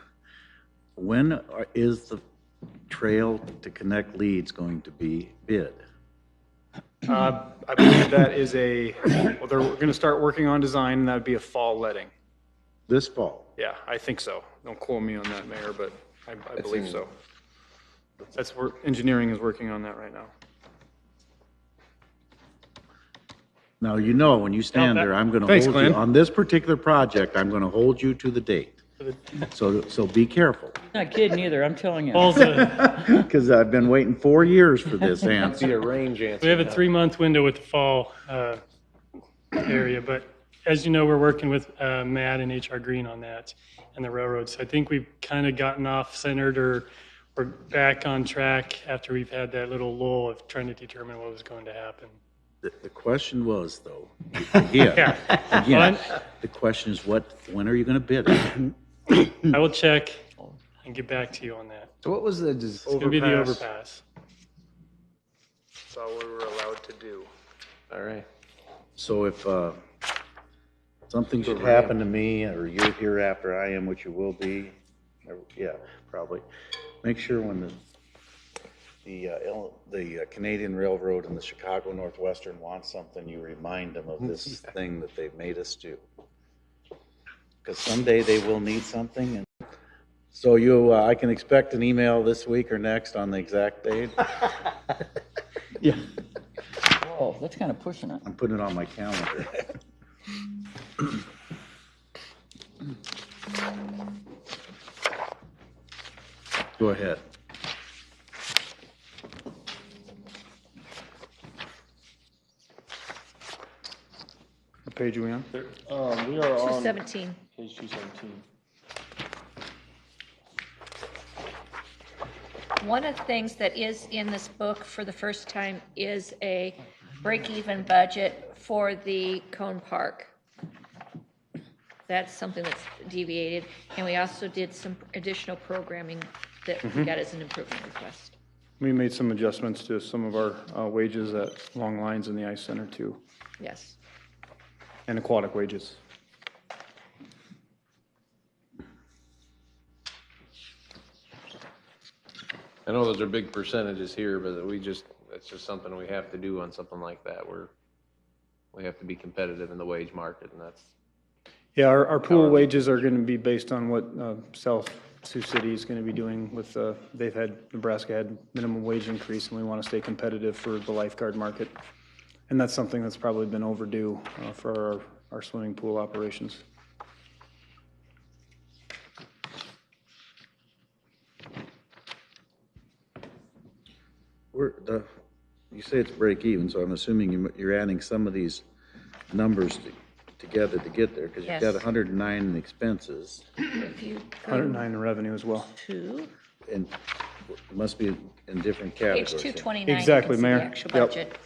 when is the trail to connect Leeds going to be bid? I believe that is well, they're going to start working on design, and that would be a fall letting. This fall? Yeah, I think so. Don't quote me on that, Mayor, but I believe so. That's where engineering is working on that right now. Now, you know, when you stand there, I'm going to hold you, on this particular project, I'm going to hold you to the date. So be careful. Not kidding either, I'm telling you. Because I've been waiting 4 years for this answer. Be a range answer. We have a 3-month window with the fall area, but as you know, we're working with Matt and HR Green on that and the railroads. I think we've kind of gotten off centered, or we're back on track after we've had that little lull of trying to determine what was going to happen. The question was, though, again, the question is, when are you going to bid it? I will check and get back to you on that. So what was the It's going to be the overpass. That's all we were allowed to do. All right. So if something should happen to me, or you're here after I am, which you will be, yeah, probably, make sure when the Canadian Railroad and the Chicago Northwestern want something, you remind them of this thing that they've made us do. Because someday they will need something, and so I can expect an email this week or next on the exact date. Yeah. Oh, that's kind of pushing it. I'm putting it on my calendar. Go ahead. What page are we on? We are on 217. page 217. One of the things that is in this book for the first time is a break-even budget for the Cone Park. That's something that's deviated, and we also did some additional programming that we got as an improvement request. We made some adjustments to some of our wages at Long Lines in the Ice Center too, Yes. and aquatic wages. I know those are big percentages here, but that's just something we have to do on something like that. We have to be competitive in the wage market, and that's. Yeah, our pool wages are going to be based on what South Sioux City is going to be doing with, Nebraska had minimum wage increase, and we want to stay competitive for the lifeguard market. And that's something that's probably been overdue for our swimming pool operations. You say it's break even, so I'm assuming you're adding some of these numbers together to get there, because you've got Yes. 109 in expenses. If you go 109 in revenue as well. to And it must be in different categories. page 229. Exactly, you can see Mayor. the actual Yep. budget.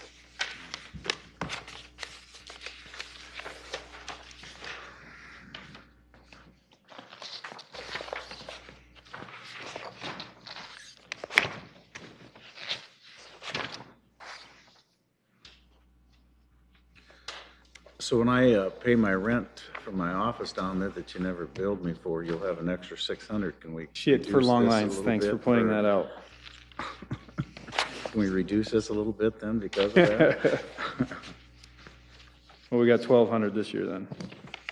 So when I pay my rent for my office down there that you never billed me for, you'll have an extra 600. Can we? Shit, for reduce Long this a Lines, little thanks for bit, pointing or that out. Can we reduce this a little bit then because of that? Well, we got 1,200 this year then.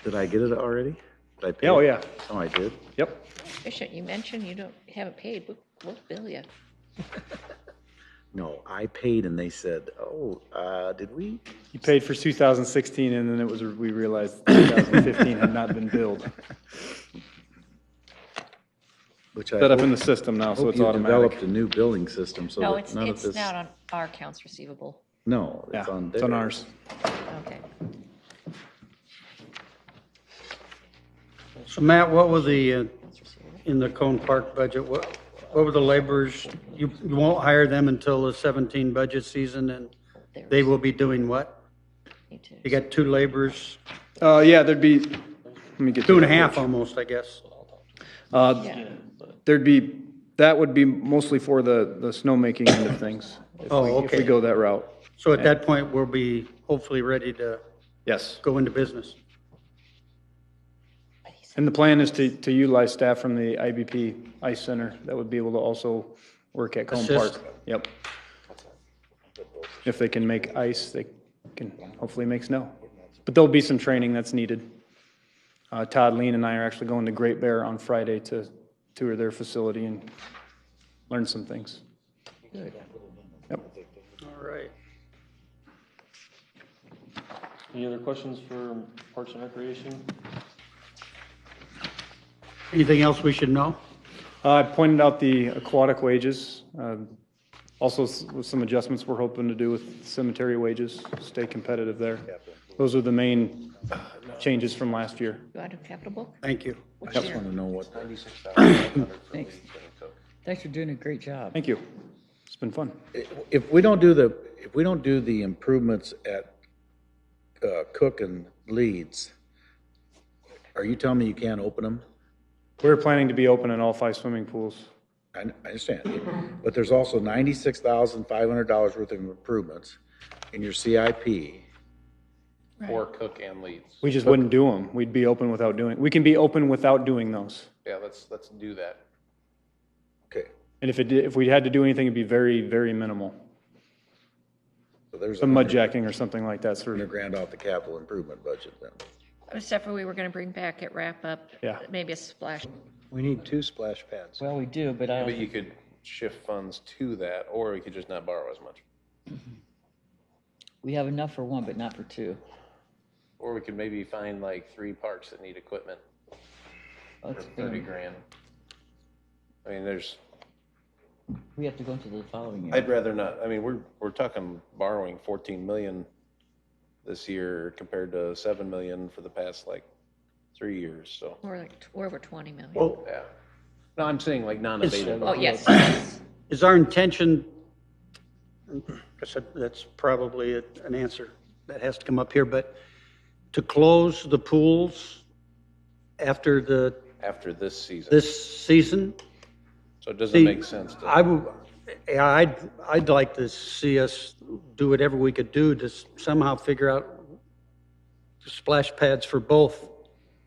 Did I get it already? Did I pay Oh, it? yeah. Oh, I did? Yep. Bishop, you mentioned you haven't paid. We'll bill you. No, I paid and they said, did we? You paid for 2016, and then we realized 2015 had not been billed. Which I Set up in hope- the system now, so hope it's you've automatic. developed a new billing system so No, that it's none of this. not on our accounts receivable. No, Yeah, it's on it's on theirs. ours. Okay. So Matt, what was the, in the Cone Park budget, what were the laborers? You won't hire them until the 17 budget season, and they will be doing what? You got 2 laborers, Yeah, there'd be, let me get. 2.5 almost, I guess. That would be mostly for the snowmaking end of things. If we Okay. go that route. So at that point, we'll be hopefully ready to Yes. go into business. And the plan is to utilize staff from the IBP Ice Center that would be able to also work at Cone Assist. Park. Yep. If they can make ice, they can hopefully make snow. But there'll be some training that's needed. Todd Lean and I are actually going to Great Bear on Friday to tour their facility and learn some things. Good. Yep. All right. Any other questions for Parks and Recreation? Anything else we should know? I pointed out the aquatic wages. Also, with some adjustments we're hoping to do with cemetery wages, stay competitive there. Those are the main changes from last year. You want a capital book? Thank you. I just want to know what. Thanks. Thanks for doing a great job. Thank you. It's been fun. If we don't do the improvements at Cook and Leeds, are you telling me you can't open them? We're planning to be open in all 5 swimming pools. I understand, but there's also $96,500 worth of improvements in your CIP. For Cook and Leeds. We just wouldn't do them. We'd be open without doing, we can be open without doing those. Yeah, let's do that. Okay. And if we had to do anything, it'd be very, very minimal. So there's Some mud jacking or something like that. Sort of. $100,000 off the capital improvement budget then. Except for we were going to bring back at wrap-up. Yeah. Maybe a splash. We need 2 splash pads. Well, we do, but I But don't, you could shift funds to that, or we could just not borrow as much. we have enough for 1, but not for 2. Or we could maybe find like 3 parks that need equipment for That's 30 fair. grand. I mean, We have to go into the following year. I'd rather not, I mean, we're talking borrowing 14 million this year compared to 7 million for the past like 3 years, so. We're over 20 million. Well, Yeah. No, I'm saying like non-abated. Oh, yes. is our intention, I said that's probably an answer that has to come up here, but to close the pools after After this season. this season? So it doesn't make sense to. Yeah, I'd like to see us do whatever we could do to somehow figure out the splash pads for both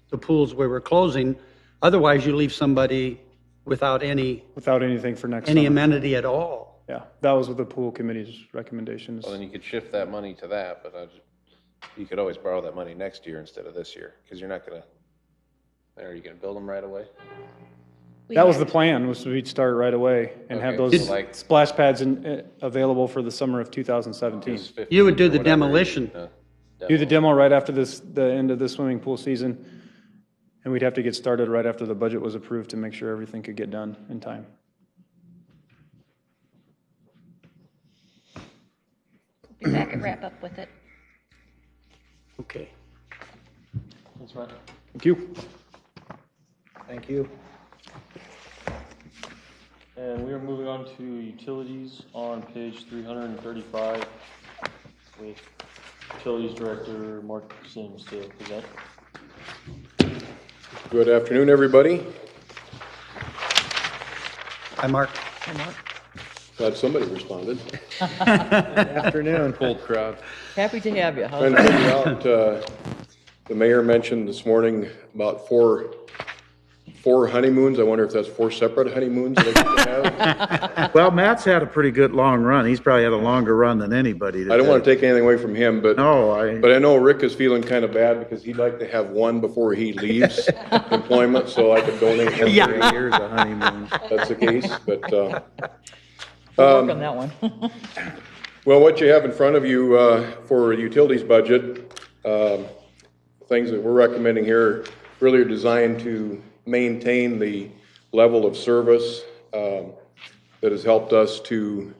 the pools where we're closing. Otherwise, you leave somebody without Without anything for next any summer. amenity at all. Yeah, that was what the pool committee's recommendations. Well, then you could shift that money to that, but you could always borrow that money next year instead of this year, because you're not gonna, are you gonna build them right away? That was the plan, was we'd start right away and have Okay, those so like- splash pads available for the summer of 2017. You would do the demolition. Do the demo right after the end of the swimming pool season, and we'd have to get started right after the budget was approved to make sure everything could get done in time. Be back and wrap up with it. Okay. Thanks, Matt. Thank you. Thank you. And we are moving on to utilities on page 335 with Utilities Director Mark Sims to present. Good afternoon, everybody. Hi, Mark. Hi, Mark. Glad somebody responded. Afternoon. Cold crowd. Happy to have you. How's Trying to it? figure out, the mayor mentioned this morning about four honeymoons. I wonder if that's 4 separate honeymoons that I get to have. Well, Matt's had a pretty good long run. He's probably had a longer run than anybody today. I don't want to take anything away from him, but No, but I know Rick is feeling kind of bad because he'd like to have one before he leaves employment, so I could donate him. Yeah. 3 years of honeymoon. That's the case, but, We'll work on that one. well, what you have in front of you for utilities budget, things that we're recommending here really are designed to maintain the level of service that has helped us to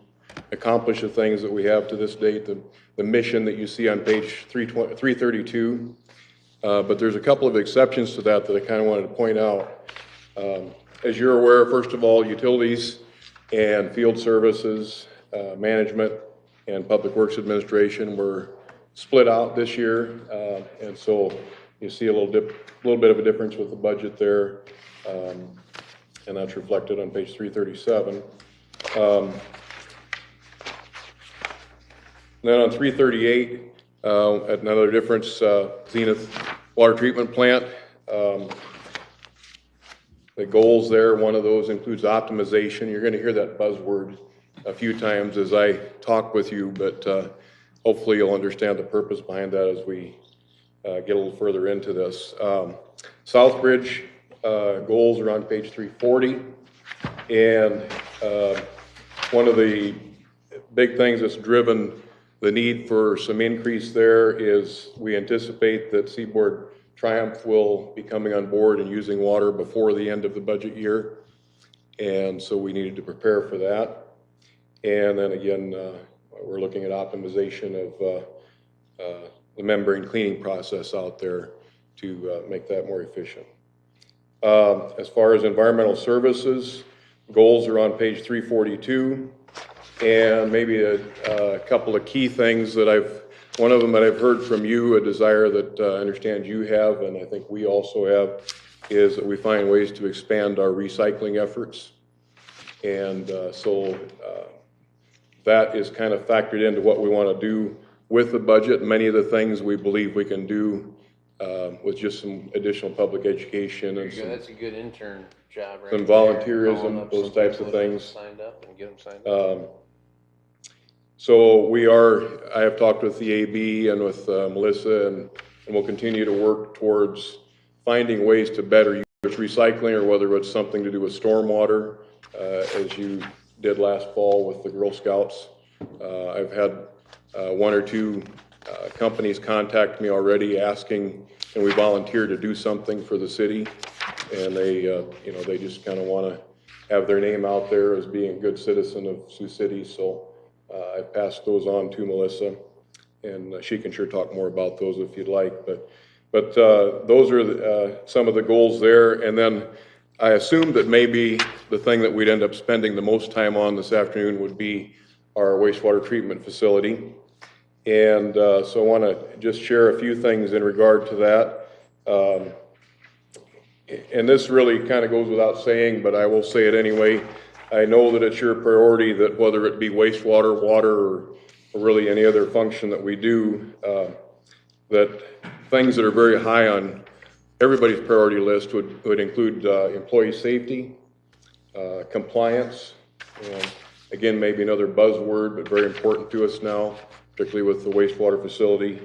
accomplish the things that we have to this date, the mission that you see on page 332. But there's a couple of exceptions to that I kind of wanted to point out. As you're aware, first of all, utilities and field services, management, and public works administration were split out this year. And so you see a little bit of a difference with the budget there. And that's reflected on page 337. Then on 338, another difference, Zenith Water Treatment Plant. The goals there, one of those includes optimization. You're going to hear that buzzword a few times as I talk with you, but hopefully you'll understand the purpose behind that as we get a little further into this. Southbridge goals are on page 340, and one of the big things that's driven the need for some increase there is we anticipate that Seaboard Triumph will be coming on board and using water before the end of the budget year, and so we needed to prepare for that. And then again, we're looking at optimization of the membrane cleaning process out there to make that more efficient. As far as environmental services, goals are on page 342, and maybe a couple of key things that one of them that I've heard from you, a desire that I understand you have, and I think we also have, is that we find ways to expand our recycling efforts. And so that is kind of factored into what we want to do with the budget. Many of the things we believe we can do with just some additional public education and some, That's a good intern job, right? some there. volunteerism, Calling up those some types people of that haven't things. Signed up and get them signed up. So I have talked with the AB and with Melissa, and we'll continue to work towards finding ways to better use recycling, or whether it's something to do with stormwater, as you did last fall with the Girl Scouts. I've had 1 or 2 companies contact me already asking, can we volunteer to do something for the city? And they, they just kind of want to have their name out there as being a good citizen of Sioux City. So I've passed those on to Melissa, and she can sure talk more about those if you'd like. But those are some of the goals there. And then I assumed that maybe the thing that we'd end up spending the most time on this afternoon would be our wastewater treatment facility. And so I want to just share a few things in regard to that. And this really kind of goes without saying, but I will say it anyway. I know that it's your priority that whether it be wastewater, water, or really any other function that we do, that things that are very high on everybody's priority list would include employee safety, compliance, and again, maybe another buzzword, but very important to us now, particularly with the wastewater facility.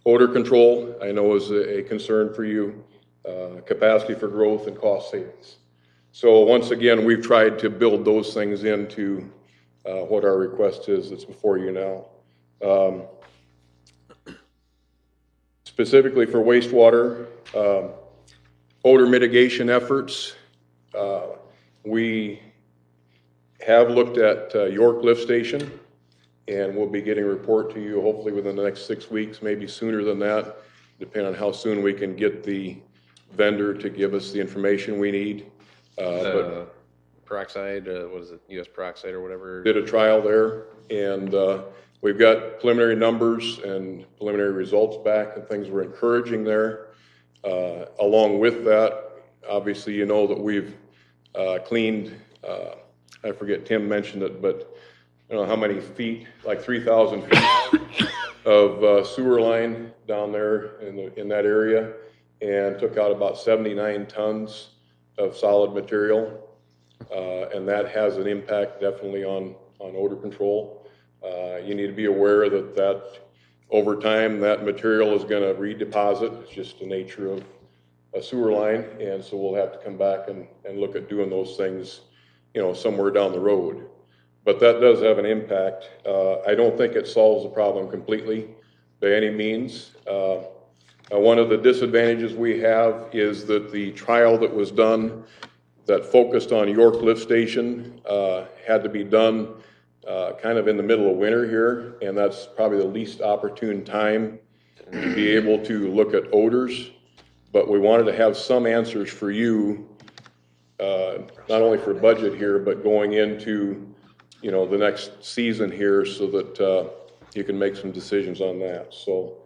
Odor control, I know, is a concern for you, capacity for growth and cost savings. So once again, we've tried to build those things into what our request is that's before you now. Specifically for wastewater, odor mitigation efforts, we have looked at York Lift Station, and we'll be getting a report to you hopefully within the next 6 weeks, maybe sooner than that, depending on how soon we can get the vendor to give us the information we need. Peroxide, what is it, US Peroxide or whatever? Did a trial there, and we've got preliminary numbers and preliminary results back, and things were encouraging there. Along with that, obviously, you know that we've cleaned, I forget, Tim mentioned it, but I don't know how many feet, like 3,000 feet of sewer line down there in that area, and took out about 79 tons of solid material. And that has an impact definitely on odor control. You need to be aware that over time, that material is going to redeposit. It's just the nature of a sewer line, and so we'll have to come back and look at doing those things, you know, somewhere down the road. But that does have an impact. I don't think it solves the problem completely by any means. One of the disadvantages we have is that the trial that was done that focused on York Lift Station had to be done kind of in the middle of winter here, and that's probably the least opportune time to be able to look at odors. But we wanted to have some answers for you, not only for budget here, but going into, you know, the next season here, so that you can make some decisions on that. So,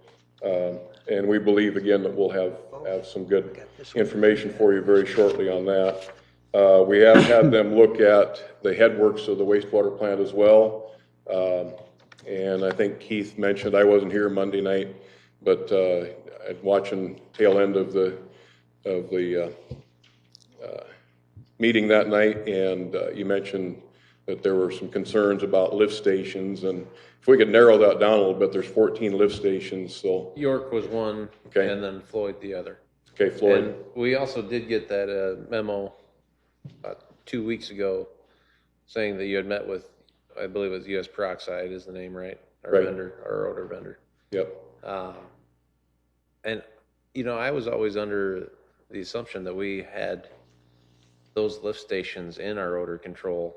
and we believe again that we'll have some good information for you very shortly on that. We have had them look at the headworks of the wastewater plant as well. And I think Keith mentioned, I wasn't here Monday night, but watching tail end of the meeting that night, and you mentioned that there were some concerns about lift stations, and if we could narrow that down a little bit, there's 14 lift stations, so. York was one, okay, and then Floyd the other. Okay, Floyd. And we also did get that memo 2 weeks ago saying that you had met with, I believe it was US Peroxide is the name, right? Our right. vendor, our odor vendor. Yep. And, you know, I was always under the assumption that we had those lift stations in our odor control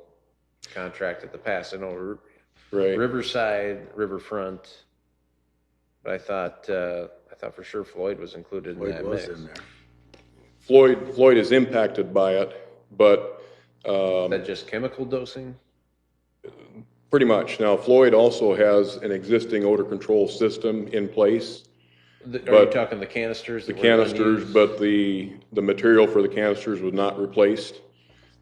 contract at the past. I know right. Riverside, Riverfront, but I thought for sure Floyd was included in that mix. In there. Floyd is impacted by it, but is that just chemical dosing? Pretty much. Now, Floyd also has an existing odor control system in place. Are you talking the canisters? The canisters, but the material for the canisters was not replaced.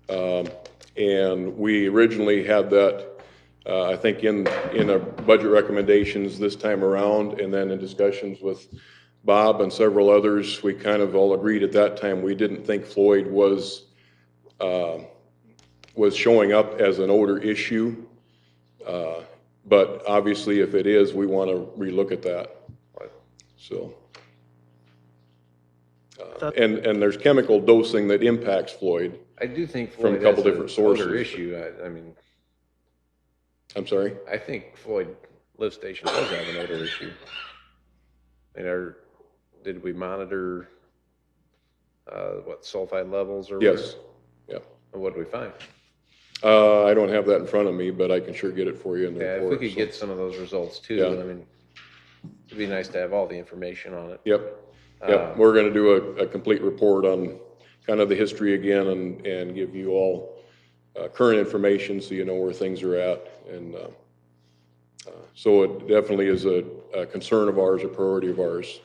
And we originally had that, I think, in our budget recommendations this time around, and then in discussions with Bob and several others, we kind of all agreed at that time we didn't think Floyd was showing up as an odor issue. But obviously, if it is, we want to relook at that. So, and there's chemical dosing that impacts Floyd. I do think from Floyd a couple has different sources. Odor issue. I mean, I'm sorry. I think Floyd lift station does have an odor issue. I mean, did we monitor what sulfide levels or? Yes. Yeah. And what did we find? I don't have that in front of me, but I can sure get it for you in the report. If we could get some of those results too, I mean, it'd be nice to have all the information on it. Yep. Yep. We're going to do a complete report on kind of the history again, and give you all current information so you know where things are at. And so it definitely is a concern of ours, a priority of ours.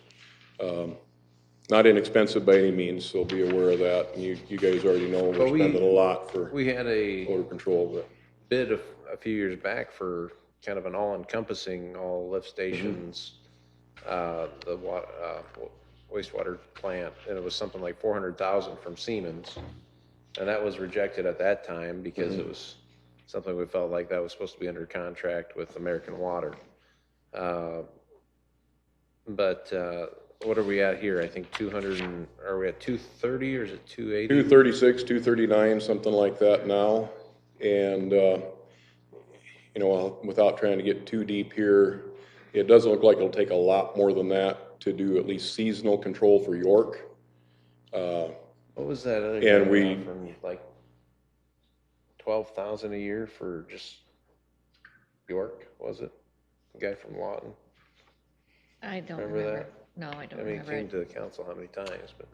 not inexpensive by any means, so be aware of that. And you guys already know But we're spending a lot for We had a odor control, but. bid a few years back for kind of an all-encompassing, all lift stations, the wastewater plant, and it was something like 400,000 from Siemens. And that was rejected at that time because it was something we felt like that was supposed to be under contract with American Water. But what are we at here? I think 200, are we at 230 or is it 280? 236, 239, something like that now. And, you know, without trying to get too deep here, it doesn't look like it'll take a lot more than that to do at least seasonal control for York. What was that other And guy we- offering, like 12,000 a year for just York, was it? The guy from Lawton? I don't Remember remember. that? No, I don't I mean, he remember came it. to the council how many times, but.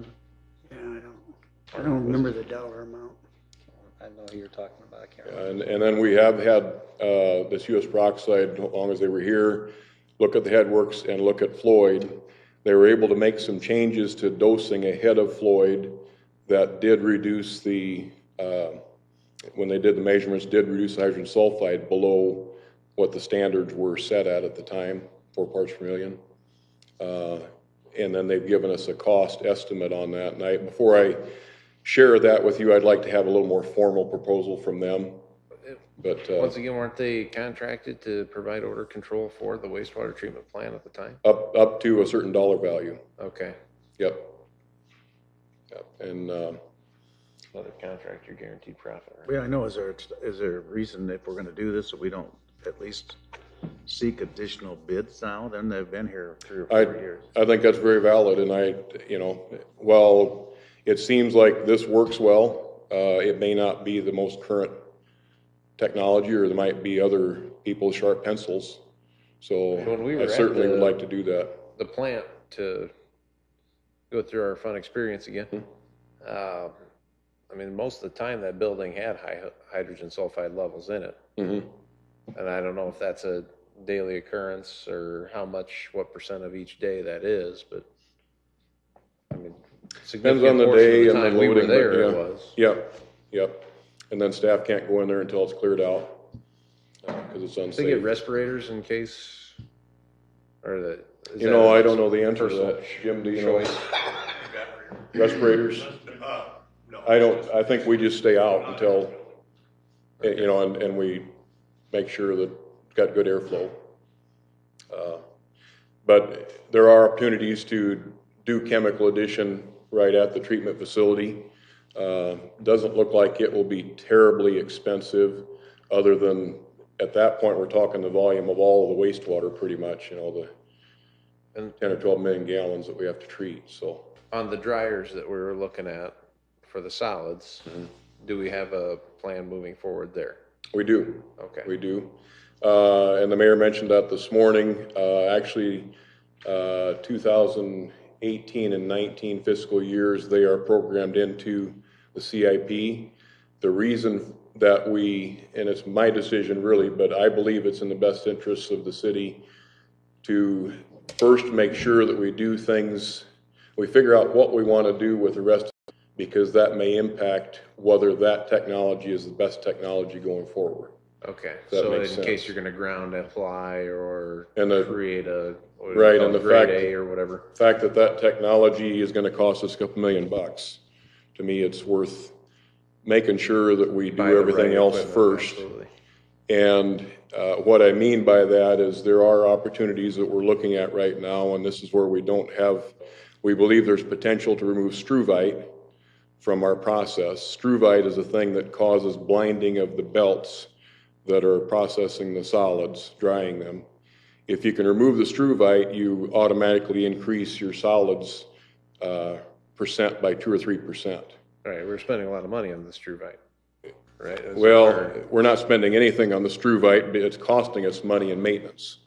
Yeah, I don't remember the dollar amount. I know who you're talking about, I can't remember. And then we have had this US Peroxide, as long as they were here, look at the headworks and look at Floyd. They were able to make some changes to dosing ahead of Floyd that did reduce the, when they did the measurements, did reduce hydrogen sulfide below what the standards were set at the time, 4 parts per million. And then they've given us a cost estimate on that. And before I share that with you, I'd like to have a little more formal proposal from them. But Once again, weren't they contracted to provide odor control for the wastewater treatment plant at the time? up to a certain dollar value. Okay. Yep. And Another contract, you're guaranteed profit, right? Yeah, I know. Is there a reason if we're gonna do this, that we don't at least seek additional bids now? Then they've been here 3 or 4 years. I think that's very valid, and you know, well, it seems like this works well. It may not be the most current technology, or there might be other people with sharp pencils. So When we were I at certainly would the- like to do that. The plant, to go through our fun experience again. I mean, most of the time that building had high hydrogen sulfide levels in it. And I don't know if that's a daily occurrence or what percent of each day that is, but I mean, Depends on significant the portion day of the and the time we were loading, but there, it yeah. was. Yep. And then staff can't go in there until it's cleared out, because it's They unsafe. get respirators in case, or the. is You that know, a I don't know the answer to personal that. Jim, do you know? choice? Respirators? I think we just stay out until, you know, and we make sure that it's got good airflow. But there are opportunities to do chemical addition right at the treatment facility. Doesn't look like it will be terribly expensive, other than, at that point, we're talking the volume of all of the wastewater pretty much, you know, the 10 or 12 million gallons that we have to treat, so. On the dryers that we were looking at for the solids, do we have a plan moving forward there? We do. Okay. We do. And the mayor mentioned that this morning. Actually, 2018 and 19 fiscal years, they are programmed into the CIP. The reason that and it's my decision really, but I believe it's in the best interests of the city to first make sure that we do things, we figure out what we want to do with the rest, because that may impact whether that technology is the best technology going forward. Okay, That so in makes case sense. you're gonna ground apply or And create a, what do you Right, call and it, the grade fact, A or whatever. fact that technology is gonna cost us a couple $1 million. To me, it's worth making sure that we do Buy the everything right else equipment, first. absolutely. And what I mean by that is there are opportunities that we're looking at right now, and this is where we believe there's potential to remove struvite from our process. Struvite is a thing that causes blinding of the belts that are processing the solids, drying them. If you can remove the struvite, you automatically increase your solids percent by 2 or 3%. All right, we're spending a lot of money on the struvite, right? Is Well, there- we're not spending anything on the struvite, but it's costing us money in maintenance.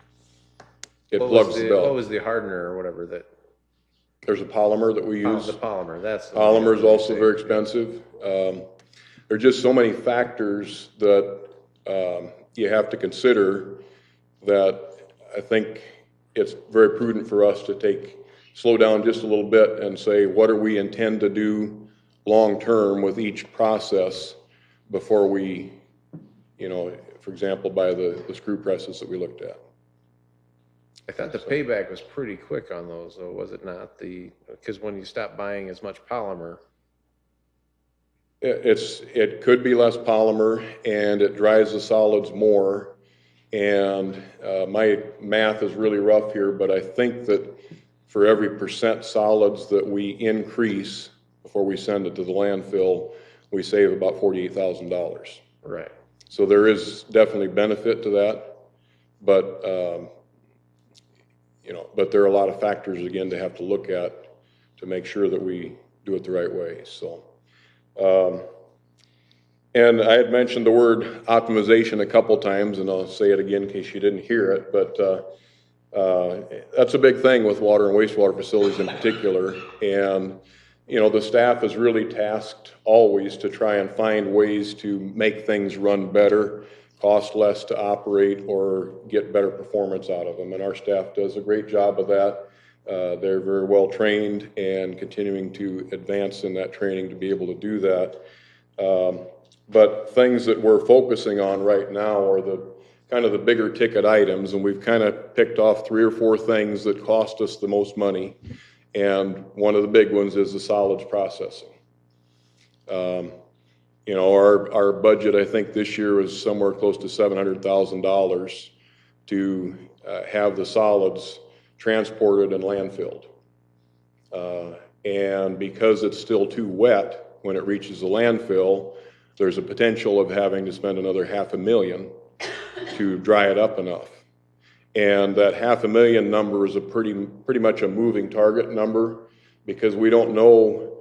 It what plugs was the What belt. was the hardener or whatever that? There's a polymer that we use. The polymer, that's. the- Polymer is also very expensive. There are just so many factors that you have to consider that I think it's very prudent for us to take slow down just a little bit and say, what do we intend to do long-term with each process before we, you know, for example, buy the screw presses that we looked at. I thought the payback was pretty quick on those, though, was it not? Because when you stop buying as much polymer. It could be less polymer, and it dries the solids more. And my math is really rough here, but I think that for every % solids that we increase before we send it to the landfill, we save about $48,000. Right. So there is definitely benefit to that, but you know, but there are a lot of factors again to have to look at to make sure that we do it the right way. So, and I had mentioned the word optimization a couple times, and I'll say it again in case you didn't hear it, but that's a big thing with water and wastewater facilities in particular. And you know, the staff is really tasked always to try and find ways to make things run better, cost less to operate, or get better performance out of them. And our staff does a great job of that. They're very well trained and continuing to advance in that training to be able to do that. But things that we're focusing on right now are the kind of the bigger ticket items, and we've kind of picked off 3 or 4 things that cost us the most money. And one of the big ones is the solids processing. You know, our budget, I think this year was somewhere close to $700,000 to have the solids transported and landfilled. And because it's still too wet when it reaches the landfill, there's a potential of having to spend another $500,000 to dry it up enough. And that $500,000 number is a pretty much a moving target number, because we don't know,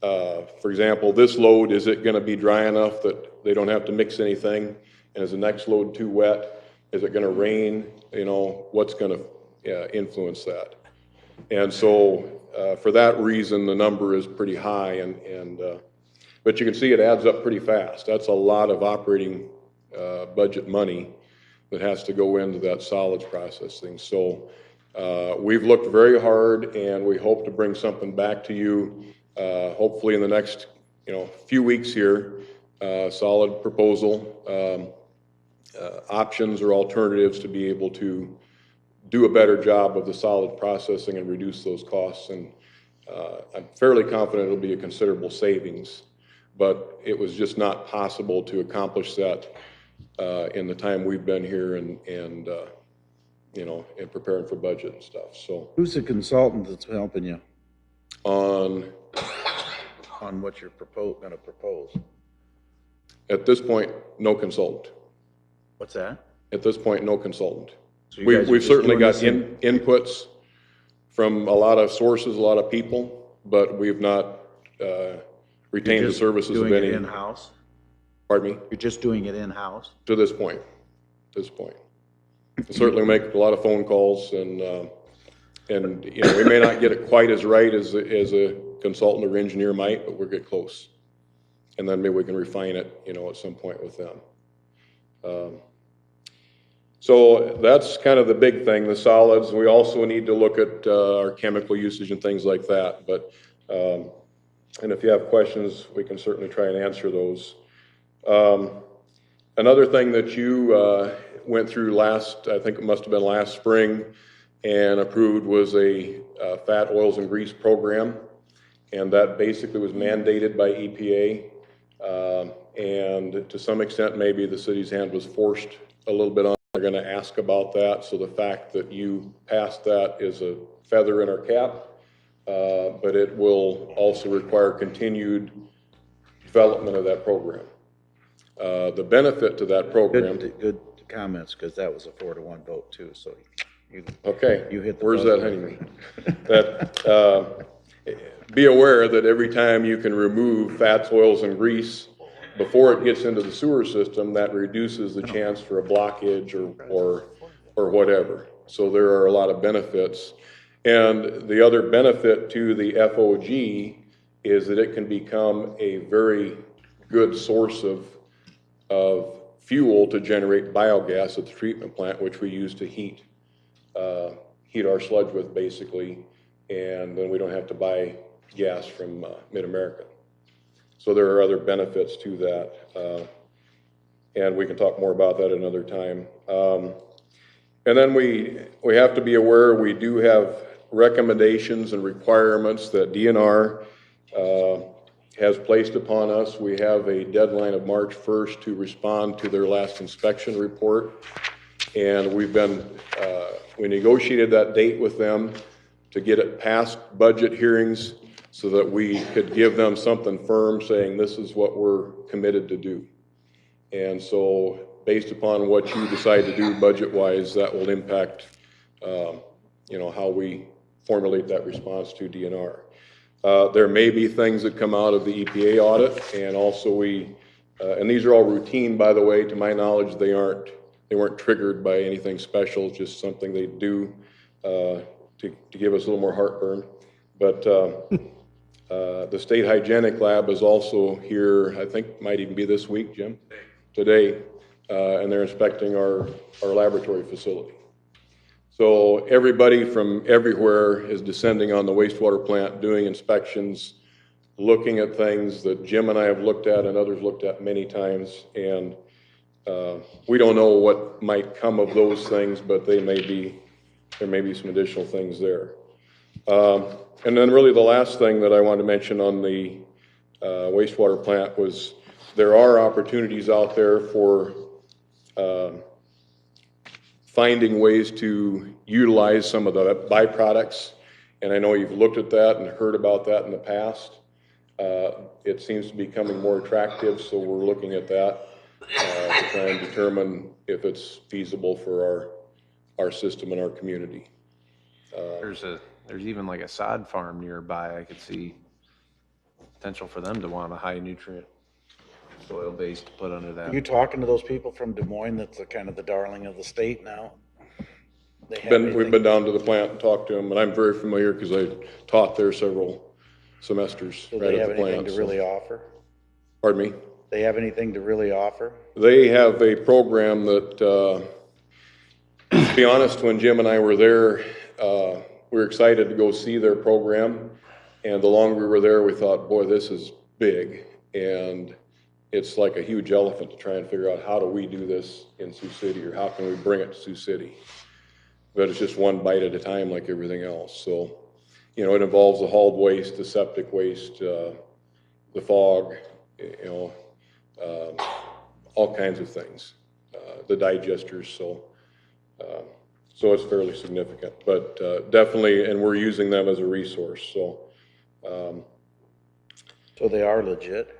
for example, this load, is it going to be dry enough that they don't have to mix anything? And is the next load too wet? Is it going to rain? You know, what's going to influence that? And so for that reason, the number is pretty high. But you can see it adds up pretty fast. That's a lot of operating budget money that has to go into that solids processing. So we've looked very hard, and we hope to bring something back to you, hopefully in the next few weeks here. Solid proposal, options or alternatives to be able to do a better job of the solid processing and reduce those costs. And I'm fairly confident it'll be a considerable savings, but it was just not possible to accomplish that in the time we've been here and you know, in preparing for budget and stuff. So who's the consultant that's helping you on what you're going to propose? At this point, no consultant. What's that? At this point, no consultant. So you guys are We've just certainly doing got this in- inputs from a lot of sources, a lot of people, but we've not retained the just services of doing any. it in-house? Pardon me? You're just doing it in-house? To this point. Certainly make a lot of phone calls, and you know, we may not get it quite as right as a consultant or engineer might, but we'll get close. And then maybe we can refine it, you know, at some point with them. So that's kind of the big thing, the solids. We also need to look at our chemical usage and things like that. But and if you have questions, we can certainly try and answer those. Another thing that you went through I think it must have been last spring, and approved was a fat, oils, and grease program. And that basically was mandated by EPA. And to some extent, maybe the city's hand was forced a little bit on. They're going to ask about that. So the fact that you passed that is a feather in our cap. But it will also require continued development of that program. The benefit to that program. Good comments, because that was a 4-to-1 vote too. So you hit the Where's buzzer. that honeymoon? That be aware that every time you can remove fats, oils, and grease before it gets into the sewer system, that reduces the chance for a blockage or whatever. So there are a lot of benefits. And the other benefit to the FOG is that it can become a very good source of fuel to generate biogas at the treatment plant, which we use to heat our sludge with, basically, and then we don't have to buy gas from Mid-America. So there are other benefits to that, and we can talk more about that another time. And then we have to be aware we do have recommendations and requirements that DNR has placed upon us. We have a deadline of March 1st to respond to their last inspection report. And we negotiated that date with them to get it past budget hearings so that we could give them something firm saying this is what we're committed to do. And so based upon what you decide to do budget-wise, that will impact, how we formulate that response to DNR. There may be things that come out of the EPA audit, and also and these are all routine, by the way, to my knowledge. They weren't triggered by anything special, just something they do to give us a little more heartburn. But the State Hygienic Lab is also here, I think might even be this week, Jim? Today, and they're inspecting our laboratory facility. So everybody from everywhere is descending on the wastewater plant, doing inspections, looking at things that Jim and I have looked at and others looked at many times. And we don't know what might come of those things, but there may be some additional things there. And then really the last thing that I wanted to mention on the wastewater plant was there are opportunities out there for finding ways to utilize some of the byproducts. And I know you've looked at that and heard about that in the past. It seems to be becoming more attractive, so we're looking at that to try and determine if it's feasible for our system and our community. There's even like a sod farm nearby. I could see potential for them to want a high nutrient soil base to put under that. Are you talking to those people from Des Moines that's kind of the darling of the state now? We've been down to the plant and talked to them, and I'm very familiar because I taught there several semesters Do right they at have the anything plant. to really offer? Pardon me? They have anything to really offer? They have a program that, to be honest, when Jim and I were there, we were excited to go see their program. And the longer we were there, we thought, boy, this is big. And it's like a huge elephant to try and figure out how do we do this in Sioux City, or how can we bring it to Sioux City. But it's just one bite at a time like everything else. So, it involves the hauled waste, the septic waste, the fog, all kinds of things, the digesters. So it's fairly significant, but definitely, and we're using them as a resource. So they are legit?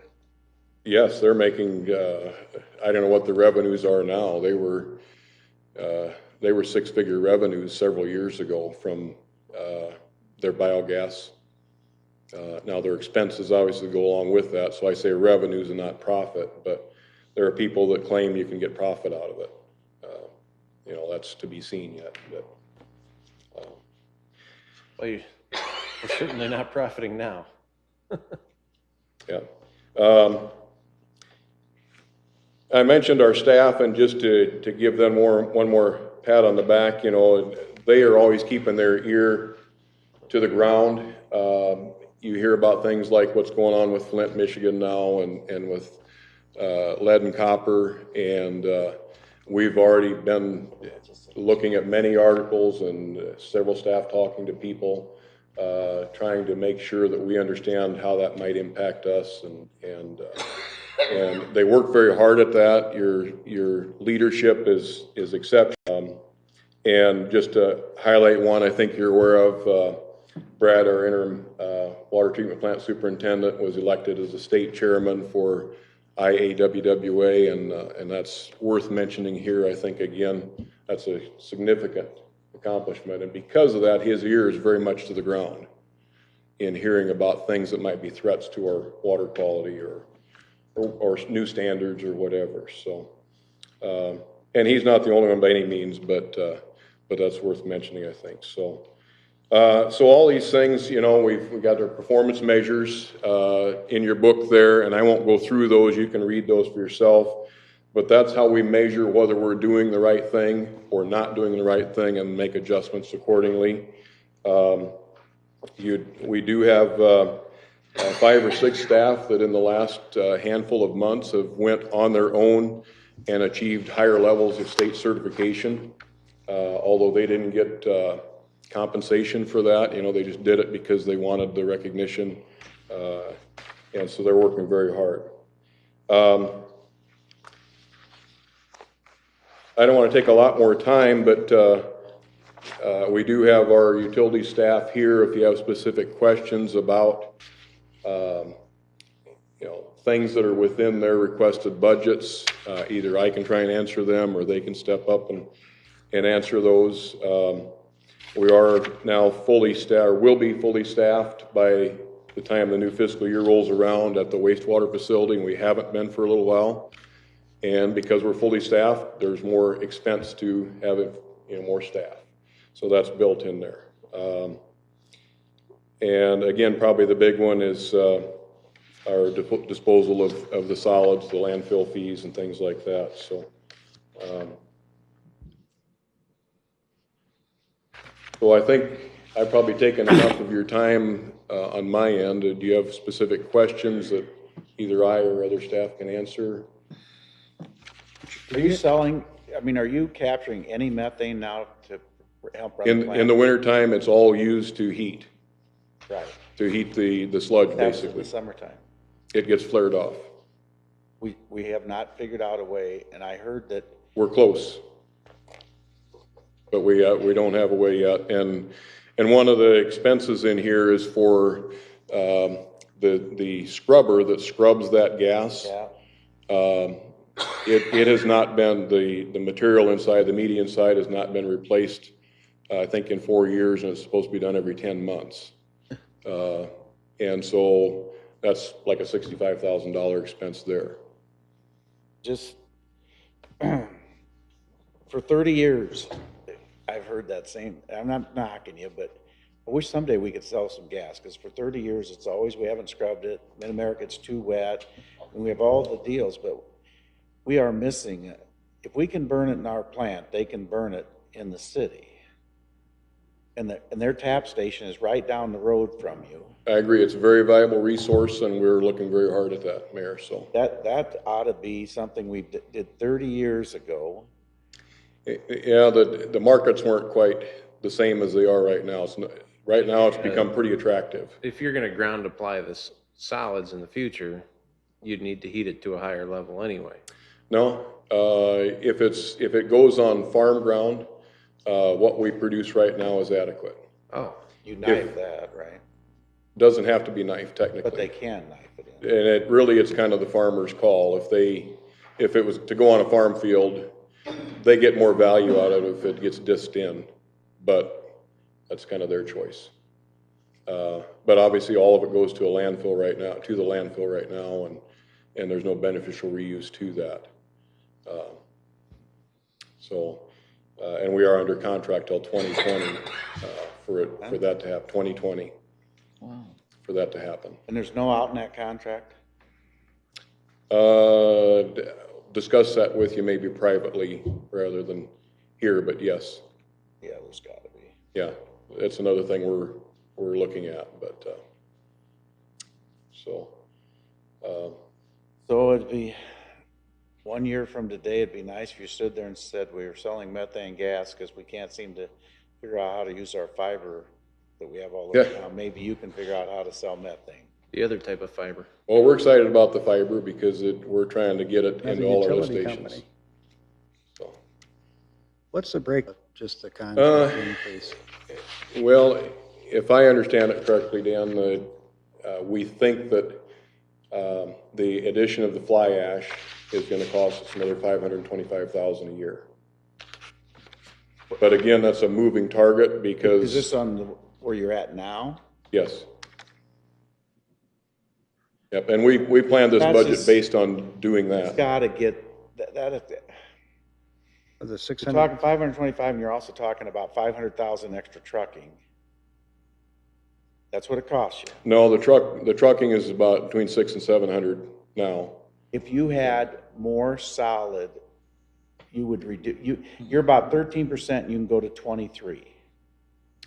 Yes, they're making, I don't know what the revenues are now. They were six-figure revenues several years ago from their biogas. Now their expenses obviously go along with that, so I say revenues and not profit, but there are people that claim you can get profit out of it. That's to be seen yet. But, Well, we're certainly not profiting now. Yeah. I mentioned our staff, and just to give them one more pat on the back, they are always keeping their ear to the ground. You hear about things like what's going on with Flint, Michigan now, and with lead and copper, and we've already been looking at many articles and several staff talking to people, trying to make sure that we understand how that might impact us, and they work very hard at that. Your leadership is exceptional. And just to highlight one, I think you're aware of, Brad, our interim water treatment plant superintendent, was elected as a state chairman for IAWWA, and that's worth mentioning here. I think, again, that's a significant accomplishment. And because of that, his ear is very much to the ground in hearing about things that might be threats to our water quality or new standards or whatever. So, and he's not the only one by any means, but that's worth mentioning, I think. So all these things, we've got our performance measures in your book there, and I won't go through those. You can read those for yourself. But that's how we measure whether we're doing the right thing or not doing the right thing, and make adjustments accordingly. We do have 5 or 6 staff that in the last handful of months have went on their own and achieved higher levels of state certification, although they didn't get compensation for that. You know, they just did it because they wanted the recognition, and so they're working very hard. I don't want to take a lot more time, but we do have our utility staff here if you have specific questions about you know, things that are within their requested budgets. Either I can try and answer them or they can step up and answer those. We are now fully staffed, or will be fully staffed by the time the new fiscal year rolls around at the wastewater facility, and we haven't been for a little while. And because we're fully staffed, there's more expense to having, you know, more staff. So that's built in there. And again, probably the big one is our disposal of the solids, the landfill fees and things like that. So, so I think I've probably taken enough of your time on my end. Do you have specific questions that either I or other staff can answer? Are you selling, I mean, are you capturing any methane now to help run the plant? In the wintertime, it's all used to heat. Right. To heat the sludge, That's basically. in the summertime. It gets flared off. We have not figured out a way, and I heard that. We're close, but we don't have a way yet. And one of the expenses in here is for the scrubber that scrubs that gas. Yeah. It has not been, the material inside, the media inside has not been replaced, I think in 4 years, and it's supposed to be done every 10 months. And so that's like a $65,000 expense there. Just for 30 years, I've heard that same, I'm not knocking you, but I wish someday we could sell some gas, because for 30 years, it's always, we haven't scrubbed it. Mid-America, it's too wet, and we have all the deals, but we are missing it. If we can burn it in our plant, they can burn it in the city. And their tap station is right down the road from you. I agree. It's a very valuable resource, and we're looking very hard at that, Mayor. So that ought to be something we did 30 years ago. Yeah, the markets weren't quite the same as they are right now. Right now, it's become pretty attractive. If you're going to ground apply this solids in the future, you'd need to heat it to a higher level anyway. No, if it goes on farm ground, what we produce right now is adequate. Oh, you knife that, right? Doesn't have to be knifed technically. But they can knife it in. And it's kind of the farmer's call. If it was to go on a farm field, they get more value out of it if it gets disked in, but that's kind of their choice. But obviously all of it goes to the landfill right now, and there's no beneficial reuse to that. And we are under contract till 2020 for that to happen. 2020. Wow. For that to happen. And there's no out in that contract? Discuss that with you maybe privately rather than here, but yes. Yeah, there's got to be. Yeah, that's another thing we're looking at, but so it'd be 1 year from today. It'd be nice if you stood there and said we were selling methane gas because we can't seem to figure out how to use our fiber that we have all over town. Maybe you can figure out how to sell methane. The other type of fiber. Well, we're excited about the fiber because we're trying to get it into all our lift stations. So. What's the break? Just the contract increase? Well, if I understand it correctly, Dan, we think that the addition of the fly ash is going to cost us another $525,000 a year. But again, that's a moving target because... Is this on where you're at now? Yes. Yep, and we planned this budget based on doing that. It's got to get that. The 600. You're talking 525, and you're also talking about 500,000 extra trucking. That's what it costs you. No, the trucking is about between 600 and 700 now. If you had more solid, you would reduce. You're about 13%. You can go to 23.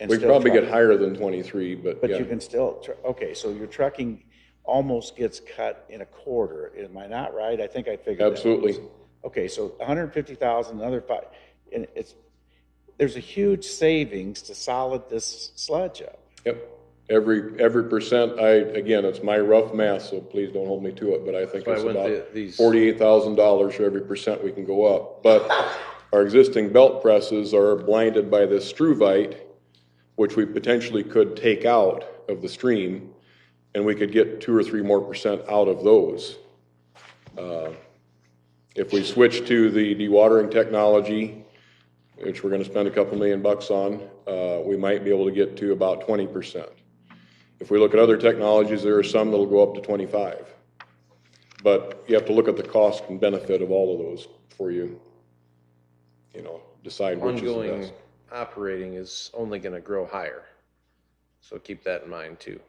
and We still probably truck. get higher than 23, but But yeah. you can still, okay, so your trucking almost gets cut in a quarter. Am I not right? I think I figured that. Absolutely. Okay, so 150,000, another five, and there's a huge savings to solid this sludge up. Yep. Every percent, again, it's my rough math, so please don't hold me to it, but I think That's it's why I went about these- $48,000 for every percent we can go up. But our existing belt presses are blinded by this struvite, which we potentially could take out of the stream, and we could get 2 or 3 more percent out of those. If we switch to the dewatering technology, which we're gonna spend a couple $1 million on, we might be able to get to about 20%. If we look at other technologies, there are some that'll go up to 25. But you have to look at the cost and benefit of all of those before you decide which is the Ongoing best. operating is only gonna grow higher. So keep that in mind too.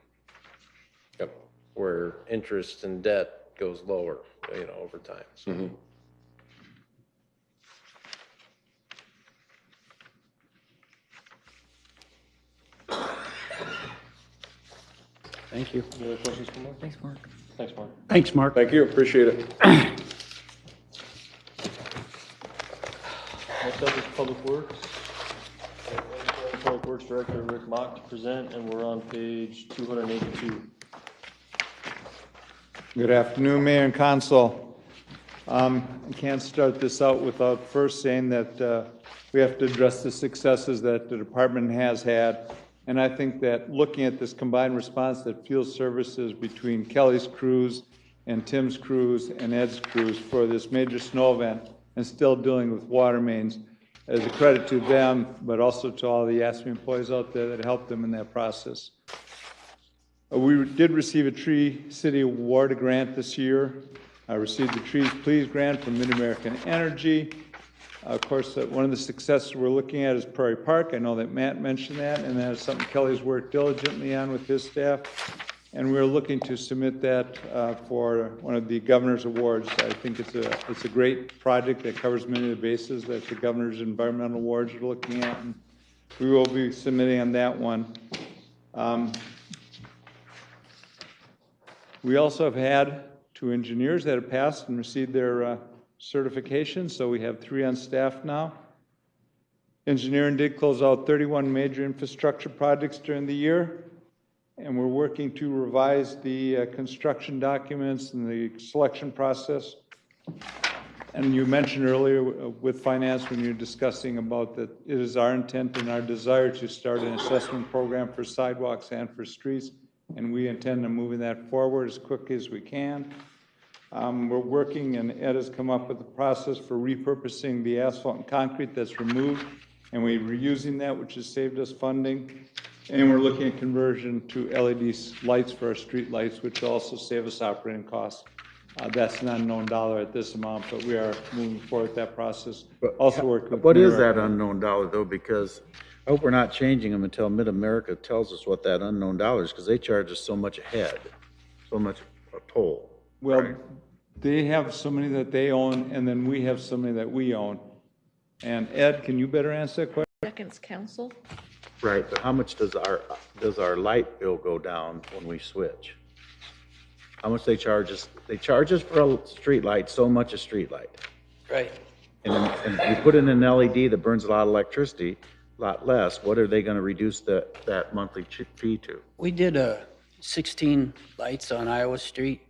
Yep. Where interest and debt goes lower, over time. So. Mhm. Thank you. Any other questions for Mark? Thanks, Mark. Thanks, Mark. Thanks, Mark. Thank you, appreciate it. Next up is Public Works. Public Works Director Rick Mock to present, and we're on page 282. Good afternoon, Mayor and Council. I can't start this out without first saying that we have to address the successes that the department has had. And I think that looking at this combined response that field services between Kelly's crews and Tim's crews and Ed's crews for this major snow event and still dealing with water mains is a credit to them, but also to all the ASME employees out there that helped them in that process. We did receive a Tree City Award grant this year. I received the Trees Please grant from Mid-American Energy. Of course, one of the successes we're looking at is Prairie Park. I know that Matt mentioned that, and that is something Kelly's worked diligently on with his staff. And we're looking to submit that for one of the governor's awards. I think it's a great project that covers many of the bases that the governor's environmental awards are looking at, and we will be submitting on that one. We also have had 2 engineers that have passed and received their certification, so we have 3 on staff now. Engineering did close out 31 major infrastructure projects during the year, and we're working to revise the construction documents and the selection process. And you mentioned earlier with finance when you're discussing about that it is our intent and our desire to start an assessment program for sidewalks and for streets, and we intend on moving that forward as quickly as we can. We're working, and Ed has come up with a process for repurposing the asphalt and concrete that's removed, and we're reusing that, which has saved us funding. And we're looking at conversion to LED lights for our street lights, which will also save us operating costs. That's an unknown dollar at this amount, but we are moving forward with that process. Also work with. What is that unknown dollar though? Because I hope we're not changing them until Mid-America tells us what that unknown dollar is, because they charge us so much a head, so much a toll. Well, they have so many that they own, and then we have so many that we own. And Ed, can you better answer that question? Seconds, council? Right, but how much does our light bill go down when we switch? How much they charge us? They charge us for a street light, so much a street light. Right. And you put in an LED that burns a lot of electricity, a lot less, what are they gonna reduce that monthly fee to? We did 16 lights on Iowa Street,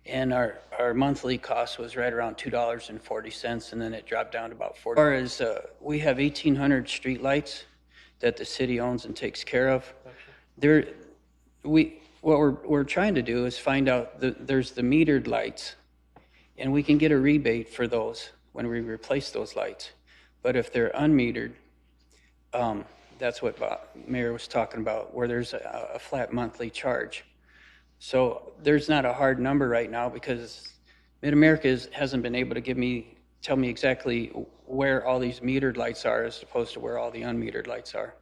and our monthly cost was right around $2.40, and then it dropped down to about 40. As far as we have 1,800 street lights that the city owns and takes care of. What we're trying to do is find out there's the metered lights, and we can get a rebate for those when we replace those lights. But if they're unmetered, that's what Mayor was talking about, where there's a flat monthly charge. So there's not a hard number right now because Mid-America hasn't been able to tell me exactly where all these metered lights are as opposed to where all the unmetered lights are.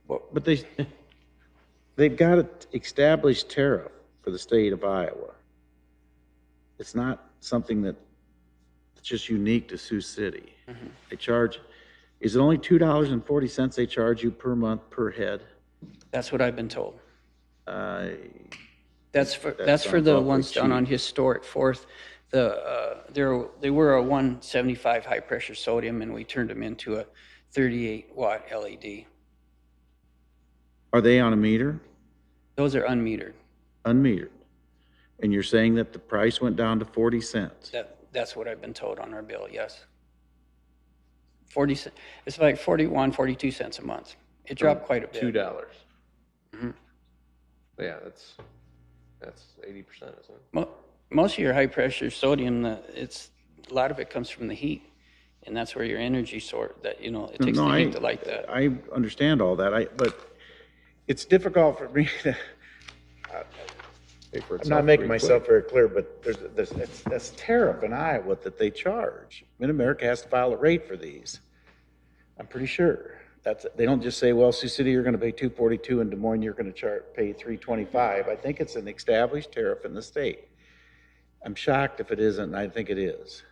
But they've got an established tariff for the state of Iowa. It's not something that's just unique to Sioux City. They charge, Is it only $2.40 they charge you per month per head? That's what I've been told. That's for sounds the awfully ones down on cheap. Historic Fourth. They were a 175 high pressure sodium, and we turned them into a 38 watt LED. Are they on a meter? Those are unmetered. Unmetered. And you're saying that the price went down to 40 cents? That's what I've been told on our bill, yes. 40 cents, it's like 41, 42 cents a month. It dropped quite a bit. $2. Mhm. Yeah, that's 80%, isn't it? Most of your high pressure sodium, a lot of it comes from the heat, and that's where your energy source, that, it takes the heat to light that. I understand all that, but it's difficult for me to, I'm not making myself very clear, but that's tariff in Iowa that they charge. Mid-America has to file a rate for these. I'm pretty sure. They don't just say, well, Sioux City, you're going to pay $2.42, and Des Moines, you're going to pay $3.25. I think it's an established tariff in the state. I'm shocked if it isn't, and I think it is.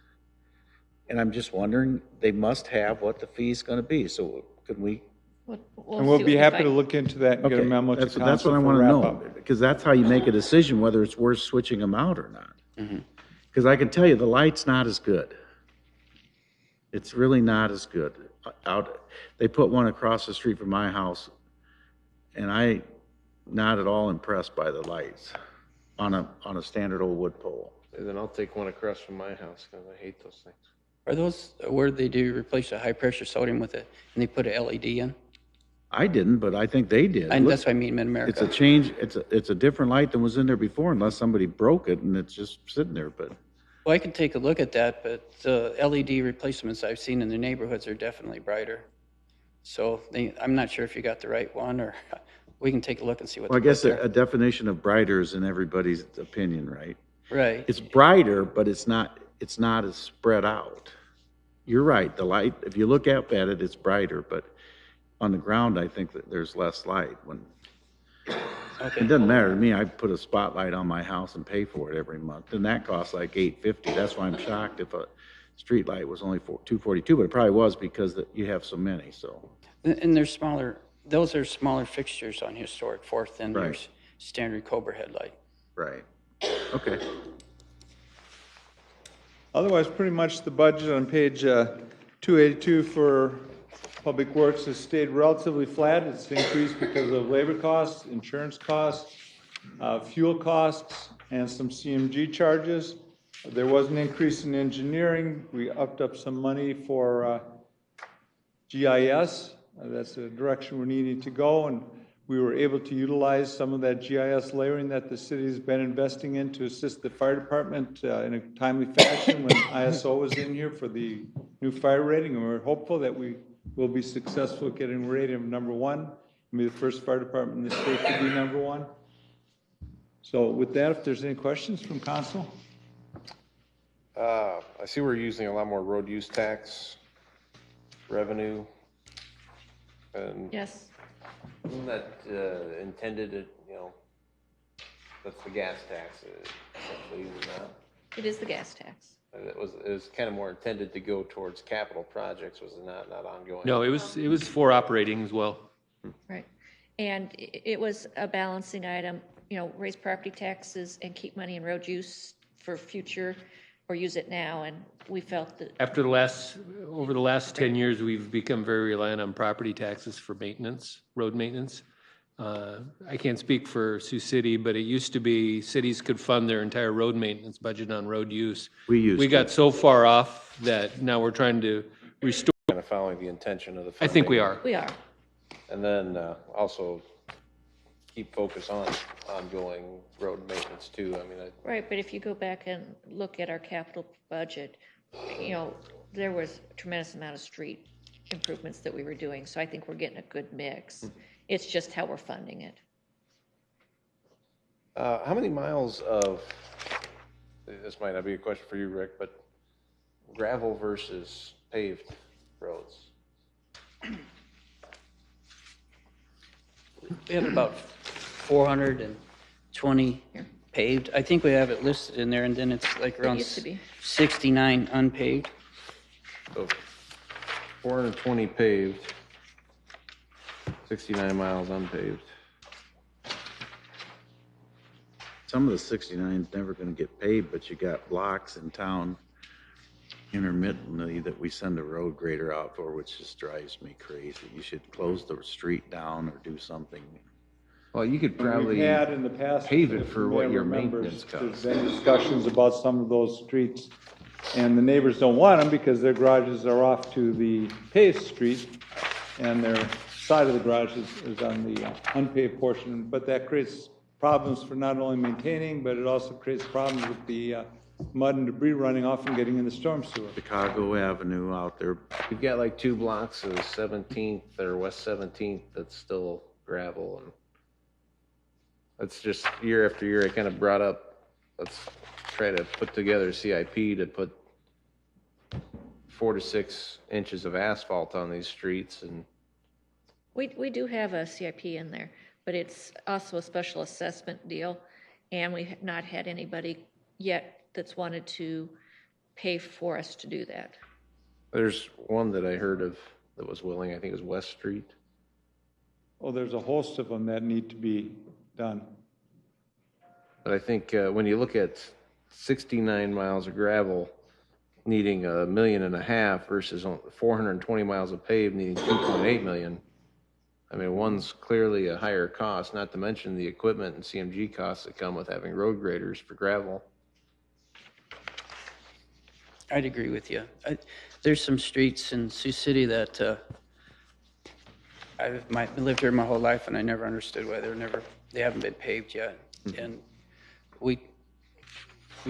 And I'm just wondering, they must have what the fee's going to be. So could we? And we'll be happy to look into that and get a memo to council. That's what I want to know, because that's how you make a decision whether it's worth switching them out or not. Because I can tell you, the light's not as good. It's really not as good. They put one across the street from my house, and I'm not at all impressed by the lights on a standard old wood pole. And then I'll take one across from my house because I hate those things. Are those where they do replace the high pressure sodium with it, and they put a LED in? I didn't, but I think they did. And that's what I mean, Mid-America. It's a change. It's a different light than was in there before, unless somebody broke it and it's just sitting there. But Well, I can take a look at that, but the LED replacements I've seen in the neighborhoods are definitely brighter. So I'm not sure if you got the right one, or we can take a look and see what. well, I guess a definition of brighter is in everybody's opinion, right? Right. It's brighter, but it's not as spread out. You're right. The light, if you look up at it, it's brighter, but on the ground, I think that there's less light. It doesn't matter to me. I put a spotlight on my house and pay for it every month, and that costs like $8.50. That's why I'm shocked if a street light was only $2.42, but it probably was because you have so many. So. And they're smaller. Those are smaller fixtures on Historic Fourth than your Right. standard Cobra headlight. Right. Okay. Otherwise, pretty much the budget on page 282 for Public Works has stayed relatively flat. It's increased because of labor costs, insurance costs, fuel costs, and some CMG charges. There was an increase in engineering. We upped up some money for GIS. That's the direction we're needing to go, and we were able to utilize some of that GIS layering that the city's been investing in to assist the fire department in a timely fashion when ISO was in here for the new fire rating, and we're hopeful that we will be successful at getting rated of #1, and be the first fire department in the state to be #1. So with that, if there's any questions from council? I see we're using a lot more road use tax revenue. And Yes. isn't that intended to, that's the gas tax, essentially, is it not? It is the gas tax. It was kind of more intended to go towards capital projects, was it not ongoing? No, it was for operating as well. Right. And it was a balancing item, raise property taxes and keep money in road use for future, or use it now, and we felt that. Over the last 10 years, we've become very reliant on property taxes for maintenance, road maintenance. I can't speak for Sioux City, but it used to be cities could fund their entire road maintenance budget on road use. We got so far off that now we're trying to restore. Kind of following the intention of the funding. I think we are. We are. And then also keep focus on ongoing road maintenance too. Right, but if you go back and look at our capital budget, there was a tremendous amount of street improvements that we were doing, so I think we're getting a good mix. It's just how we're funding it. How many miles of, this might not be a question for you, Rick, but gravel versus paved roads? We have about 420 paved. I think we have it listed in there, and then it's like around used to be. 69 unpaved. So 420 paved, 69 miles unpaved. Some of the 69 is never gonna get paved, but you got blocks in town intermittently that we send a road grader out for, which just drives me crazy. You should close the street down or do something. Well, you could We've probably had in the past, pave it if for you what may your remember, maintenance costs. There's been discussions about some of those streets, and the neighbors don't want them because their garages are off to the paved street, and their side of the garage is on the unpaved portion, but that creates problems for not only maintaining, but it also creates problems with the mud and debris running off and getting in the storm sewer. Chicago Avenue out there. We've got like 2 blocks of 17th or West 17th that's still gravel, and that's just year after year I kind of brought up, let's try to put together a CIP to put 4 to 6 inches of asphalt on these streets. And We do have a CIP in there, but it's also a special assessment deal, and we have not had anybody yet that's wanted to pay for us to do that. there's one that I heard of that was willing, I think it was West Street. Well, there's a host of them that need to be done. But I think when you look at 69 miles of gravel needing $1.5 million versus 420 miles of paved needing 2.8 million, I mean, one's clearly a higher cost, not to mention the equipment and CMG costs that come with having road graders for gravel. I'd agree with you. There's some streets in Sioux City that I've lived here my whole life, and I never understood why they haven't been paved yet. Mm-hmm. And we'd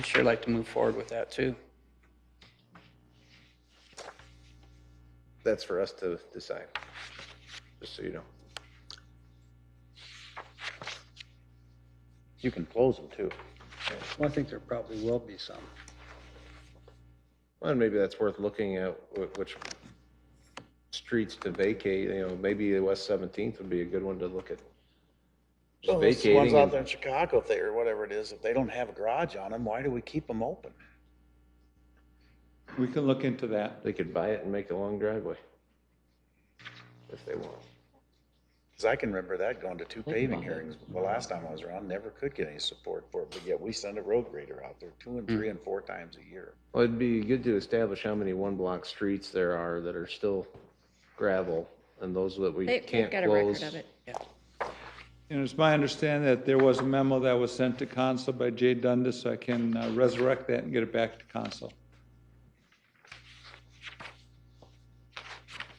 sure like to move forward with that too. That's for us to decide, just so you know. You can close them too. Well, I think there probably will be some. Well, and maybe that's worth looking at, which streets to vacate, you know, maybe the West 17th would be a good one to look at. Just Well, those ones vacating out and- there in Chicago, if they, or whatever it is, if they don't have a garage on them, why do we keep them open? We can look into that. They could buy it and make a long driveway if they want. Because I can remember that going to 2 paving hearings, the last time I was around, never could get any support for it, but yet we send a road grader out there 2 and 3 and 4 times a year. Well, it'd be good to establish how many one-block streets there are that are still gravel, and those that we They've can't got a record close. of it. And it's my understanding that there was a memo that was sent to council by Jay Dundas, so I can resurrect that and get it back to council.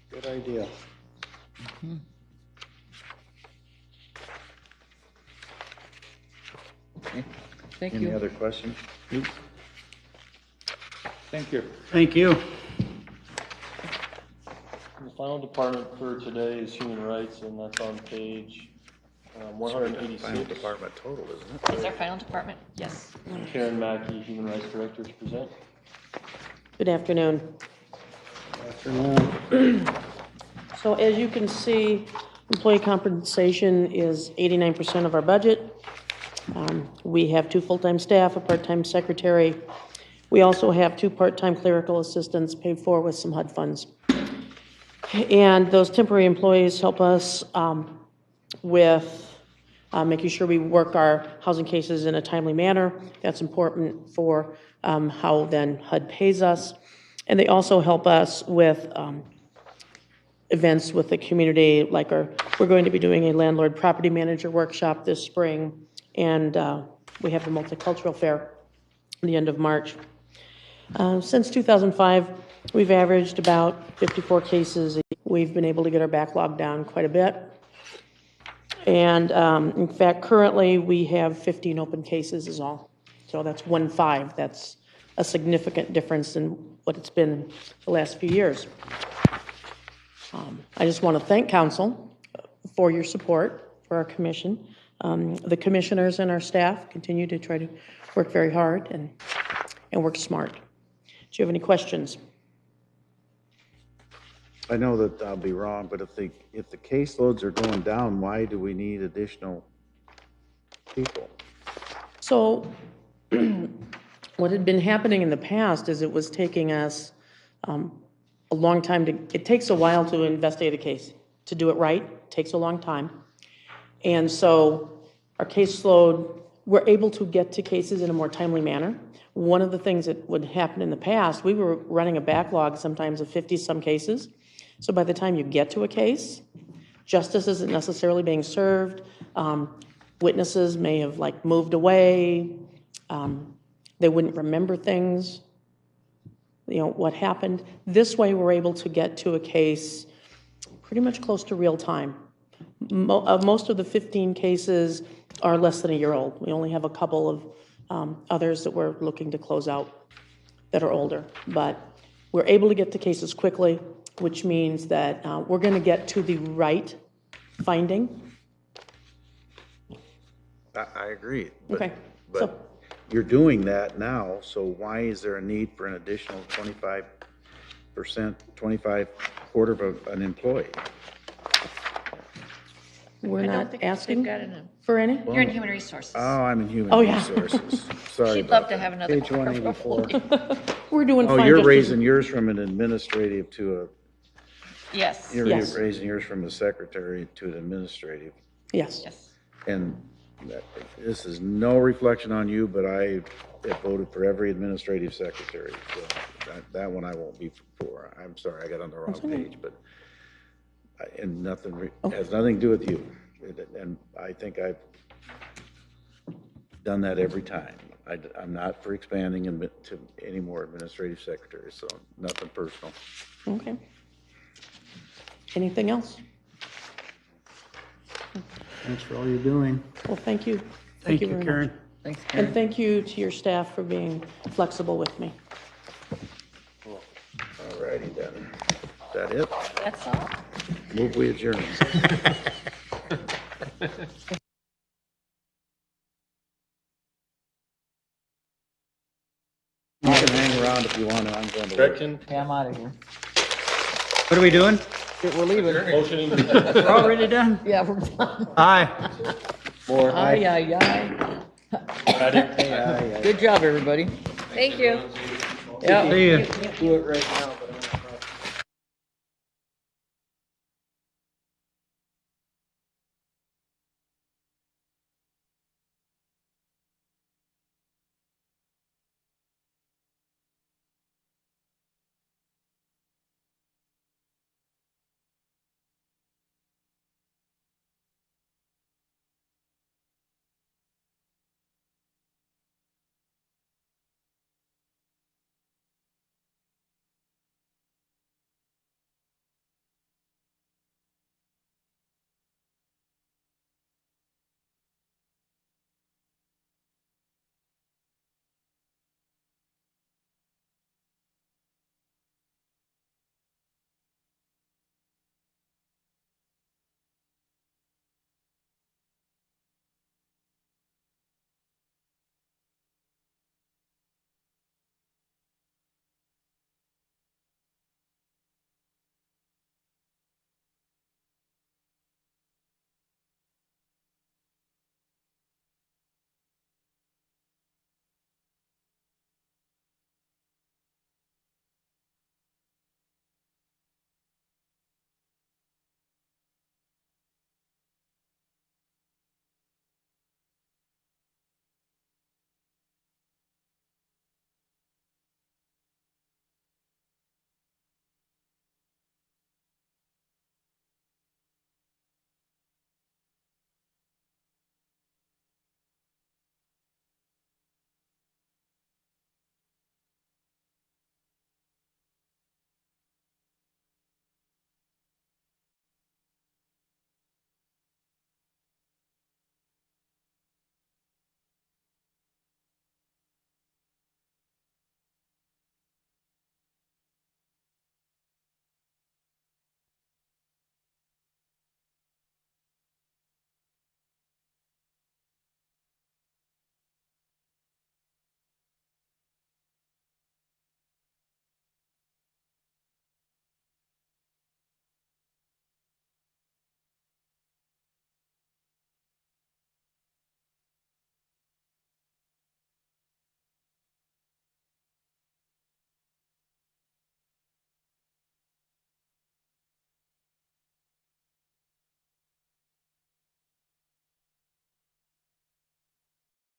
Good idea. Thank Any you. other questions? Thank you. Thank you. The final department for today is human rights, and that's on page 186. Final department total, isn't it? Is our final department? Yes. Karen Mackey, Human Rights Director, to present. Good afternoon. So as you can see, employee compensation is 89% of our budget. We have 2 full-time staff, a part-time secretary. We also have 2 part-time clerical assistants paid for with some HUD funds. And those temporary employees help us with making sure we work our housing cases in a timely manner. That's important for how then HUD pays us. And they also help us with events with the community, like we're going to be doing a landlord property manager workshop this spring, and we have the multicultural fair at the end of March. Since 2005, we've averaged about 54 cases. We've been able to get our backlog down quite a bit. And in fact, currently we have 15 open cases is all. So that's 1.5. That's a significant difference in what it's been the last few years. I just want to thank council for your support for our commission. The commissioners and our staff continue to try to work very hard and work smart. Do you have any questions? I know that I'll be wrong, but if the caseloads are going down, why do we need additional people? So what had been happening in the past is it was taking us a long time it takes a while to investigate a case. To do it right takes a long time. And so our caseload, we're able to get to cases in a more timely manner. One of the things that would happen in the past, we were running a backlog sometimes of 50-some cases. So by the time you get to a case, justice isn't necessarily being served. Witnesses may have like moved away. They wouldn't remember things, you know, what happened. This way, we're able to get to a case pretty much close to real time. Most of the 15 cases are less than a year old. We only have a couple of others that we're looking to close out that are older. But we're able to get to cases quickly, which means that we're going to get to the right finding. I agree. Okay. But you're doing that now, so why is there a need for an additional 25%, 25 quarter of an employee? We're I don't not think that's what we've asking got in it. for any? You're in human resources. Oh, I'm in human Oh, yeah. resources. Sorry She'd about love to that. have another. Page 184. We're doing Oh, fine. you're just as- raising yours from an administrative to a, Yes. you're Yes. raising yours from a secretary to an administrative. Yes. Yes. And this is no reflection on you, but I have voted for every administrative secretary. So that one I won't be for. I'm sorry, I got on the wrong page, but, and nothing, has nothing to do with you. And I think I've done that every time. I'm not for expanding to any more administrative secretaries, so nothing personal. Okay. Anything else? Thanks for all you're doing. Well, thank you. Thank you, very Karen. much. Thanks, And Karen. thank you to your staff for being flexible with me. All righty then. Is that it? That's all. Move we adjourn. You can hang around if you want to. I'm going to work. Yeah, I'm out of here. What are we doing? We're leaving. We're already done? Yeah, we're done. Aye. More. Aye, aye, aye. Good job, everybody. Thank you. Yeah. See ya. Do it right now, but.